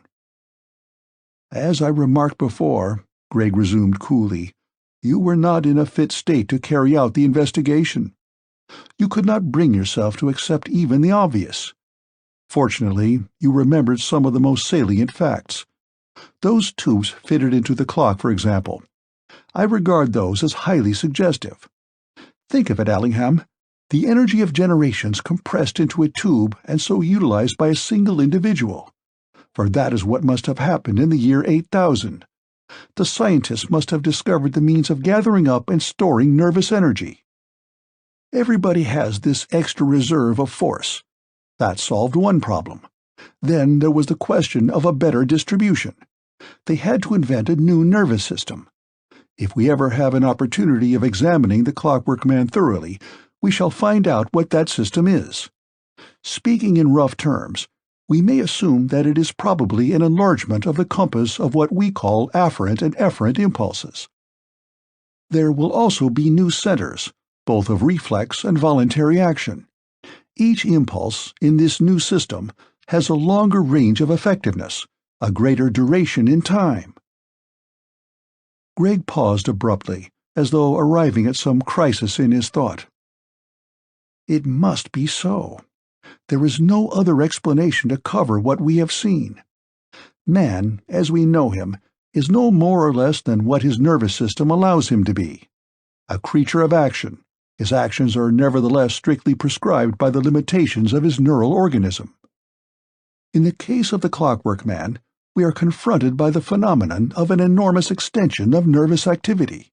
"As I remarked before," Greg resumed coolly, "you were not in a fit state to carry out the investigation. You could not bring yourself to accept even the obvious. Fortunately, you remembered some of the most salient facts. Those tubes fitted into the clock, for example. I regard those as highly suggestive. Think of it, Allingham. The energy of generations compressed into a tube and so utilized by a single individual. For that is what must have happened in the year 8000. The scientists must have discovered the means of gathering up and storing nervous energy. Everybody has this extra reserve of force. That solved one problem. Then there was the question of a better distribution. They had to invent a new nervous system. If we ever have an opportunity of examining the Clockwork Man thoroughly, we shall find out what that system is. Speaking in rough terms, we may assume that it is probably an enlargement of the compass of what we call afferent and efferent impulses. There will also be new centers, both of reflex and voluntary action. Each impulse in this new system has a longer range of effectiveness, a greater duration in time. Greg paused abruptly, as though arriving at some crisis in his thought. It must be so. There is no other explanation to cover what we have seen. Man, as we know him, is no more or less than what his nervous system allows him to be. A creature of action, his actions are nevertheless strictly prescribed by the limitations of his neural organism. In the case of the Clockwork Man, we are confronted by the phenomenon of an enormous extension of nervous activity.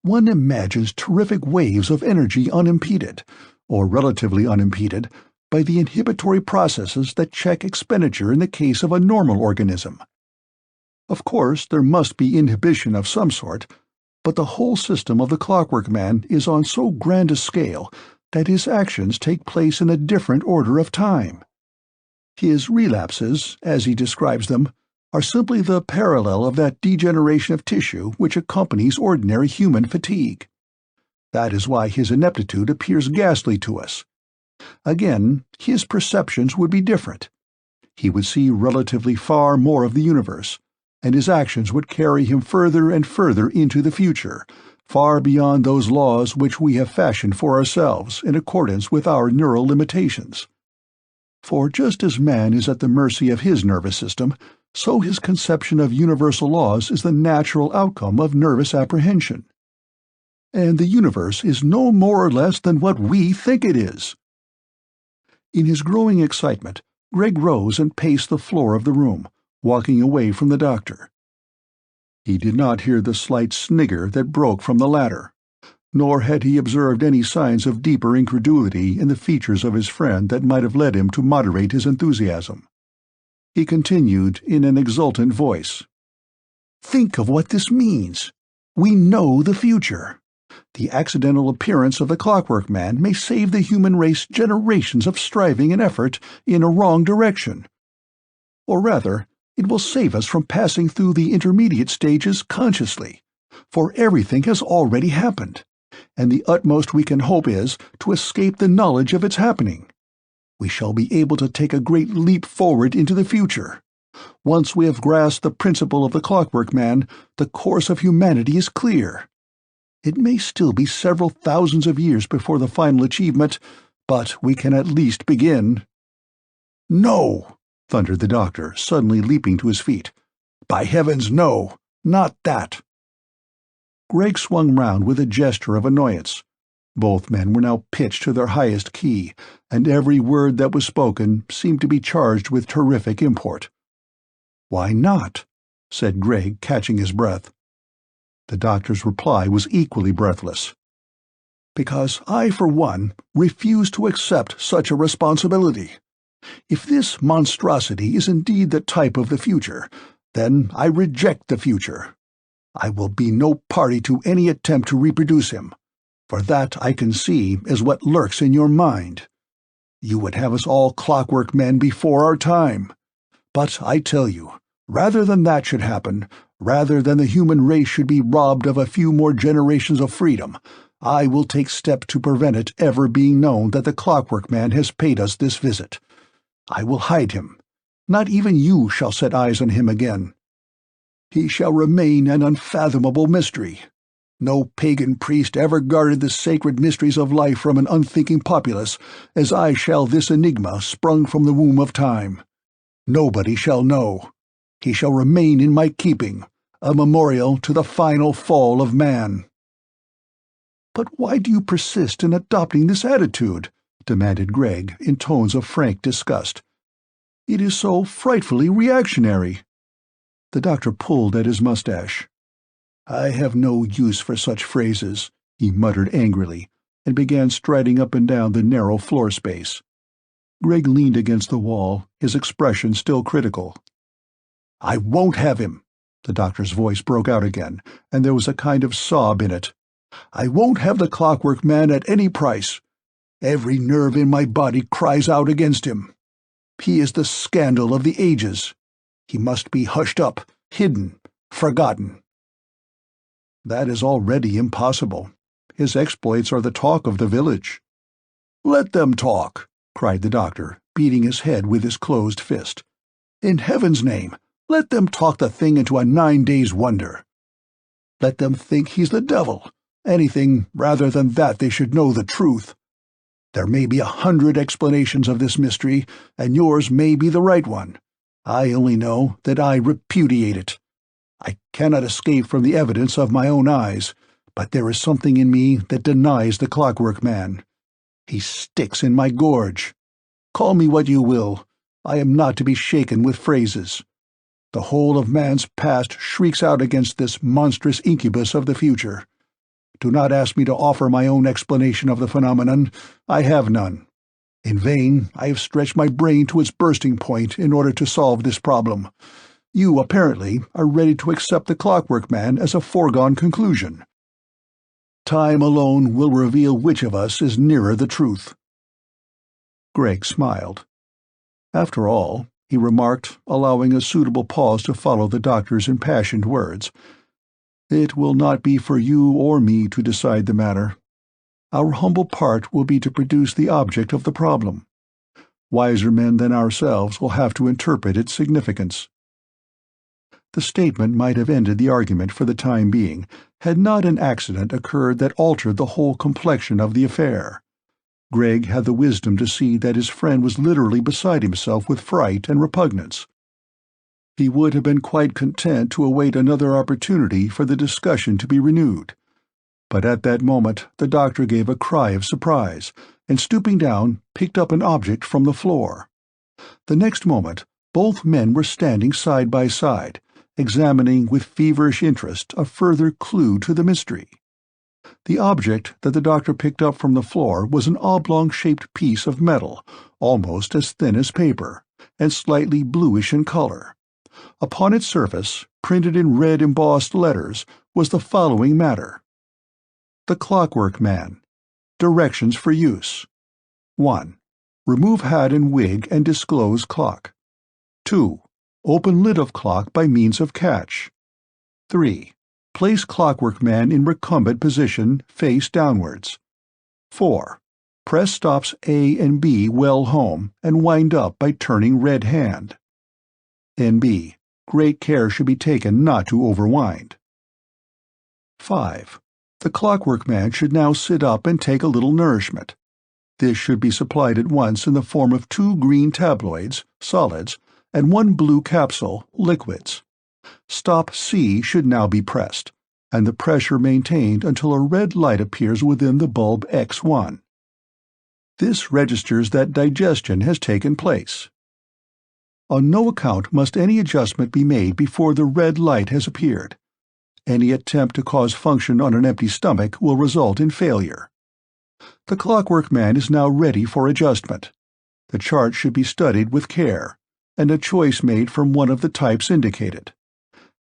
One imagines terrific waves of energy unimpeded, or relatively unimpeded, by the inhibitory processes that check expenditure in the case of a normal organism. Of course, there must be inhibition of some sort, but the whole system of the Clockwork Man is on so grand a scale that his actions take place in a different order of time. His relapses, as he describes them, are simply the parallel of that degeneration of tissue which accompanies ordinary human fatigue. That is why his ineptitude appears ghastly to us. Again, his perceptions would be different. He would see relatively far more of the universe, and his actions would carry him further and further into the future, far beyond those laws which we have fashioned for ourselves in accordance with our neural limitations. For just as man is at the mercy of his nervous system, so his conception of universal laws is the natural outcome of nervous apprehension. And the universe is no more or less than what we think it is. In his growing excitement, Greg rose and paced the floor of the room, walking away from the doctor. He did not hear the slight snigger that broke from the latter, nor had he observed any signs of deeper incredulity in the features of his friend that might have led him to moderate his enthusiasm. He continued in an exultant voice, "Think of what this means. We know the future. The accidental appearance of the Clockwork Man may save the human race generations of striving and effort in a wrong direction. Or rather, it will save us from passing through the intermediate stages consciously, for everything has already happened, and the utmost we can hope is to escape the knowledge of its happening. We shall be able to take a great leap forward into the future. Once we have grasped the principle of the Clockwork Man, the course of humanity is clear. It may still be several thousands of years before the final achievement, but we can at least begin." "No!" thundered the doctor, suddenly leaping to his feet. "By heavens, no! Not that!" Greg swung round with a gesture of annoyance. Both men were now pitched to their highest key, and every word that was spoken seemed to be charged with terrific import. "Why not?" said Greg, catching his breath. The doctor's reply was equally breathless. "Because I, for one, refuse to accept such a responsibility. If this monstrosity is indeed the type of the future, then I reject the future. I will be no party to any attempt to reproduce him, for that I can see is what lurks in your mind. You would have us all clockwork men before our time. But I tell you, rather than that should happen, rather than the human race should be robbed of a few more generations of freedom, I will take steps to prevent it ever being known that the Clockwork Man has paid us this visit. I will hide him. Not even you shall set eyes on him again. He shall remain an unfathomable mystery. No pagan priest ever guarded the sacred mysteries of life from an unthinking populace, as I shall this enigma sprung from the womb of time. Nobody shall know. He shall remain in my keeping, a memorial to the final fall of man." "But why do you persist in adopting this attitude?" demanded Greg, in tones of frank disgust. "It is so frightfully reactionary." The doctor pulled at his mustache. "I have no use for such phrases," he muttered angrily, and began striding up and down the narrow floor space. Greg leaned against the wall, his expression still critical. "I won't have him!" The doctor's voice broke out again, and there was a kind of sob in it. "I won't have the Clockwork Man at any price. Every nerve in my body cries out against him. He is the scandal of the ages. He must be hushed up, hidden, forgotten." "That is already impossible. His exploits are the talk of the village." "Let them talk," cried the doctor, beating his head with his closed fist. "In heaven's name, let them talk the thing into a 9 days' wonder. Let them think he's the devil. Anything rather than that they should know the truth. There may be 100 explanations of this mystery, and yours may be the right one. I only know that I repudiate it. I cannot escape from the evidence of my own eyes, but there is something in me that denies the Clockwork Man. He sticks in my gorge. Call me what you will, I am not to be shaken with phrases. The whole of man's past shrieks out against this monstrous incubus of the future. Do not ask me to offer my own explanation of the phenomenon. I have none. In vain I have stretched my brain to its bursting point in order to solve this problem. You, apparently, are ready to accept the Clockwork Man as a foregone conclusion. Time alone will reveal which of us is nearer the truth." Greg smiled. "After all," he remarked, allowing a suitable pause to follow the doctor's impassioned words, "it will not be for you or me to decide the matter. Our humble part will be to produce the object of the problem. Wiser men than ourselves will have to interpret its significance." The statement might have ended the argument for the time being, had not an accident occurred that altered the whole complexion of the affair. Greg had the wisdom to see that his friend was literally beside himself with fright and repugnance. He would have been quite content to await another opportunity for the discussion to be renewed. But at that moment the doctor gave a cry of surprise, and stooping down, picked up an object from the floor. The next moment both men were standing side by side, examining with feverish interest a further clue to the mystery. The object that the doctor picked up from the floor was an oblong-shaped piece of metal, almost as thin as paper, and slightly bluish in color. Upon its surface, printed in red embossed letters, was the following matter: "The Clockwork Man. Directions for use. 1. Remove hat and wig and disclose clock. 2. Open lid of clock by means of catch. 3. Place Clockwork Man in recumbent position, face downwards. 4. Press stops A and B well home and wind up by turning red hand. N.B. Great care should be taken not to overwind. 5. The Clockwork Man should now sit up and take a little nourishment. This should be supplied at once in the form of 2 green tabloids, solids, and 1 blue capsule, liquids. Stop C should now be pressed, and the pressure maintained until a red light appears within the bulb X1. This registers that digestion has taken place. On no account must any adjustment be made before the red light has appeared. Any attempt to cause function on an empty stomach will result in failure. The Clockwork Man is now ready for adjustment. The chart should be studied with care, and a choice made from one of the types indicated.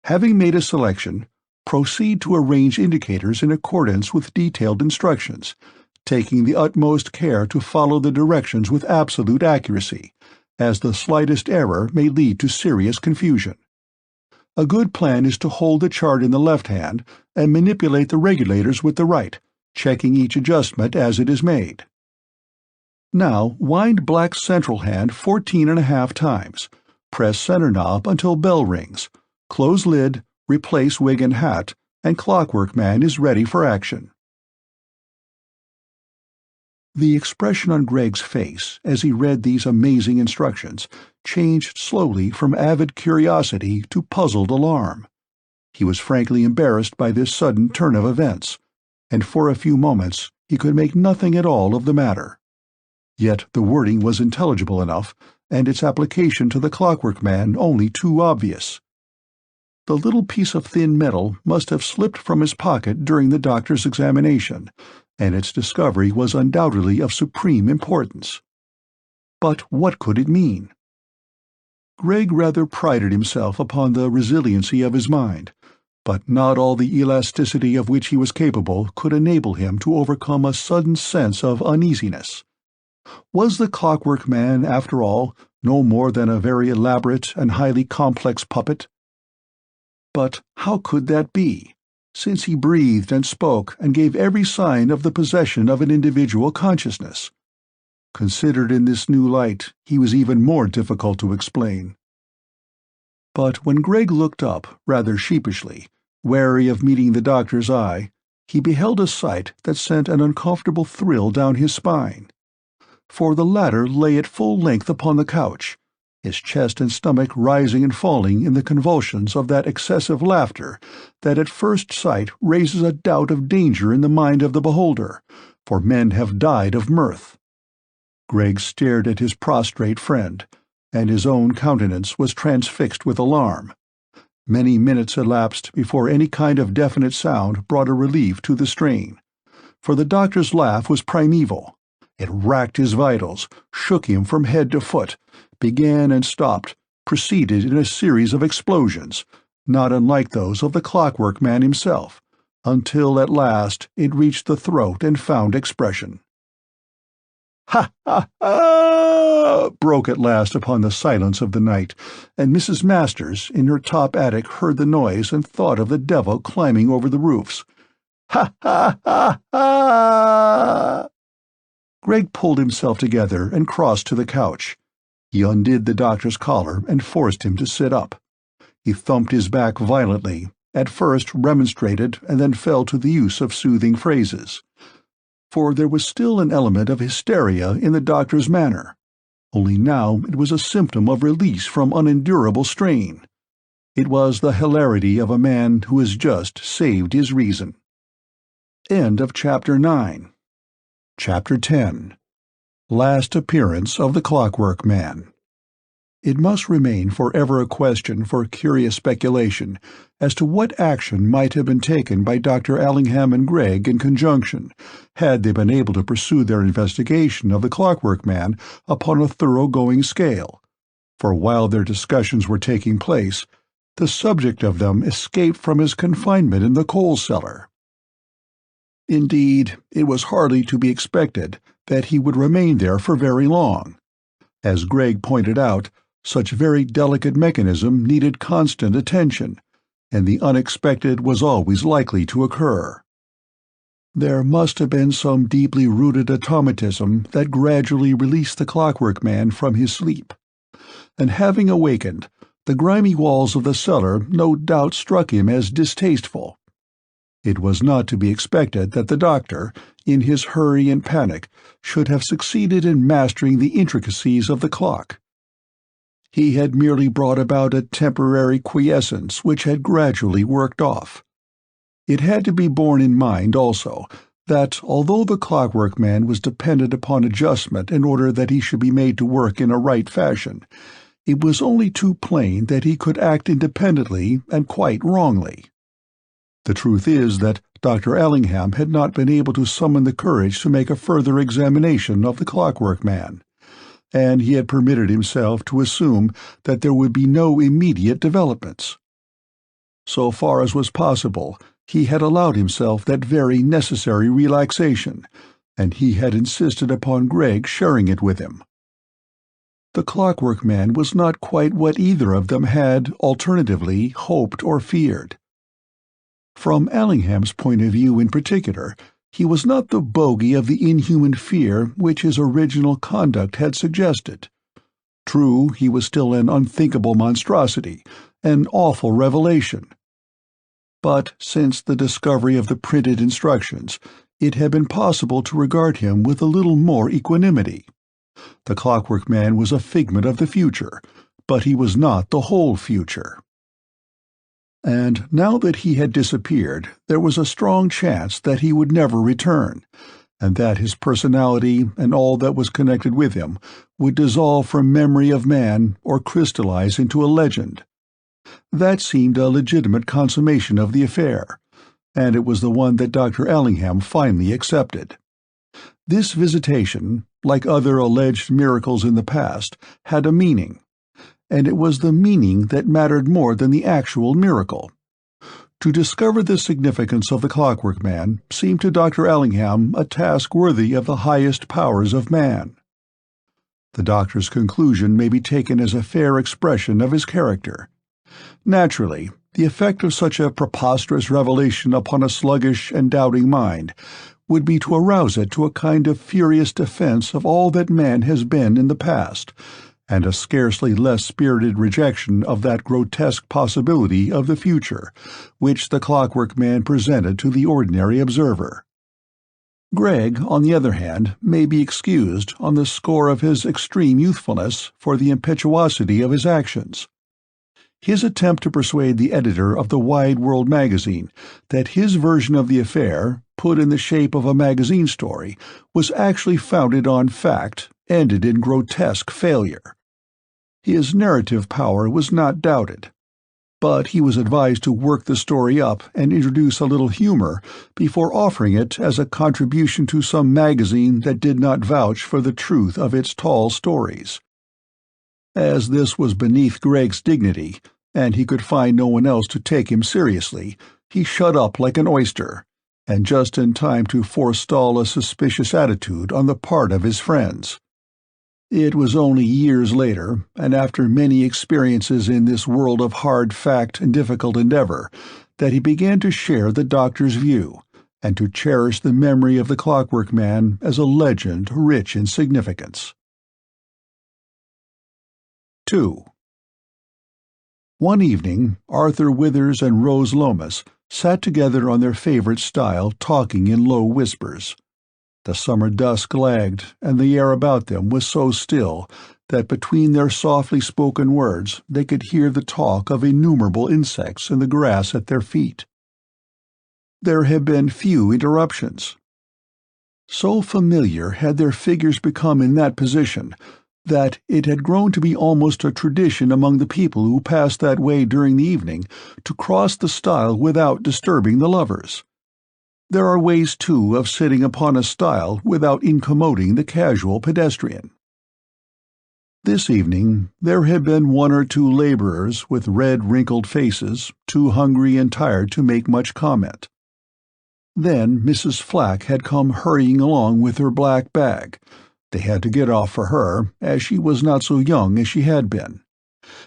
Having made a selection, proceed to arrange indicators in accordance with detailed instructions, taking the utmost care to follow the directions with absolute accuracy, as the slightest error may lead to serious confusion. A good plan is to hold the chart in the left hand and manipulate the regulators with the right, checking each adjustment as it is made. Now wind black central hand 14½ times. Press center knob until bell rings. Close lid, replace wig and hat, and Clockwork Man is ready for action." The expression on Greg's face as he read these amazing instructions changed slowly from avid curiosity to puzzled alarm. He was frankly embarrassed by this sudden turn of events, and for a few moments he could make nothing at all of the matter. Yet the wording was intelligible enough, and its application to the Clockwork Man only too obvious. The little piece of thin metal must have slipped from his pocket during the doctor's examination, and its discovery was undoubtedly of supreme importance. But what could it mean? Greg rather prided himself upon the resiliency of his mind, but not all the elasticity of which he was capable could enable him to overcome a sudden sense of uneasiness. Was the Clockwork Man, after all, no more than a very elaborate and highly complex puppet? But how could that be, since he breathed and spoke and gave every sign of the possession of an individual consciousness? Considered in this new light, he was even more difficult to explain. But when Greg looked up, rather sheepishly, wary of meeting the doctor's eye, he beheld a sight that sent an uncomfortable thrill down his spine. For the latter lay at full length upon the couch, his chest and stomach rising and falling in the convulsions of that excessive laughter that at first sight raises a doubt of danger in the mind of the beholder, for men have died of mirth. Greg stared at his prostrate friend, and his own countenance was transfixed with alarm. Many minutes elapsed before any kind of definite sound brought a relief to the strain, for the doctor's laugh was primeval. It racked his vitals, shook him from head to foot, began and stopped, proceeded in a series of explosions, not unlike those of the Clockwork Man himself, until at last it reached the throat and found expression. "Ha, ha, ha!" broke at last upon the silence of the night, and Mrs. Masters in her top attic heard the noise and thought of the devil climbing over the roofs. "Ha, ha, ha, ha!" Greg pulled himself together and crossed to the couch. He undid the doctor's collar and forced him to sit up. He thumped his back violently, at first remonstrated, and then fell to the use of soothing phrases. For there was still an element of hysteria in the doctor's manner, only now it was a symptom of release from unendurable strain. It was the hilarity of a man who has just saved his reason. End of Chapter 9. Chapter 10. Last Appearance of the Clockwork Man. It must remain forever a question for curious speculation as to what action might have been taken by Dr. Allingham and Greg in conjunction, had they been able to pursue their investigation of the Clockwork Man upon a thoroughgoing scale, for while their discussions were taking place, the subject of them escaped from his confinement in the coal cellar. Indeed, it was hardly to be expected that he would remain there for very long. As Greg pointed out, such very delicate mechanism needed constant attention, and the unexpected was always likely to occur. There must have been some deeply rooted automatism that gradually released the Clockwork Man from his sleep, and having awakened, the grimy walls of the cellar no doubt struck him as distasteful. It was not to be expected that the doctor, in his hurry and panic, should have succeeded in mastering the intricacies of the clock. He had merely brought about a temporary quiescence which had gradually worked off. It had to be borne in mind, also, that although the Clockwork Man was dependent upon adjustment in order that he should be made to work in a right fashion, it was only too plain that he could act independently and quite wrongly. The truth is that Dr. Allingham had not been able to summon the courage to make a further examination of the Clockwork Man, and he had permitted himself to assume that there would be no immediate developments. So far as was possible, he had allowed himself that very necessary relaxation, and he had insisted upon Greg sharing it with him. The Clockwork Man was not quite what either of them had, alternatively, hoped or feared. From Allingham's point of view in particular, he was not the bogey of the inhuman fear which his original conduct had suggested. True, he was still an unthinkable monstrosity, an awful revelation. but since the discovery of the printed instructions, it had been possible to regard him with a little more equanimity. The Clockwork Man was a figment of the future, but he was not the whole future. And now that he had disappeared, there was a strong chance that he would never return, and that his personality and all that was connected with him would dissolve from memory of man or crystallize into a legend. That seemed a legitimate consummation of the affair, and it was the one that Dr. Allingham finally accepted. This visitation, like other alleged miracles in the past, had a meaning, and it was the meaning that mattered more than the actual miracle. To discover the significance of the Clockwork Man seemed to Dr. Allingham a task worthy of the highest powers of man. The doctor's conclusion may be taken as a fair expression of his character. Naturally, the effect of such a preposterous revelation upon a sluggish and doubting mind would be to arouse it to a kind of furious defense of all that man has been in the past, and a scarcely less spirited rejection of that grotesque possibility of the future, which the Clockwork Man presented to the ordinary observer. Gregg, on the other hand, may be excused on the score of his extreme youthfulness for the impetuosity of his actions. His attempt to persuade the editor of the Wide World magazine that his version of the affair, put in the shape of a magazine story, was actually founded on fact, ended in grotesque failure. His narrative power was not doubted, but he was advised to work the story up and introduce a little humor before offering it as a contribution to some magazine that did not vouch for the truth of its tall stories. As this was beneath Gregg's dignity, and he could find no one else to take him seriously, he shut up like an oyster, and just in time to forestall a suspicious attitude on the part of his friends. It was only years later, and after many experiences in this world of hard fact and difficult endeavor, that he began to share the doctor's view, and to cherish the memory of the Clockwork Man as a legend rich in significance. 2. One evening, Arthur Withers and Rose Lomas sat together on their favorite stile, talking in low whispers. The summer dusk lagged, and the air about them was so still that between their softly spoken words they could hear the talk of innumerable insects in the grass at their feet. There had been few interruptions. So familiar had their figures become in that position that it had grown to be almost a tradition among the people who passed that way during the evening to cross the stile without disturbing the lovers. There are ways, too, of sitting upon a stile without incommoding the casual pedestrian. This evening there had been one or two laborers with red, wrinkled faces, too hungry and tired to make much comment. Then Mrs. Flack had come hurrying along with her black bag. They had to get off for her, as she was not so young as she had been.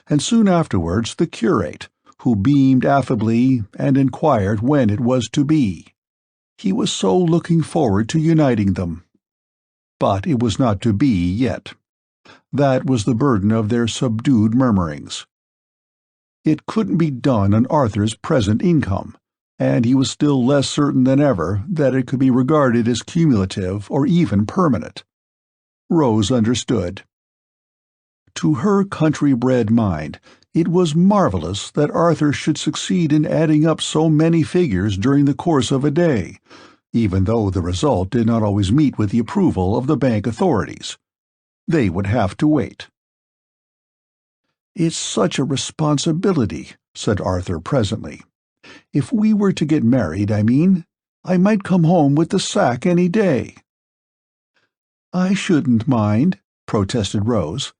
And soon afterwards the curate, who beamed affably and inquired when it was to be. He was so looking forward to uniting them. But it was not to be yet. That was the burden of their subdued murmurings. It couldn't be done on Arthur's present income, and he was still less certain than ever that it could be regarded as cumulative or even permanent. Rose understood. To her country-bred mind, it was marvelous that Arthur should succeed in adding up so many figures during the course of a day, even though the result did not always meet with the approval of the bank authorities. They would have to wait. "It's such a responsibility," said Arthur presently. "If we were to get married, I mean, I might come home with the sack any day." "I shouldn't mind," protested Rose.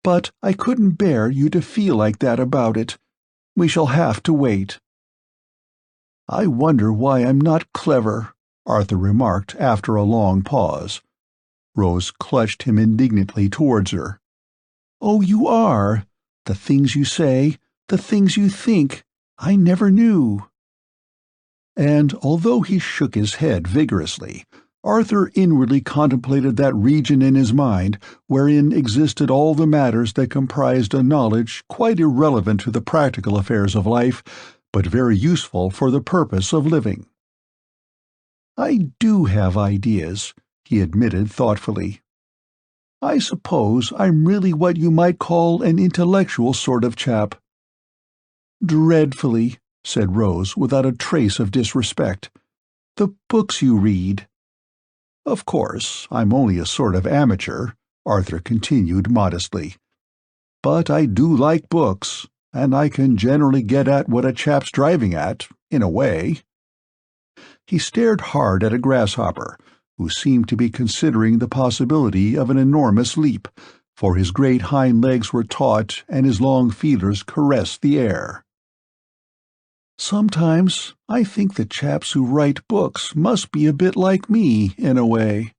"But I couldn't bear you to feel like that about it. We shall have to wait." "I wonder why I'm not clever," Arthur remarked after a long pause. Rose clutched him indignantly towards her. "Oh, you are. The things you say, the things you think, I never knew." And although he shook his head vigorously, Arthur inwardly contemplated that region in his mind wherein existed all the matters that comprised a knowledge quite irrelevant to the practical affairs of life, but very useful for the purpose of living. I do have ideas, he admitted thoughtfully. I suppose I'm really what you might call an intellectual sort of chap. Dreadfully, said Rose without a trace of disrespect. The books you read. Of course, I'm only a sort of amateur, Arthur continued modestly. But I do like books, and I can generally get at what a chap's driving at, in a way. He stared hard at a grasshopper, who seemed to be considering the possibility of an enormous leap, for his great hind legs were taut and his long feelers caressed the air. Sometimes I think the chaps who write books must be a bit like me, in a way.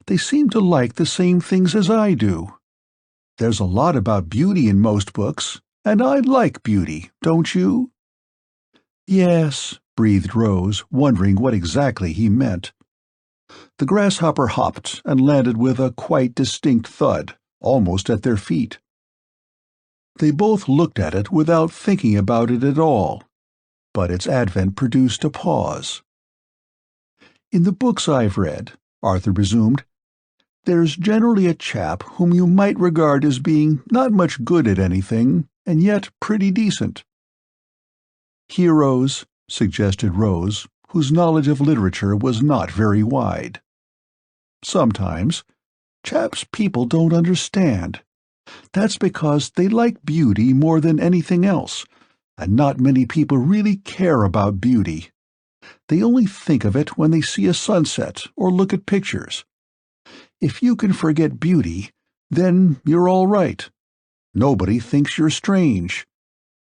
They seem to like the same things as I do. There's a lot about beauty in most books, and I like beauty, don't you? Yes, breathed Rose, wondering what exactly he meant. The grasshopper hopped and landed with a quite distinct thud, almost at their feet. They both looked at it without thinking about it at all, but its advent produced a pause. In the books I've read, Arthur resumed, there's generally a chap whom you might regard as being not much good at anything, and yet pretty decent. Heroes, suggested Rose, whose knowledge of literature was not very wide. Sometimes, chaps people don't understand. That's because they like beauty more than anything else, and not many people really care about beauty. They only think of it when they see a sunset or look at pictures. If you can forget beauty, then you're all right. Nobody thinks you're strange.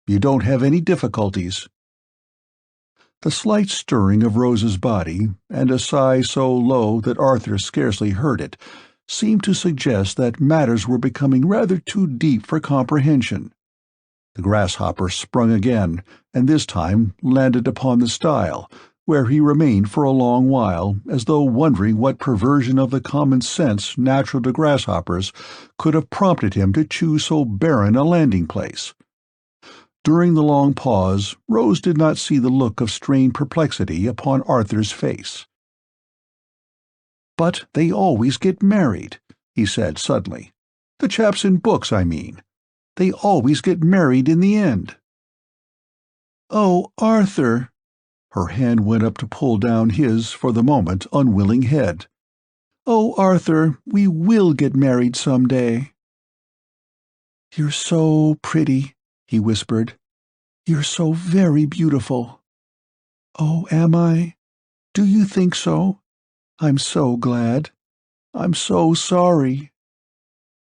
You don't have any difficulties. The slight stirring of Rose's body, and a sigh so low that Arthur scarcely heard it, seemed to suggest that matters were becoming rather too deep for comprehension. The grasshopper sprung again, and this time landed upon the stile, where he remained for a long while, as though wondering what perversion of the common sense natural to grasshoppers could have prompted him to choose so barren a landing-place. During the long pause, Rose did not see the look of strained perplexity upon Arthur's face. "But they always get married," he said suddenly. "The chaps in books, I mean. They always get married in the end." "Oh, Arthur!" Her hand went up to pull down his, for the moment, unwilling head. "Oh, Arthur, we will get married some day." "You're so pretty," he whispered. "You're so very beautiful." "Oh, am I? Do you think so? I'm so glad. I'm so sorry."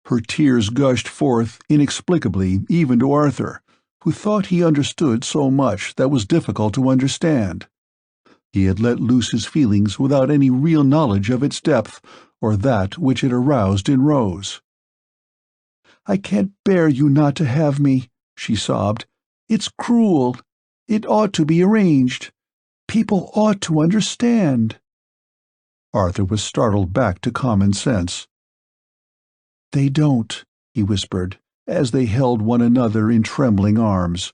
Her tears gushed forth inexplicably even to Arthur, who thought he understood so much that was difficult to understand. He had let loose his feelings without any real knowledge of its depth, or that which it aroused in Rose. "I can't bear you not to have me," she sobbed. "It's cruel. It ought to be arranged. People ought to understand." Arthur was startled back to common sense. "They don't," he whispered, as they held one another in trembling arms.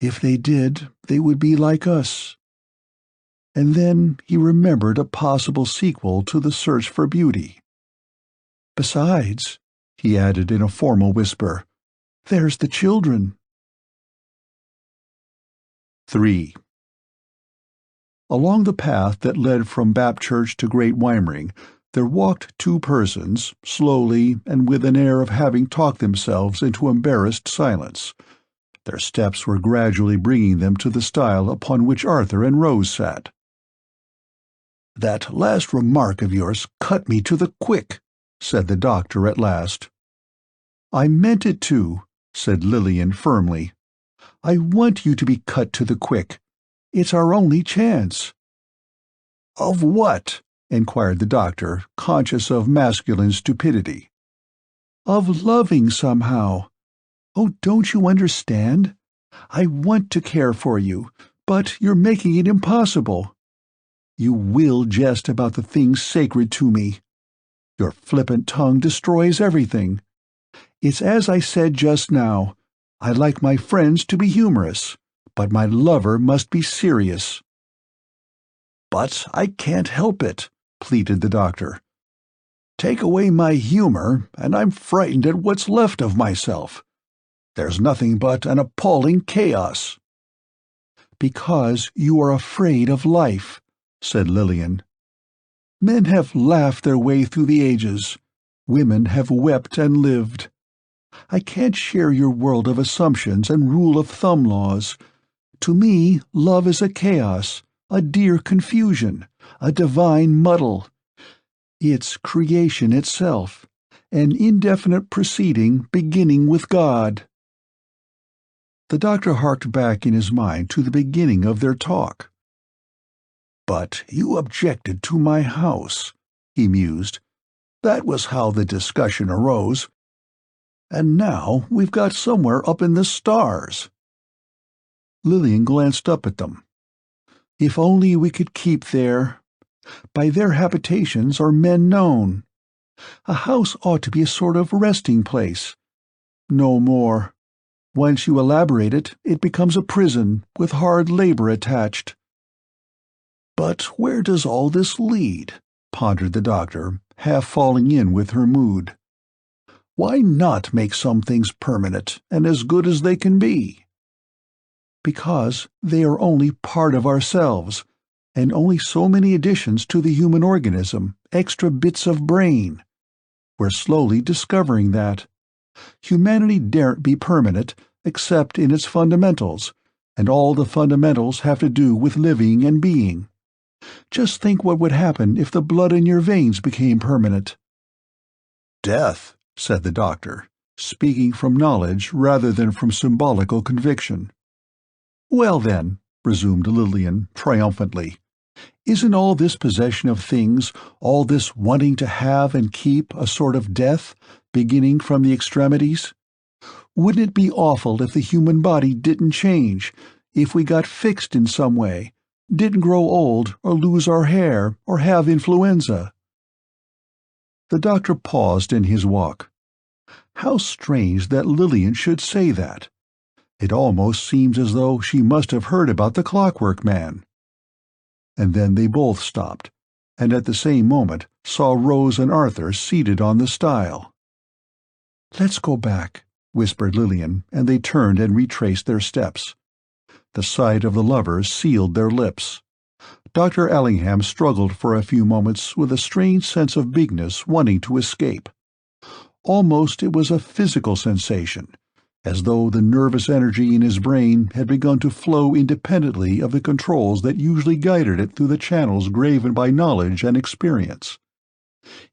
"If they did, they would be like us." And then he remembered a possible sequel to the search for beauty. "Besides," he added in a formal whisper, "there's the children." 3. Along the path that led from Bapchurch to Great Weimring, there walked two persons, slowly and with an air of having talked themselves into embarrassed silence. Their steps were gradually bringing them to the stile upon which Arthur and Rose sat. "That last remark of yours cut me to the quick," said the doctor at last. "I meant it to," said Lillian firmly. "I want you to be cut to the quick. It's our only chance." "Of what?" inquired the doctor, conscious of masculine stupidity. "Of loving somehow. Oh, don't you understand? I want to care for you, but you're making it impossible. You will jest about the things sacred to me. Your flippant tongue destroys everything. It's as I said just now. I like my friends to be humorous, but my lover must be serious." "But I can't help it," pleaded the doctor. "Take away my humor, and I'm frightened at what's left of myself. There's nothing but an appalling chaos." "Because you are afraid of life," said Lillian. "Men have laughed their way through the ages. Women have wept and lived. I can't share your world of assumptions and rule-of-thumb laws. To me, love is a chaos, a dear confusion, a divine muddle. It's creation itself, an indefinite proceeding beginning with God." The doctor harked back in his mind to the beginning of their talk. "But you objected to my house," he mused. "That was how the discussion arose. And now we've got somewhere up in the stars." Lillian glanced up at them. "If only we could keep there. By their habitations are men known. A house ought to be a sort of resting place. No more. Once you elaborate it, it becomes a prison, with hard labor attached." "But where does all this lead?" pondered the doctor, half falling in with her mood. "Why not make some things permanent, and as good as they can be?" "Because they are only part of ourselves, and only so many additions to the human organism, extra bits of brain. We're slowly discovering that. Humanity daren't be permanent, except in its fundamentals, and all the fundamentals have to do with living and being. Just think what would happen if the blood in your veins became permanent." "Death," said the doctor, speaking from knowledge rather than from symbolical conviction. "Well then," resumed Lillian triumphantly, "isn't all this possession of things, all this wanting to have and keep, a sort of death, beginning from the extremities? Wouldn't it be awful if the human body didn't change, if we got fixed in some way, didn't grow old or lose our hair or have influenza?" The doctor paused in his walk. How strange that Lillian should say that. It almost seems as though she must have heard about the Clockwork Man. And then they both stopped, and at the same moment saw Rose and Arthur seated on the stile. "Let's go back," whispered Lillian, and they turned and retraced their steps. The sight of the lovers sealed their lips. Dr. Allingham struggled for a few moments with a strange sense of bigness wanting to escape. Almost it was a physical sensation, as though the nervous energy in his brain had begun to flow independently of the controls that usually guided it through the channels graven by knowledge and experience.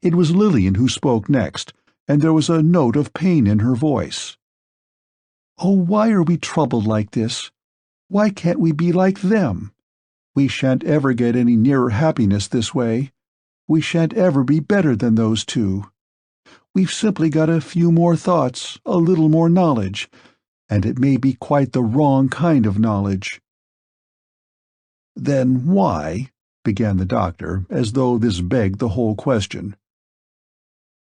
It was Lillian who spoke next, and there was a note of pain in her voice. "Oh, why are we troubled like this? Why can't we be like them? We shan't ever get any nearer happiness this way. We shan't ever be better than those two. We've simply got a few more thoughts, a little more knowledge, and it may be quite the wrong kind of knowledge." "Then why—" began the doctor, as though this begged the whole question.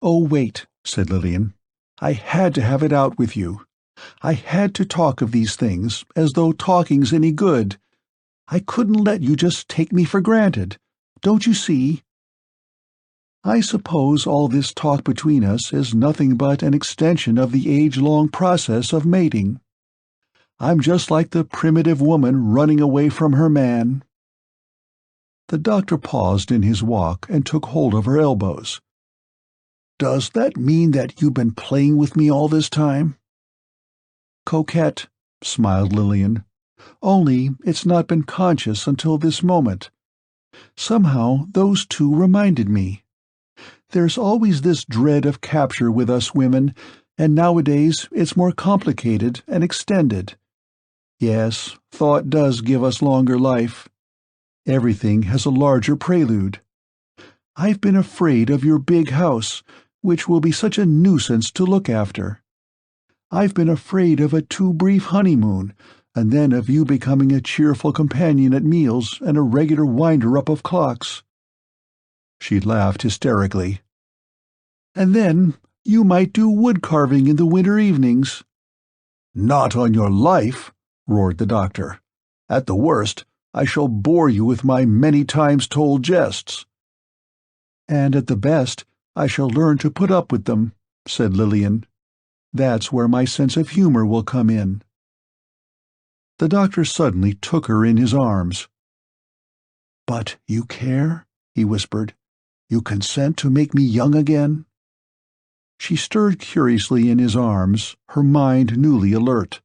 "Oh, wait," said Lillian. "I had to have it out with you. I had to talk of these things, as though talking's any good. I couldn't let you just take me for granted. Don't you see? I suppose all this talk between us is nothing but an extension of the age-long process of mating. I'm just like the primitive woman running away from her man." The doctor paused in his walk and took hold of her elbows. "Does that mean that you've been playing with me all this time?" "Coquette," smiled Lillian. "Only it's not been conscious until this moment. Somehow those two reminded me. There's always this dread of capture with us women, and nowadays it's more complicated and extended. Yes, thought does give us longer life. Everything has a larger prelude. I've been afraid of your big house, which will be such a nuisance to look after. I've been afraid of a too brief honeymoon, and then of you becoming a cheerful companion at meals and a regular winder-up of clocks." She laughed hysterically. "And then you might do wood-carving in the winter evenings." "Not on your life!" roared the doctor. "At the worst, I shall bore you with my many times told jests." "And at the best, I shall learn to put up with them," said Lillian. "That's where my sense of humor will come in." The doctor suddenly took her in his arms. "But you care?" he whispered. "You consent to make me young again?" She stirred curiously in his arms, her mind newly alert.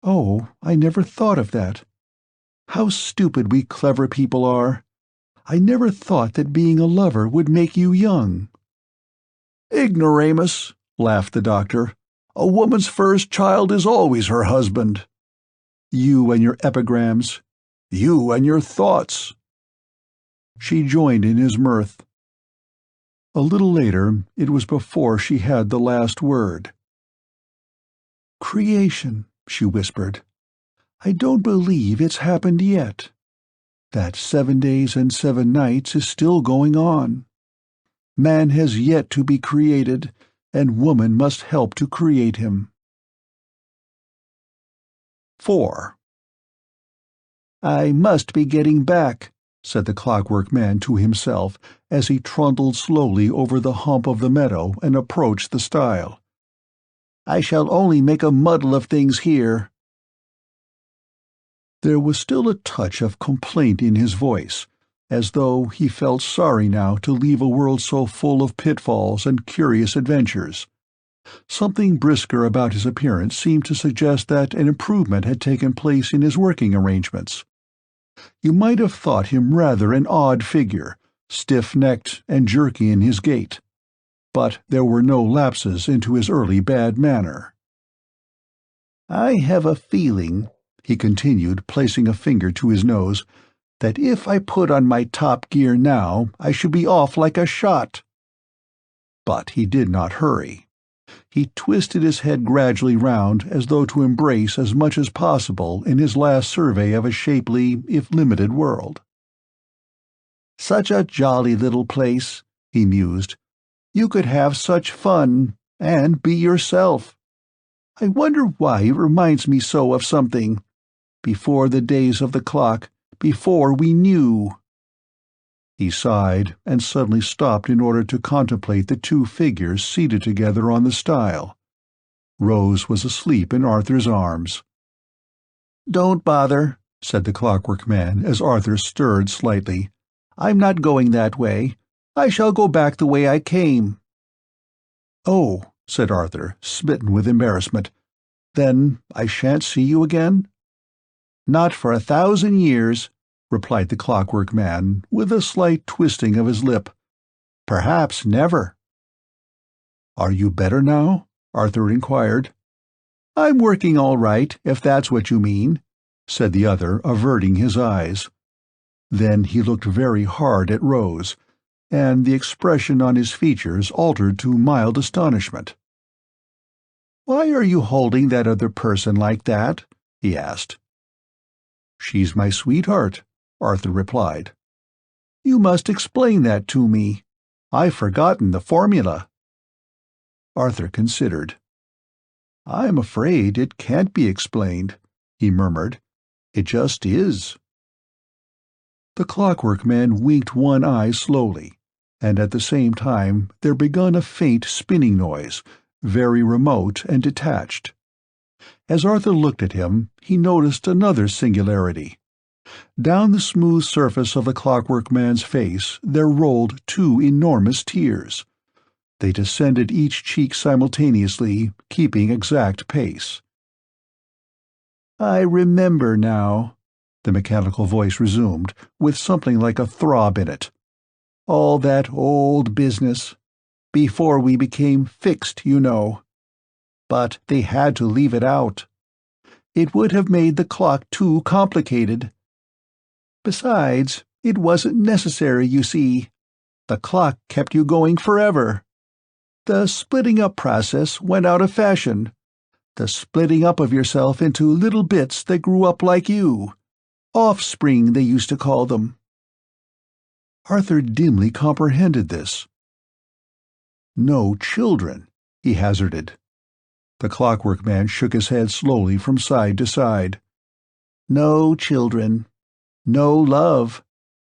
"Oh, I never thought of that. How stupid we clever people are. I never thought that being a lover would make you young." "Ignoramus," laughed the doctor. "A woman's first child is always her husband." "You and your epigrams." "You and your thoughts." She joined in his mirth. A little later, it was before she had the last word. "Creation," she whispered. "I don't believe it's happened yet. That 7 days and 7 nights is still going on. Man has yet to be created, and woman must help to create him." 4. "I must be getting back," said the Clockwork Man to himself as he trundled slowly over the hump of the meadow and approached the stile. "I shall only make a muddle of things here." There was still a touch of complaint in his voice, as though he felt sorry now to leave a world so full of pitfalls and curious adventures. Something brisker about his appearance seemed to suggest that an improvement had taken place in his working arrangements. You might have thought him rather an odd figure, stiff-necked and jerky in his gait, but there were no lapses into his early bad manner. "I have a feeling," he continued, placing a finger to his nose, "that if I put on my top gear now, I should be off like a shot." But he did not hurry. He twisted his head gradually round as though to embrace as much as possible in his last survey of a shapely, if limited, world. "Such a jolly little place," he mused. "You could have such fun, and be yourself. I wonder why it reminds me so of something. Before the days of the clock, before we knew." He sighed, and suddenly stopped in order to contemplate the 2 figures seated together on the stile. Rose was asleep in Arthur's arms. "Don't bother," said the Clockwork Man as Arthur stirred slightly. "I'm not going that way. I shall go back the way I came." "Oh," said Arthur, smitten with embarrassment. "Then I shan't see you again?" "Not for 1,000 years," replied the Clockwork Man, with a slight twisting of his lip. "Perhaps never." "Are you better now?" Arthur inquired. "I'm working all right, if that's what you mean," said the other, averting his eyes. Then he looked very hard at Rose, and the expression on his features altered to mild astonishment. "Why are you holding that other person like that?" he asked. "She's my sweetheart," Arthur replied. "You must explain that to me. I've forgotten the formula." Arthur considered. "I'm afraid it can't be explained," he murmured. "It just is." The Clockwork Man winked one eye slowly, and at the same time there begun a faint spinning noise, very remote and detached. As Arthur looked at him, he noticed another singularity. Down the smooth surface of the Clockwork Man's face there rolled 2 enormous tears. They descended each cheek simultaneously, keeping exact pace. "I remember now," the mechanical voice resumed, with something like a throb in it. "All that old business. Before we became fixed, you know. But they had to leave it out. It would have made the clock too complicated. Besides, it wasn't necessary, you see. The clock kept you going forever. The splitting-up process went out of fashion. The splitting up of yourself into little bits that grew up like you. Offspring, they used to call them." Arthur dimly comprehended this. "No children," he hazarded. The Clockwork Man shook his head slowly from side to side. No children. No love.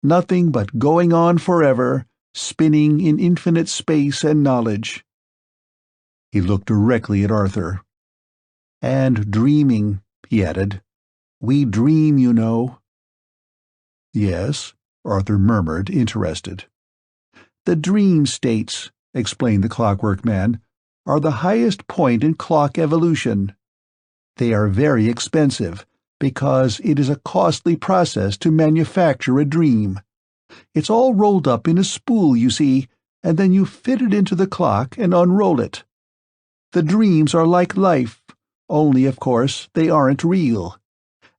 Nothing but going on forever, spinning in infinite space and knowledge. He looked directly at Arthur. And dreaming, he added. We dream, you know. Yes, Arthur murmured, interested. The dream states, explained the Clockwork Man, are the highest point in clock evolution. They are very expensive, because it is a costly process to manufacture a dream. It's all rolled up in a spool, you see, and then you fit it into the clock and unroll it. The dreams are like life, only, of course, they aren't real.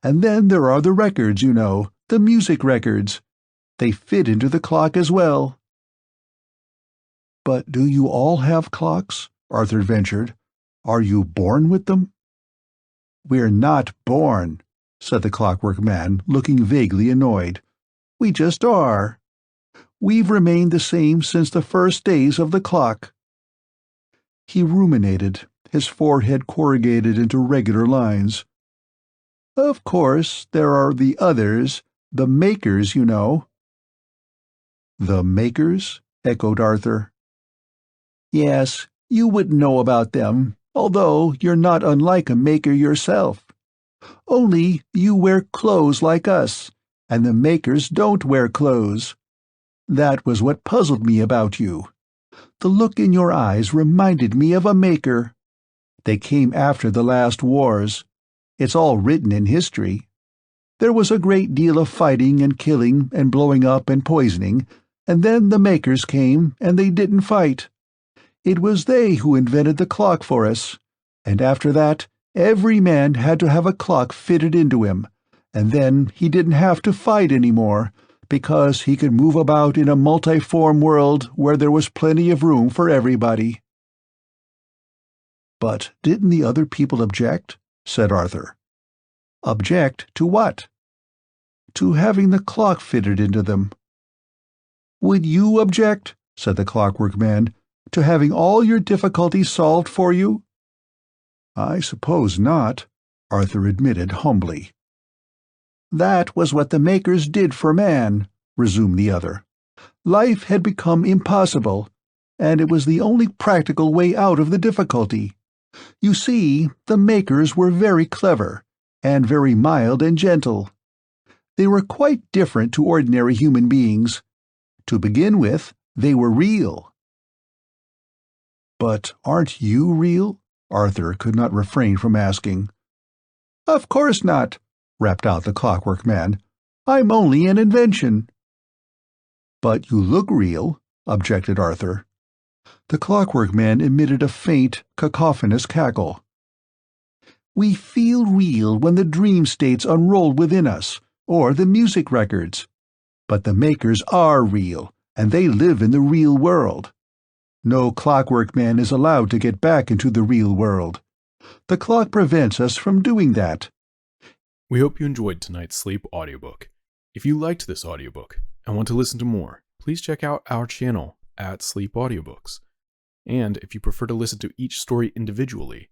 And then there are the records, you know, the music records. They fit into the clock as well. But do you all have clocks? Arthur ventured. Are you born with them? We're not born, said the Clockwork Man, looking vaguely annoyed. We just are. We've remained the same since the first days of the clock. He ruminated, his forehead corrugated into regular lines. Of course, there are the others, the makers, you know. The makers? Echoed Arthur. Yes, you would know about them, although you're not unlike a maker yourself. Only you wear clothes like us, and the makers don't wear clothes. That was what puzzled me about you. The look in your eyes reminded me of a maker. They came after the last wars. It's all written in history. There was a great deal of fighting and killing and blowing up and poisoning, and then the makers came and they didn't fight. It was they who invented the clock for us, and after that every man had to have a clock fitted into him, and then he didn't have to fight any more, because he could move about in a multiform world where there was plenty of room for everybody. But didn't the other people object? Said Arthur. Object to what? To having the clock fitted into them. Would you object, said the Clockwork Man, to having all your difficulties solved for you? I suppose not, Arthur admitted humbly. That was what the makers did for man, resumed the other. Life had become impossible, and it was the only practical way out of the difficulty. You see, the makers were very clever, and very mild and gentle. They were quite different to ordinary human beings. To begin with, they were real. But aren't you real? Arthur could not refrain from asking. Of course not, rapped out the Clockwork Man. I'm only an invention. But you look real, objected Arthur. The Clockwork Man emitted a faint, cacophonous cackle. We feel real when the dream states unroll within us, or the music records. But the makers are real, and they live in the real world. No Clockwork Man is allowed to get back into the real world. The clock prevents us from doing that. We hope you enjoyed tonight's sleep audiobook. If you liked this audiobook and want to listen to more, please check out our channel at Sleep Audiobooks. And if you prefer to listen to each story individually,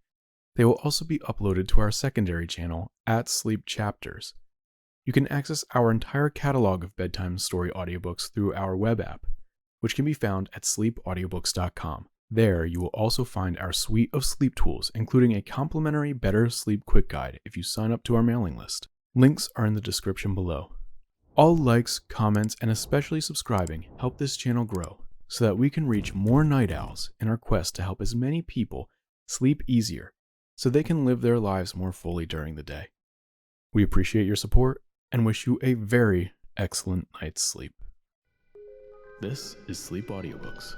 they will also be uploaded to our secondary channel at Sleep Chapters. You can access our entire catalog of bedtime story audiobooks through our web app, which can be found at sleepaudiobooks.com. There, you will also find our suite of sleep tools, including a complimentary Better Sleep Quick Guide if you sign up to our mailing list. Links are in the description below. All likes, comments, and especially subscribing help this channel grow so that we can reach more night owls in our quest to help as many people sleep easier so they can live their lives more fully during the day. We appreciate your support and wish you a very excellent night's sleep. This is Sleep Audiobooks.